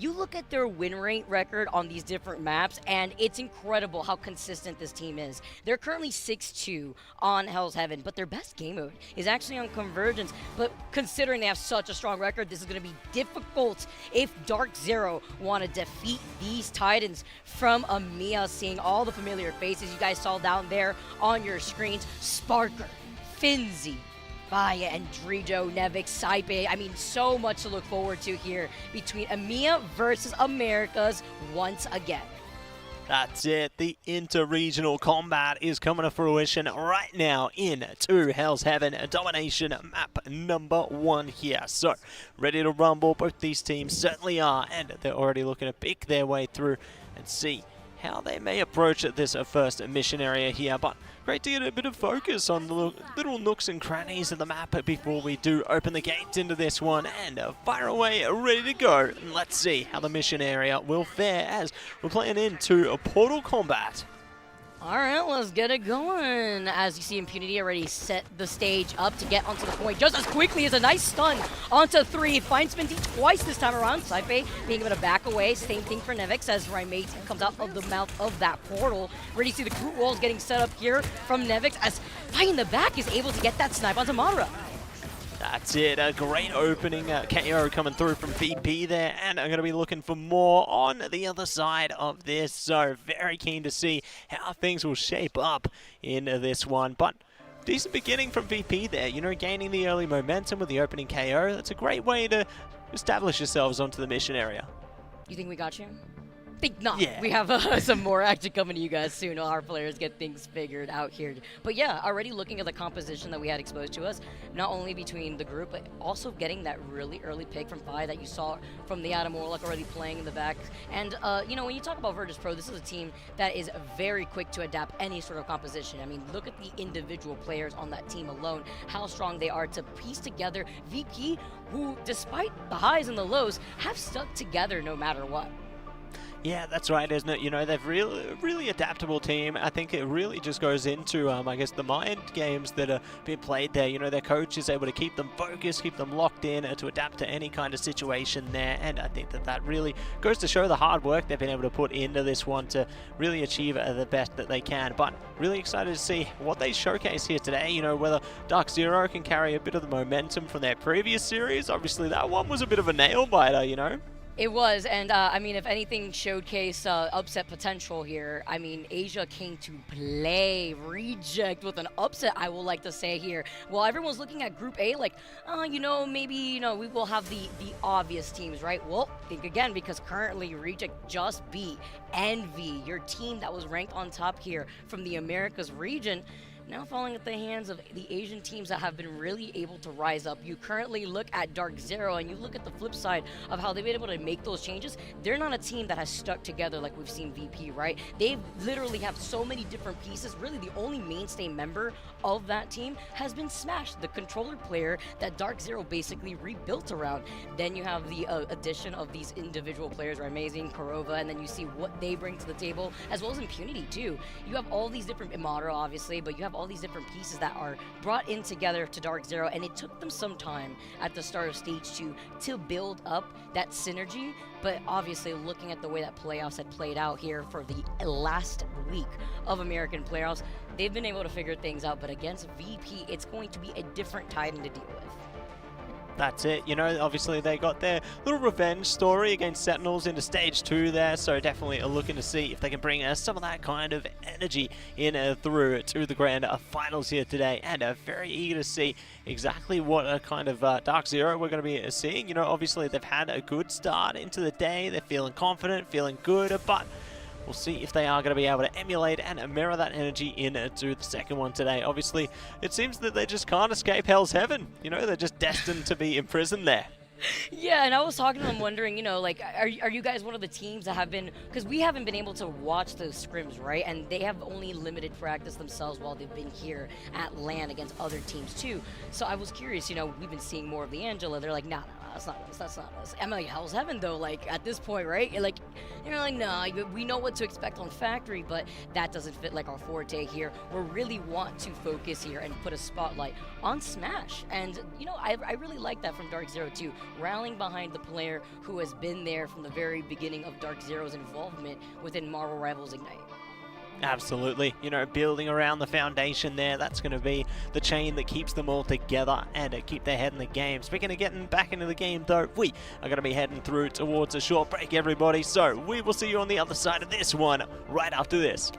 you look at their win rate record on these different maps, and it's incredible how consistent this team is. They're currently 6-2 on Hell's Heaven, but their best game mode is actually on Convergence. But considering they have such a strong record, this is going to be difficult if Dark Zero want to defeat these Titans from EMEA. Seeing all the familiar faces you guys saw down there on your screens. Sparker, Finzi, Baya and Drijo, Nevix, Saipe. I mean, so much to look forward to here between EMEA versus Americas once again. That's it. The inter-regional combat is coming to fruition right now into Hell's Heaven Domination map number 1 here. So, ready to rumble. Both these teams certainly are, and they're already looking to pick their way through and see how they may approach this first mission area here. But great to get a bit of focus on the little nooks and crannies of the map before we do open the gates into this one and fire away, ready to go. And let's see how the mission area will fare as we're playing into a Portal combat. All right, let's get it going. As you see, Impunity already set the stage up to get onto the point just as quickly as a nice stun onto 3. Finds Minty twice this time around. Saipe being able to back away. Same thing for Nevix as Raimate comes out of the mouth of that portal. Ready to see the crew walls getting set up here from Nevix as Fi in the back is able to get that snipe onto Mara. That's it, a great opening KO coming through from VP there, and I'm going to be looking for more on the other side of this, so very keen to see how things will shape up in this one. But decent beginning from VP there, you know, gaining the early momentum with the opening KO. That's a great way to establish yourselves onto the mission area. You think we got you? Think not. Yeah. We have some more action coming to you guys soon. Our players get things figured out here. But yeah, already looking at the composition that we had exposed to us, not only between the group, but also getting that really early pick from Fi that you saw from the Adam Warlock already playing in the back. And, you know, when you talk about Virtus Pro, this is a team that is very quick to adapt any sort of composition. I mean, look at the individual players on that team alone, how strong they are to piece together VP, who, despite the highs and the lows, have stuck together no matter what. Yeah, that's right, isn't it? You know, they've really adaptable team. I think it really just goes into, I guess, the mind games that are being played there. You know, their coach is able to keep them focused, keep them locked in, to adapt to any kind of situation there. And I think that that really goes to show the hard work they've been able to put into this one to really achieve the best that they can. But really excited to see what they showcase here today. You know, whether Dark Zero can carry a bit of the momentum from their previous series. Obviously, that one was a bit of a nail-biter, you know? It was, and I mean, if anything showcased upset potential here, I mean, Asia came to play. Reject with an upset, I will like to say here. While everyone's looking at Group A, like, you know, maybe, you know, we will have the obvious teams, right? Well, think again, because currently Reject just beat Envy, your team that was ranked on top here from the Americas region, now falling at the hands of the Asian teams that have been really able to rise up. You currently look at Dark Zero and you look at the flip side of how they've been able to make those changes. They're not a team that has stuck together like we've seen VP, right? They literally have so many different pieces. Really, the only mainstay member of that team has been Smash, the controller player that Dark Zero basically rebuilt around. Then you have the addition of these individual players, Raimazing, Korova, and then you see what they bring to the table, as well as Impunity too. You have all these different Imara, obviously, but you have all these different pieces that are brought in together to Dark Zero, and it took them some time at the start of Stage 2 to build up that synergy. But obviously, looking at the way that playoffs had played out here for the last week of American playoffs, they've been able to figure things out. But against VP, it's going to be a different Titan to deal with. That's it, you know, obviously they got their little revenge story against Sentinels into Stage 2 there, so definitely looking to see if they can bring some of that kind of energy in through to the grand finals here today, and very eager to see exactly what kind of Dark Zero we're going to be seeing. You know, obviously they've had a good start into the day, they're feeling confident, feeling good, but we'll see if they are going to be able to emulate and mirror that energy into the second one today. Obviously, it seems that they just can't escape Hell's Heaven. You know, they're just destined to be imprisoned there. Yeah, and I was talking to them wondering, you know, like, are you guys one of the teams that have been, because we haven't been able to watch those scrims, right? And they have only limited practice themselves while they've been here at LAN against other teams too. So I was curious, you know, we've been seeing more of the Angela. They're like, nah, that's not us, that's not us. I'm like, Hell's Heaven though, like, at this point, right? You're like, nah, we know what to expect on Factory, but that doesn't fit like our forte here. We really want to focus here and put a spotlight on Smash. And, you know, I really like that from Dark Zero too, rallying behind the player who has been there from the very beginning of Dark Zero's involvement within Marvel Rivals Ignite. Absolutely, you know, building around the foundation there, that's going to be the chain that keeps them all together and keep their head in the game. Speaking of getting back into the game though, we are going to be heading through towards a short break, everybody, so we will see you on the other side of this one right after this.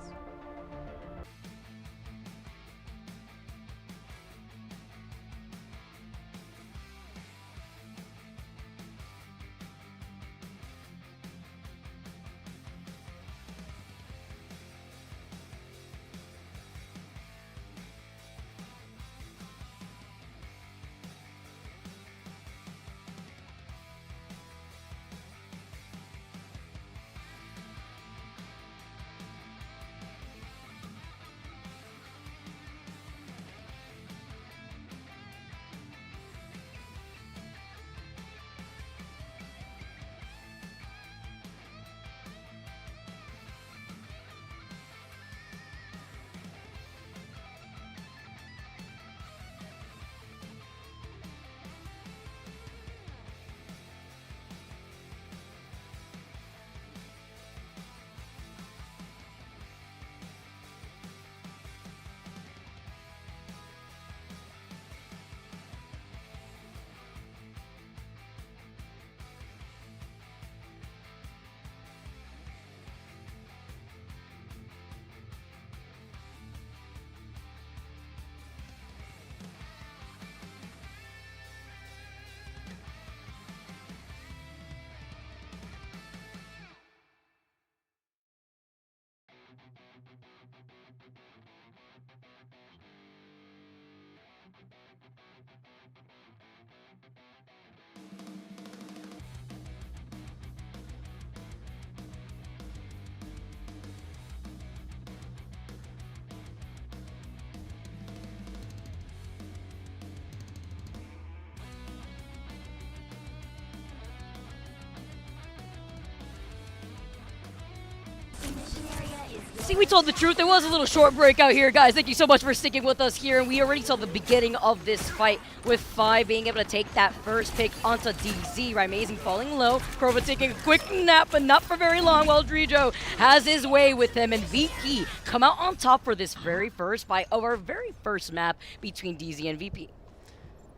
See, we told the truth. It was a little short break out here, guys. Thank you so much for sticking with us here. And we already saw the beginning of this fight with Fi being able to take that first pick onto DZ. Right, Amazing falling low. Krova taking a quick nap, but not for very long, while Drijo has his way with him. And VP come out on top for this very first fight of our very first map between DZ and VP.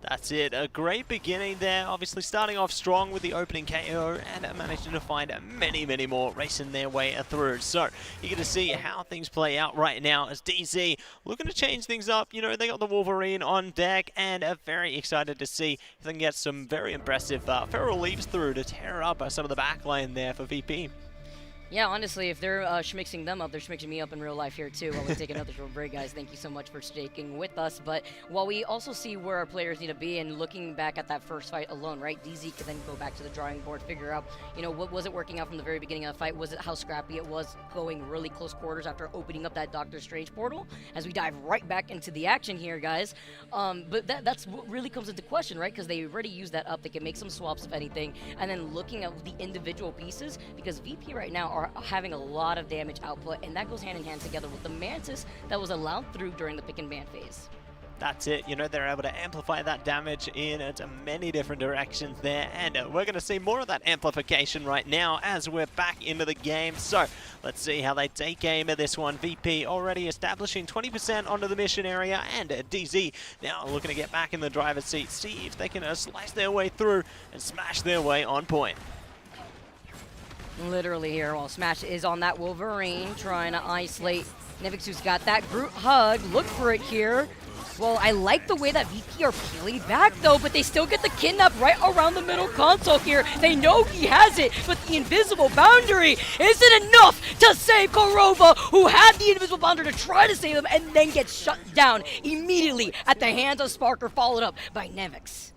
That's it, a great beginning there, obviously starting off strong with the opening KO and managing to find many, many more racing their way through. So, you're going to see how things play out right now as DZ looking to change things up. You know, they got the Wolverine on deck and are very excited to see if they can get some very impressive feral leaps through to tear up some of the back line there for VP. Yeah, honestly, if they're schmixing them up, they're schmixing me up in real life here too. While we take another short break, guys. Thank you so much for sticking with us. But while we also see where our players need to be and looking back at that first fight alone, right? DZ could then go back to the drawing board, figure out, you know, what was it working out from the very beginning of the fight? Was it how scrappy it was going really close quarters after opening up that Doctor Strange portal? As we dive right back into the action here, guys. But that's what really comes into question, right? Because they already used that up. They can make some swaps, if anything. And then looking at the individual pieces, because VP right now are are having a lot of damage output, and that goes hand in hand together with the Mantis that was allowed through during the pick and ban phase. That's it, you know, they're able to amplify that damage in many different directions there, and we're going to see more of that amplification right now as we're back into the game. So let's see how they take aim at this one. VP already establishing 20% onto the mission area, and DZ now looking to get back in the driver's seat, see if they can slice their way through and smash their way on point. Literally here, while Smash is on that Wolverine, trying to isolate Nivix, who's got that Groot hug. Look for it here. Well, I like the way that VP are peeling back, though, but they still get the kidnap right around the middle console here. They know he has it, but the invisible boundary isn't enough to save Korova, who had the invisible boundary to try to save him, and then gets shut down immediately at the hands of Sparker, followed up by Nevix.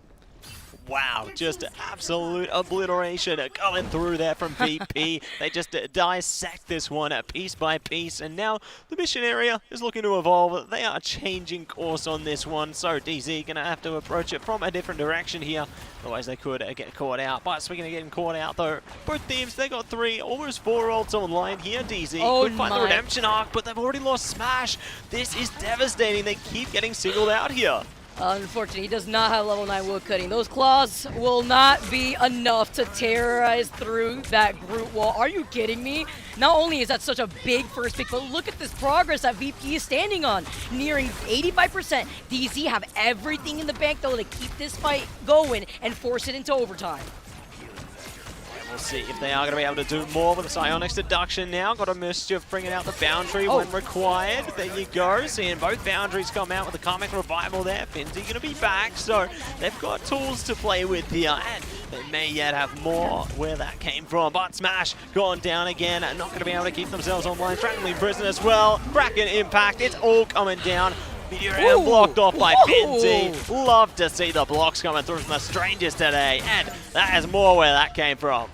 Wow, just absolute obliteration going through there from VP. They just dissect this one piece by piece, and now the mission area is looking to evolve. They are changing course on this one, so DZ going to have to approach it from a different direction here. Otherwise, they could get caught out. But speaking of getting caught out, though, both teams, they got 3, almost 4 ults online here. DZ could find the redemption arc, but they've already lost Smash. This is devastating. They keep getting singled out here. Unfortunately, he does not have level 9 wood cutting. Those claws will not be enough to terrorize through that Groot wall. Are you kidding me? Not only is that such a big first pick, but look at this progress that VP is standing on. Nearing 85%. DZ have everything in the bank, though, to keep this fight going and force it into overtime. We'll see if they are going to be able to do more with the Psionics deduction now. Got a Mischief bringing out the boundary when required. There you go. Seeing both boundaries come out with the Karmic Revival there. Finzy going to be back, so they've got tools to play with here, and they may yet have more where that came from. But Smash gone down again, not going to be able to keep themselves online. Strangling Prison as well. Kraken Impact. It's all coming down. Meteor blocked off by Finzy. Love to see the blocks coming through from the Strangers today, and that is more where that came from.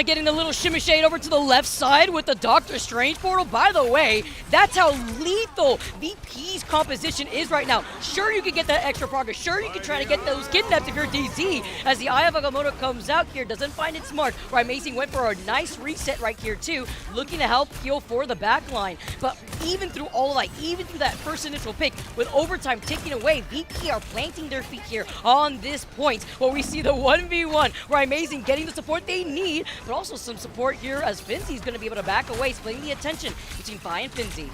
Getting the little shimmy shade over to the left side with the Doctor Strange portal. By the way, that's how lethal VP's composition is right now. Sure, you can get that extra progress. Sure, you can try to get those kidnaps if you're DZ. As the Eye of Agamotto comes out here, doesn't find it smart. Right, Amazing went for a nice reset right here too, looking to help heal for the back line. But even through all that, even through that first initial pick, with overtime ticking away, VP are planting their feet here on this point where we see the 1v1, where Amazing getting the support they need, but also some support here as Finzy's going to be able to back away, splitting the attention between Fi and Finzy.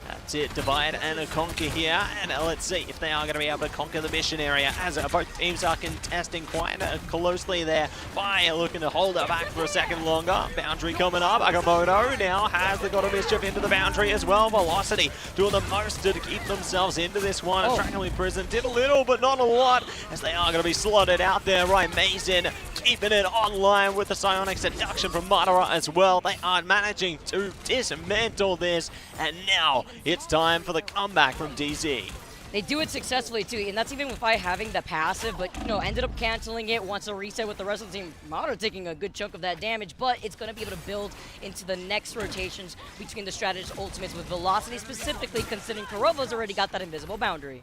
That's it, divide and conquer here, and let's see if they are going to be able to conquer the mission area as both teams are contesting quite closely there. Fi looking to hold it back for a second longer. Boundary coming up. Agamotto now has the God of Mischief into the boundary as well. Velocity doing the most to keep themselves into this one. Strangling Prison did a little, but not a lot, as they are going to be slotted out there. Right, Mason keeping it online with the Psionic Seduction from Madara as well. They are managing to dismantle this, and now it's time for the comeback from DZ. They do it successfully too, and that's even with Fi having the passive, but ended up canceling it once a reset with the rest of the team. Madara taking a good chunk of that damage, but it's going to be able to build into the next rotations between the strategist ultimates with Velocity specifically, considering Kurova's already got that invisible boundary.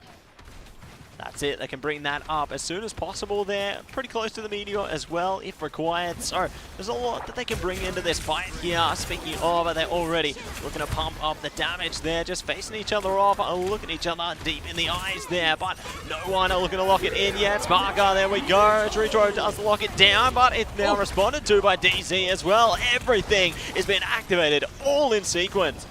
That's it, they can bring that up as soon as possible there, pretty close to the Meteor as well if required, so there's a lot that they can bring into this fight here. Speaking of, they're already looking to pump up the damage there, just facing each other off, looking at each other deep in the eyes there, but no one looking to lock it in yet. Sparker, there we go, Retro does lock it down, but it's now responded to by DZ as well. Everything has been activated, all in sequence.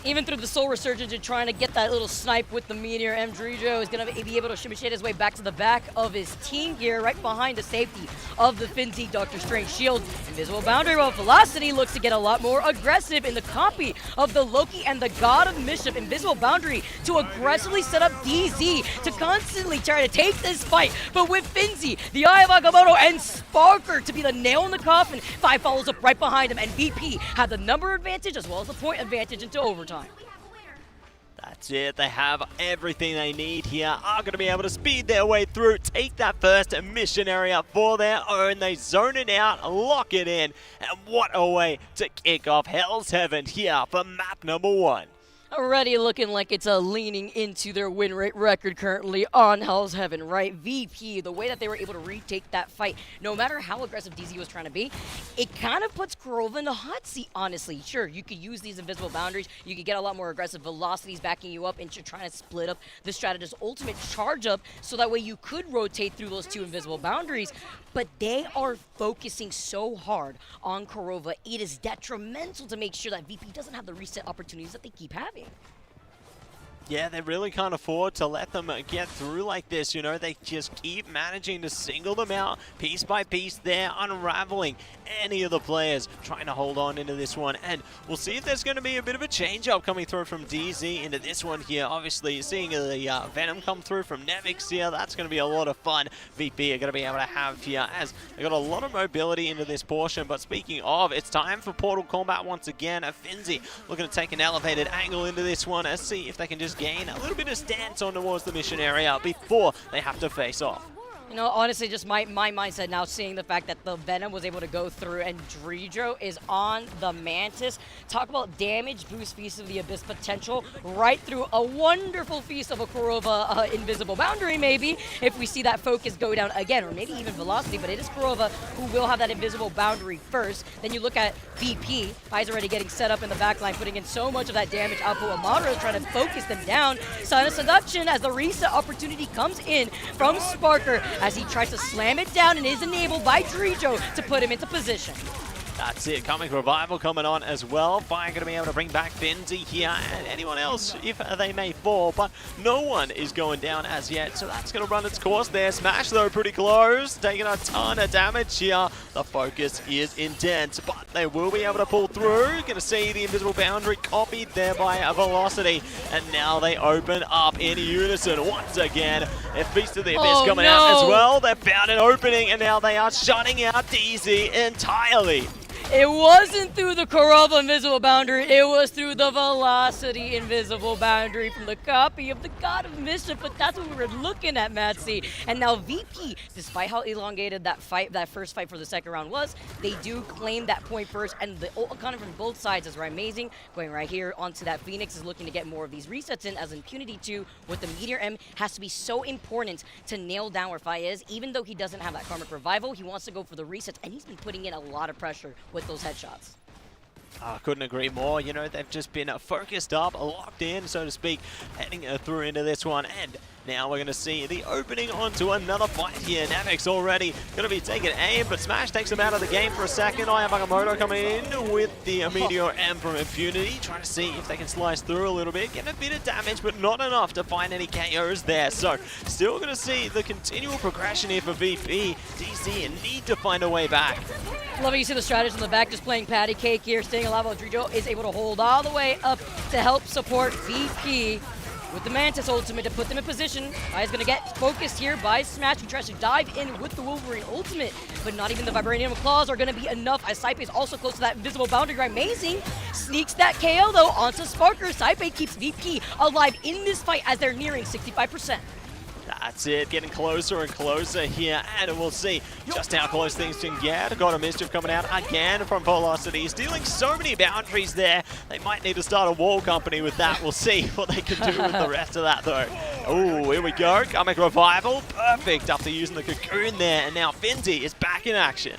Even through the Soul Resurgence and trying to get that little snipe with the Meteor, Mdrijo is going to be able to shimmy shade his way back to the back of his team here, right behind the safety of the Finzy Doctor Strange shield. Invisible boundary, while Velocity looks to get a lot more aggressive in the copy of the Loki and the God of Mischief. Invisible boundary to aggressively set up DZ to constantly try to take this fight. But with Finzy, the Eye of Agamotto, and Sparker to be the nail in the coffin, Fi follows up right behind him, and VP had the number advantage as well as the point advantage into overtime. That's it, they have everything they need here, are going to be able to speed their way through, take that first mission area for their own. They zone it out, lock it in, and what a way to kick off Hell's Heaven here for map number 1. Already looking like it's leaning into their win rate record currently on Hell's Heaven, right? VP, the way that they were able to retake that fight, no matter how aggressive DZ was trying to be, it kind of puts Kurova in the hot seat, honestly. Sure, you could use these invisible boundaries, you could get a lot more aggressive velocities backing you up, and you're trying to split up the strategist's ultimate charge up, so that way you could rotate through those two invisible boundaries, but they are focusing so hard on Kurova, it is detrimental to make sure that VP doesn't have the reset opportunities that they keep having. Yeah, they really can't afford to let them get through like this, you know. They just keep managing to single them out piece by piece. They're unraveling any of the players trying to hold on into this one. And we'll see if there's going to be a bit of a change-up coming through from DZ into this one here. Obviously, seeing the Venom come through from Nevix here, that's going to be a lot of fun. VP are going to be able to have here as they got a lot of mobility into this portion. But speaking of, it's time for Portal Combat once again. Finzi looking to take an elevated angle into this one and see if they can just gain a little bit of stance on towards the mission area before they have to face off. You know, honestly, just my mindset now, seeing the fact that the Venom was able to go through and Dredro is on the Mantis. Talk about damage boost, Feast of the Abyss potential right through a wonderful Feast of a Kurova invisible boundary, maybe, if we see that focus go down again, or maybe even velocity, but it is Kurova who will have that invisible boundary first. Then you look at VP, I's already getting set up in the backline, putting in so much of that damage output. Amara is trying to focus them down. Sign of Seduction as the reset opportunity comes in from Sparker, as he tries to slam it down and is enabled by Dredro to put him into position. That's it. Comic Revival coming on as well. Fire going to be able to bring back Finzi here and anyone else if they may fall, but no one is going down as yet, so that's going to run its course there. Smash, though, pretty close. Taking a ton of damage here. The focus is intense, but they will be able to pull through. Going to see the invisible boundary copied there by a Velocity, and now they open up in unison once again. A Feast of the Abyss coming out as well. They're bound and opening, and now they are shutting out DZ entirely. It wasn't through the Kurova invisible boundary, it was through the Velocity invisible boundary from the copy of the God of Mischief, but that's what we were looking at, Matsy. And now VP, despite how elongated that first fight for the second round was, they do claim that point first, and the ult economy from both sides is amazing. Going right here onto that Phoenix is looking to get more of these resets in, as Impunity 2 with the Meteor M has to be so important to nail down where Fi is. Even though he doesn't have that Karmic Revival, he wants to go for the resets, and he's been putting in a lot of pressure with those headshots. I couldn't agree more. You know, they've just been focused up, locked in, so to speak, heading through into this one. And now we're going to see the opening onto another fight here. Nevix already going to be taking aim, but Smash takes him out of the game for a second. Bagamoto coming in with the Meteor M from Impunity, trying to see if they can slice through a little bit, getting a bit of damage, but not enough to find any KOs there. So still going to see the continual progression here for VP. DC need to find a way back. Love it, you see the strategist in the back just playing patty cake here, staying alive while Dredro is able to hold all the way up to help support VP with the Mantis ultimate to put them in position. I's gonna get focused here by Smash, who tries to dive in with the Wolverine ultimate, but not even the Vibranium Claws are gonna be enough, as Saipe is also close to that invisible boundary. Amazing. Sneaks that KO though onto Sparker. Saipe keeps VP alive in this fight as they're nearing 65%. That's it, getting closer and closer here, and we'll see just how close things can get. God of Mischief coming out again from Velocity, stealing so many boundaries there. They might need to start a wall company with that. We'll see what they can do with the rest of that, though. Oh, here we go. Comic Revival, perfect after using the Cocoon there, and now Finzi is back in action.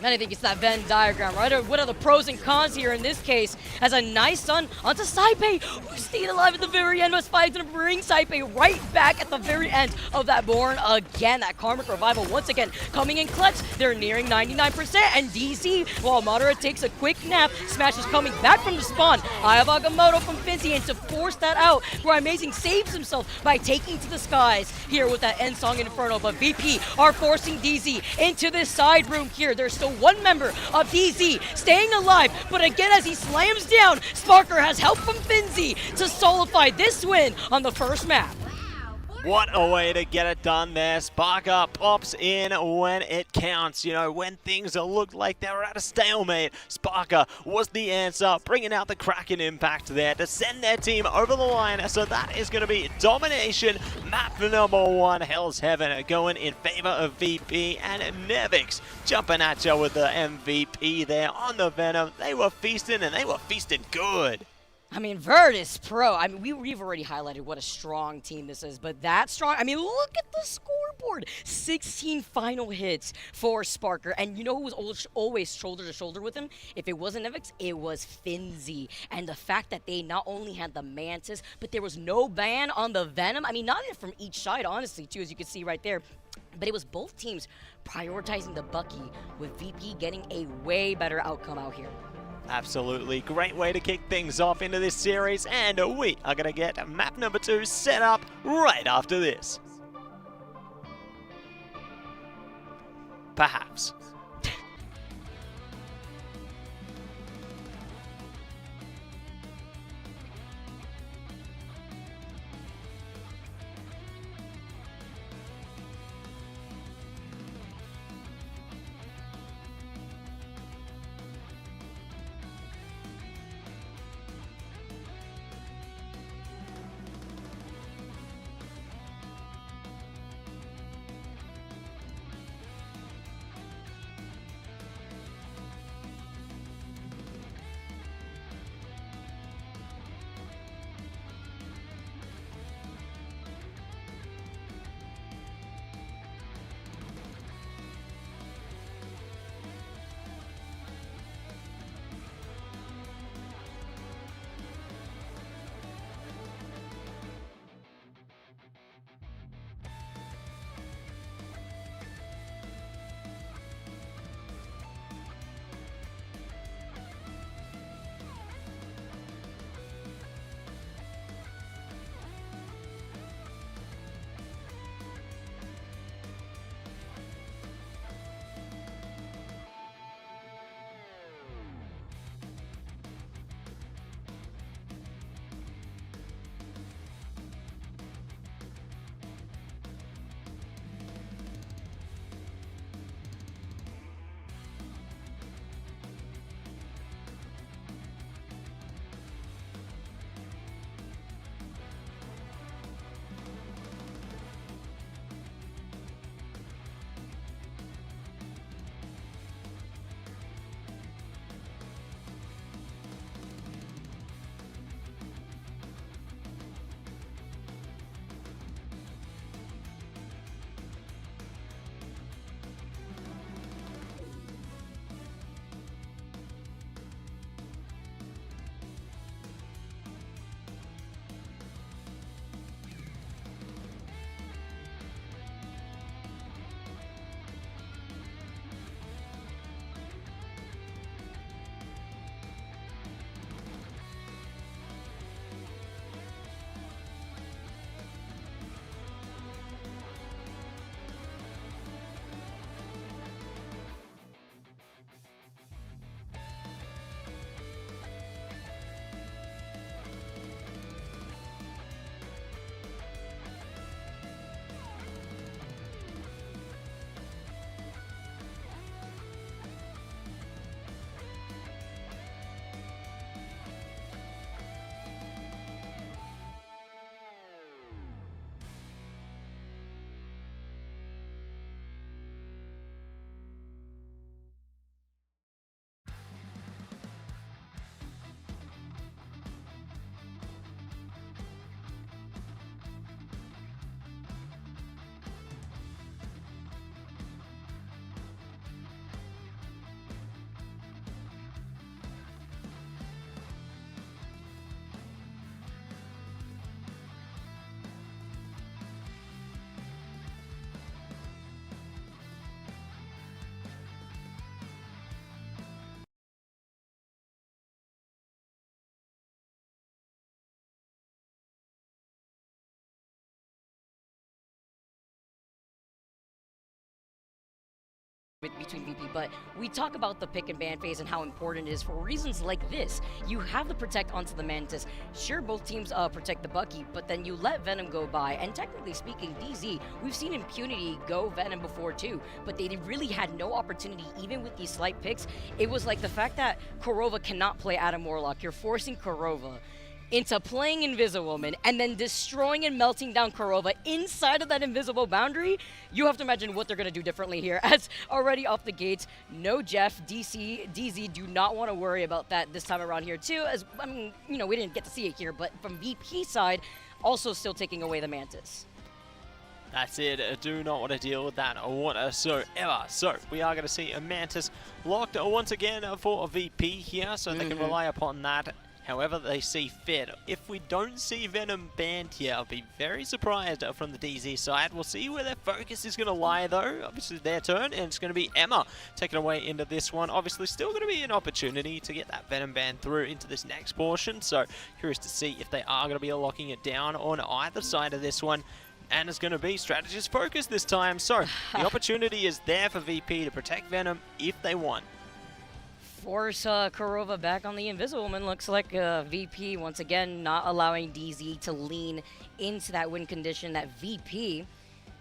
And I think it's that Venn diagram, right? What are the pros and cons here in this case? As a nice stun onto Saipe, who stayed alive at the very end. Must going to bring Saipe right back at the very end of that Born again. That Karmic Revival once again coming in clutch. They're nearing 99%, and DC, while Madara takes a quick nap, Smash is coming back from the spawn. Ayabagamoto from Finzi, and to force that out, where Amazing saves himself by taking to the skies here with that End Song Inferno. But VP are forcing DZ into this side room here. There's still one member of DZ staying alive, but again as he slams down, Sparker has help from Finzi to solidify this win on the first map. What a way to get it done there. Sparker pops in when it counts. You know, when things looked like they were at a stalemate, Sparker was the answer, bringing out the Kraken impact there to send their team over the line. So that is going to be domination. Map number 1, Hell's Heaven, going in favor of VP, and Nevix jumping at you with the MVP there on the Venom. They were feasting, and they were feasting good. I mean, Virtus Pro. I mean, we've already highlighted what a strong team this is, but that strong. I mean, look at the scoreboard. 16 final hits for Sparker, and you know who was always shoulder to shoulder with him? If it wasn't Nevix, it was Finzi. And the fact that they not only had the Mantis, but there was no ban on the Venom. I mean, not even from each side, honestly, too, as you can see right there. But it was both teams prioritizing the Bucky, with VP getting a way better outcome out here. Absolutely. Great way to kick things off into this series, and we are going to get map number 2 set up right after this. Perhaps. Between VP, but we talk about the pick and ban phase and how important it is for reasons like this. You have the protect onto the Mantis. Sure, both teams protect the Bucky, but then you let Venom go by. And technically speaking, DZ, we've seen Impunity go Venom before too, but they really had no opportunity, even with these slight picks. It was like the fact that Korova cannot play Adam Warlock. You're forcing Korova. into playing Invisiwoman and then destroying and melting down Kurova inside of that invisible boundary, you have to imagine what they're going to do differently here. As already off the gates, no Jeff, DZ do not want to worry about that this time around here too. As I mean, you know, we didn't get to see it here, but from VP side, also still taking away the Mantis. That's it. I do not want to deal with that whatsoever. So we are going to see a Mantis locked once again for a VP here, so they can rely upon that however they see fit. If we don't see Venom banned here, I'll be very surprised from the DZ side. We'll see where their focus is going to lie though. Obviously their turn, and it's going to be Emma taking away into this one. Obviously still going to be an opportunity to get that Venom ban through into this next portion, so curious to see if they are going to be locking it down on either side of this one. And it's going to be strategist focus this time, so the opportunity is there for VP to protect Venom if they want. Force Kurova back on the Invisiwoman. Looks like VP once again not allowing DZ to lean into that win condition that VP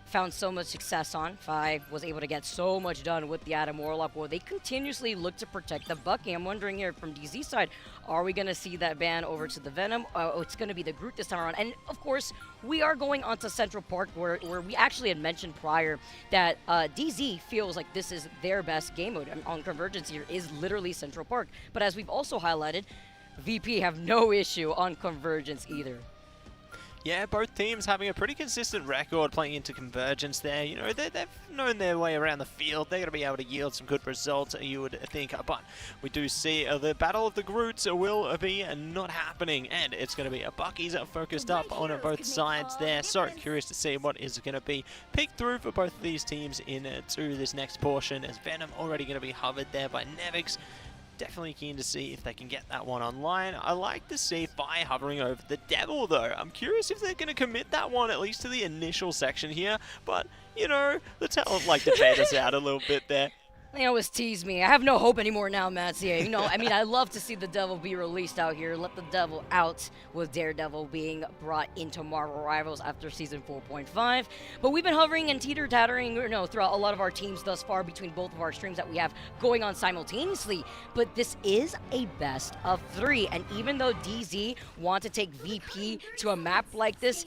found so much success on. 5 was able to get so much done with the Adam Warlock. Well, they continuously look to protect the Bucky. I'm wondering here from DZ side, are we going to see that ban over to the Venom? Oh, it's going to be the Groot this time around. And of course, we are going onto Central Park where we actually had mentioned prior that DZ feels like this is their best game mode on Convergence here is literally Central Park. But as we've also highlighted, VP have no issue on Convergence either. Yeah, both teams having a pretty consistent record playing into Convergence there. You know, they've known their way around the field. They're going to be able to yield some good results, you would think. But we do see the Battle of the Groots will be not happening. And it's going to be a Bucky's focused up on both sides there. So curious to see what is going to be picked through for both of these teams into this next portion. As Venom already going to be hovered there by Nevix. Definitely keen to see if they can get that one online. I like to see Fi hovering over the Devil though. I'm curious if they're going to commit that one at least to the initial section here. But, you know, the talent like to bait us out a little bit there. They always tease me. I have no hope anymore now, Matsuya. You know, I mean, I love to see the Devil be released out here. Let the Devil out with Daredevil being brought into Marvel Rivals after Season 4.5. But we've been hovering and teeter-tattering, you know, throughout a lot of our teams thus far between both of our streams that we have going on simultaneously. But this is a best of 3. And even though DZ want to take VP to a map like this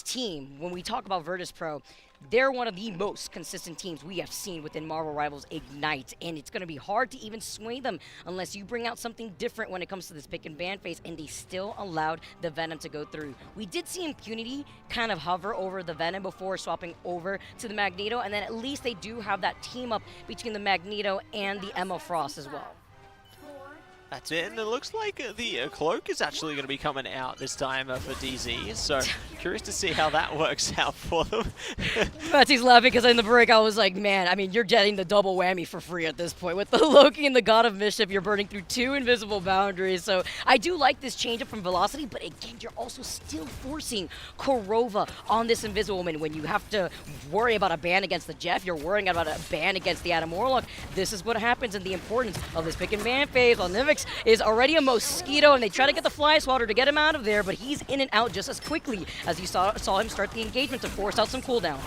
team, when we talk about Virtus Pro, they're one of the most consistent teams we have seen within Marvel Rivals Ignite, and it's going to be hard to even sway them unless you bring out something different when it comes to this pick and ban phase, and they still allowed the Venom to go through. We did see Impunity kind of hover over the Venom before swapping over to the Magneto, and then at least they do have that team up between the Magneto and the Emma Frost as well. That's it, and it looks like the cloak is actually going to be coming out this time for DZ, so curious to see how that works out for them. Matsy's laughing because in the break I was like, man, I mean, you're getting the double whammy for free at this point. With the Loki and the God of Mischief, you're burning through 2 invisible boundaries, so I do like this change up from Velocity, but again, you're also still forcing Kurova on this Invisiwoman. When you have to worry about a ban against the Jeff, you're worrying about a ban against the Adam Warlock. This is what happens, and the importance of this pick and ban phase on Nivix is already a mosquito, and they try to get the Fly Swatter to get him out of there, but he's in and out just as quickly as you saw him start the engagement to force out some cooldowns.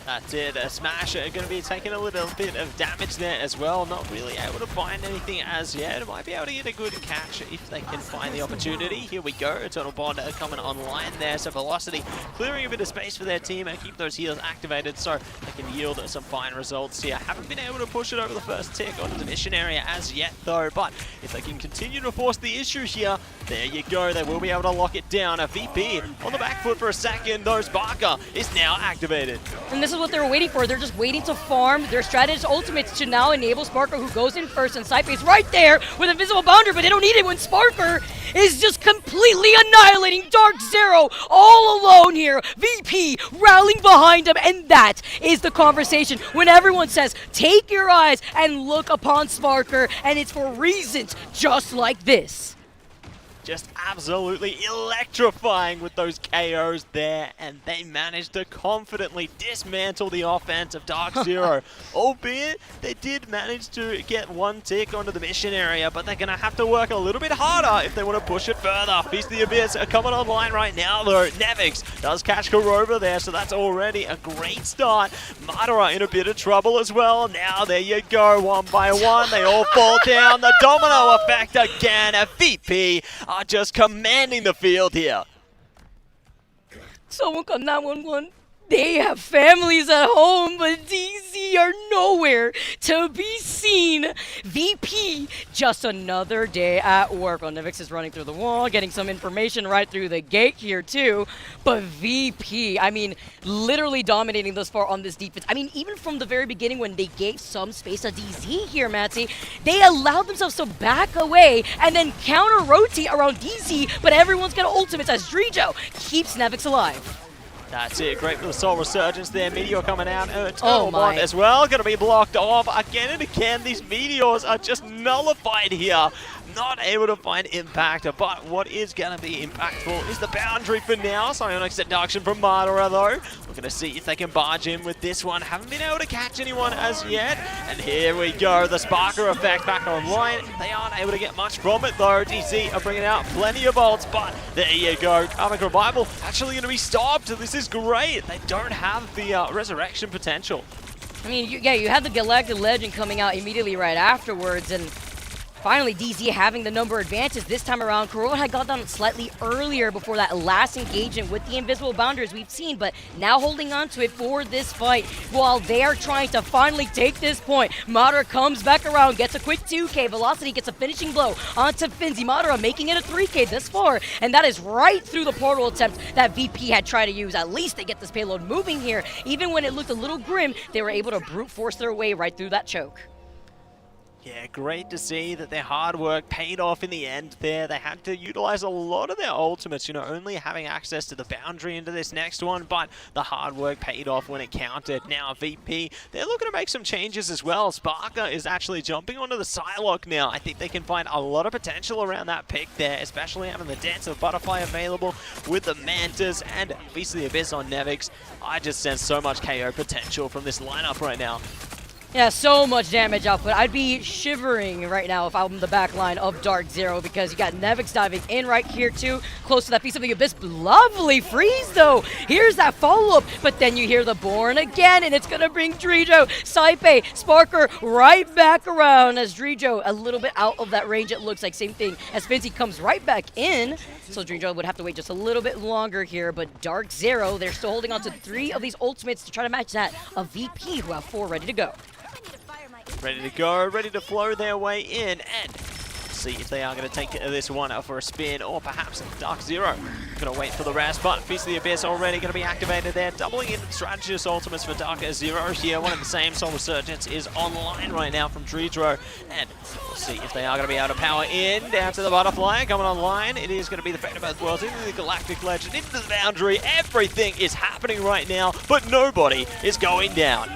That's it. Smash going to be taking a little bit of damage there as well. Not really able to find anything as yet. Might be able to get a good catch if they can find the opportunity. Here we go. Eternal Bond coming online there. So Velocity clearing a bit of space for their team and keep those heals activated so they can yield some fine results here. Haven't been able to push it over the first tick onto the mission area as yet though. But if they can continue to force the issue here, there you go. They will be able to lock it down. A VP on the back foot for a second though. Sparker is now activated. And this is what they're waiting for. They're just waiting to farm their strategist ultimates to now enable Sparker, who goes in first, and Sideface right there with invisible boundary, but they don't need it when Sparker is just completely annihilating Dark Zero all alone here. VP rallying behind him, and that is the conversation when everyone says, take your eyes and look upon Sparker, and it's for reasons just like this. Just absolutely electrifying with those KOs there, and they managed to confidently dismantle the offense of Dark Zero. Albeit, they did manage to get 1 tick onto the mission area, but they're going to have to work a little bit harder if they want to push it further. Feast of the Abyss are coming online right now though. Nevix does catch Kurova there, so that's already a great start. Madara in a bit of trouble as well. Now there you go, 1 by 1, they all fall down. The domino effect again. A VP are are just commanding the field here. Someone call 911. They have families at home, but DZ are nowhere to be seen. VP, just another day at work. Well, Nevix is running through the wall, getting some information right through the gate here too. But VP, I mean, literally dominating thus far on this defense. I mean, even from the very beginning when they gave some space to DZ here, Matty, they allowed themselves to back away and then counter-rotate around DZ, but everyone's got ultimates as Drijo keeps Nevix alive. That's it, great for the Soul Resurgence there. Meteor coming out, Oh my. as well, going to be blocked off. Again and again, these Meteors are just nullified here. Not able to find impact, but what is going to be impactful is the boundary for now. Psionic Seduction from Madara though. We're going to see if they can barge in with this one. Haven't been able to catch anyone as yet. And here we go, the Sparker effect back online. They aren't able to get much from it though. DC are bringing out plenty of ults, but there you go. Karmic Revival actually going to be stopped. This is great. They don't have the resurrection potential. I mean, you had the Galactic Legend coming out immediately right afterwards, and finally, DZ having the number advantage this time around. Kuroda had got down slightly earlier before that last engagement with the invisible boundaries we've seen, but now holding on to it for this fight while they are trying to finally take this point. Madara comes back around, gets a quick 2K. Velocity gets a finishing blow onto Finzi. Madara making it a 3K this far, and that is right through the portal attempt that VP had tried to use. At least they get this payload moving here. Even when it looked a little grim, they were able to brute force their way right through that choke. Yeah, great to see that their hard work paid off in the end there. They had to utilize a lot of their ultimates, you know, only having access to the boundary into this next one, but the hard work paid off when it counted. Now VP, they're looking to make some changes as well. Sparker is actually jumping onto the Psylocke now. I think they can find a lot of potential around that pick there, especially having the Dance of Butterfly available with the Mantis and Feast of the Abyss on Nevix. I just sense so much KO potential from this lineup right now. Yeah, so much damage output. I'd be shivering right now if I'm the back line of Dark Zero, because you got Nevix diving in right here too, close to that Piece of the Abyss. Lovely freeze though. Here's that follow-up, but then you hear the Born again, and it's gonna bring Drijo, Saipe, Sparker right back around as Drijo a little bit out of that range. It looks like same thing as Finzi comes right back in. So Drijo would have to wait just a little bit longer here, but Dark Zero, they're still holding on to 3 of these ultimates to try to match that of VP, who have 4 ready to go. Ready to go, ready to flow their way in, and see if they are going to take this one out for a spin, or perhaps Dark Zero. Going to wait for the rest, but Feast of the Abyss already going to be activated there, doubling in Strategist ultimates for Dark Zero here. One of the same Soul Resurgence is online right now from Drijo, and we'll see if they are going to be able to power in, down to the Butterfly, coming online. It is going to be the Fate of Both Worlds, into the Galactic Legend, into the boundary. Everything is happening right now, but nobody is going down.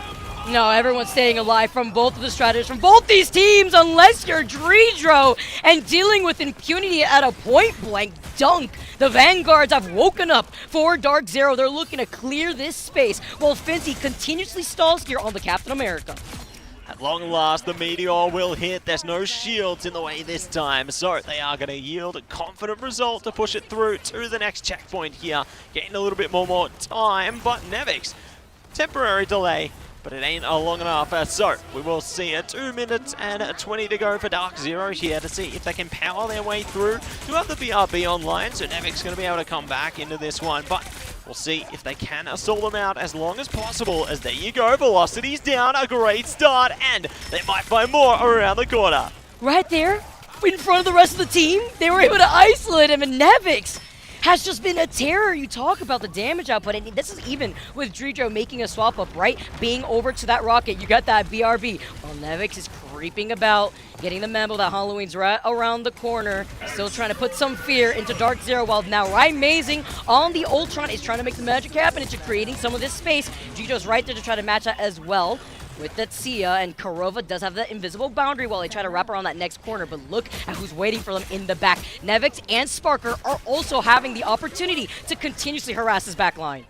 No, everyone's staying alive from both of the strategists, from both these teams, unless you're Drijo and dealing with impunity at a point-blank dunk. The Vanguards have woken up for Dark Zero. They're looking to clear this space while Finzi continuously stalls here on the Captain America. At long last, the Meteor will hit. There's no shields in the way this time, so they are going to yield a confident result to push it through to the next checkpoint here. Getting a little bit more time, but Nevix, temporary delay, but it ain't long enough, so we will see 2 minutes and 20 to go for Dark Zero here to see if they can power their way through. Do have the BRB online, so Nevix going to be able to come back into this one, but we'll see if they can stall them out as long as possible, as there you go, velocity's down, a great start, and they might find more around the corner. Right there, in front of the rest of the team, they were able to isolate him, and Nevix has just been a terror. You talk about the damage output, and this is even with Drijo making a swap up, right? Being over to that rocket, you got that BRB. While Nevix is creeping about, getting the memo that Halloween's right around the corner, still trying to put some fear into Dark Zero, while now Amazing on the Ultron is trying to make the magic happen into creating some of this space. Drijo's right there to try to match that as well with that Sia, and Kurova does have that invisible boundary while they try to wrap around that next corner, but look at who's waiting for them in the back. Nevix and Sparker are also having the opportunity to continuously harass his back line.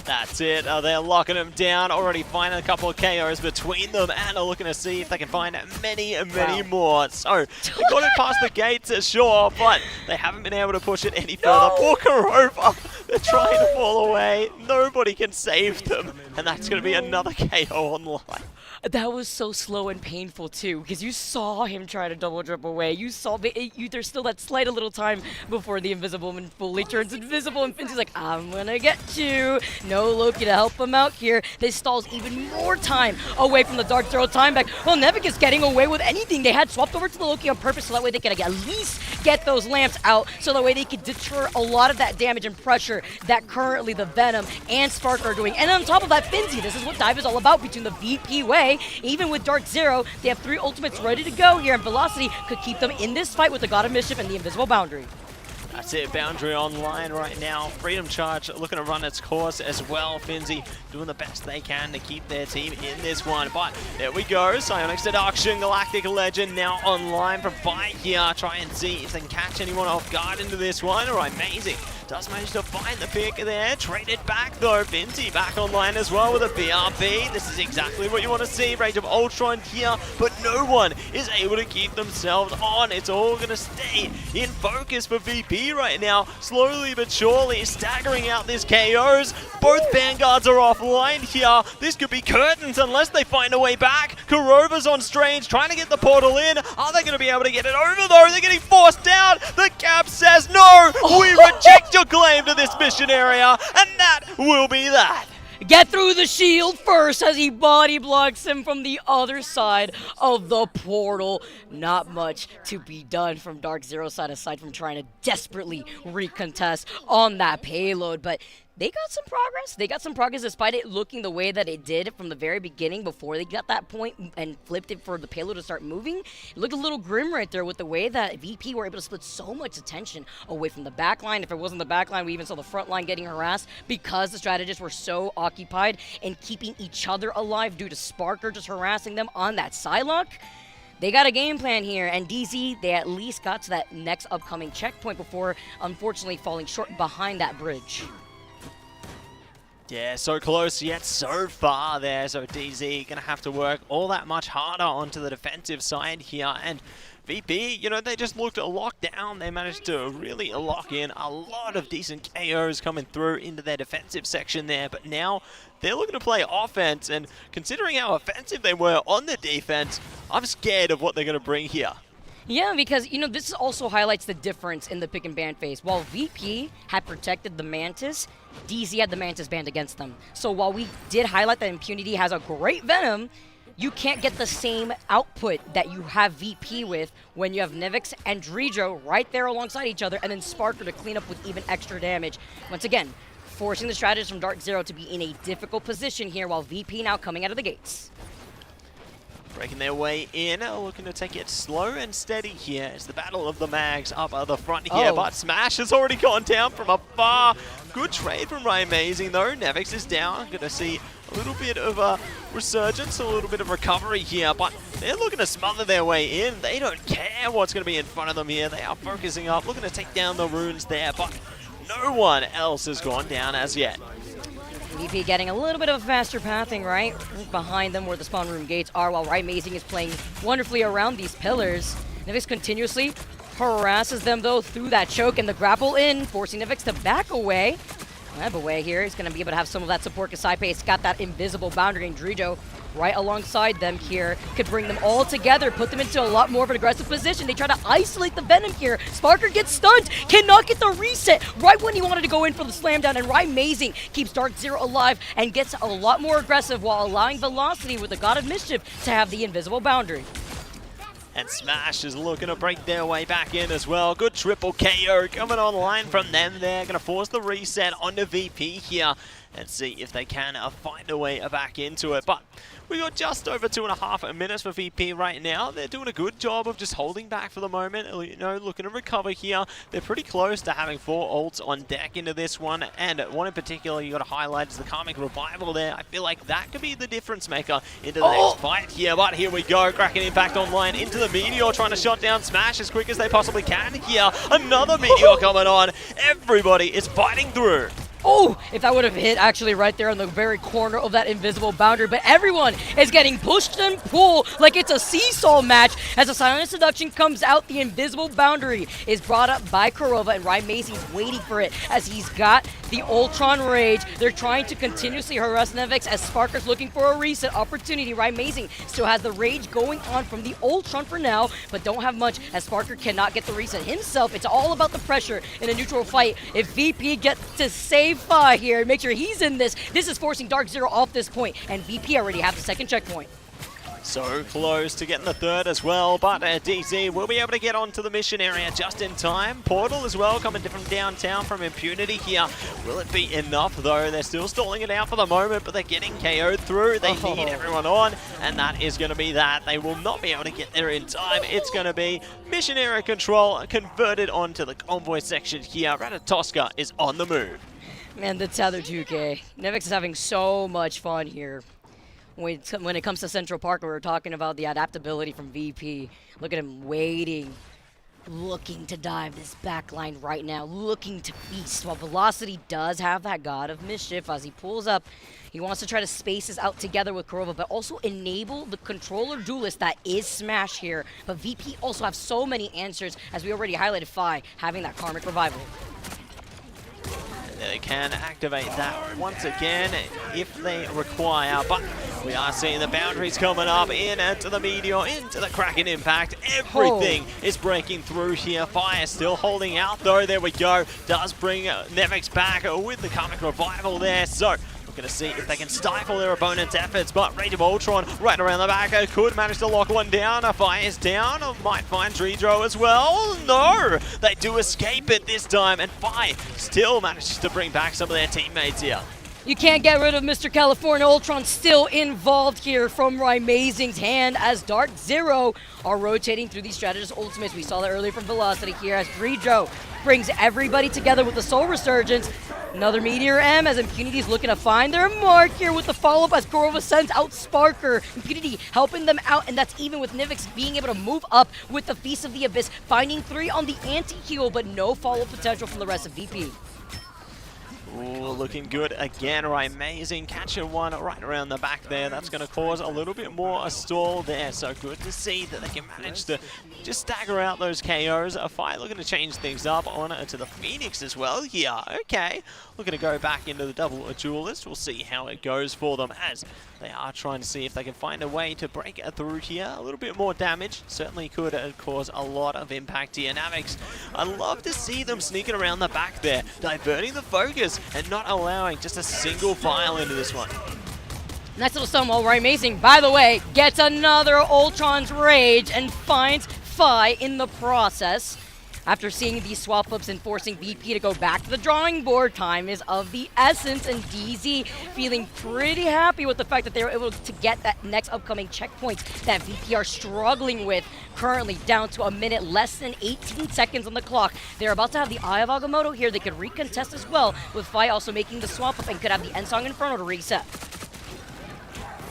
That's it, they're locking them down, already finding a couple of KOs between them, and are looking to see if they can find many more. So, they got it past the gates, sure, but they haven't been able to push it any further. Poor Kurova, They're trying to fall away. Nobody can save them. And that's going to be another KO online. That was so slow and painful too, because you saw him try to double jump away. You saw there's still that slight a little time before the Invisible Man fully turns invisible, and Finzy's like, I'm gonna get you. No Loki to help him out here. This stalls even more time away from the Dark Zero time back. Well, Nevik is getting away with anything. They had swapped over to the Loki on purpose so that way they could at least get those lamps out, so that way they could deter a lot of that damage and pressure that currently the Venom and Spark are doing. And on top of that, Finzy, this is what Dive is all about between the VP way. Even with Dark Zero, they have 3 ultimates ready to go here, and Velocity could keep them in this fight with the God of Mischief and the Invisible Boundary. That's it, Boundary online right now. Freedom Charge looking to run its course as well. Finzy doing the best they can to keep their team in this one. But there we go. Psionic Seduction, Galactic Legend now online from Fight here. Try and see if they can catch anyone off guard into this one. Right, amazing. Does manage to find the pick there. Traded back though. Finzy back online as well with a BRB. This is exactly what you want to see. Rage of Ultron here, but no one is able to keep themselves on. It's all going to stay in focus for VP right now. Slowly but surely staggering out these KOs. Both Vanguards are offline here. This could be curtains unless they find a way back. Kurova's on Strange trying to get the portal in. Are they going to be able to get it over though? They're getting forced down. The cap says no. We reject your claim to this mission area, and that will be that. Get through the shield first as he body blocks him from the other side of the portal. Not much to be done from Dark Zero's side aside from trying to desperately recontest on that payload, but they got some progress. They got some progress despite it looking the way that it did from the very beginning before they got that point and flipped it for the payload to start moving. It looked a little grim right there with the way that VP were able to split so much attention away from the back line. If it wasn't the back line, we even saw the front line getting harassed because the strategists were so occupied in keeping each other alive due to Sparker just harassing them on that Psylocke. They got a game plan here, and DZ, they at least got to that next upcoming checkpoint before, unfortunately, falling short behind that bridge. Yeah, so close yet so far there. So DZ gonna have to work all that much harder onto the defensive side here. And VP, you know, they just looked locked down. They managed to really lock in a lot of decent KOs coming through into their defensive section there. But now they're looking to play offense. And considering how offensive they were on the defense, I'm scared of what they're gonna bring here. Yeah, because, you know, this also highlights the difference in the pick and ban phase. While VP had protected the Mantis, DZ had the Mantis banned against them. So while we did highlight that Impunity has a great Venom, you can't get the same output that you have VP with when you have Nevix and Drijo right there alongside each other, and then Sparker to clean up with even extra damage. Once again, forcing the strategist from Dark Zero to be in a difficult position here, while VP now coming out of the gates. Breaking their way in, looking to take it slow and steady here. It's the battle of the mags up at the front here, but Smash has already gone down from afar. Good trade from Amazing though. Nevix is down. Going to see a little bit of a resurgence, a little bit of recovery here, but they're looking to smother their way in. They don't care what's going to be in front of them here. They are focusing up, looking to take down the runes there, but no one else has gone down as yet. VP getting a little bit of a faster pathing right behind them where the spawn room gates are, while Amazing is playing wonderfully around these pillars. Nevix continuously harasses them though through that choke and the grapple in, forcing Nevix to back away. Away here, he's going to be able to have some of that support because Saipe's got that invisible boundary, and Drijo right alongside them here could bring them all together, put them into a lot more of an aggressive position. They try to isolate the Venom here. Sparker gets stunned, cannot get the reset right when he wanted to go in for the slam down, and Amazing keeps Dark Zero alive and gets a lot more aggressive while allowing Velocity with the God of Mischief to have the invisible boundary. And Smash is looking to break their way back in as well. Good triple KO coming online from them there. Going to force the reset onto VP here and see if they can find a way back into it. But we got just over 2.5 minutes for VP right now. They're doing a good job of just holding back for the moment, you know, looking to recover here. They're pretty close to having 4 ults on deck into this one, and one in particular you got to highlight is the Karmic Revival there. I feel like that could be the difference maker into the next fight here, but here we go. Kraken Impact online into the Meteor, trying to shut down Smash as quick as they possibly can here. Another Meteor coming on. Everybody is fighting through. Oh, if that would have hit actually right there on the very corner of that invisible boundary, but everyone is getting pushed and pulled like it's a seesaw match. As a Silent Seduction comes out, the invisible boundary is brought up by Kurova, and Amazing's waiting for it as he's got the Ultron Rage. They're trying to continuously harass Nevix as Sparker's looking for a reset opportunity. Rising still has the Rage going on from the Ultron for now, but don't have much as Sparker cannot get the reset himself. It's all about the pressure in a neutral fight. If VP gets to save Fi here, make sure he's in this is forcing Dark Zero off this point, and VP already have the second checkpoint. So close to getting the third as well, but DZ will be able to get onto the mission area just in time. Portal as well coming from downtown from Impunity here. Will it be enough though? They're still stalling it out for the moment, but they're getting KO'd through. They need everyone on, and that is going to be that. They will not be able to get there in time. It's going to be mission area control converted onto the convoy section here. Ratatoska is on the move. Man, the Tether 2K. Nevix is having so much fun here. When it comes to Central Park, we were talking about the adaptability from VP. Look at him waiting, looking to dive this back line right now, looking to feast. While Velocity does have that God of Mischief as he pulls up. He wants to try to space this out together with Kurova, but also enable the controller duelist that is Smash here. But VP also have so many answers, as we already highlighted Fi having that Karmic Revival. They can activate that once again if they require, but we are seeing the boundaries coming up into the Meteor, into the Kraken Impact. Everything is breaking through here. Fire still holding out though. There we go. Does bring Nevix back with the Karmic Revival there. So we're going to see if they can stifle their opponent's efforts, but Rage of Ultron right around the back could manage to lock one down. Fire is down. Might find Tridro as well. No! They do escape it this time, and Fire still manages to bring back some of their teammates here. You can't get rid of Mr. California. Ultron still involved here from Rymazing's hand as Dark Zero are rotating through these strategist ultimates. We saw that earlier from Velocity here as Tridro brings everybody together with the Soul Resurgence. Another Meteor M as Impunity's looking to find their mark here with the follow-up as Kurova sends out Sparker. Impunity helping them out, and that's even with Nivix being able to move up with the Feast of the Abyss, finding 3 on the anti-heal, but no follow-up potential from the rest of VP. Ooh, looking good again, Rymazing catching one right around the back there. That's going to cause a little bit more a stall there, so good to see that they can manage to just stagger out those KOs. A Fire looking to change things up on to the Phoenix as well here. Okay, looking to go back into the double duelist. We'll see how it goes for them as they are trying to see if they can find a way to break it through here. A little bit more damage certainly could cause a lot of impact here. Navix, I love to see them sneaking around the back there, diverting the focus and not allowing just a single file into this one. Nice little stumble. Rymazing, by the way, gets another Ultron's Rage and finds Fi in the process. After seeing these swap ups and forcing VP to go back to the drawing board, time is of the essence, and DZ feeling pretty happy with the fact that they were able to get that next upcoming checkpoint that VP are struggling with, currently down to a minute, less than 18 seconds on the clock. They're about to have the Eye of Agamotto here. They could recontest as well, with Fi also making the swap up and could have the Ensong Inferno to reset.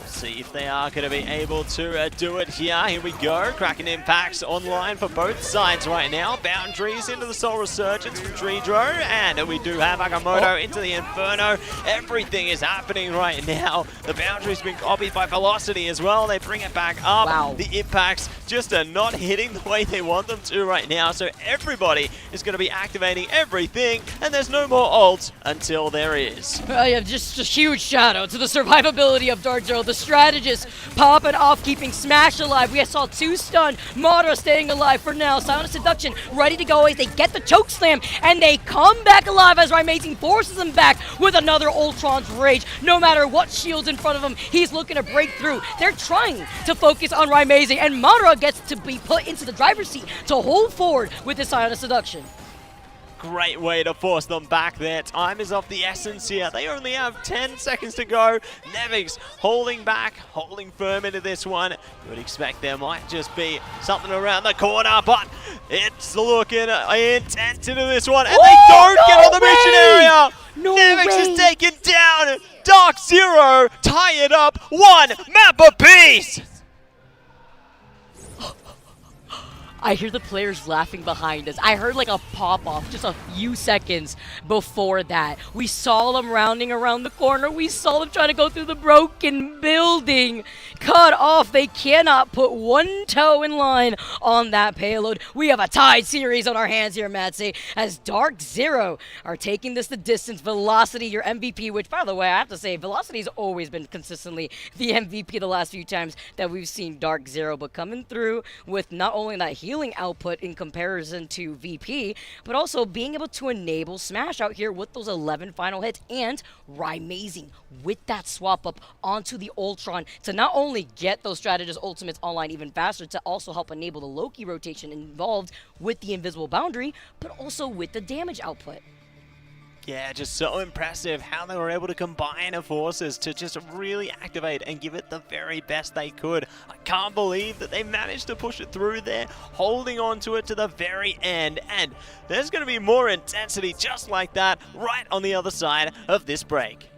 See if they are going to be able to do it here. Here we go. Kraken impacts online for both sides right now. Boundaries into the Soul Resurgence from Tridro, and we do have Agamotto into the Inferno. Everything is happening right now. The boundary's been copied by Velocity as well. They bring it back up. Wow. The impacts just are not hitting the way they want them to right now, so everybody is going to be activating everything, and there's no more ults until there is. Yeah, just a huge shout out to the survivability of Dark Zero. The strategist popping off, keeping Smash alive. We saw 2 stun. Madara staying alive for now. Silent Seduction ready to go as they get the choke slam, and they come back alive as Rymazing forces them back with another Ultron's Rage. No matter what shield's in front of him, he's looking to break through. They're trying to focus on Rymazing, and Madara gets to be put into the driver's seat to hold forward with this Silent Seduction. Great way to force them back there. Time is of the essence here. They only have 10 seconds to go. Nevix holding back, holding firm into this one. You would expect there might just be something around the corner, but it's looking intense into this one, and they don't get on the mission area. Nevix is taken down. Dark Zero tie it up. 1 map apiece. I hear the players laughing behind us. I heard like a pop-off just a few seconds before that. We saw them rounding around the corner. We saw them trying to go through the broken building. Cut off. They cannot put one toe in line on that payload. We have a tied series on our hands here, Matsy, as Dark Zero are taking this the distance. Velocity, your MVP, which, by the way, I have to say, Velocity's always been consistently the MVP the last few times that we've seen Dark Zero, but coming through with not only that healing output in comparison to VP, but also being able to enable Smash out here with those 11 final hits, and Rymazing with that swap up onto the Ultron to not only get those strategist ultimates online even faster, to also help enable the Loki rotation involved with the invisible boundary, but also with the damage output. Yeah, just so impressive how they were able to combine their forces to just really activate and give it the very best they could. I can't believe that they managed to push it through there, holding on to it to the very end. And there's going to be more intensity just like that right on the other side of this break.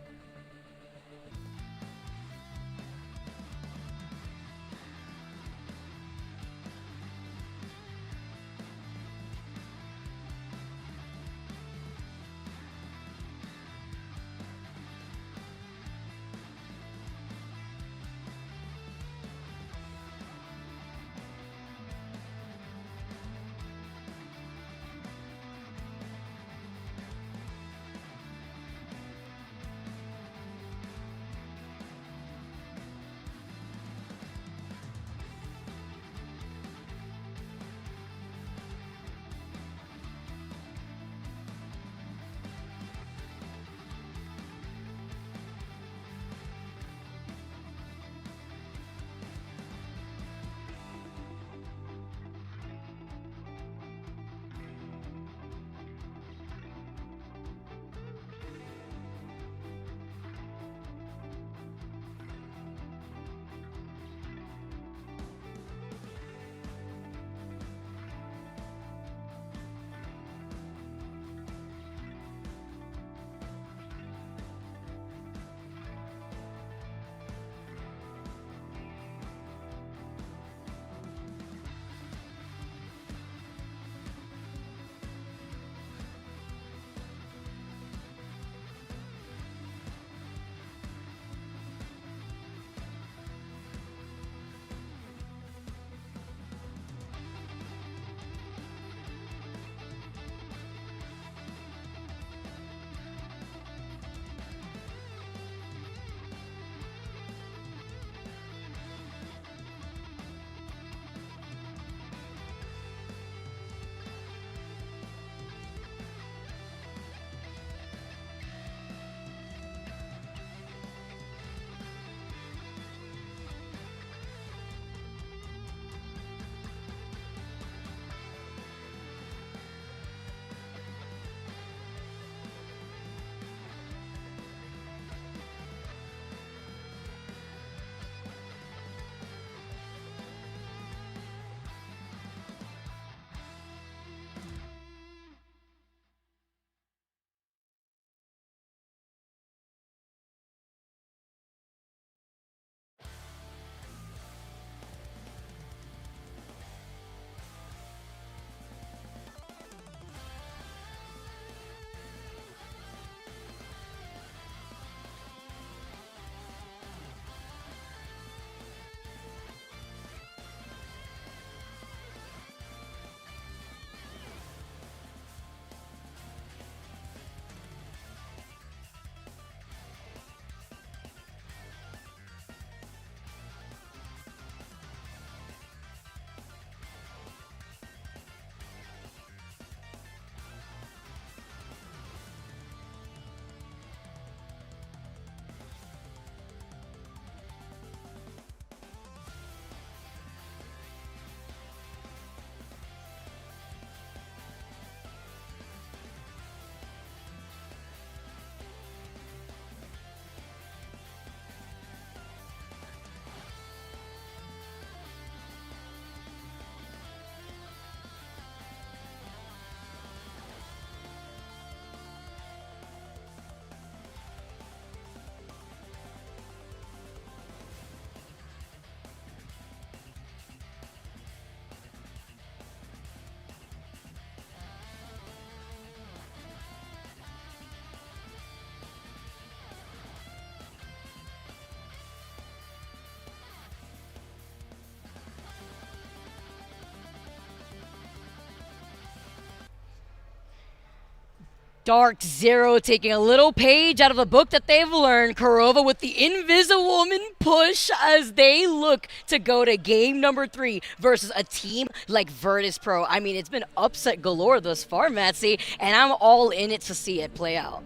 Dark Zero taking a little page out of the book that they've learned. Kurova with the Invisiwoman push as they look to go to game number 3 versus a team like Virtus Pro. I mean, it's been upset galore thus far, Matsy, and I'm all in it to see it play out.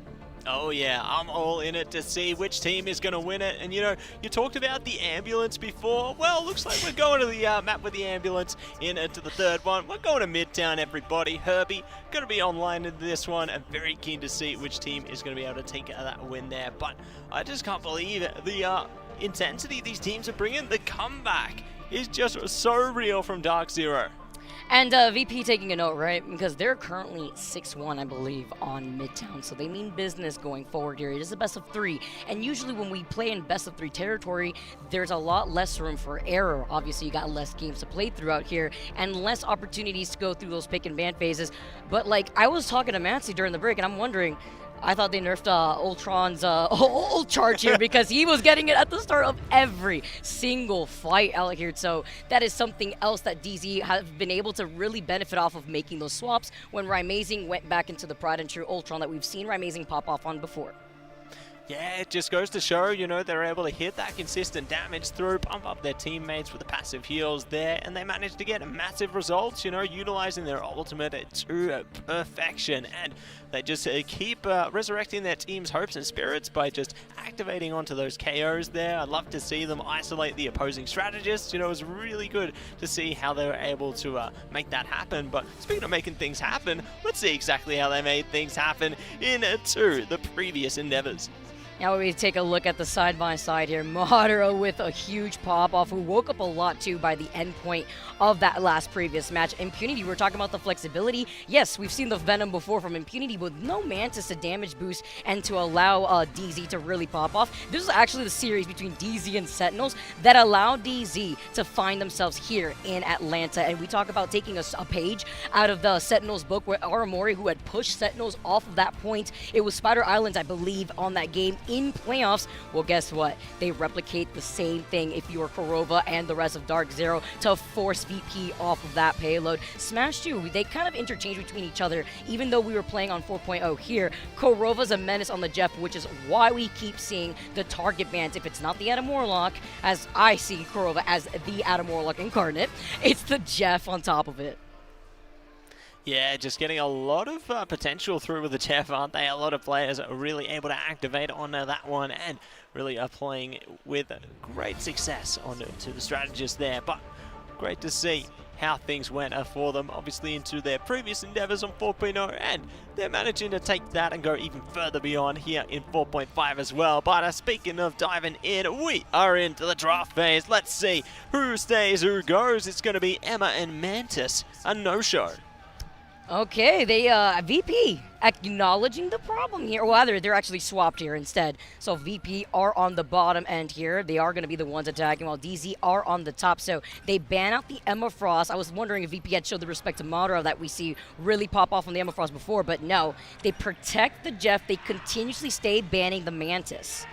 Oh yeah, I'm all in it to see which team is going to win it. And you know, you talked about the ambulance before. Well, looks like we're going to the map with the ambulance into the third one. We're going to Midtown, everybody. Herbie going to be online in this one. I'm very keen to see which team is going to be able to take that win there. But I just can't believe the intensity these teams are bringing. The comeback is just so real from Dark Zero. And VP taking a note, right? Because they're currently 6-1, I believe, on Midtown. So they mean business going forward here. It is a best of 3. And usually when we play in best of 3 territory, there's a lot less room for error. Obviously, you got less games to play throughout here and less opportunities to go through those pick and ban phases. But, like, I was talking to Matsy during the break, and I'm wondering, I thought they nerfed Ultron's ult charge here because he was getting it at the start of every single fight out here. So that is something else that DZ have been able to really benefit off of, making those swaps when Rymazing went back into the Pride and True Ultron that we've seen Rymazing pop off on before. Yeah, it just goes to show, you know, they're able to hit that consistent damage through, pump up their teammates with the passive heals there, and they managed to get massive results, you know, utilizing their ultimate to perfection. And they just keep resurrecting their team's hopes and spirits by just activating onto those KOs there. I'd love to see them isolate the opposing strategists. You know, it was really good to see how they were able to make that happen. But speaking of making things happen, let's see exactly how they made things happen in the previous endeavors. Now we take a look at the side-by-side here. Madara with a huge pop-off, who woke up a lot too by the end point of that last previous match. Impunity, we're talking about the flexibility. Yes, we've seen the Venom before from Impunity, but no Mantis to damage boost and to allow DZ to really pop off. This is actually the series between DZ and Sentinels that allowed DZ to find themselves here in Atlanta. And we talk about taking a page out of the Sentinels book where Aramori, who had pushed Sentinels off of that point, it was Spider Islands, I believe, on that game in playoffs. Well, guess what? They replicate the same thing if you are Kurova and the rest of Dark Zero to force VP off of that payload. Smash 2, they kind of interchange between each other, even though we were playing on 4.0 here. Kurova's a menace on the Jeff, which is why we keep seeing the target bans. If it's not the Adam Warlock, as I see Kurova as the Adam Warlock incarnate, it's the Jeff on top of it. Yeah, just getting a lot of potential through with the Jeff, aren't they? A lot of players are really able to activate on that one and really are playing with great success on to the strategist there. But great to see how things went for them, obviously into their previous endeavors on 4.0, and they're managing to take that and go even further beyond here in 4.5 as well. But speaking of diving in, we are into the draft phase. Let's see who stays, who goes. It's going to be Emma and Mantis, a no-show. Okay, they VP acknowledging the problem here. Well, they're actually swapped here instead. So VP are on the bottom end here. They are going to be the ones attacking, while DZ are on the top. So they ban out the Emma Frost. I was wondering if VP had showed the respect to Madara that we see really pop off on the Emma Frost before, but no. They protect the Jeff. They continuously stay banning the Mantis.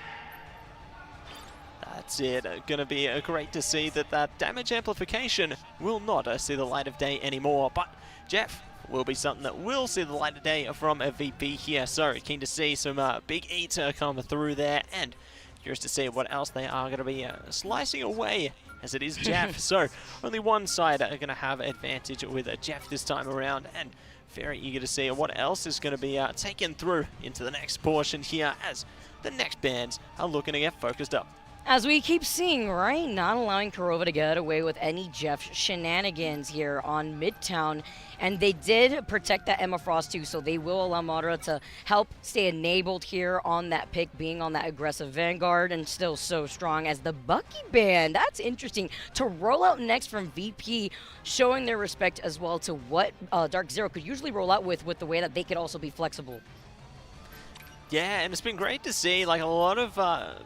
That's it. Going to be great to see that damage amplification will not see the light of day anymore. But Jeff will be something that will see the light of day from a VP here. So keen to see some big eats come through there, and curious to see what else they are going to be slicing away, as it is Jeff. So only one side are going to have advantage with Jeff this time around, and very eager to see what else is going to be taken through into the next portion here, as the next bands are looking to get focused up. As we keep seeing, right, not allowing Kurova to get away with any Jeff shenanigans here on Midtown. And they did protect that Emma Frost too, so they will allow Madara to help stay enabled here on that pick, being on that aggressive Vanguard, and still so strong as the Bucky band. That's interesting to roll out next from VP, showing their respect as well to what Dark Zero could usually roll out with the way that they could also be flexible. Yeah, and it's been great to see like a lot of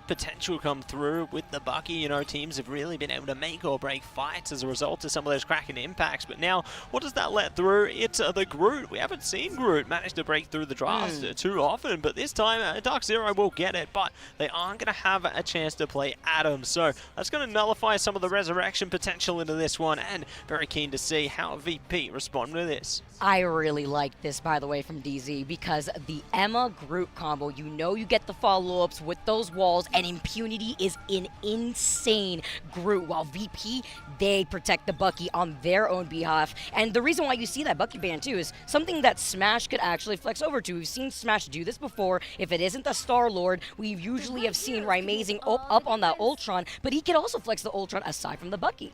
potential come through with the Bucky. You know, teams have really been able to make or break fights as a result of some of those cracking impacts. But now, what does that let through? It's the Groot. We haven't seen Groot manage to break through the drafts too often, but this time Dark Zero will get it. But they aren't going to have a chance to play Adam, so that's going to nullify some of the resurrection potential into this one. And very keen to see how VP respond to this. I really like this, by the way, from DZ, because the Emma Groot combo, you know you get the follow-ups with those walls, and Impunity is an insane Groot, while VP, they protect the Bucky on their own behalf. And the reason why you see that Bucky ban, too, is something that Smash could actually flex over to. We've seen Smash do this before. If it isn't the Star-Lord, we usually have seen Raimazing up on that Ultron, but he can also flex the Ultron aside from the Bucky.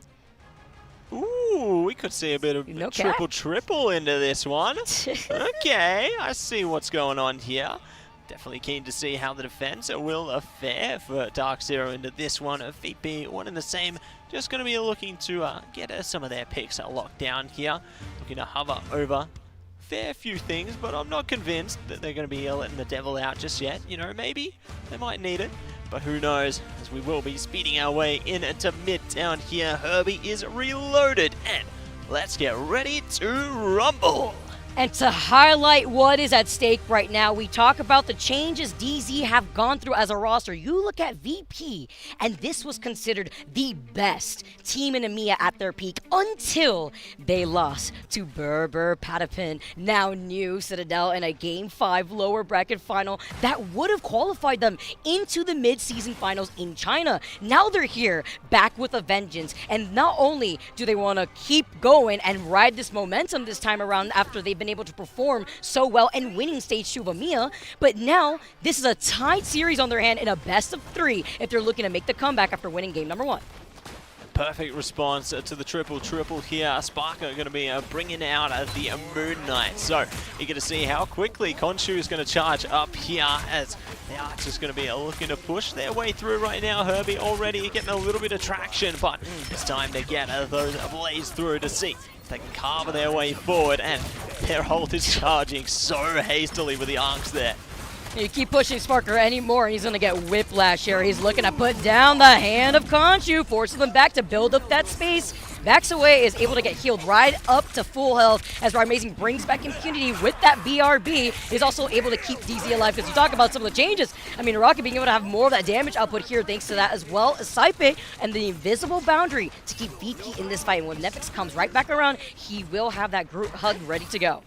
Ooh, we could see a bit of triple into this one. Okay, I see what's going on here. Definitely keen to see how the defense will fare for Dark Zero into this one. VP, one in the same, just going to be looking to get some of their picks locked down here. Looking to hover over fair few things, but I'm not convinced that they're going to be letting the devil out just yet. You know, maybe they might need it. But who knows, as we will be speeding our way into Midtown here. Herbie is reloaded, and let's get ready to rumble. And to highlight what is at stake right now, we talk about the changes DZ have gone through as a roster. You look at VP, and this was considered the best team in EMEA at their peak until they lost to Berber Patapin, now new Citadel, in a Game 5 lower bracket final that would have qualified them into the mid-season finals in China. Now they're here, back with a vengeance, and not only do they want to keep going and ride this momentum this time around after they've been able to perform so well and winning stage 2 of EMEA, but now this is a tied series on their hand in a best of 3 if they're looking to make the comeback after winning game number 1. Perfect response to the triple here. Sparker going to be bringing out the Moon Knight. So you're going to see how quickly Khonshu is going to charge up here, as the Archers going to be looking to push their way through right now. Herbie already getting a little bit of traction, but it's time to get those Blaze through to see if they can carve their way forward, and their ult is charging so hastily with the arcs there. You keep pushing Sparker anymore, and he's going to get whiplash here. He's looking to put down the hand of Khonshu, forces them back to build up that space. Backs away, is able to get healed right up to full health as Raimazing brings back Impunity with that BRB. He's also able to keep DZ alive, because you talk about some of the changes. I mean, Rocket being able to have more of that damage output here thanks to that, as well as Saipe and the invisible boundary to keep VP in this fight. And when Netflix comes right back around, he will have that Groot hug ready to go.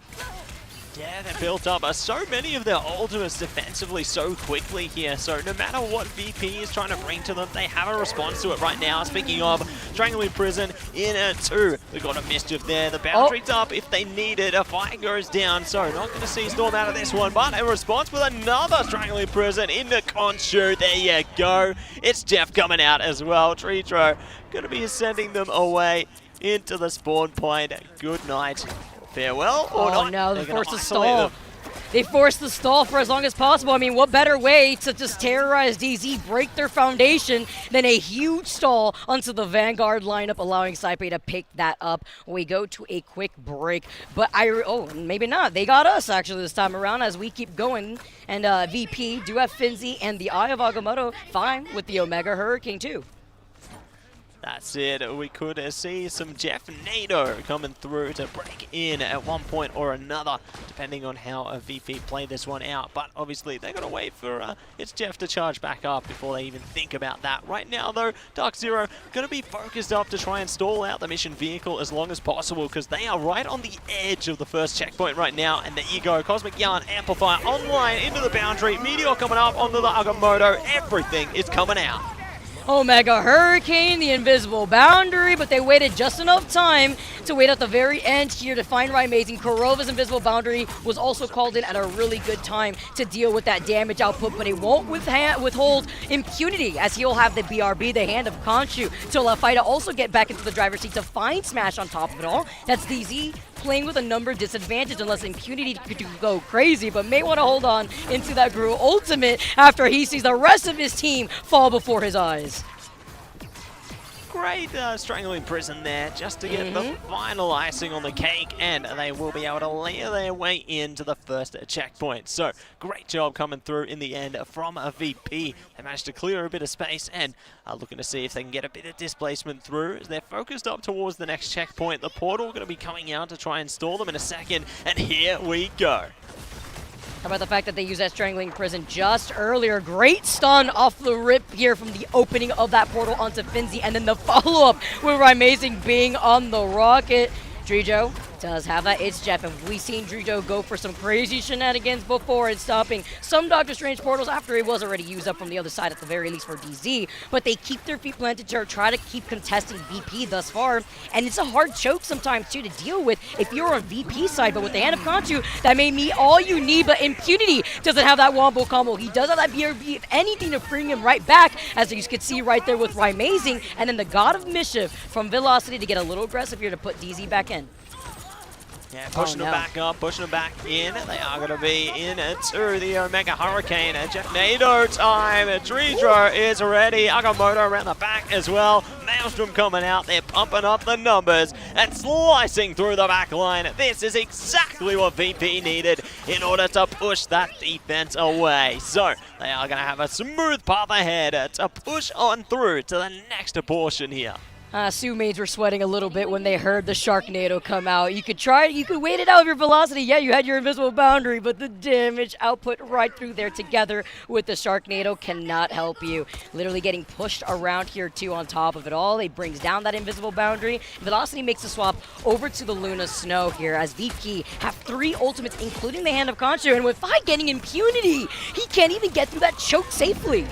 Yeah, they built up so many of their ultimates defensively so quickly here. So no matter what VP is trying to bring to them, they have a response to it right now. Speaking of, Strangling Prison in a 2. They got a Mischief there. The boundary's up if they need it. A fight goes down. So not going to see Storm out of this one, but a response with another Strangling Prison into Khonshu. There you go. It's Jeff coming out as well. Tritro going to be sending them away into the spawn point. Good night. Farewell or not? Oh no, they forced the stall. They forced the stall for as long as possible. I mean, what better way to just terrorize DZ, break their foundation, than a huge stall onto the Vanguard lineup, allowing Saipe to pick that up. We go to a quick break, but maybe not. They got us actually this time around as we keep going. And VP do have Finzi and the Eye of Agamotto fine with the Omega Hurricane too. That's it. We could see some Jeff Nato coming through to break in at one point or another, depending on how a VP play this one out. But obviously, they're going to wait for it's Jeff to charge back up before they even think about that. Right now, though, Dark Zero going to be focused up to try and stall out the mission vehicle as long as possible, because they are right on the edge of the first checkpoint right now. And there you go. Cosmic Yarn, Amplifier online into the boundary. Meteor coming up onto the Agamotto. Everything is coming out. Omega Hurricane, the invisible boundary, but they waited just enough time to wait at the very end here to find Raimazing. Kurova's invisible boundary was also called in at a really good time to deal with that damage output, but it won't withhold Impunity, as he'll have the BRB, the hand of Khonshu, to allow Fighter also get back into the driver's seat to find Smash on top of it all. That's DZ playing with a number disadvantage unless Impunity could go crazy, but may want to hold on into that Groot ultimate after he sees the rest of his team fall before his eyes. great strangling prison there just to get the final icing on the cake, and they will be able to layer their way into the first checkpoint. So great job coming through in the end from a VP. They managed to clear a bit of space and are looking to see if they can get a bit of displacement through as they're focused up towards the next checkpoint. The portal going to be coming out to try and stall them in a second, and here we go. How about the fact that they used that strangling prison just earlier? Great stun off the rip here from the opening of that portal onto Finzi, and then the follow-up with Amazing being on the rocket. Drijo does have that It's Jeff, and we've seen Drijo go for some crazy shenanigans before and stopping some Doctor Strange portals after it was already used up from the other side at the very least for DZ, but they keep their feet planted to try to keep contesting VP thus far, and it's a hard choke sometimes too to deal with if you're on VP side, but with the Hand of Conchu, that may be all you need, but Impunity doesn't have that wombo combo. He does have that BRB, if anything, to bring him right back, as you can see right there with Amazing, and then the God of Mischief from Velocity to get a little aggressive here to put DZ back in. Yeah, pushing them back up, pushing them back in. They are going to be in to the Omega Hurricane. Jetnado time. Drijo is ready. Agamotto around the back as well. Maelstrom coming out. They're pumping up the numbers and slicing through the back line. This is exactly what VP needed in order to push that defense away. So they are going to have a smooth path ahead to push on through to the next portion here. Sioux mains were sweating a little bit when they heard the Sharknado come out. You could wait it out with your velocity. Yeah, you had your invisible boundary, but the damage output right through there together with the Sharknado cannot help you. Literally getting pushed around here too on top of it all. It brings down that invisible boundary. Velocity makes the swap over to the Luna Snow here as VP have 3 ultimates, including the Hand of Conchu, and with Vi getting Impunity, he can't even get through that choke safely.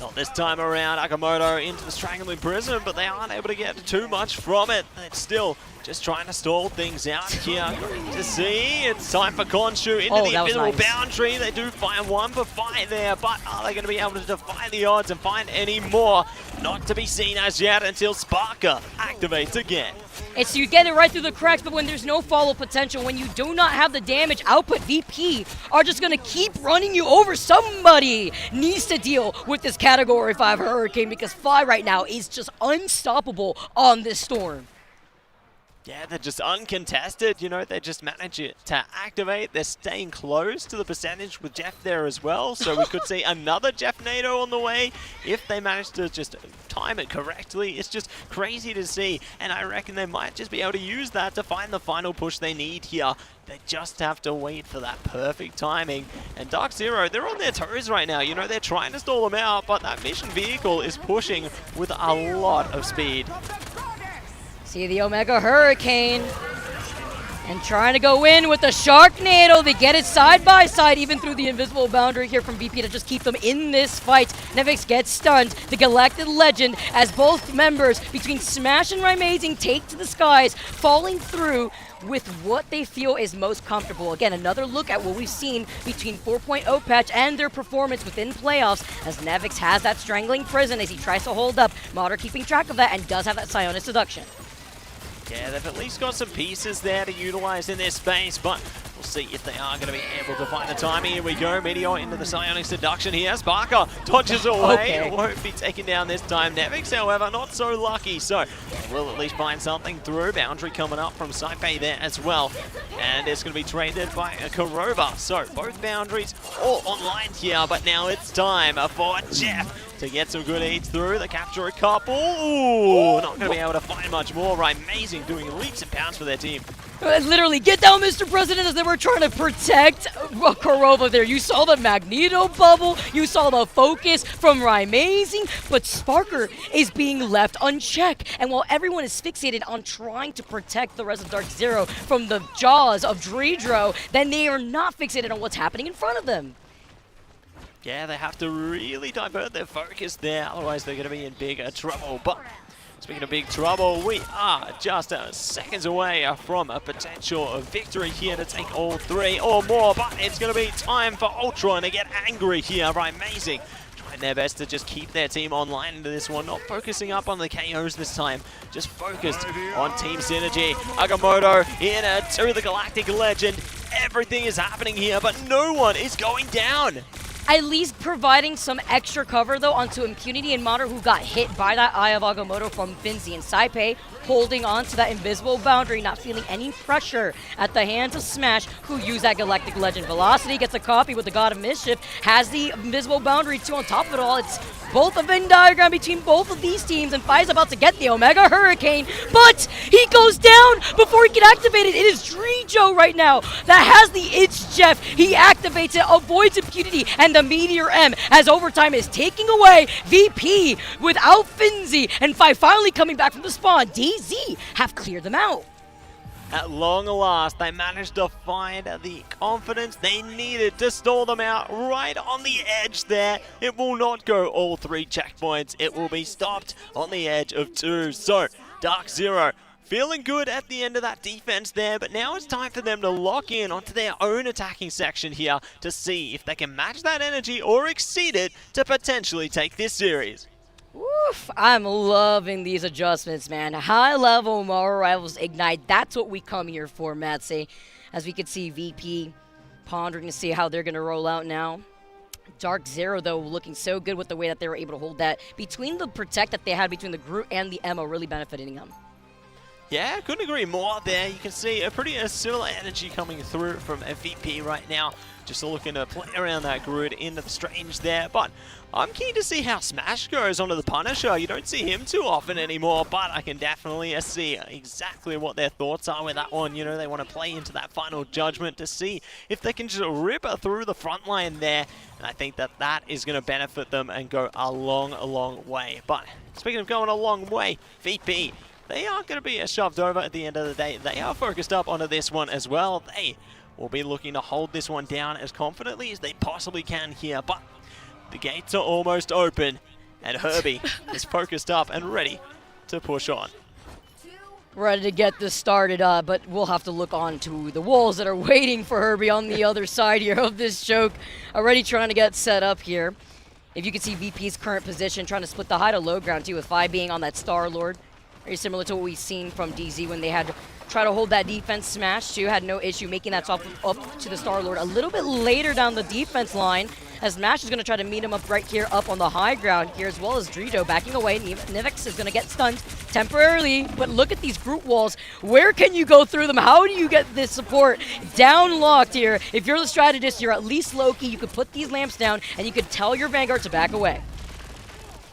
Not this time around. Agamotto into the Strangling Prison, but they aren't able to get too much from it. It's still just trying to stall things out here. Great to see. It's time for Conchu into the invisible boundary. They do find one for fight there, but are they going to be able to defy the odds and find any more? Not to be seen as yet until Sparker activates again. It's you get it right through the cracks, but when there's no follow potential, when you do not have the damage output, VP are just going to keep running you over. Somebody needs to deal with this Category 5 Hurricane because Vi right now is just unstoppable on this storm. Yeah, they're just uncontested, you know, they just manage it to activate. They're staying close to the percentage with Jeff there as well, so we could see another Jetnado on the way if they manage to just time it correctly. It's just crazy to see, and I reckon they might just be able to use that to find the final push they need here. They just have to wait for that perfect timing. And Dark Zero, they're on their toes right now. You know, they're trying to stall them out, but that mission vehicle is pushing with a lot of speed. See the Omega Hurricane and trying to go in with the Sharknado. They get it side by side, even through the invisible boundary here from VP to just keep them in this fight. Nevix gets stunned. The Galactic Legend, as both members between Smash and Amazing take to the skies, falling through with what they feel is most comfortable. Again, another look at what we've seen between 4.0 patch and their performance within playoffs, as Nevix has that Strangling Prison as he tries to hold up. Modder keeping track of that and does have that Psionic Seduction. Yeah, they've at least got some pieces there to utilize in their space, but we'll see if they are going to be able to find the timing. Here we go, Meteor into the Psionic Seduction here. Sparker dodges away, won't be taken down this time. Nevix, however, not so lucky, so we'll at least find something through. Boundary coming up from Saipei there as well, and it's going to be traded by a Kurova. So both boundaries all online here, but now it's time for Jeff to get some good eats through. They capture a couple. Ooh, not going to be able to find much more. Amazing, doing leaps and bounds for their team. Literally, get down, Mr. President, as they were trying to protect Kurova there. You saw the Magneto bubble. You saw the focus from Amazing, but Sparker is being left unchecked. And while everyone is fixated on trying to protect the rest of Dark Zero from the jaws of Drijo, then they are not fixated on what's happening in front of them. Yeah, they have to really divert their focus there, otherwise they're going to be in big trouble. But speaking of big trouble, we are just seconds away from a potential victory here to take all 3 or more. But it's going to be time for Ultron to get angry here. Amazing. Trying their best to just keep their team online into this one, not focusing up on the KOs this time, just focused on team synergy. Agamotto in to the Galactic Legend. Everything is happening here, but no one is going down. At least providing some extra cover, though, onto Impunity and Mater, who got hit by that Eye of Agamotto from Finzi. And Saipei holding on to that invisible boundary, not feeling any pressure at the hands of Smash, who used that Galactic Legend. Velocity gets a copy with the God of Mischief, has the invisible boundary, too, on top of it all. It's both a Venn diagram between both of these teams, and Fai's about to get the Omega Hurricane, but he goes down before he can activate it. It is Drijo right now that has the It's Jeff. He activates it, avoids Impunity, and the Meteor M, as overtime is taking away VP without Finzi, and Fai finally coming back from the spawn. DZ have cleared them out. At long last, they managed to find the confidence they needed to stall them out right on the edge there. It will not go all 3 checkpoints. It will be stopped on the edge of 2. So, Dark Zero feeling good at the end of that defense there, but now it's time for them to lock in onto their own attacking section here to see if they can match that energy or exceed it to potentially take this series. Oof, I'm loving these adjustments, man. High-level Marvel Rivals Ignite, that's what we come here for, Matsy. As we can see VP pondering to see how they're going to roll out now. Dark Zero, though, looking so good with the way that they were able to hold that. Between the protect that they had between the Groot and the Emma, really benefiting them. Yeah, couldn't agree more there. You can see a pretty similar energy coming through from MVP right now. Just looking to play around that Groot into the Strange there. But I'm keen to see how Smash goes onto the Punisher. You don't see him too often anymore, but I can definitely see exactly what their thoughts are with that one. You know, they want to play into that final judgment to see if they can just rip through the front line there. And I think that that is going to benefit them and go a long way. But speaking of going a long way, VP, they aren't going to be shoved over at the end of the day. They are focused up onto this one as well. They will be looking to hold this one down as confidently as they possibly can here. But the gates are almost open, and Herbie is focused up and ready to push on. Ready to get this started, but we'll have to look on to the walls that are waiting for Herbie on the other side here of this choke. Already trying to get set up here. If you can see VP's current position, trying to split the high to low ground too, with Fi being on that Star-Lord. Very similar to what we've seen from DZ when they had to try to hold that defense smash too. Had no issue making that swap up to the Star-Lord a little bit later down the defense line, as Smash is going to try to meet him up right here up on the high ground here, as well as Drijo backing away. Nivix is going to get stunned temporarily, but look at these Groot walls. Where can you go through them? How do you get this support down locked here? If you're the strategist, you're at least low-key. You could put these lamps down, and you could tell your Vanguard to back away.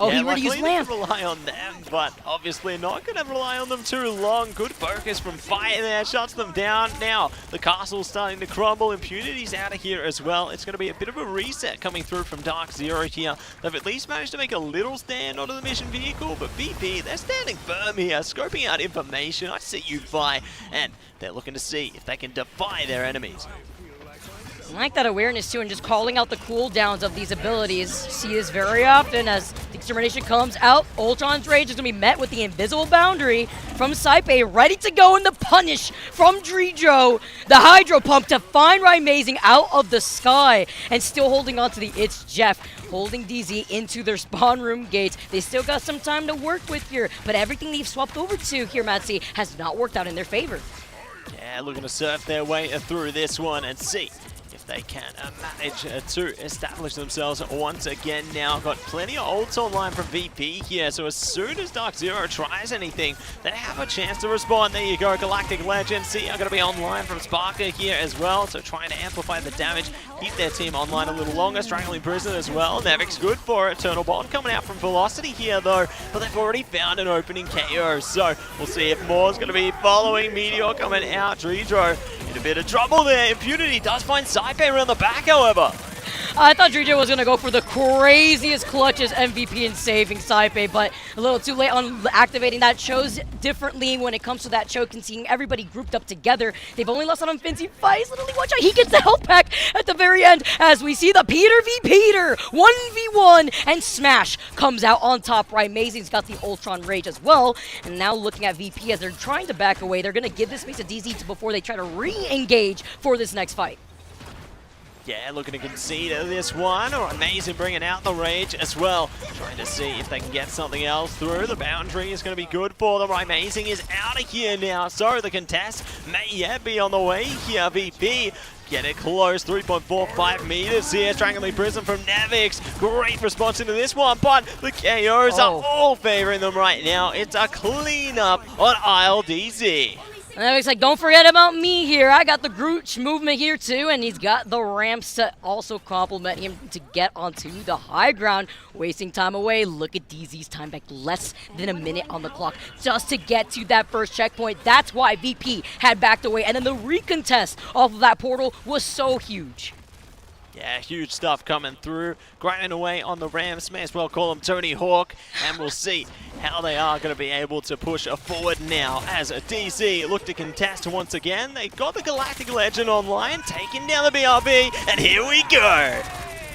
Oh, yeah, he already used lamp. Rely on them, but obviously not going to rely on them too long. Good focus from Fire there, shuts them down. Now the castle's starting to crumble. Impunity's out of here as well. It's going to be a bit of a reset coming through from Dark Zero here. They've at least managed to make a little stand onto the mission vehicle, but VP, they're standing firm here, scoping out information. I see you, Fi, and they're looking to see if they can defy their enemies. I like that awareness too, and just calling out the cooldowns of these abilities. See this very often as the Extermination comes out. Ultron's Rage is going to be met with the invisible boundary from Saipei, ready to go in the punish from Drijo. The Hydro Pump to find Raimazing out of the sky, and still holding on to the It's Jeff, holding DZ into their spawn room gates. They still got some time to work with here, but everything they've swapped over to here, Matsy, has not worked out in their favor. Yeah, looking to surf their way through this one and see if they can manage to establish themselves once again now. Got plenty of ults online from VP here, so as soon as Dark Zero tries anything, they have a chance to respond. There you go, Galactic Legend. See, are going to be online from Sparker here as well, so trying to amplify the damage, keep their team online a little longer. Strangling Prison as well. Nevic's good for it. Eternal Bond coming out from Velocity here though, but they've already found an opening KO, so we'll see if more's going to be following. Meteor coming out. Drijo in a bit of trouble there. Impunity does find Saipei around the back, however. I thought Drijo was going to go for the craziest clutches MVP in saving Saipei, but a little too late on activating that. Chose differently when it comes to that choke and seeing everybody grouped up together. They've only lost on Finzi. Fice, literally watch out. He gets the health pack at the very end as we see the Peter v. Peter 1v1, and Smash comes out on top. Right, Amazing's got the Ultron Rage as well, and now looking at VP as they're trying to back away. They're going to give this space to DZ before they try to re-engage for this next fight. Yeah, looking to concede this one. Amazing bringing out the Rage as well. Trying to see if they can get something else through. The boundary is going to be good for them. Amazing is out of here now. So the contest may yet be on the way here. VP Get it close, 3.45 meters here. Strangling Prism from Nevix. Great response into this one, but the KOs are all favoring them right now. It's a cleanup on Isle DZ. And Nevix like, don't forget about me here. I got the Grooch movement here too, and he's got the ramps to also complement him to get onto the high ground. Wasting time away. Look at DZ's time back, less than a minute on the clock just to get to that first checkpoint. That's why VP had backed away, and then the recontest off of that portal was so huge. Yeah, huge stuff coming through. Grinding away on the Rams. May as well call him Tony Hawk. And we'll see how they are going to be able to push forward now as a DC look to contest once again. They got the Galactic Legend online, taking down the BRB, and here we go.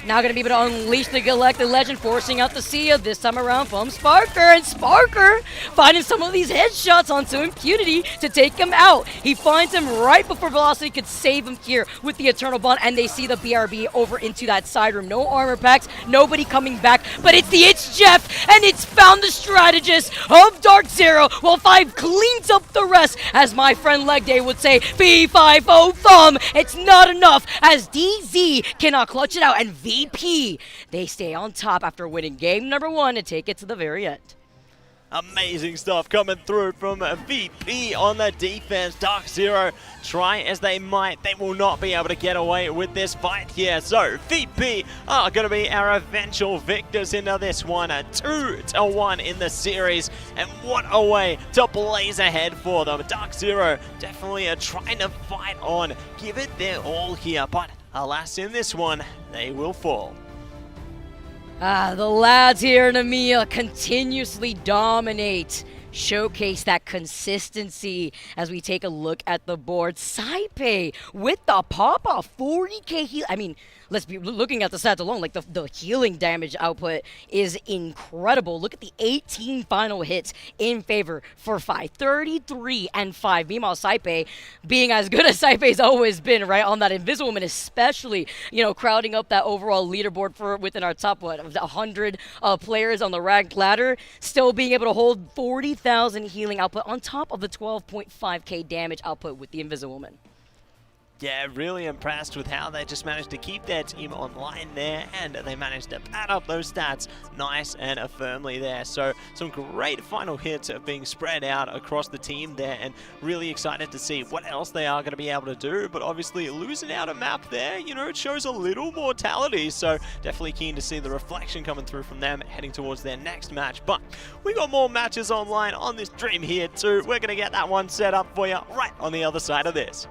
Now going to be able to unleash the Galactic Legend, forcing out the Sia this time around from Sparker. And Sparker finding some of these headshots onto Impunity to take him out. He finds him right before Velocity could save him here with the Eternal Bond. And they see the BRB over into that side room. No armor packs, nobody coming back. But it's Jeff, and it's found the strategist of Dark Zero, while 5 cleans up the rest. As my friend Leg Day would say, B50 thumb. It's not enough as DZ cannot clutch it out. And VP, they stay on top after winning game number 1 to take it to the very end. Amazing stuff coming through from VP on the defense. Dark Zero, try as they might, they will not be able to get away with this fight here. So VP are going to be our eventual victors into this one. A 2-1 in the series. And what a way to blaze ahead for them. Dark Zero definitely trying to fight on, give it their all here. But alas, in this one, they will fall. The lads here in EMEA continuously dominate, showcase that consistency as we take a look at the board. Saipe with the pop-off, 40k heal. I mean, let's be looking at the stats alone, like the healing damage output is incredible. Look at the 18 final hits in favor for 5, 33 and 5. Meanwhile, Saipe being as good as Saipe's always been, right, on that Invisible Man, especially, you know, crowding up that overall leaderboard for within our top, what, 100 players on the ranked ladder, still being able to hold 40,000 healing output on top of the 12.5k damage output with the Invisible Man. Yeah, really impressed with how they just managed to keep their team online there, and they managed to pad up those stats nice and firmly there. So some great final hits are being spread out across the team there, and really excited to see what else they are going to be able to do. But obviously losing out a map there, you know, it shows a little mortality. So definitely keen to see the reflection coming through from them heading towards their next match. But we got more matches online on this stream here too. We're going to get that one set up for you right on the other side of this.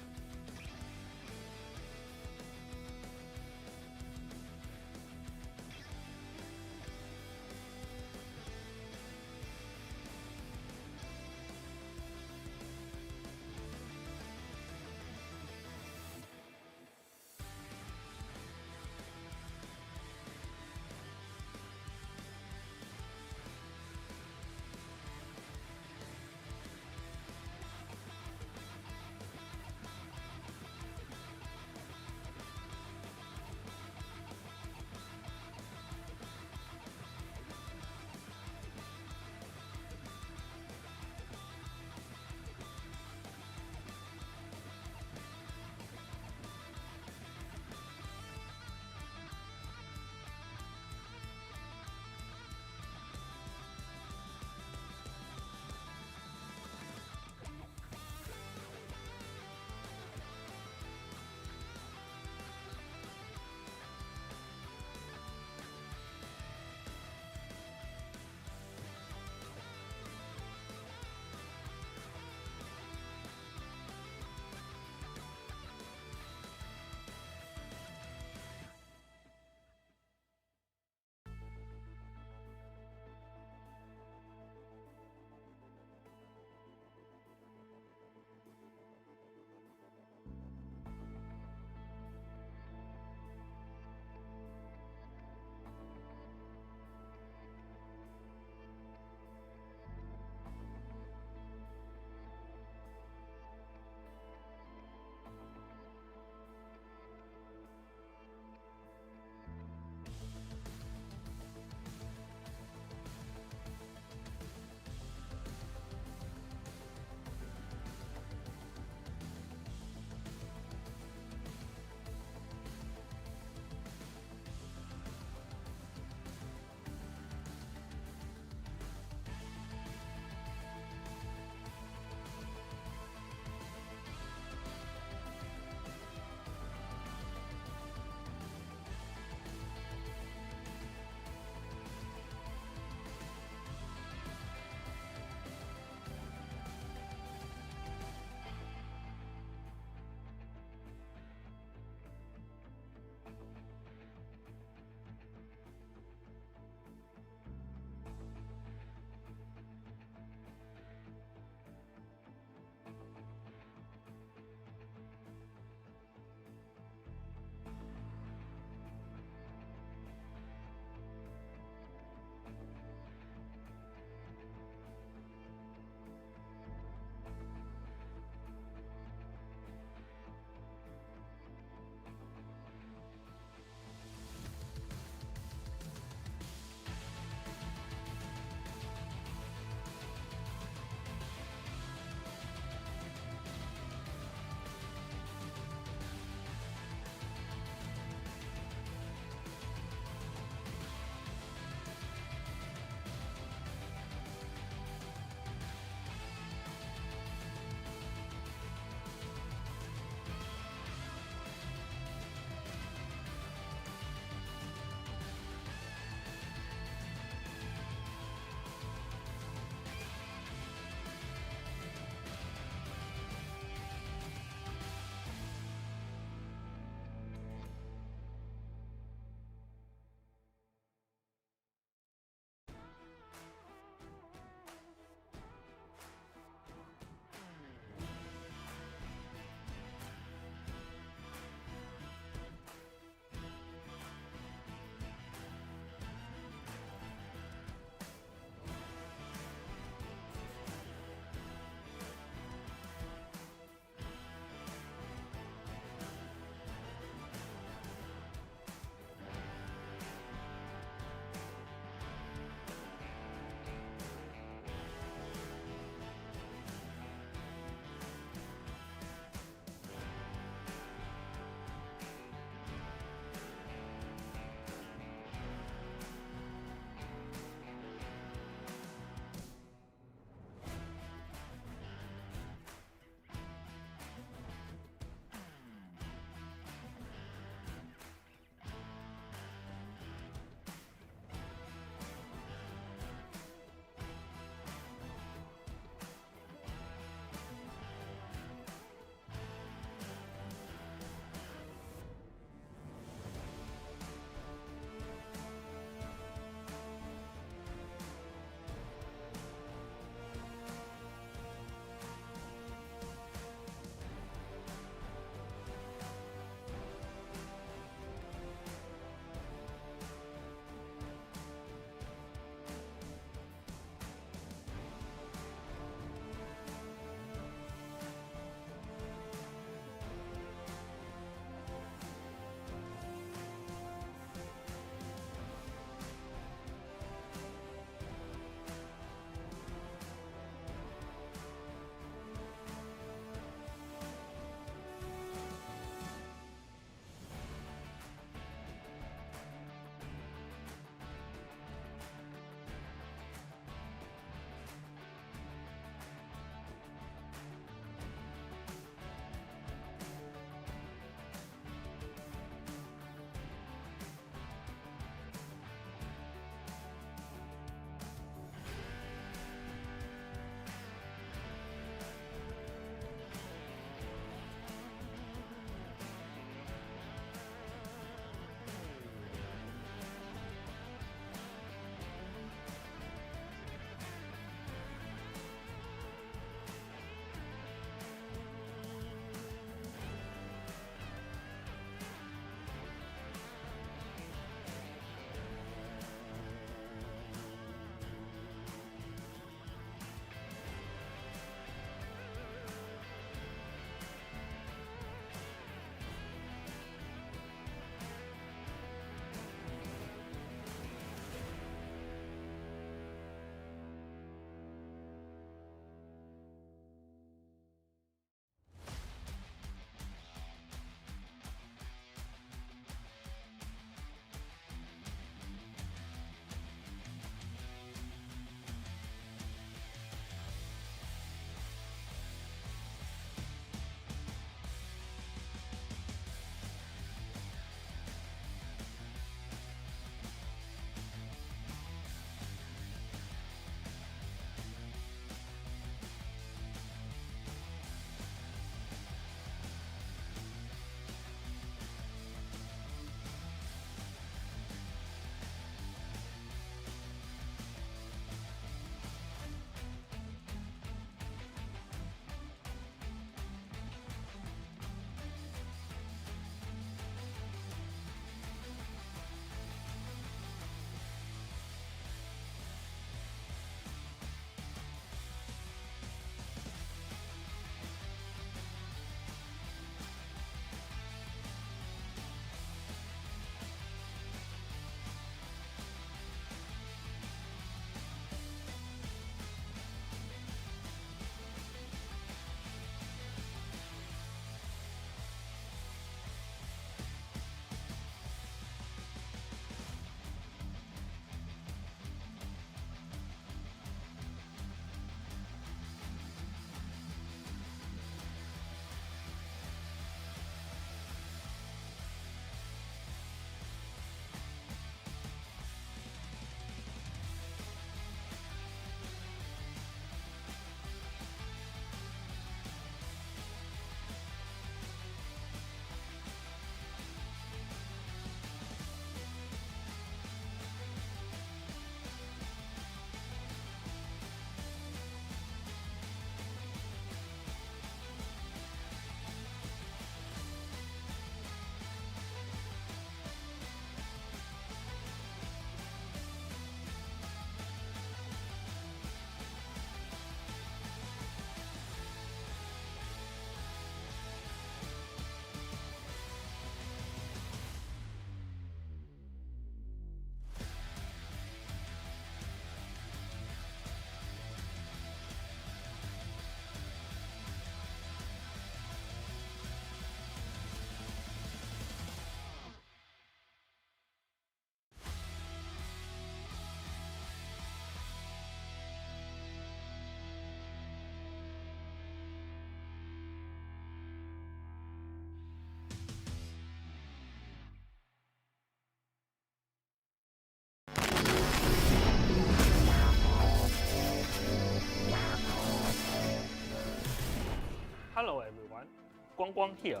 everyone. 光光 here.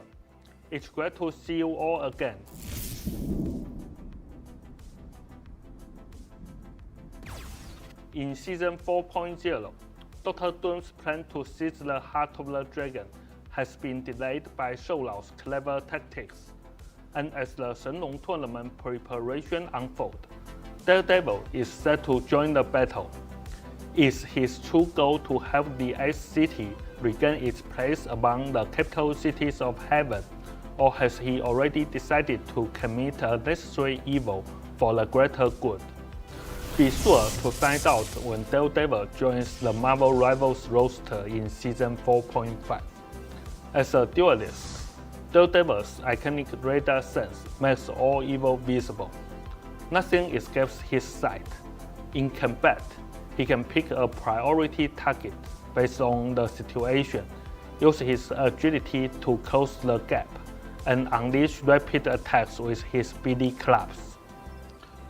It's great to see you all again. In Season 4.0, Dr. Doom's plan to seize the heart of the dragon has been delayed by Shoulau's clever tactics. And as the Shenlong tournament preparation unfolds, Daredevil is set to join the battle. Is his true goal to help the Ice City regain its place among the capital cities of heaven, or has he already decided to commit a necessary evil for the greater good? Be sure to find out when Daredevil joins the Marvel Rivals roster in Season 4.5. As a duelist, Daredevil's iconic radar sense makes all evil visible. Nothing escapes his sight. In combat, he can pick a priority target based on the situation, use his agility to close the gap, and unleash rapid attacks with his speedy clubs.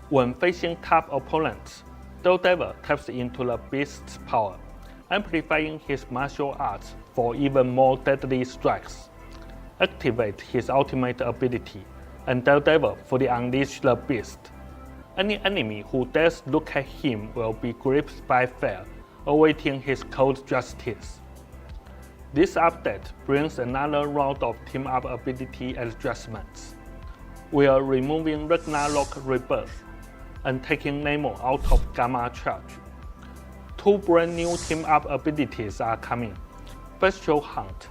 When facing tough opponents, Daredevil taps into the Beast's power, amplifying his martial arts for even more deadly strikes. Activate his ultimate ability, and Daredevil fully unleash the Beast. Any enemy who dares look at him will be gripped by fear, awaiting his cold justice. This update brings another round of team-up ability adjustments. We are removing Ragnarok Rebirth and taking Nemo out of Gamma Charge. Two brand new team-up abilities are coming: Bestial Hunt.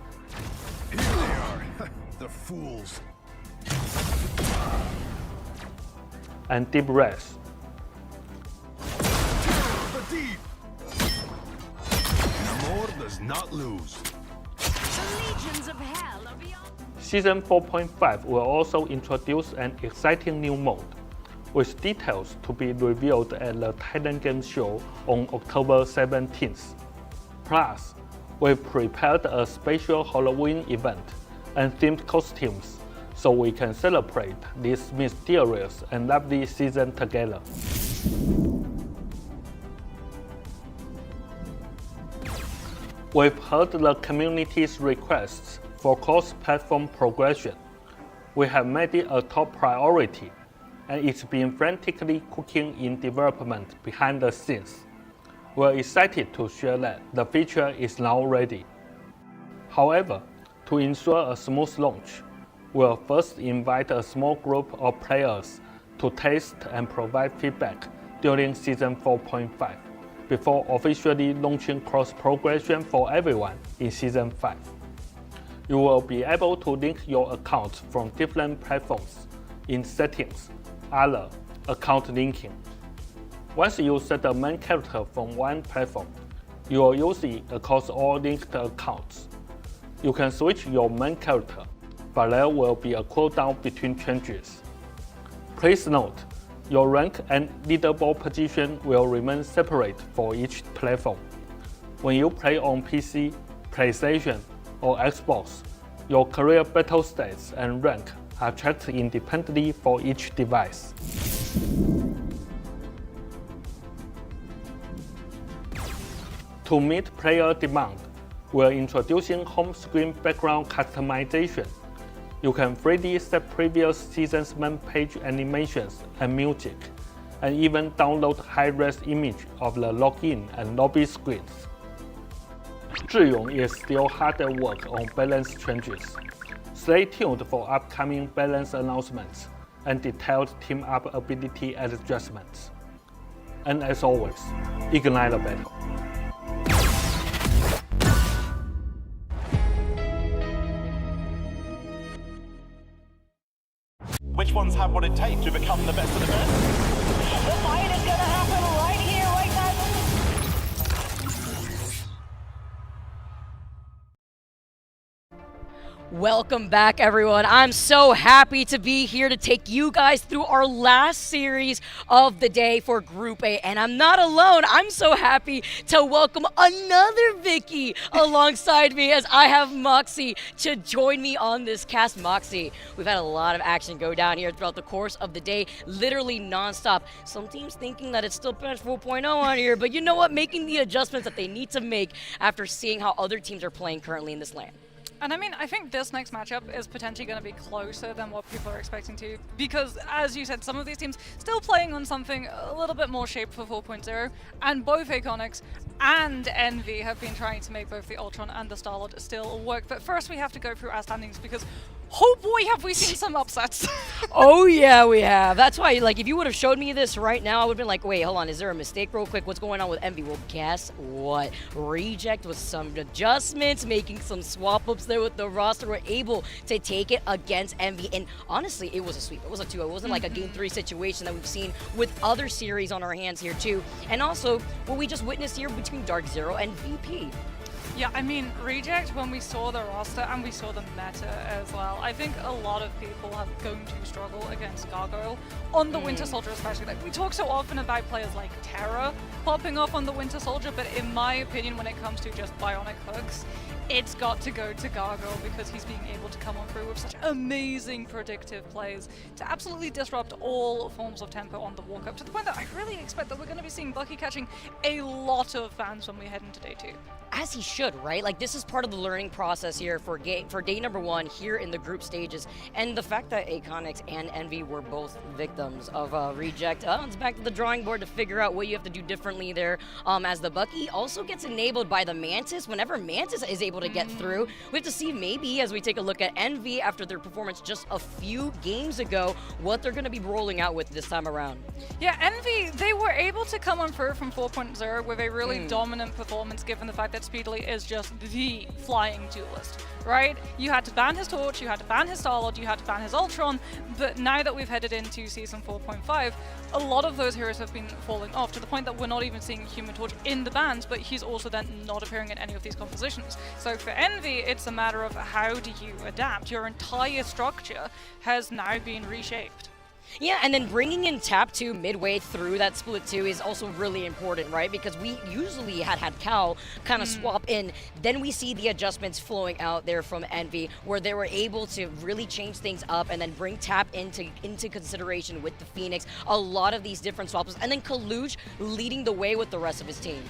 Here they are, the fools. And Deep Breath. The deep. Namor does not lose. The legions of hell are beyond. Season 4.5 will also introduce an exciting new mode, with details to be revealed at the Titan Game Show on October 17th. Plus, we've prepared a special Halloween event and themed costumes so we can celebrate this mysterious and lovely season together. We've heard the community's requests for cross-platform progression. We have made it a top priority, and it's been frantically cooking in development behind the scenes. We're excited to share that the feature is now ready. However, to ensure a smooth launch, we'll first invite a small group of players to test and provide feedback during Season 4.5 before officially launching cross-progression for everyone in Season 5. You will be able to link your accounts from different platforms in Settings, Other, Account Linking. Once you set the main character from one platform, you will use it across all linked accounts. You can switch your main character, but there will be a cooldown between changes. Please note, your rank and leaderboard position will remain separate for each platform. When you play on PC, PlayStation, or Xbox, your career battle stats and rank are tracked independently for each device. To meet player demand, we're introducing home screen background customization. You can freely set previous season's main page animations and music, and even download high-res image of the login and lobby screens. Zhiyong is still hard at work on balance changes. Stay tuned for upcoming balance announcements and detailed team-up ability adjustments. And as always, ignite the battle. Which ones have what it takes to become the best of the best? The fight is gonna happen right here, right now. Welcome back, everyone. I'm so happy to be here to take you guys through our last series of the day for Group A. And I'm not alone. I'm so happy to welcome another Vicky alongside me as I have Moxie to join me on this cast. Moxie, we've had a lot of action go down here throughout the course of the day, literally nonstop. Some teams thinking that it's still patch 4.0 on here, but you know what? Making the adjustments that they need to make after seeing how other teams are playing currently in this lane. And I mean, I think this next matchup is potentially going to be closer than what people are expecting to, because, as you said, some of these teams still playing on something a little bit more shaped for 4.0, and both Iconics and Envy have been trying to make both the Ultron and the Starlord still work. But first we have to go through our standings, because oh boy, have we seen some upsets. Oh yeah, we have. That's why, like, if you would have showed me this right now, I would have been like, wait, hold on, is there a mistake real quick? What's going on with Envy? Well, guess what? Reject with some adjustments, making some swap-ups there with the roster, were able to take it against Envy. And honestly, it was a sweep. It was a 2-0. It wasn't like a Game 3 situation that we've seen with other series on our hands here too. And also, what we just witnessed here between Dark Zero and VP. Yeah, I mean, Reject, when we saw the roster and we saw the meta as well, I think a lot of people are going to struggle against Gargoyle on the Winter Soldier especially. Like, we talk so often about players like Terra popping off on the Winter Soldier, but in my opinion, when it comes to just bionic hooks, it's got to go to Gargoyle, because he's being able to come on through with such amazing predictive plays to absolutely disrupt all forms of tempo on the walk-up, to the point that I really expect that we're going to be seeing Bucky catching a lot of fans when we head into day 2. As he should, right? Like, this is part of the learning process here for day number 1 here in the group stages. And the fact that Iconics and Envy were both victims of Reject, it's back to the drawing board to figure out what you have to do differently there. As the Bucky also gets enabled by the Mantis. Whenever Mantis is able to get through, we have to see maybe, as we take a look at Envy after their performance just a few games ago, what they're going to be rolling out with this time around. Yeah, Envy, they were able to come on through from 4.0 with a really dominant performance, given the fact that Speedily is just the flying duelist, right? You had to ban his Torch, you had to ban his Starlord, you had to ban his Ultron, but now that we've headed into Season 4.5, a lot of those heroes have been falling off, to the point that we're not even seeing Human Torch in the bans, but he's also then not appearing in any of these compositions. So for Envy, it's a matter of how do you adapt? Your entire structure has now been reshaped. Yeah, and then bringing in Tap 2 midway through that split 2 is also really important, right? Because we usually had Cal kind of swap in. Then we see the adjustments flowing out there from Envy, where they were able to really change things up and then bring Tap into consideration with the Phoenix. A lot of these different swaps. And then Kaluj leading the way with the rest of his team.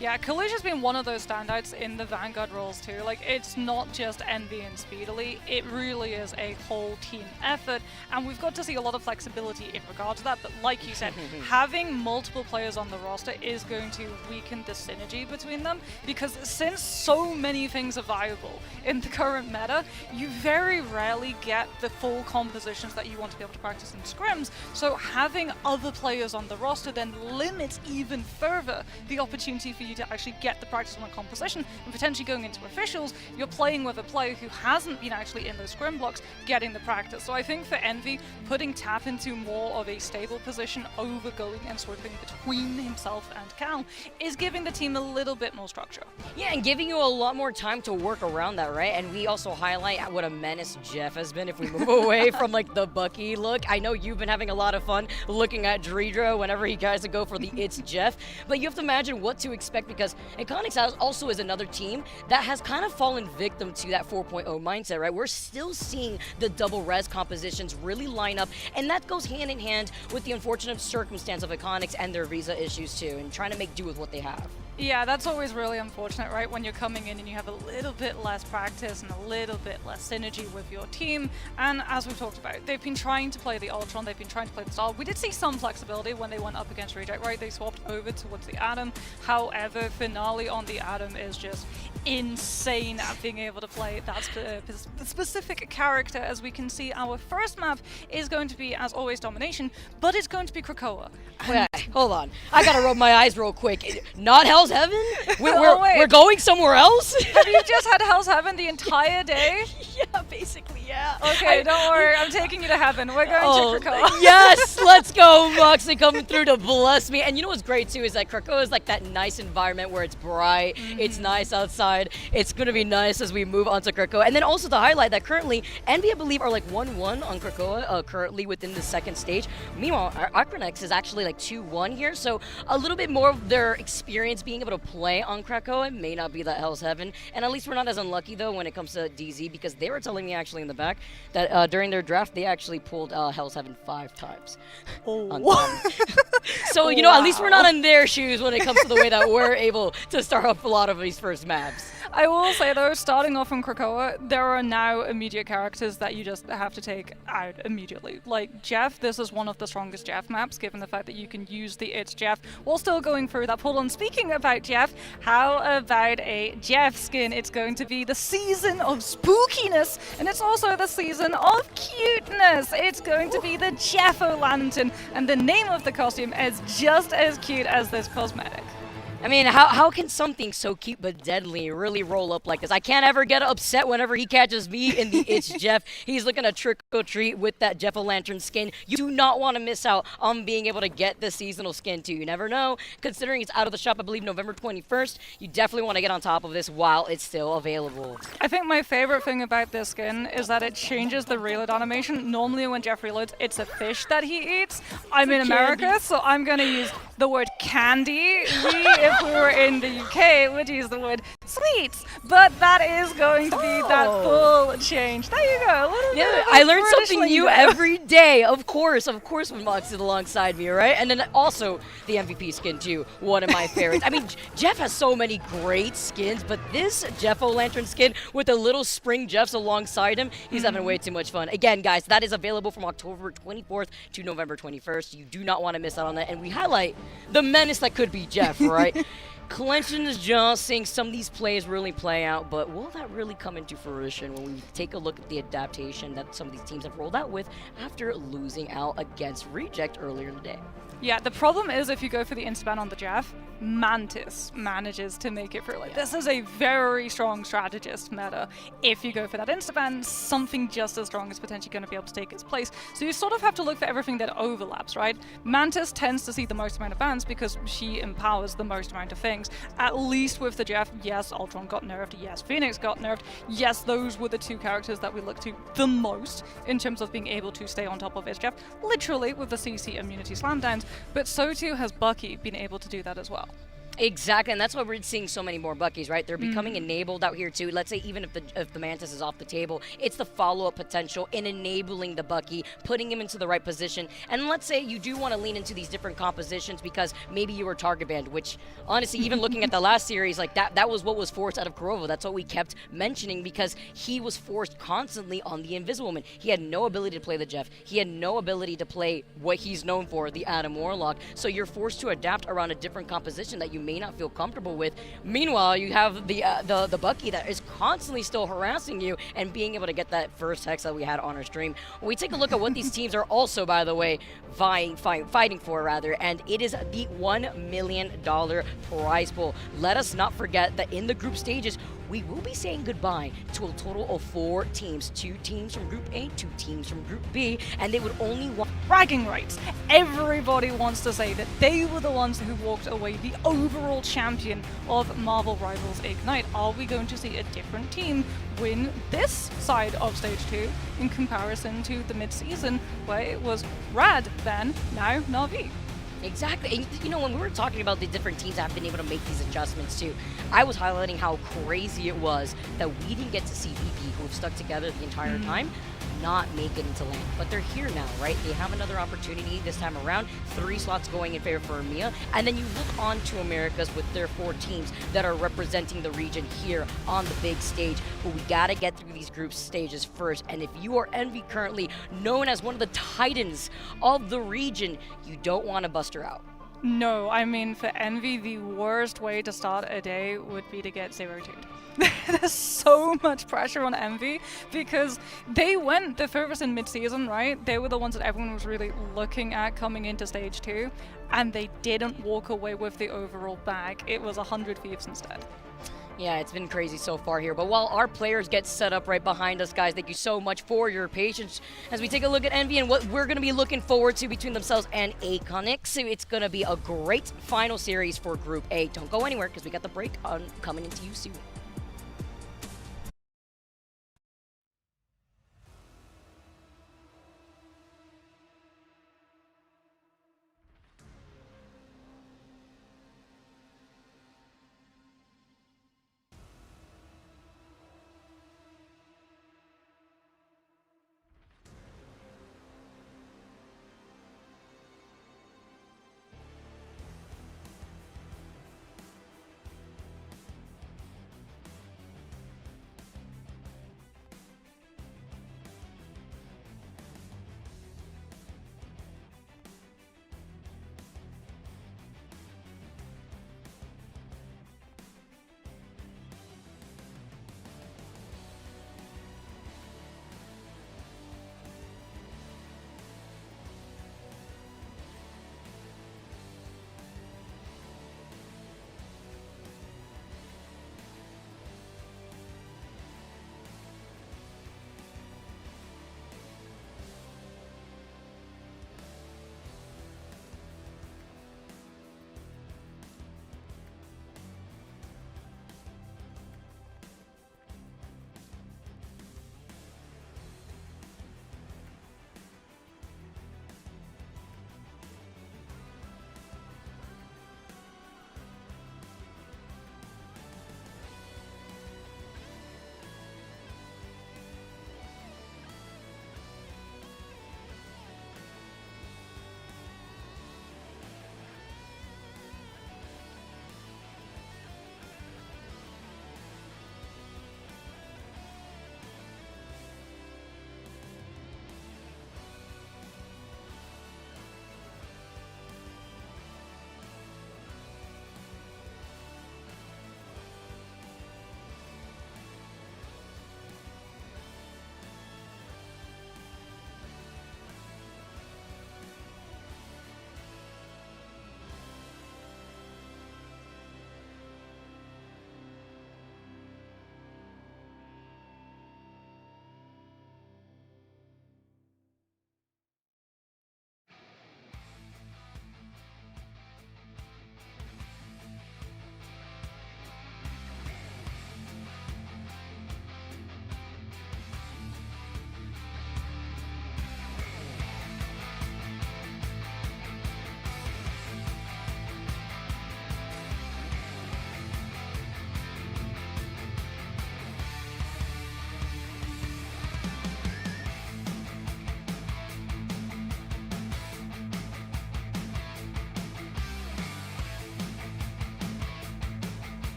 Yeah, Kaluj has been one of those standouts in the Vanguard roles too. Like, it's not just Envy and Speedily, it really is a whole team effort, and we've got to see a lot of flexibility in regard to that, but like you said, having multiple players on the roster is going to weaken the synergy between them, because since so many things are viable in the current meta, you very rarely get the full compositions that you want to be able to practice in scrims, so having other players on the roster then limits even further the opportunity for you to actually get the practice on a composition, and potentially going into officials, you're playing with a player who hasn't been actually in those scrim blocks getting the practice. So I think for Envy, putting Tap into more of a stable position over going and switching between himself and Cal is giving the team a little bit more structure. Yeah, and giving you a lot more time to work around that, right? And we also highlight what a menace Jeff has been if we move away from, like, the Bucky look. I know you've been having a lot of fun looking at Dredro whenever he tries to go for the It's Jeff, but you have to imagine what to expect, because Iconics also is another team that has kind of fallen victim to that 4.0 mindset, right? We're still seeing the double res compositions really line up, and that goes hand in hand with the unfortunate circumstance of Iconics and their visa issues too, and trying to make do with what they have. Yeah, that's always really unfortunate, right? When you're coming in and you have a little bit less practice and a little bit less synergy with your team. And as we've talked about, they've been trying to play the Ultron, they've been trying to play the Star. We did see some flexibility when they went up against Reject, right? They swapped over towards the Atom. However, Finale on the Atom is just insane at being able to play that specific character. As we can see, our first map is going to be, as always, Domination, but it's going to be Krakoa. Wait, hold on. I gotta rub my eyes real quick. Not Hell's Heaven? We're going somewhere else? Have you just had Hell's Heaven the entire day? Yeah, basically, yeah. Okay, don't worry. I'm taking you to heaven. We're going to Krakoa. Yes, let's go, Moxley coming through to bless me. And you know what's great too is that Krakoa is like that nice environment where it's bright, it's nice outside. It's gonna be nice as we move on to Krakoa. And then also to highlight that currently Envy, I believe, are like 1-1 on Krakoa currently within the second stage. Meanwhile, Acronex is actually like 2-1 here, so a little bit more of their experience being able to play on Krakoa may not be that Hell's Heaven. And at least we're not as unlucky though when it comes to DZ, because they were telling me actually in the back that during their draft they actually pulled Hell's Heaven 5 times. Oh. So, you know, at least we're not in their shoes when it comes to the way that we're able to start up a lot of these first maps. I will say though, starting off on Krakoa, there are now immediate characters that you just have to take out immediately. Like Jeff, this is one of the strongest Jeff maps, given the fact that you can use the It's Jeff while still going through that pull-on. Speaking about Jeff, how about a Jeff skin? It's going to be the season of spookiness, and it's also the season of cuteness. It's going to be the Jeff-O-Lantern, and the name of the costume is just as cute as this cosmetic. I mean, how can something so cute but deadly really roll up like this? I can't ever get upset whenever he catches me in the It's Jeff. He's looking to trick or treat with that Jeff-O-Lantern skin. You do not want to miss out on being able to get the seasonal skin too. You never know. Considering it's out of the shop, I believe November 21st, you definitely want to get on top of this while it's still available. I think my favorite thing about this skin is that it changes the reload animation. Normally when Jeff reloads, it's a fish that he eats. I'm in America, so I'm going to use the word candy. If we were in the UK, would use the word sweets, but that is going to be that full change. There you go. A little bit of I learned British something new lingo. every day. Of course, when Mox is alongside me, right? And then also the MVP skin too, one of my favorites. I mean, Jeff has so many great skins, but this Jeff-O-Lantern skin with the little spring Jeffs alongside him, he's having way too much fun. Again, guys, that is available from October 24th to November 21st. You do not want to miss out on that. And we highlight the menace that could be Jeff, right? Clenching his jaw, seeing some of these plays really play out, but will that really come into fruition when we take a look at the adaptation that some of these teams have rolled out with after losing out against Reject earlier in the day? Yeah, the problem is if you go for the instaban on the Jeff, Mantis manages to make it through. Like, this is a very strong strategist meta. If you go for that instaban, something just as strong is potentially going to be able to take its place. So you sort of have to look for everything that overlaps, right? Mantis tends to see the most amount of bans because she empowers the most amount of things. At least with the Jeff, yes, Ultron got nerfed, yes, Phoenix got nerfed, yes, those were the two characters that we look to the most in terms of being able to stay on top of his Jeff, literally with the CC immunity slam downs, but so too has Bucky been able to do that as well. Exactly, and that's why we're seeing so many more Buckies, right? They're becoming enabled out here too. Let's say even if the Mantis is off the table, it's the follow-up potential in enabling the Bucky, putting him into the right position. And let's say you do want to lean into these different compositions because maybe you were target banned, which honestly, even looking at the last series, like that was what was forced out of Kurova. That's what we kept mentioning because he was forced constantly on the Invisible Woman. He had no ability to play the Jeff. He had no ability to play what he's known for, the Adam Warlock. So you're forced to adapt around a different composition that you may not feel comfortable with. Meanwhile, you have the Bucky that is constantly still harassing you and being able to get that first hex that we had on our stream. When we take a look at what these teams are also, by the way, fighting for, rather, and it is the $1 million prize pool. Let us not forget that in the group stages, we will be saying goodbye to a total of 4 teams. 2 teams from Group A, 2 teams from Group B, and they would only want bragging rights. Everybody wants to say that they were the ones who walked away the overall champion of Marvel Rivals Ignite. Are we going to see a different team win this side of Stage 2 in comparison to the mid-season where it was Rad, then now Na'Vi? Exactly. And, you know, when we were talking about the different teams that have been able to make these adjustments too, I was highlighting how crazy it was that we didn't get to see VP, who have stuck together the entire time, not make it into land. But they're here now, right? They have another opportunity this time around. 3 slots going in favor for EMEA. And then you look on to Americas with their 4 teams that are representing the region here on the big stage. But we got to get through these group stages first. And if you are Envy, currently known as one of the titans of the region, you don't want to bust her out. No, I mean, for Envy, the worst way to start a day would be to get 0-2'd. There's so much pressure on Envy because they went the furthest in mid-season, right? They were the ones that everyone was really looking at coming into Stage 2, and they didn't walk away with the overall bag. It was 100 Thieves instead. Yeah, it's been crazy so far here. But while our players get set up right behind us, guys, thank you so much for your patience as we take a look at Envy and what we're going to be looking forward to between themselves and Iconic. So it's going to be a great final series for Group A. Don't go anywhere because we got the break on coming into you soon.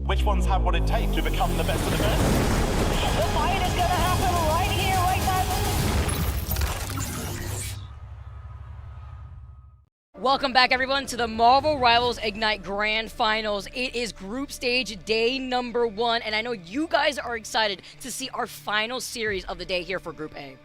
Which ones have what it takes to become the best of the best? The fight is going to happen right here, right now. Welcome back, everyone, to the Marvel Rivals Ignite Grand Finals. It is group stage day number 1, and I know you guys are excited to see our final series of the day here for Group A.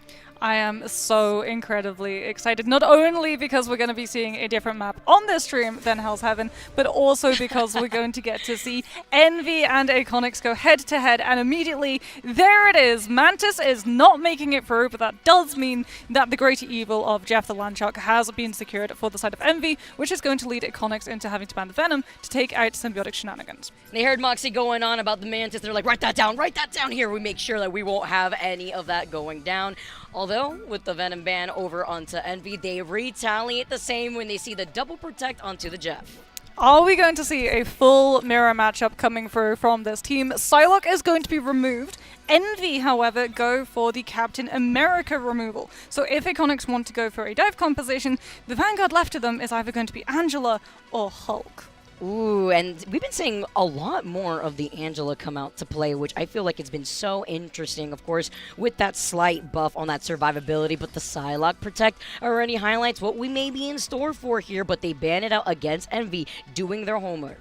I am so incredibly excited, not only because we're going to be seeing a different map on this stream than Hell's Heaven, but also because we're going to get to see Envy and Iconics go head-to-head, and immediately, there it is! Mantis is not making it through, but that does mean that the greater evil of Jeff the Landshark has been secured for the side of Envy, which is going to lead Iconics into having to ban the Venom to take out Symbiotic Shenanigans. They heard Moxie going on about the Mantis. They're like, write that down here. We make sure that we won't have any of that going down. Although, with the Venom ban over onto Envy, they retaliate the same when they see the double protect onto the Jeff. Are we going to see a full mirror matchup coming through from this team? Psylocke is going to be removed. Envy, however, go for the Captain America removal. So if Iconics want to go for a dive composition, the Vanguard left to them is either going to be Angela or Hulk. Ooh, and we've been seeing a lot more of the Angela come out to play, which I feel like it's been so interesting, of course, with that slight buff on that survivability, but the Psylocke Protect already highlights what we may be in store for here, but they ban it out against Envy, doing their homework.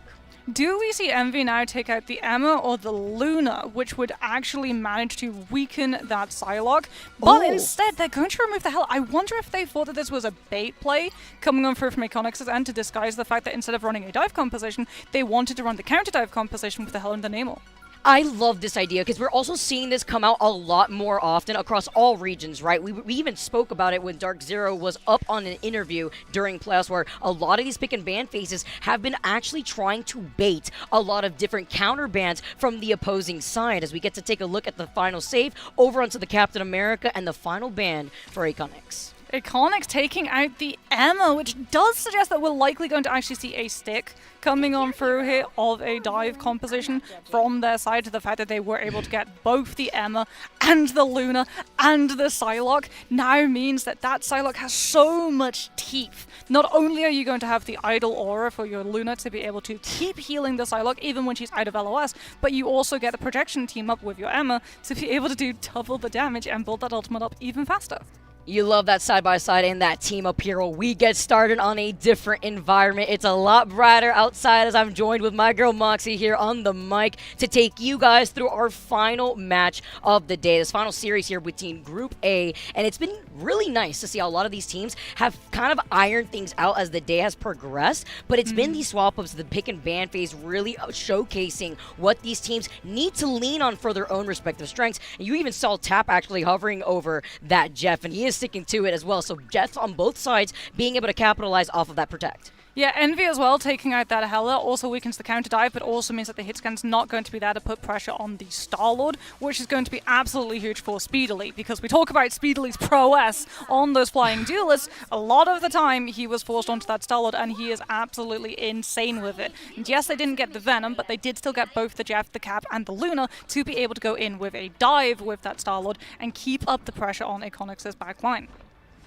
Do we see Envy now take out the Emma or the Luna, which would actually manage to weaken that Psylocke? But instead, they're going to remove the Hell. I wonder if they thought that this was a bait play coming on through from Iconics' end to disguise the fact that instead of running a dive composition, they wanted to run the counter dive composition with the Hell and the Namor. I love this idea because we're also seeing this come out a lot more often across all regions, right? We even spoke about it when Dark Zero was up on an interview during playoffs where a lot of these pick and ban faces have been actually trying to bait a lot of different counter bans from the opposing side as we get to take a look at the final save over onto the Captain America and the final ban for Iconics. Iconics taking out the Emma, which does suggest that we're likely going to actually see a stick coming on through here of a dive composition from their side, to the fact that they were able to get both the Emma and the Luna and the Psylocke now means that that Psylocke has so much teeth. Not only are you going to have the idle aura for your Luna to be able to keep healing the Psylocke even when she's out of LOS, but you also get the projection team up with your Emma to be able to do double the damage and build that ultimate up even faster. You love that side-by-side and that team-up hero. We get started on a different environment. It's a lot brighter outside as I'm joined with my girl Moxie here on the mic to take you guys through our final match of the day. This final series here between Group A, and it's been really nice to see how a lot of these teams have kind of ironed things out as the day has progressed, but it's been these swap-ups, the pick and ban phase, really showcasing what these teams need to lean on for their own respective strengths. And you even saw Tap actually hovering over that Jeff, and he is sticking to it as well. So Jeff on both sides being able to capitalize off of that protect. Yeah, Envy as well, taking out that Hela, also weakens the counter dive, but also means that the hit scan's not going to be there to put pressure on the Star-Lord, which is going to be absolutely huge for Speedily, because we talk about Speedily's prowess on those flying duelists. A lot of the time, he was forced onto that Star-Lord, and he is absolutely insane with it. And yes, they didn't get the Venom, but they did still get both the Jeff, the Cap, and the Luna to be able to go in with a dive with that Star-Lord and keep up the pressure on Iconics' back line.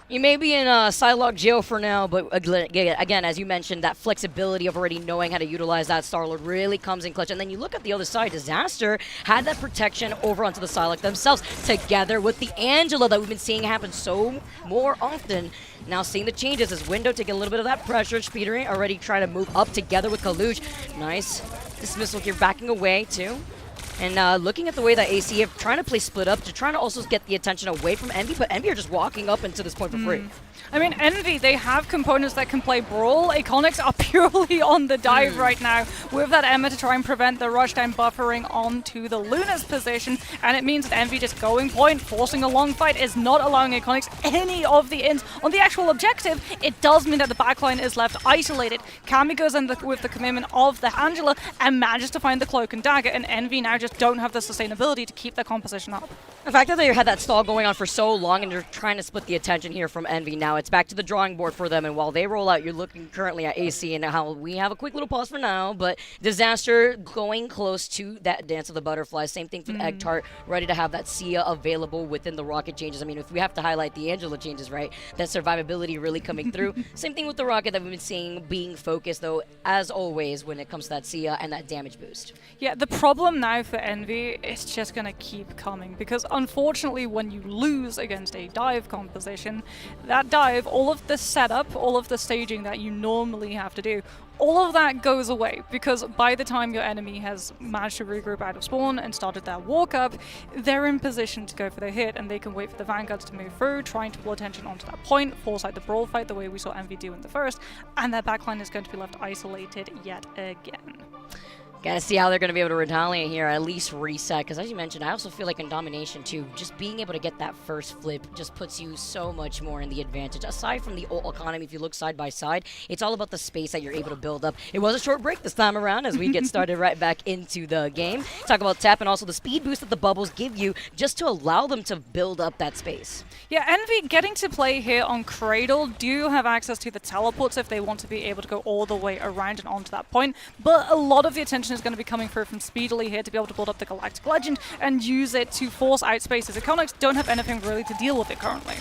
You may be in Psylocke jail for now, but again, as you mentioned, that flexibility of already knowing how to utilize that Star-Lord really comes in clutch. And then you look at the other side, Disaster had that protection over onto the Psylocke themselves, together with the Angela that we've been seeing happen so more often. Now seeing the changes as Window taking a little bit of that pressure. Speedering already trying to move up together with Kaluj. Nice dismissal here, backing away too. And looking at the way that AC are trying to play split up, to trying to also get the attention away from Envy, but Envy are just walking up into this point for free. I mean, Envy, they have components that can play Brawl. Iconics are purely on the dive right now with that Emma to try and prevent the rushdown buffering onto the Luna's position. And it means that Envy just going point, forcing a long fight, is not allowing Iconics any of the ins on the actual objective. It does mean that the backline is left isolated. Kami goes in with the commitment of the Angela and manages to find the Cloak and Dagger, and Envy now just don't have the sustainability to keep their composition up. The fact that they had that stall going on for so long and they're trying to split the attention here from Envy now, it's back to the drawing board for them. And while they roll out, you're looking currently at AC and how we have a quick little pause for now, but Disaster going close to that Dance of the Butterflies. Same thing for Egg Tart, ready to have that Sia available within the Rocket changes. I mean, if we have to highlight the Angela changes, right, that survivability really coming through. Same thing with the Rocket that we've been seeing being focused, though, as always, when it comes to that Sia and that damage boost. Yeah, the problem now for Envy is just going to keep coming, because unfortunately when you lose against a dive composition, that dive, all of the setup, all of the staging that you normally have to do, all of that goes away, because by the time your enemy has managed to regroup out of spawn and started their walk up, they're in position to go for their hit, and they can wait for the Vanguards to move through, trying to pull attention onto that point, force out the brawl fight the way we saw Envy do in the first, and their backline is going to be left isolated yet again. Gotta see how they're going to be able to retaliate here, at least reset, because as you mentioned, I also feel like in Domination too, just being able to get that first flip just puts you so much more in the advantage. Aside from the ult economy, if you look side by side, it's all about the space that you're able to build up. It was a short break this time around as we get started right back into the game. Talk about tap and also the speed boost that the bubbles give you just to allow them to build up that space. Yeah, Envy getting to play here on Cradle do have access to the teleports if they want to be able to go all the way around and onto that point, but a lot of the attention is going to be coming through from Speedily here to be able to build up the Galactic Legend and use it to force out spaces. Iconics don't have anything really to deal with it currently.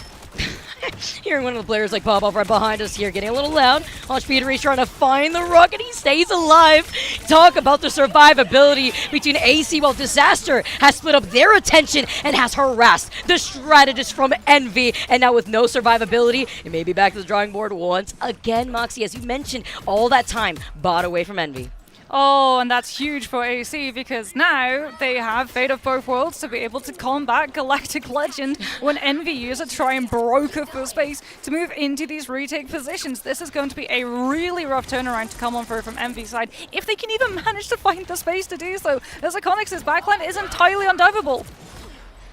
Hearing one of the players like pop off right behind us here, getting a little loud. Watch Peter trying to find the Rocket. He stays alive. Talk about the survivability between AC while Disaster has split up their attention and has harassed the strategist from Envy. And now with no survivability, it may be back to the drawing board once again. Moxie, as you mentioned, all that time bought away from Envy. Oh, and that's huge for AC, because now they have Fate of Both Worlds to be able to combat Galactic Legend when Envy use it, try and broker for space to move into these retake positions. This is going to be a really rough turnaround to come on through from Envy's side, if they can even manage to find the space to do so, as Iconics' backline is entirely undivable.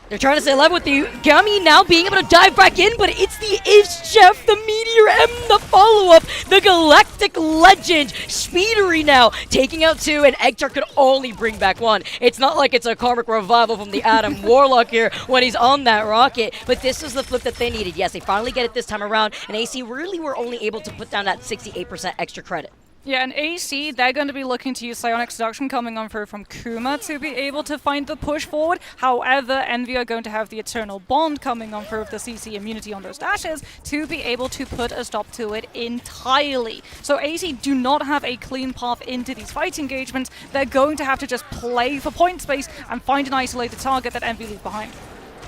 They're trying to stay alive with the Gummy now being able to dive back in, but it's the Chef, the Meteor M, the follow-up, the Galactic Legend. Speedery now taking out two, and Eggtar could only bring back one. It's not like it's a karmic revival from the Adam Warlock here when he's on that Rocket, but this was the flip that they needed. Yes, they finally get it this time around, and AC really were only able to put down that 68% extra credit. Yeah, and AC, they're going to be looking to use Psionic Seduction coming on through from Kuma to be able to find the push forward. However, Envy are going to have the Eternal Bond coming on through with the CC immunity on those dashes to be able to put a stop to it entirely. So AC do not have a clean path into these fight engagements. They're going to have to just play for point space and find an isolated target that Envy leaves behind.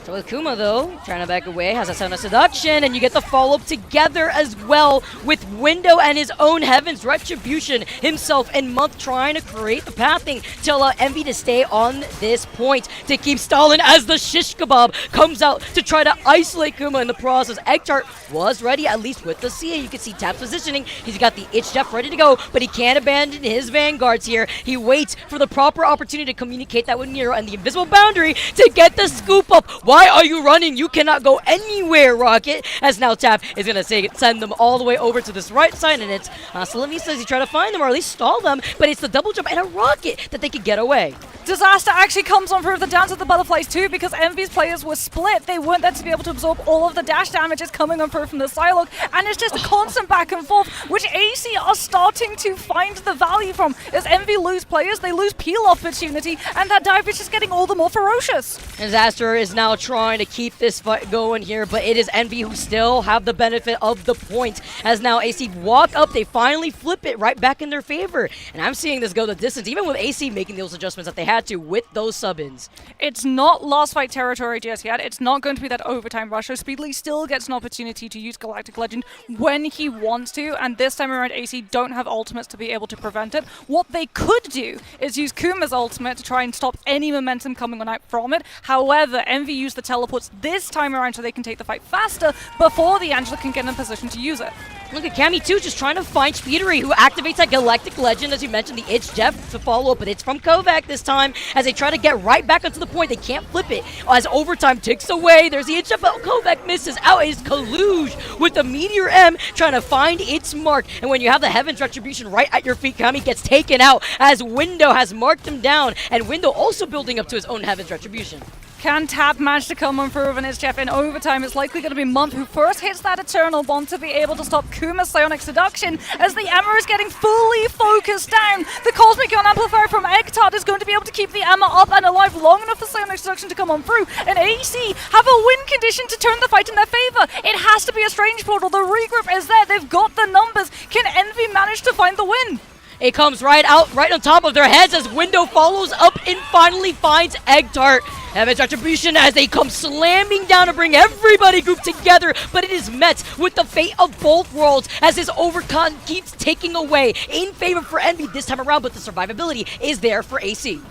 So with Kuma, though, trying to back away, has a Sound of Seduction, and you get the follow-up together as well with Window and his own Heaven's Retribution himself and Month trying to create the pathing to allow Envy to stay on this point to keep stalling as the Shish Kebab comes out to try to isolate Kuma in the process. Eggtart was ready, at least with the Cia. You can see Tap's positioning. He's got the Itch Def ready to go, but he can't abandon his Vanguards here. He waits for the proper opportunity to communicate that with Nero and the Invisible Boundary to get the scoop up. Why are you running? You cannot go anywhere, Rocket. As now Tap is going to send them all the way over to this right side, and it's Salami says he tried to find them or at least stall them, but it's the double jump and a Rocket that they could get away. Disaster actually comes on through the Dance of the Butterflies too, because Envy's players were split. They weren't there to be able to absorb all of the dash damages coming on through from the Psylocke, and it's just a constant back and forth, which AC are starting to find the value from. As Envy lose players, they lose peel opportunity, and that dive is just getting all the more ferocious. Disaster is now trying to keep this fight going here, but it is Envy who still have the benefit of the point. As now AC walk up, they finally flip it right back in their favor. And I'm seeing this go the distance, even with AC making those adjustments that they had to with those sub-ins. It's not last fight territory just yet. It's not going to be that overtime rush. So Speedly still gets an opportunity to use Galactic Legend when he wants to, and this time around AC don't have ultimates to be able to prevent it. What they could do is use Kuma's ultimate to try and stop any momentum coming on out from it. However, Envy used the teleports this time around so they can take the fight faster before the Angela can get in a position to use it. Look at Cammy too, just trying to find Speedery, who activates that Galactic Legend, as you mentioned, the It's Jeff to follow up, but it's from Kovac this time, as they try to get right back onto the point. They can't flip it. As overtime ticks away, there's the It's Jeff, but Kovac misses. Out is Kaluge with the Meteor M, trying to find its mark. And when you have the Heaven's Retribution right at your feet, Cammy gets taken out, as Window has marked him down, and Window also building up to his own Heaven's Retribution. Can Tap manage to come on through with his Jeff in overtime? It's likely going to be Month who first hits that Eternal Bond to be able to stop Kuma's Psionic Seduction, as the Emma is getting fully focused down. The Cosmic Gun Amplifier from Egtard is going to be able to keep the Emma up and alive long enough for Psionic Seduction to come on through, and AC have a win condition to turn the fight in their favor. It has to be a Strange Portal. The regroup is there. They've got the numbers. Can Envy manage to find the win? It comes right out, right on top of their heads, as Window follows up and finally finds Egtart. Heaven's Retribution as they come slamming down to bring everybody grouped together, but it is met with the fate of both worlds, as this Overcon keeps taking away in favor for Envy this time around, but the survivability is there for AC.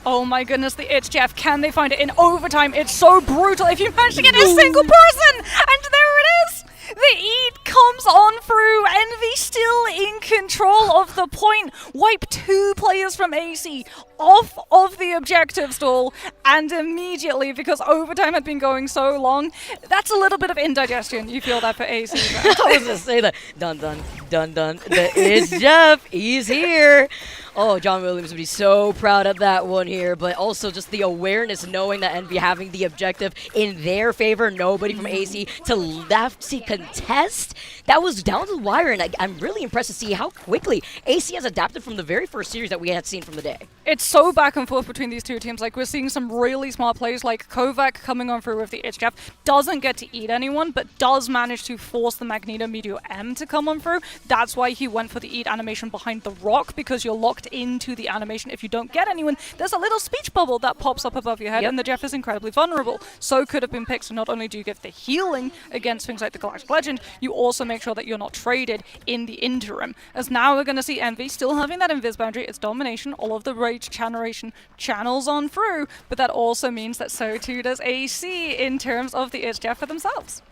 Oh my goodness, the It's Jeff, can they find it in overtime? It's so brutal if you manage to get a single person, and there it is! The Eat comes on through, Envy still in control of the point. Wipe 2 players from AC off of the objective stall, and immediately, because overtime had been going so long, that's a little bit of indigestion. You feel that for AC. I was going to say that. Dun dun, dun dun. It's Jeff. He's here. Oh, John Williams would be so proud of that one here, but also just the awareness, knowing that Envy having the objective in their favor, nobody from AC to left to contest. That was down to the wire, and I'm really impressed to see how quickly AC has adapted from the very first series that we had seen from the day. It's so back and forth between these two teams. Like, we're seeing some really smart plays, like Kovac coming on through with the It's Jeff. Doesn't get to eat anyone, but does manage to force the Magneto Meteor M to come on through. That's why he went for the eat animation behind the rock, because you're locked into the animation. If you don't get anyone, there's a little speech bubble that pops up above your head, and the Jeff is incredibly vulnerable. So could have been picked. So not only do you get the healing against things like the Galactic Legend, you also make sure that you're not traded in the interim. As now we're going to see Envy still having that invis boundary, its domination, all of the rage generation channels on through, but that also means that so too does AC in terms of the It's Jeff for themselves.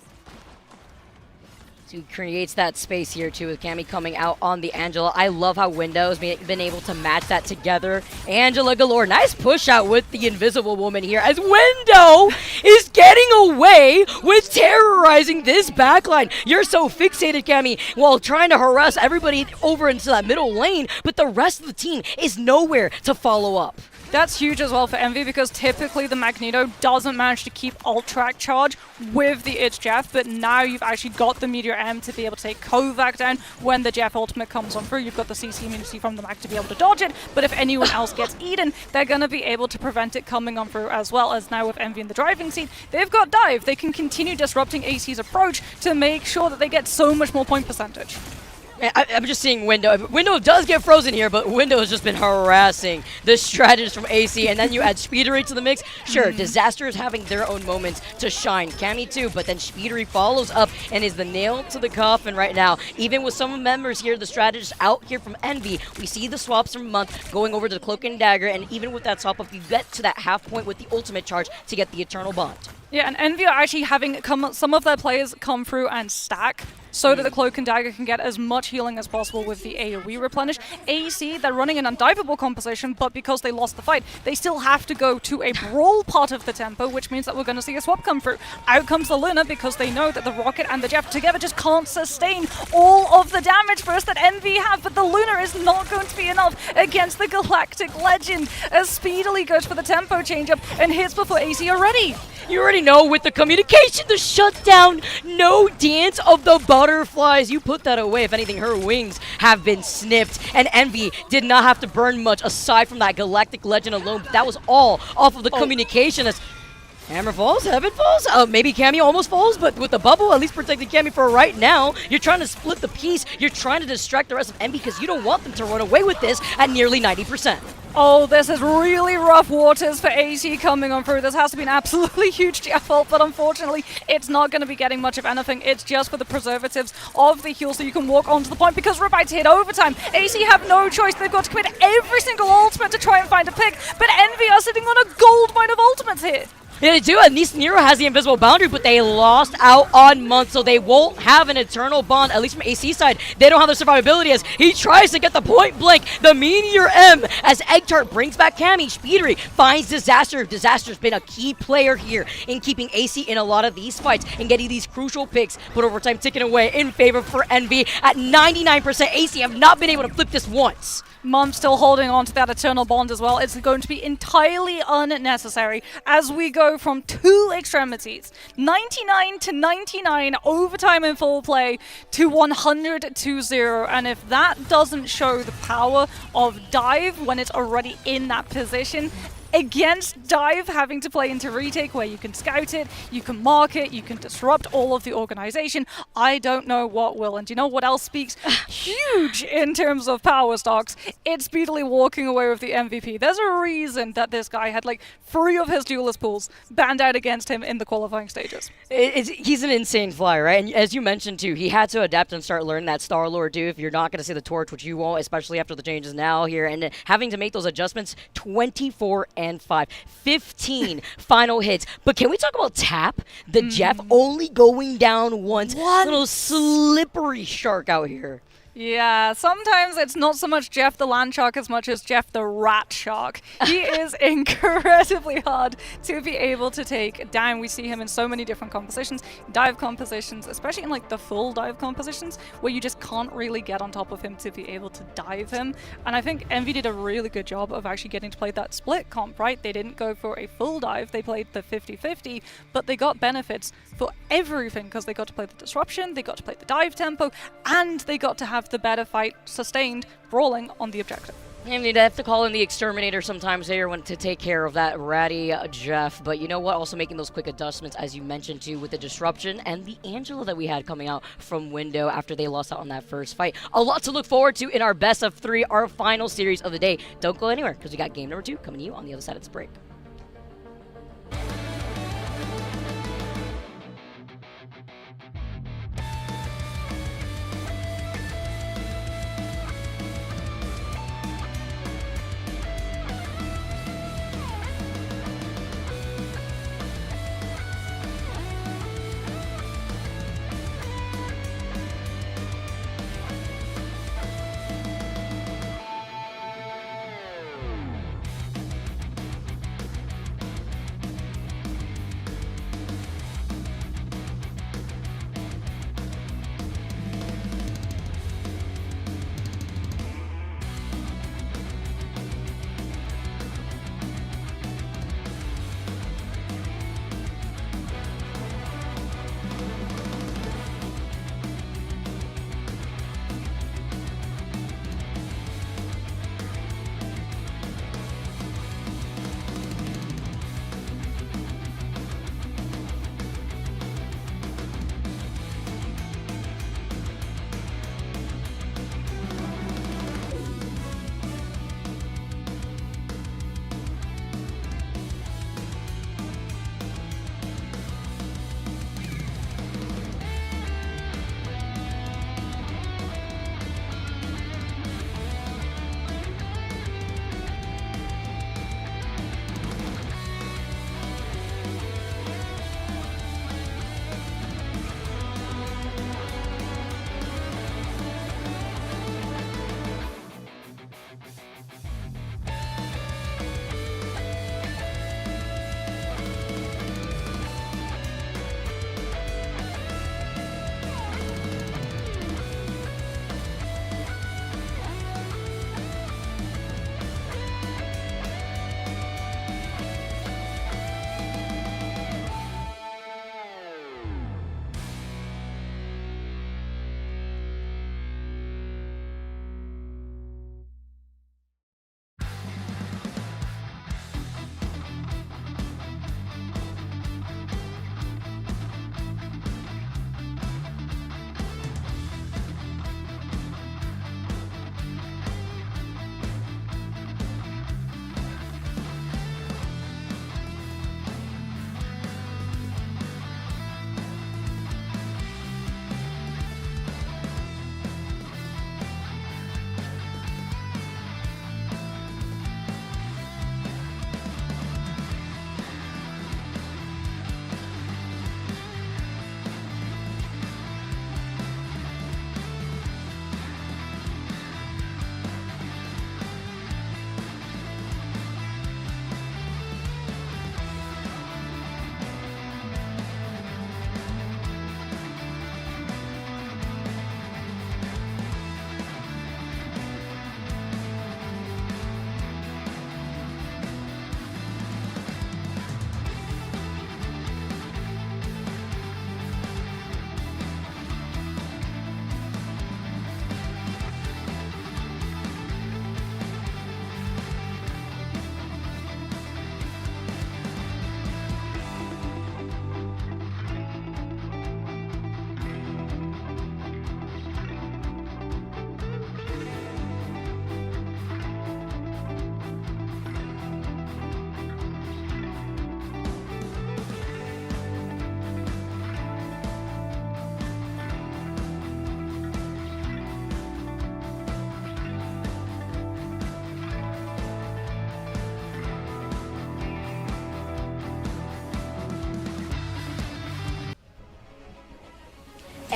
So he creates that space here too, with Cammy coming out on the Angela. I love how Window's been able to match that together. Angela galore. Nice push out with the Invisible Woman here, as Window is getting away with terrorizing this backline. You're so fixated, Cammy, while trying to harass everybody over into that middle lane, but the rest of the team is nowhere to follow up. That's huge as well for Envy, because typically the Magneto doesn't manage to keep ult-track charge with the It's Jeff, but now you've actually got the Meteor M to be able to take Kovac down when the Jeff ultimate comes on through. You've got the CC immunity from the Mag to be able to dodge it, but if anyone else gets eaten, they're going to be able to prevent it coming on through, as well as now with Envy in the driving seat. They've got Dive. They can continue disrupting AC's approach to make sure that they get so much more point percentage. I'm just seeing Window. Window does get frozen here, but Window has just been harassing the strategist from AC, and then you add Speedery to the mix. Sure, Disaster is having their own moments to shine. Cammy too, but then Speedery follows up and is the nail to the coffin right now. Even with some members here, the strategist out here from Envy, we see the swaps from Month going over to the Cloak and Dagger, and even with that swap up, you get to that half point with the ultimate charge to get the Eternal Bond. Yeah, and Envy are actually having some of their players come through and stack so that the Cloak and Dagger can get as much healing as possible with the AoE replenish. AC, they're running an undiveable composition, but because they lost the fight, they still have to go to a brawl part of the tempo, which means that we're going to see a swap come through. Out comes the Luna because they know that the Rocket and the Jeff together just can't sustain all of the damage burst that Envy have, but the Luna is not going to be enough against the Galactic Legend as Speedily goes for the tempo change-up and hits before AC are ready. You already know with the communication, the shutdown, no dance of the butterflies. You put that away. If anything, her wings have been snipped, and Envy did not have to burn much aside from that Galactic Legend alone. But that was all off of the communication as Hammer falls, Heaven falls, maybe Cammy almost falls, but with the bubble, at least protecting Cammy for right now. You're trying to split the piece. You're trying to distract the rest of Envy because you don't want them to run away with this at nearly 90%. Oh, this is really rough waters for AC coming on through. This has to be an absolutely huge Jeff ult, but unfortunately, it's not going to be getting much of anything. It's just for the preservatives of the heal so you can walk onto the point because Riptide's hit overtime. AC have no choice. They've got to commit every single ultimate to try and find a pick, but Envy are sitting on a gold mine of ultimates here. Yeah, they do, and Nero has the invisible boundary, but they lost out on Month, so they won't have an eternal bond, at least from AC side. They don't have the survivability as he tries to get the point blank, the Meteor M, as Eggtart brings back Cammy. Speedery finds Disaster. Disaster's been a key player here in keeping AC in a lot of these fights and getting these crucial picks, but overtime ticking away in favor for Envy at 99%. AC have not been able to flip this once. Mom still holding on to that eternal bond as well. It's going to be entirely unnecessary as we go from two extremities, 99 to 99 overtime in full play to 100 to 0. And if that doesn't show the power of Dive when it's already in that position, against Dive having to play into retake where you can scout it, you can mark it, you can disrupt all of the organization, I don't know what will. And do you know what else speaks huge in terms of power stocks? It's Speedily walking away with the MVP. There's a reason that this guy had like 3 of his duelist pools banned out against him in the qualifying stages. He's an insane flyer, right? And as you mentioned too, he had to adapt and start learning that Star-Lord too. If you're not going to see the torch, which you won't, especially after the changes now here, and having to make those adjustments, 24 and 5, 15 final hits. But can we talk about Tap? The Jeff only going down once. Little slippery shark out here. Yeah, sometimes it's not so much Jeff the Land Shark as much as Jeff the Rat Shark. He is incredibly hard to be able to take down. We see him in so many different compositions, dive compositions, especially in like the full dive compositions, where you just can't really get on top of him to be able to dive him. And I think Envy did a really good job of actually getting to play that split comp, right? They didn't go for a full dive, they played the 50-50, but they got benefits for everything because they got to play the disruption, they got to play the dive tempo, and they got to have the better fight sustained brawling on the objective. I mean, they have to call in the Exterminator sometimes here when to take care of that ratty Jeff. But you know what? Also making those quick adjustments, as you mentioned too, with the disruption and the Angela that we had coming out from Window after they lost out on that first fight. A lot to look forward to in our best of 3, our final series of the day. Don't go anywhere because we got game number 2 coming to you on the other side of this break.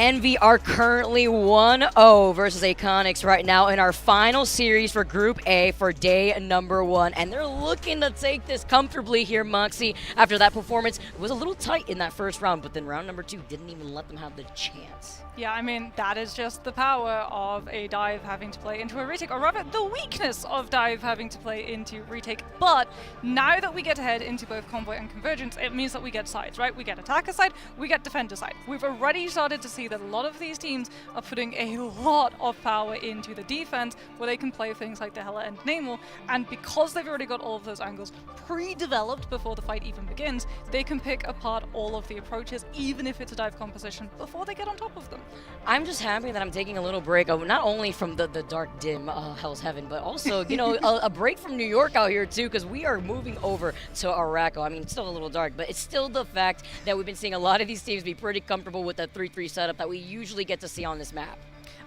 Envy are currently 1-0 versus Iconics right now in our final series for Group A for day number 1. And they're looking to take this comfortably here, Moxie. After that performance, it was a little tight in that first round, but then round number 2 didn't even let them have the chance. Yeah, I mean, that is just the power of a dive having to play into a retake, or rather, the weakness of dive having to play into retake. But now that we get to head into both Convoy and Convergence, it means that we get sides, right? We get attacker side, we get defender side. We've already started to see that a lot of these teams are putting a lot of power into the defense, where they can play things like the Hela and Namor, and because they've already got all of those angles pre-developed before the fight even begins, they can pick apart all of the approaches, even if it's a dive composition, before they get on top of them. I'm just happy that I'm taking a little break, not only from the dark, dim Hell's Heaven, but also, you know, a break from New York out here, too, because we are moving over to Araco. I mean, it's still a little dark, but it's still the fact that we've been seeing a lot of these teams be pretty comfortable with that 3-3 setup that we usually get to see on this map.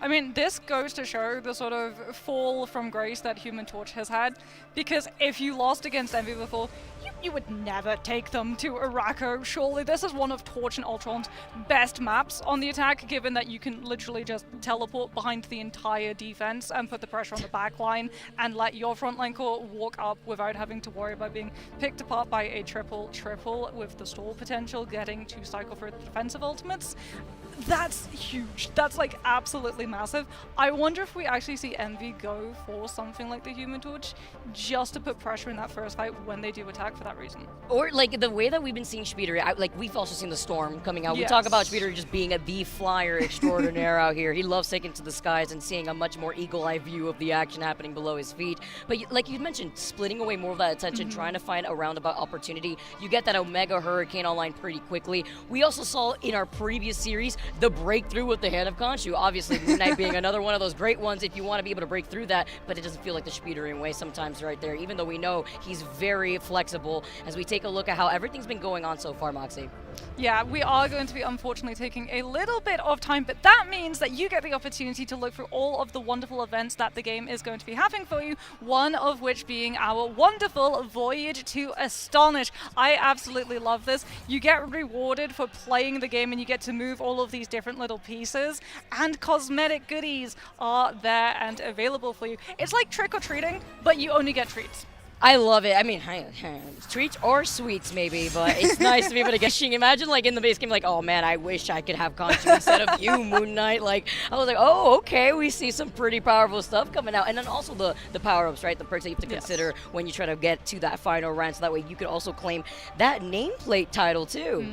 I mean, this goes to show the sort of fall from grace that Human Torch has had, because if you lost against Envy before, you would never take them to Araco. Surely this is one of Torch and Ultron's best maps on the attack, given that you can literally just teleport behind the entire defense and put the pressure on the back line and let your frontline core walk up without having to worry about being picked apart by a triple with the stall potential, getting to cycle through the defensive ultimates. That's huge. That's like absolutely massive. I wonder if we actually see Envy go for something like the Human Torch just to put pressure in that first fight when they do attack for that reason. Or like the way that we've been seeing Speeder, like we've also seen the Storm coming out. Yes. We talk about Speeder just being the flyer extraordinaire out here. He loves taking to the skies and seeing a much more eagle-eye view of the action happening below his feet. But like you mentioned, splitting away more of that attention, trying to find a roundabout opportunity. You get that Omega Hurricane online pretty quickly. We also saw in our previous series the breakthrough with the Hand of Khonshu. Obviously, Moon Knight being another one of those great ones if you want to be able to break through that, but it doesn't feel like the Speedering way sometimes right there, even though we know he's very flexible as we take a look at how everything's been going on so far, Moxie. Yeah, we are going to be unfortunately taking a little bit of time, but that means that you get the opportunity to look through all of the wonderful events that the game is going to be having for you, one of which being our wonderful Voyage to Astonish. I absolutely love this. You get rewarded for playing the game and you get to move all of these different little pieces, and cosmetic goodies are there and available for you. It's like trick-or-treating, but you only get treats. I love it. I mean, treats or sweets maybe, but it's nice to be able to get. Imagine like in the base game, like, oh man, I wish I could have Khonshu instead of you, Moon Knight. Like, I was like, oh, okay, we see some pretty powerful stuff coming out. And then also the power-ups, right? The perks that you have to consider when you try to get to that final round, so that way you could also claim that nameplate title too.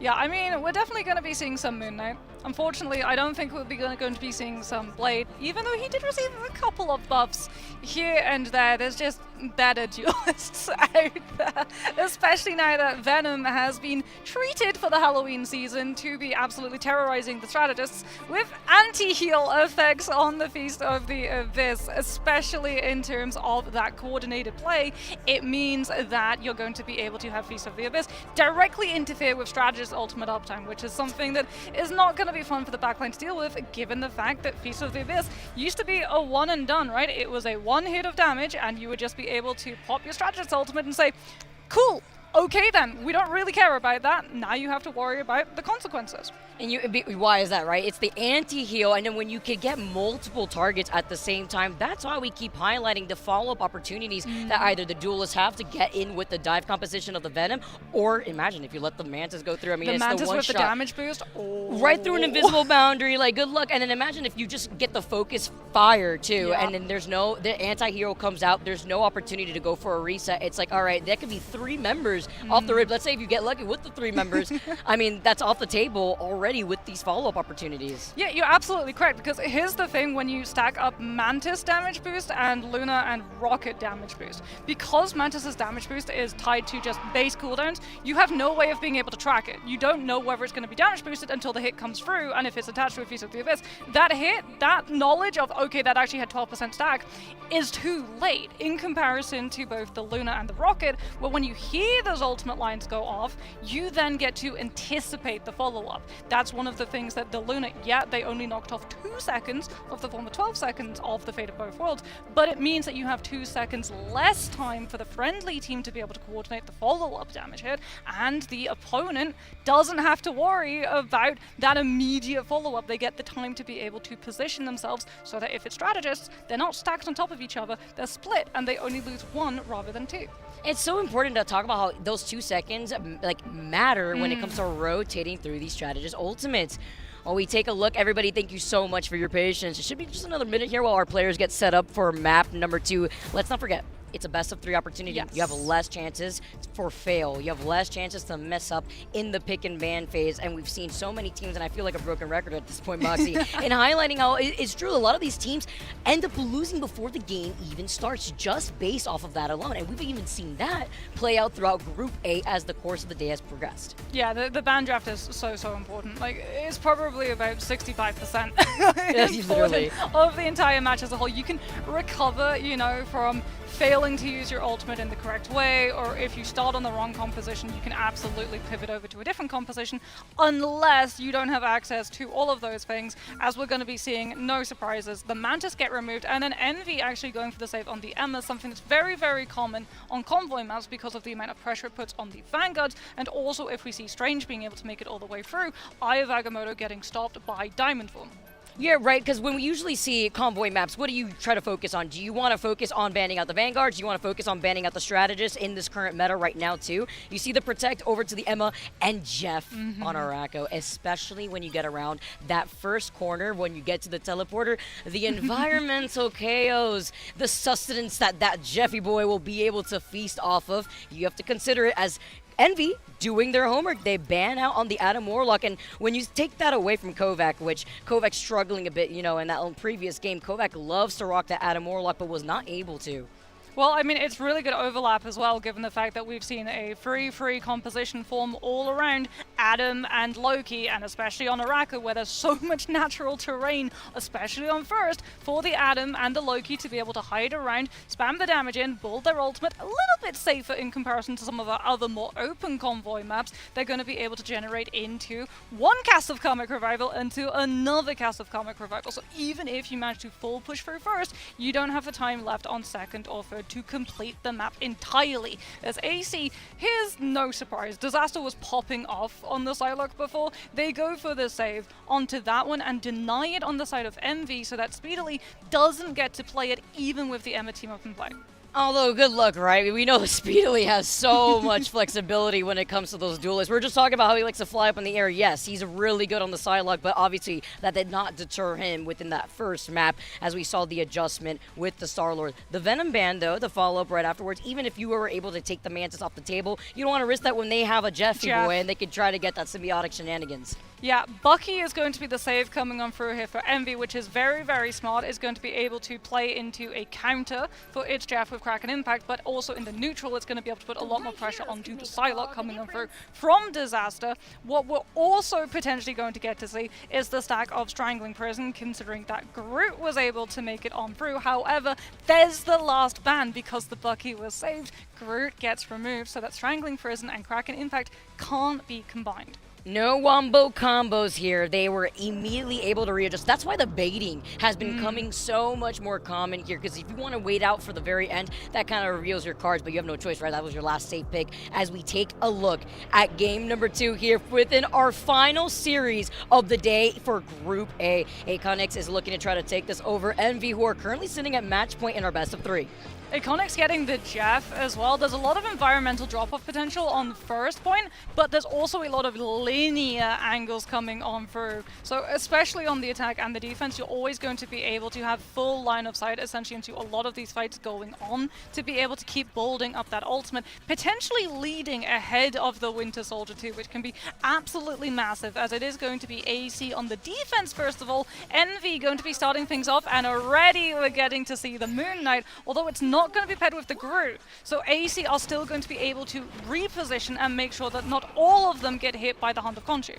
Yeah, I mean, we're definitely going to be seeing some Moon Knight. Unfortunately, I don't think we'll be going to be seeing some Blade, even though he did receive a couple of buffs here and there. There's just better duelists out there, especially now that Venom has been treated for the Halloween season to be absolutely terrorizing the strategists with anti-heal effects on the Feast of the Abyss, especially in terms of that coordinated play. It means that you're going to be able to have Feast of the Abyss directly interfere with strategist ultimate uptime, which is something that is not going to be fun for the backline to deal with, given the fact that Feast of the Abyss used to be a one and done, right? It was a one hit of damage and you would just be able to pop your strategist ultimate and say, cool, okay then, we don't really care about that. Now you have to worry about the consequences. And why is that, right? It's the anti-heal, and then when you can get multiple targets at the same time, that's why we keep highlighting the follow-up opportunities that either the duelists have to get in with the dive composition of the Venom, or imagine if you let the Mantis go through. I mean, the it's Mantis the one with shot. The damage boost. Oh. Right through an invisible boundary, like good luck. And then imagine if you just get the focus fire too, and then the anti-hero comes out, there's no opportunity to go for a reset. It's like, all right, that could be 3 members off the rip. Let's say if you get lucky with the 3 members, I mean, that's off the table already with these follow-up opportunities. Yeah, you're absolutely correct, because here's the thing when you stack up Mantis damage boost and Luna and Rocket damage boost. Because Mantis's damage boost is tied to just base cooldowns, you have no way of being able to track it. You don't know whether it's going to be damage boosted until the hit comes through, and if it's attached to a Feast of the Abyss, that hit, that knowledge of, okay, that actually had 12% stack, is too late in comparison to both the Luna and the Rocket, where when you hear those ultimate lines go off, you then get to anticipate the follow-up. That that's one of the things that the Luna, yeah, they only knocked off 2 seconds of the former 12 seconds of the Fate of Both Worlds, but it means that you have 2 seconds less time for the friendly team to be able to coordinate the follow-up damage hit, and the opponent doesn't have to worry about that immediate follow-up. They get the time to be able to position themselves so that if it's strategists, they're not stacked on top of each other, they're split, and they only lose 1 rather than 2. It's so important to talk about how those 2 seconds matter when it comes to rotating through these strategist ultimates. While we take a look, everybody, thank you so much for your patience. It should be just another minute here while our players get set up for map number 2. Let's not forget, it's a best of 3 opportunity. Yes. You have less chances for fail. You have less chances to mess up in the pick and ban phase. And we've seen so many teams, and I feel like a broken record at this point, Moxie, in highlighting how it's true. A lot of these teams end up losing before the game even starts, just based off of that alone. And we've even seen that play out throughout Group A as the course of the day has progressed. Yeah, the ban draft is so important. Like, it's probably about 65% Literally. of the entire match as a whole. You can recover, from failing to use your ultimate in the correct way, or if you start on the wrong composition, you can absolutely pivot over to a different composition, unless you don't have access to all of those things, as we're going to be seeing, no surprises. The Mantis get removed, and then Envy actually going for the save on the Emma, something that's very, very common on convoy maps because of the amount of pressure it puts on the Vanguards, and also if we see Strange being able to make it all the way through, Eye of Agamotto getting stopped by Diamond Form. Yeah, right, because when we usually see convoy maps, what do you try to focus on? Do you want to focus on banning out the Vanguards? Do you want to focus on banning out the strategists in this current meta right now, too? You see the Protect over to the Emma and Jeff on Arako, especially when you get around that first corner, when you get to the teleporter, the environmental chaos, the sustenance that Jeffy boy will be able to feast off of. You have to consider it as Envy doing their homework. They ban out on the Adam Warlock, and when you take that away from Kovac, which Kovac's struggling a bit, in that previous game, Kovac loves to rock the Adam Warlock, but was not able to. Well, I mean, it's really good overlap as well, given the fact that we've seen a free composition form all around Adam and Loki, and especially on Araka, where there's so much natural terrain, especially on first, for the Adam and the Loki to be able to hide around, spam the damage in, build their ultimate, a little bit safer in comparison to some of our other more open convoy maps. They're going to be able to generate into one cast of Karmic Revival into another cast of Karmic Revival. So even if you manage to full push through first, you don't have the time left on second or third to complete the map entirely. As AC, here's no surprise. Disaster was popping off on the Psylocke before. They go for the save onto that one and deny it on the side of Envy so that Speedily doesn't get to play it even with the Emma team up in play. Although, good luck, right? We know Speedily has so much flexibility when it comes to those duelists. We're just talking about how he likes to fly up in the air. Yes, he's really good on the Psylocke, but obviously that did not deter him within that first map, as we saw the adjustment with the Star-Lord. The Venom ban, though, the follow-up right afterwards, even if you were able to take the Mantis off the table, you don't want to risk that when they have a Jeffy boy and they could try to get that symbiotic shenanigans. Yeah, Bucky is going to be the save coming on through here for Envy, which is very, very smart. Is going to be able to play into a counter for its Jeff with Kraken Impact, but also in the neutral, it's going to be able to put a lot more pressure onto the Psylocke coming on through from Disaster. What we're also potentially going to get to see is the stack of Strangling Prison, considering that Groot was able to make it on through. However, there's the last ban because the Bucky was saved. Groot gets removed, so that Strangling Prison and Kraken Impact can't be combined. No wombo combos here. They were immediately able to readjust. That's why the baiting has been coming so much more common here, because if you want to wait out for the very end, that kind of reveals your cards, but you have no choice, right? That was your last safe pick. As we take a look at game number 2 here within our final series of the day for Group A. Aconix is looking to try to take this over Envy, who are currently sitting at match point in our best of 3. Iconic's getting the Jeff as well. There's a lot of environmental drop-off potential on the first point, but there's also a lot of linear angles coming on through. So especially on the attack and the defense, you're always going to be able to have full line of sight essentially into a lot of these fights going on to be able to keep building up that ultimate, potentially leading ahead of the Winter Soldier 2, which can be absolutely massive, as it is going to be AC on the defense first of all. Envy going to be starting things off, and already we're getting to see the Moon Knight, although it's not going to be paired with the Groot. So AC are still going to be able to reposition and make sure that not all of them get hit by the Hunt of Khonshu.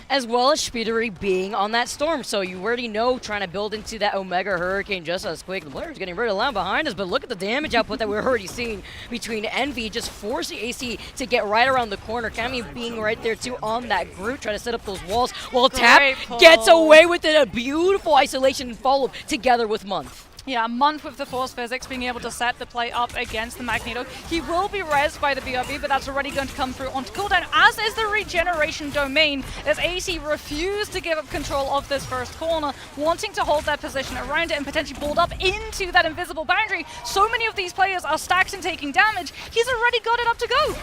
as well as Spidery being on that storm. So you already know trying to build into that Omega Hurricane just as quick. The player's getting rid of the line behind us, but look at the damage output that we're already seeing between Envy, just forcing AC to get right around the corner. Cammy being right there too on that Groot, trying to set up those walls, while Tap gets away with it. A beautiful isolation follow-up together with Month. Yeah, Month with the Force Physics being able to set the play up against the Magneto. He will be rezzed by the BRB, but that's already going to come through onto cooldown, as is the regeneration domain, as AC refused to give up control of this first corner, wanting to hold their position around it and potentially build up into that invisible boundary. So many of these players are stacked and taking damage. He's already got it up to go.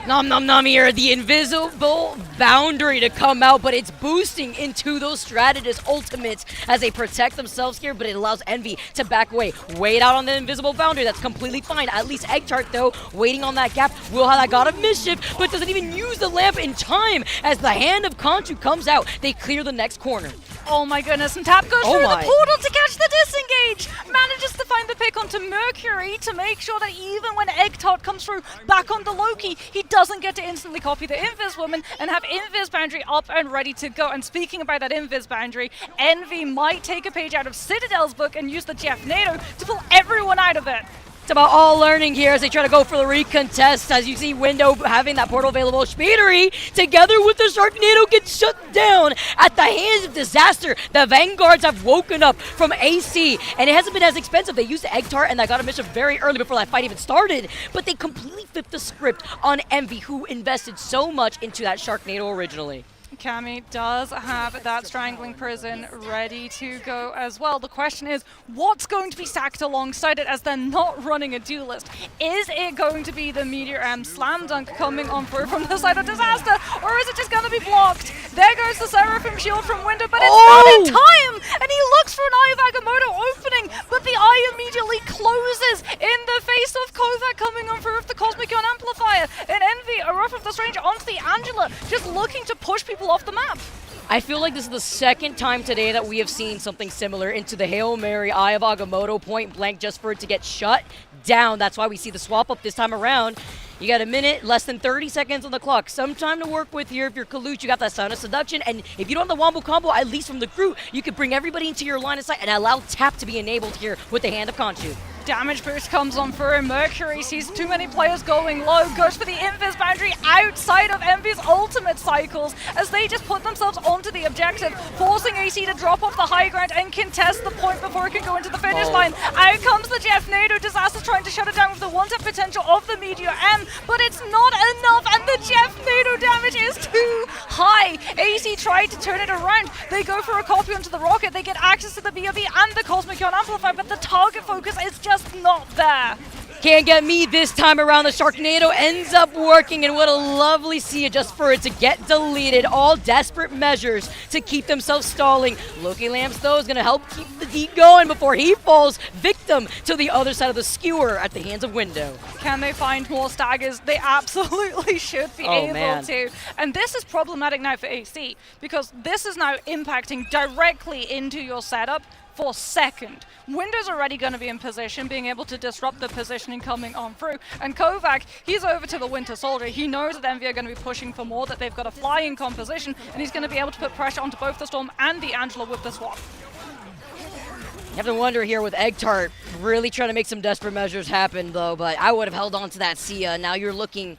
Nom nom nom here, the invisible boundary to come out, but it's boosting into those strategist ultimates as they protect themselves here, but it allows Envy to back away. Wait out on the invisible boundary, that's completely fine. At least Eggtart, though, waiting on that gap, will have that God of Mischief, but doesn't even use the lamp in time as the hand of Khonshu comes out. They clear the next corner. Oh my goodness, and Tap goes through the portal to catch the disengage! Manages to find the pick onto Mercury to make sure that even when Eggtart comes through back onto Loki, he doesn't get to instantly copy the Invis Woman and have Invis Boundary up and ready to go. And speaking about that Invis Boundary, Envy might take a page out of Citadel's book and use the Jeff NATO to pull everyone out of it. It's about all learning here as they try to go for the recontest. As you see Window having that portal available. Spidery, together with the Sharknado, gets shut down at the hands of Disaster. The Vanguards have woken up from AC, and it hasn't been as expensive. They used the Egg Tart and that got a mission very early before that fight even started, but they completely flipped the script on Envy, who invested so much into that Sharknado originally. Cammy does have that Strangling Prison ready to go as well. The question is, what's going to be stacked alongside it as they're not running a duelist? Is it going to be the Meteor M Slam Dunk coming on through from the side of Disaster, or is it just going to be blocked? There goes the Seraphim Shield from Window, but it's not in time! And he looks for an Eye of Agamotto opening, but the eye immediately closes in the face of Kovac coming on through with the Cosmic Ion Amplifier. And Envy, a Wrath of the Strange onto the Angela, just looking to push people off the map. I feel like this is the second time today that we have seen something similar into the Hail Mary Eye of Agamotto point blank just for it to get shut down. That's why we see the swap up this time around. You got a minute, less than 30 seconds on the clock. Some time to work with here. If you're Kaluch, you got that Sound of Seduction. And if you don't have the Wombo combo, at least from the Groot, you can bring everybody into your line of sight and allow Tap to be enabled here with the Hand of Khonshu. Damage boost comes on through, and Mercury sees too many players going low, goes for the Invis Boundary outside of Envy's ultimate cycles as they just put themselves onto the objective, forcing AC to drop off the high ground and contest the point before it can go into the finish line. Out comes the Jeff NATO. Disaster trying to shut it down with the one-tap potential of the Meteor M, but it's not enough, and the Jeff NATO damage is too high. AC tried to turn it around. They go for a copy onto the rocket. They get access to the BRB and the Cosmic Ion Amplifier, but the target focus is just not there. Can't get me this time around. The Sharknado ends up working, and what a lovely see it just for it to get deleted. All desperate measures to keep themselves stalling. Loki Lamps, though, is going to help keep the D going before he falls victim to the other side of the skewer at the hands of Window. Can they find more staggers? They absolutely should be able to. And this is problematic now for AC, because this is now impacting directly into your setup for second. Window's already going to be in position, being able to disrupt the positioning coming on through. And Kovac, he's over to the Winter Soldier. He knows that Envy are going to be pushing for more, that they've got a flying composition, and he's going to be able to put pressure onto both the Storm and the Angela with the swap. You have to wonder here with Eggtart really trying to make some desperate measures happen, though, but I would have held on to that Sia. Now you're looking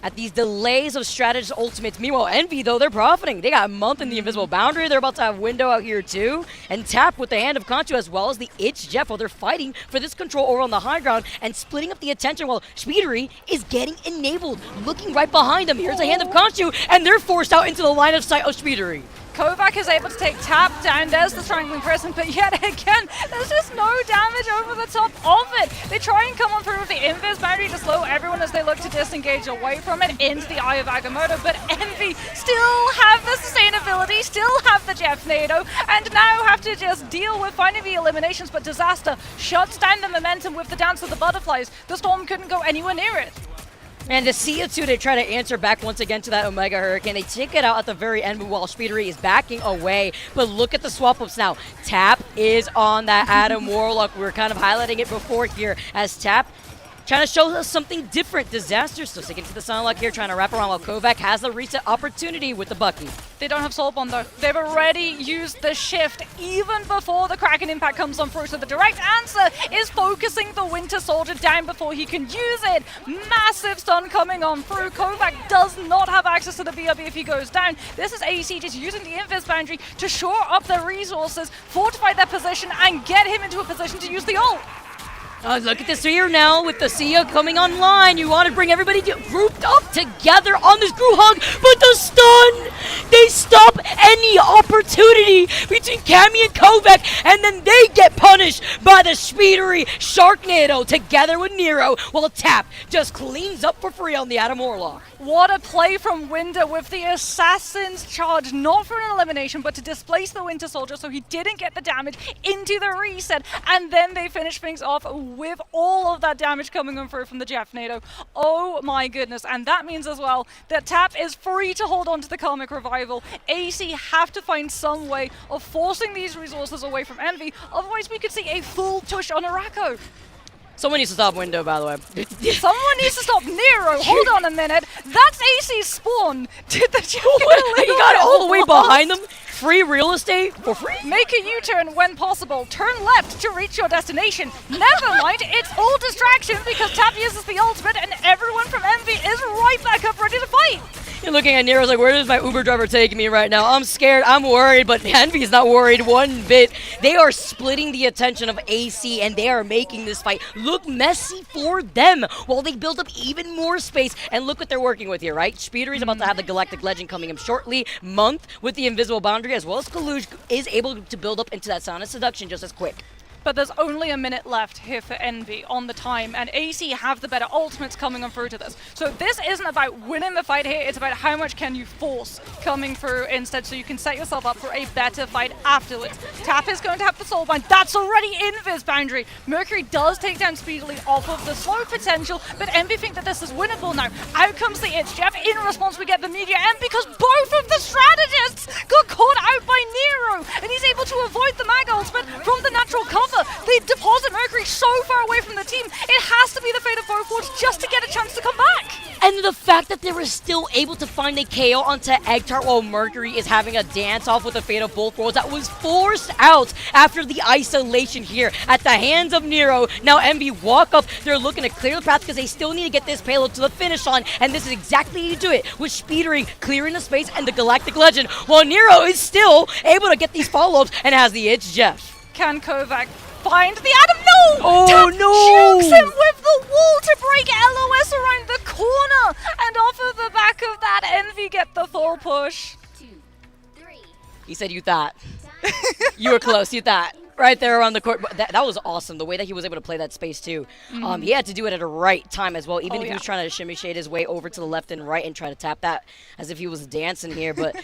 at these delays of strategist ultimates. Meanwhile, Envy, though, they're profiting. They got a month in the invisible boundary. They're about to have Window out here, too. And Tap with the Hand of Khonshu, as well as the Itch Jeff, while they're fighting for this control over on the high ground and splitting up the attention while Spidery is getting enabled. Looking right behind them. Here's the Hand of Khonshu, and they're forced out into the line of sight of Spidery. Kovac is able to take Tap down. There's the Strangling Prison, but yet again, there's just no damage over the top of it. They try and come on through with the Invis Boundary to slow everyone as they look to disengage away from it into the Eye of Agamotto, but Envy still have the sustainability, still have the Jeff NATO, and now have to just deal with finding the eliminations, but Disaster shuts down the momentum with the Dance of the Butterflies. The Storm couldn't go anywhere near it. And to see it too, they try to answer back once again to that Omega Hurricane. They take it out at the very end while Spidery is backing away. But look at the swap-ups now. Tap is on that Adam Warlock. We were kind of highlighting it before here as Tap trying to show us something different. Disaster still sticking to the Sunlock here, trying to wrap around while Kovac has the reset opportunity with the Bucky. They don't have Soul Bomb though. They've already used the shift even before the Kraken impact comes on through. So the direct answer is focusing the Winter Soldier down before he can use it. Massive stun coming on through. Kovac does not have access to the BRB if he goes down. This is AC just using the Invis boundary to shore up their resources, fortify their position, and get him into a position to use the ult. Look at this here now with the Sia coming online. You want to bring everybody grouped up together on this group hug, but the stun, they stop any opportunity between Cammy and Kovac, and then they get punished by the speedery Sharknado together with Nero, while Tap just cleans up for free on the Adam Warlock. What a play from Winder with the Assassin's charge, not for an elimination, but to displace the Winter Soldier so he didn't get the damage into the reset, and then they finish things off with all of that damage coming on through from the Jeffnado. Oh my goodness, and that means as well that Tap is free to hold on to the Karmic Revival. AC have to find some way of forcing these resources away from Envy, otherwise we could see a full tush on Arako. Someone needs to stop Window, by the way. Someone needs to stop Nero. Hold on a minute. That's AC's spawn. Did the He got it all the way behind them. Free real estate for free. Make a U-turn when possible. Turn left to reach your destination. Never mind, it's all distraction because Tap uses the ultimate and everyone from Envy is right back up ready to fight. You're looking at Nero's like, where is my Uber driver taking me right now? I'm scared, I'm worried, but Envy's not worried one bit. They are splitting the attention of AC and they are making this fight look messy for them while they build up even more space. And look what they're working with here, right? Speedery's about to have the Galactic Legend coming in shortly. Month with the Invisible Boundary, as well as Kaluj is able to build up into that Sound of Seduction just as quick. But there's only a minute left here for Envy on the time, and AC have the better ultimates coming on through to this. So this isn't about winning the fight here, it's about how much can you force coming through instead, so you can set yourself up for a better fight afterwards. Tap is going to have the Soul Bind, that's already Invis Boundary. Mercury does take down speedily off of the slow potential, but Envy think that this is winnable now. Out comes the Itch Jeff, in response we get the Meteor M because both of the strategists got caught out by Nero, and he's able to avoid the Mag ultimate from the natural cover. They deposit Mercury so far away from the team, it has to be the fate of Bowforge just to get a chance to come back. And the fact that they were still able to find a KO onto Eggtart while Mercury is having a dance-off with the fate of both worlds that was forced out after the isolation here at the hands of Nero. Now Envy walk up, they're looking to clear the path because they still need to get this payload to the finish line, and this is exactly how you do it, with Speedery clearing the space and the Galactic Legend, while Nero is still able to get these follow-ups and has the Itch Jeff. Can Kovac find the Adam? No! Oh, Tap no! jukes him with the wall to break LOS around the corner, and off of the back of that, Envy get the full push. 2, 3. He said you thought. You were close, you thought. Right there around the court. That was awesome, the way that he was able to play that space too. He had to do it at a right time as well, even if he was trying to shimmy shade his way over to the left and right and try to tap that as if he was dancing here. But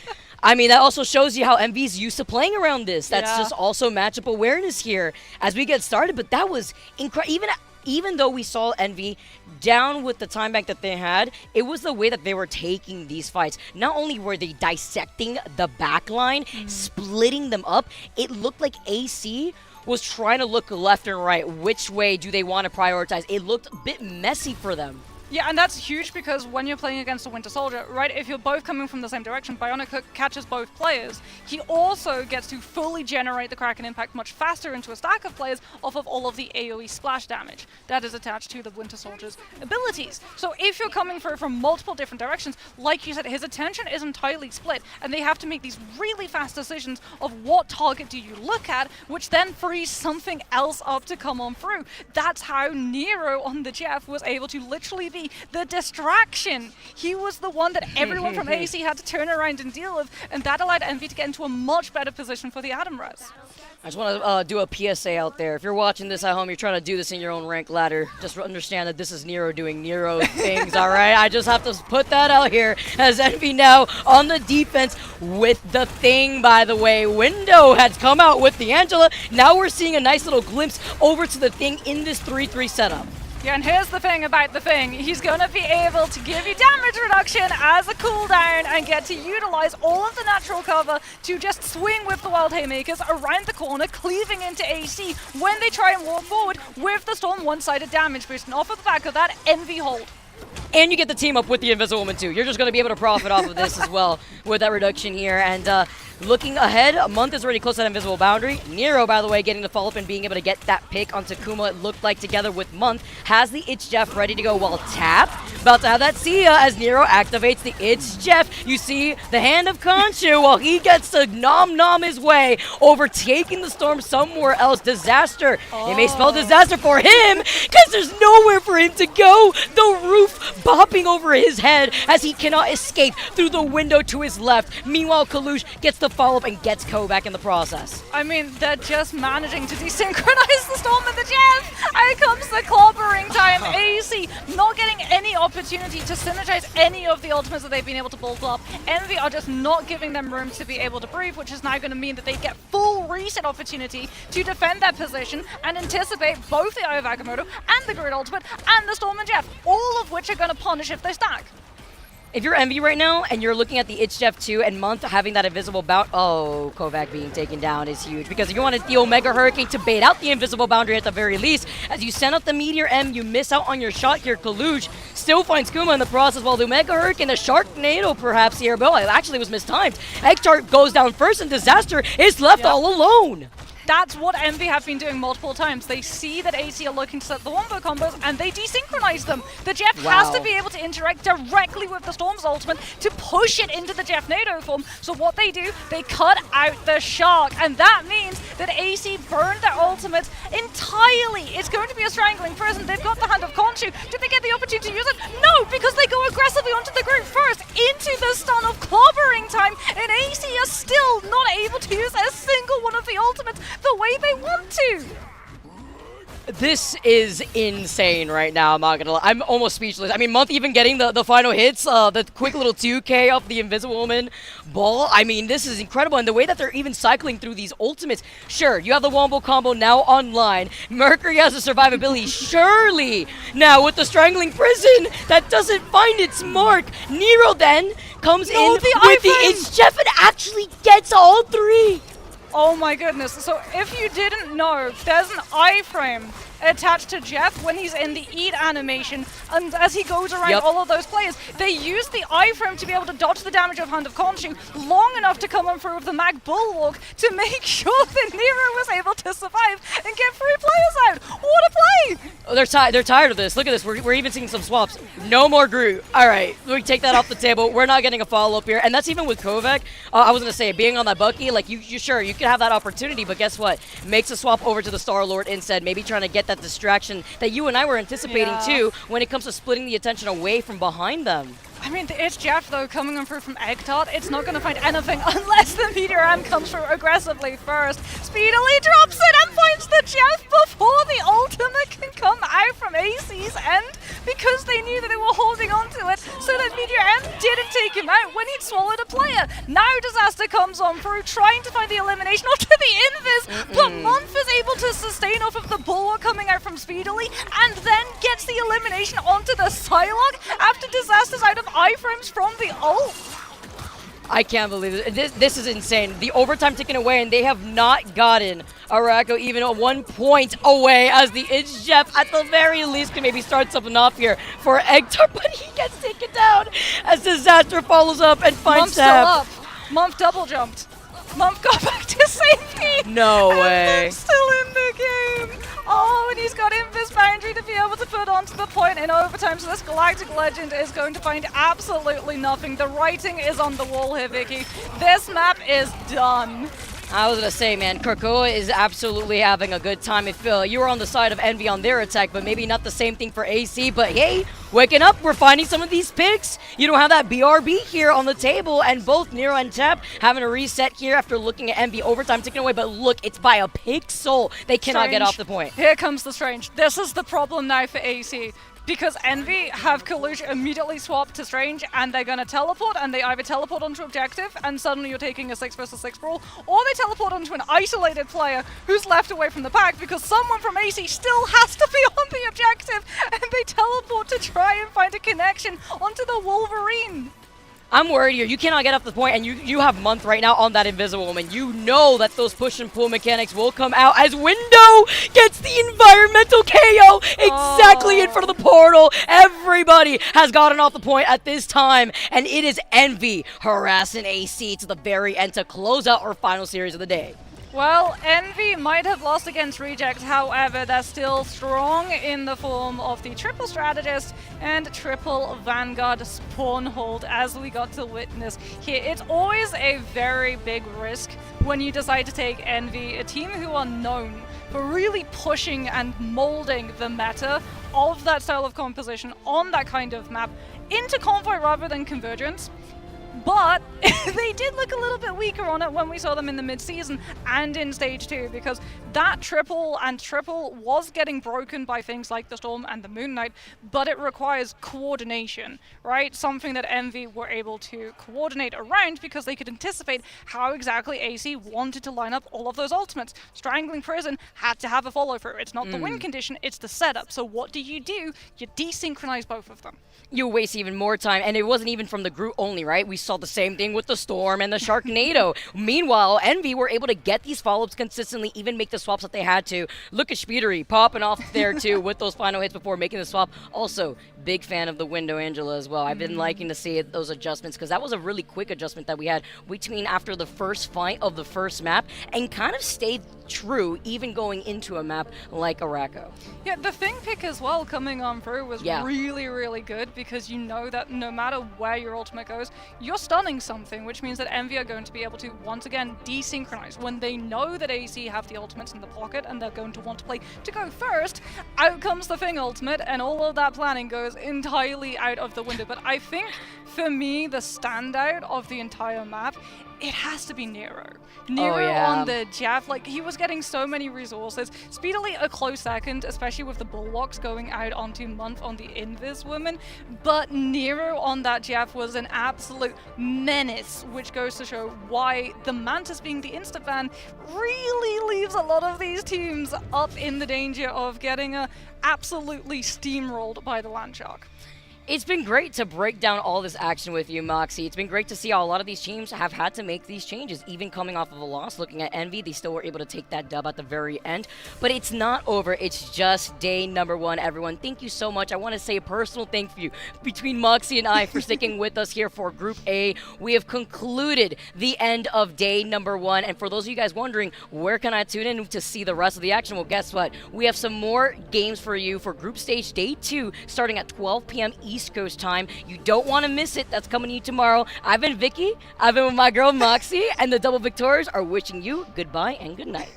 I mean, that also shows you how MV's used to playing around this. That's just also matchup awareness here as we get started. But that was incredible. Even though we saw Envy down with the time bank that they had, it was the way that they were taking these fights. Not only were they dissecting the back line, splitting them up, it looked like AC was trying to look left and right. Which way do they want to prioritize? It looked a bit messy for them. Yeah, and that's huge because when you're playing against a Winter Soldier, right, if you're both coming from the same direction, Bionic Hook catches both players. He also gets to fully generate the Kraken Impact much faster into a stack of players off of all of the AoE splash damage that is attached to the Winter Soldier's abilities. So if you're coming through from multiple different directions, like you said, his attention is entirely split, and they have to make these really fast decisions of what target do you look at, which then frees something else up to come on through. That's how Nero on the Jeff was able to literally be the distraction. He was the one that everyone from AC had to turn around and deal with, and that allowed Envy to get into a much better position for the Adam Res. I just want to do a PSA out there. If you're watching this at home, you're trying to do this in your own rank ladder, just understand that this is Nero doing Nero things, all right? I just have to put that out here as Envy now on the defense with the thing, by the way. Window has come out with the Angela. Now we're seeing a nice little glimpse over to the thing in this 3-3 setup. Yeah, and here's the thing about the thing. He's going to be able to give you damage reduction as a cooldown and get to utilize all of the natural cover to just swing with the Wild Haymakers around the corner, cleaving into AC when they try and walk forward with the Storm one-sided damage boost. And off of the back of that, Envy hold. And you get the team up with the Invisible Woman too. You're just going to be able to profit off of this as well with that reduction here. And looking ahead, a month is already close to that Invisible Boundary. Nero, by the way, getting the follow-up and being able to get that pick onto Kuma, it looked like, together with Month, has the It's Jeff ready to go, while Tap about to have that Sia as Nero activates the It's Jeff. You see the hand of Khonshu while he gets to nom his way, overtaking the Storm somewhere else. Disaster. It may spell disaster for him because there's nowhere for him to go. The roof bopping over his head as he cannot escape through the window to his left. Meanwhile, Kalush gets the follow-up and gets Ko back in the process. I mean, they're just managing to desynchronize the Storm and the Jeff. Here comes the clobbering time. AC not getting any opportunity to synergize any of the ultimates that they've been able to build up. Envy are just not giving them room to be able to breathe, which is now going to mean that they get full reset opportunity to defend their position and anticipate both the Eye of Agamotto and the Grid Ultimate and the Storm and Jeff, all of which are going to punish if they stack. If you're Envy right now and you're looking at the It's Jeff 2 and Month having that invisible bout, Kovac being taken down is huge because you wanted the Omega Hurricane to bait out the invisible boundary at the very least. As you send out the Meteor M, you miss out on your shot here. Kaluj still finds Kuma in the process while the Omega Hurricane, the Sharknado perhaps here, but it actually was mistimed. Egg-Tart goes down first and Disaster is left all alone. That's what Envy have been doing multiple times. They see that AC are looking to set the wombo combos and they desynchronize them. The Jeff has to be able to interact directly with the Storm's ultimate to push it into the Jeff Nado form. So what they do, they cut out the Shark, and that means that AC burned their ultimate entirely. It's going to be a strangling prison. They've got the hand of Khonshu. Did they get the opportunity to use it? No, because they go aggressively onto the group first into the stun of clobbering time, and AC are still not able to use a single one of the ultimates the way they want to. This is insane right now, I'm not gonna lie. I'm almost speechless. I mean, Month even getting the final hits, the quick little 2K off the Invisible Woman ball. I mean, this is incredible. And the way that they're even cycling through these ultimates. Sure, you have the Wombo combo now online. Mercury has the survivability. Surely, now with the Strangling Prison, that doesn't find its mark. Nero then comes in with the It's Jeff and actually gets all three. Oh my goodness. So if you didn't know, there's an iframe attached to Jeff when he's in the eat animation, and as he goes around all of those players, they use the iframe to be able to dodge the damage of Hand of Khonshu long enough to come on through with the Mag Bulwark to make sure that Nero was able to survive and get 3 players out. What a play! Oh, they're tired of this. Look at this. We're even seeing some swaps. No more Groot. All right, we take that off the table. We're not getting a follow-up here, and that's even with Kovac. I was gonna say, being on that Bucky, like you sure you can have that opportunity, but guess what? Makes a swap over to the Star-Lord instead, maybe trying to get that distraction that you and I were anticipating too when it comes to splitting the attention away from behind them. I mean, the It's Jeff, though, coming on through from Egg-Tart, it's not going to find anything unless the Meteor M comes through aggressively first. Speedily drops it and finds the Jeff before the ultimate can come out from AC's end because they knew that they were holding on to it so that Meteor M didn't take him out when he'd swallowed a player. Now Disaster comes on through, trying to find the elimination onto the Invis, but Month is able to sustain off of the Bulwark coming out from Speedily and then gets the elimination onto the Psylocke after Disaster's out of iframes from the ult. I can't believe it. This is insane. The overtime taken away, and they have not gotten Arako even 1 point away as the It's Jeff at the very least can maybe start something off here for Egg-Tart, but he gets taken down as Disaster follows up and finds Tap. Still up. Month double jumped. Month got back to safety. No way. Month's still in the game. Oh, and he's got Invis Boundary to be able to put onto the point in overtime, so this Galactic Legend is going to find absolutely nothing. The writing is on the wall here, Vicky. This map is done. I was going to say, man, Krakoa is absolutely having a good time. If you were on the side of Envy on their attack, but maybe not the same thing for AC. But hey, waking up, we're finding some of these picks. You don't have that BRB here on the table, and both Nero and Tap having a reset here after looking at Envy overtime taken away. But look, it's by a pixel. They cannot get off the point. Here comes the Strange. This is the problem now for AC. because Envy have Kalush immediately swap to Strange, and they're gonna teleport, and they either teleport onto objective, and suddenly you're taking a 6 versus 6 brawl, or they teleport onto an isolated player who's left away from the pack because someone from AC still has to be on the objective, and they teleport to try and find a connection onto the Wolverine. I'm worried here. You cannot get off the point, and you have Month right now on that Invisible Woman. You know that those push and pull mechanics will come out as Window gets the environmental KO exactly in front of the portal. Everybody has gotten off the point at this time, and it is Envy harassing AC to the very end to close out our final series of the day. Well, Envy might have lost against Reject, however, they're still strong in the form of the triple strategist and triple Vanguard spawn hold, as we got to witness here. It's always a very big risk when you decide to take Envy, a team who are known for really pushing and molding the meta of that style of composition on that kind of map into Convoy rather than Convergence. But they did look a little bit weaker on it when we saw them in the mid-season and in Stage 2, because that triple was getting broken by things like the Storm and the Moon Knight, but it requires coordination, right? Something that Envy were able to coordinate around because they could anticipate how exactly AC wanted to line up all of those ultimates. Strangling Prison had to have a follow-through. It's not the win condition, it's the setup. So what do? You desynchronize both of them. You waste even more time, and it wasn't even from the group only, right? We saw the same thing with the Storm and the Sharknado. Meanwhile, Envy were able to get these follow-ups consistently, even make the swaps that they had to. Look at Speedery popping off there too with those final hits before making the swap. Also, big fan of the Window Angela as well. I've been liking to see those adjustments, because that was a really quick adjustment that we had between after the first fight of the first map, and kind of stayed true even going into a map like Araco. Yeah, the Thing pick as well coming on through was really, really good, because you know that no matter where your ultimate goes, you're stunning something, which means that Envy are going to be able to once again desynchronize. When they know that AC have the ultimates in the pocket and they're going to want to play to go first, out comes the Thing ultimate, and all of that planning goes entirely out of the window. But I think for me, the standout of the entire map, it has to be Nero. Nero on the Jav, like, he was getting so many resources. Speedily a close second, especially with the Bulwarks going out onto Month on the Invis woman. But Nero on that Jav was an absolute menace, which goes to show why the Mantis being the insta ban really leaves a lot of these teams up in the danger of getting absolutely steamrolled by the Landshark. It's been great to break down all this action with you, Moxie. It's been great to see how a lot of these teams have had to make these changes, even coming off of a loss. Looking at Envy, they still were able to take that dub at the very end. But it's not over. It's just day number one, everyone. Thank you so much. I want to say a personal thank you between Moxie and I for sticking with us here for Group A. We have concluded the end of day number one. And for those of you guys wondering, where can I tune in to see the rest of the action? Well, guess what? We have some more games for you for Group Stage Day 2, starting at 12 p.m. East Coast time. You don't want to miss it. That's coming to you tomorrow. I've been Vicky. I've been with my girl Moxie, and the Double Victors are wishing you goodbye and good night.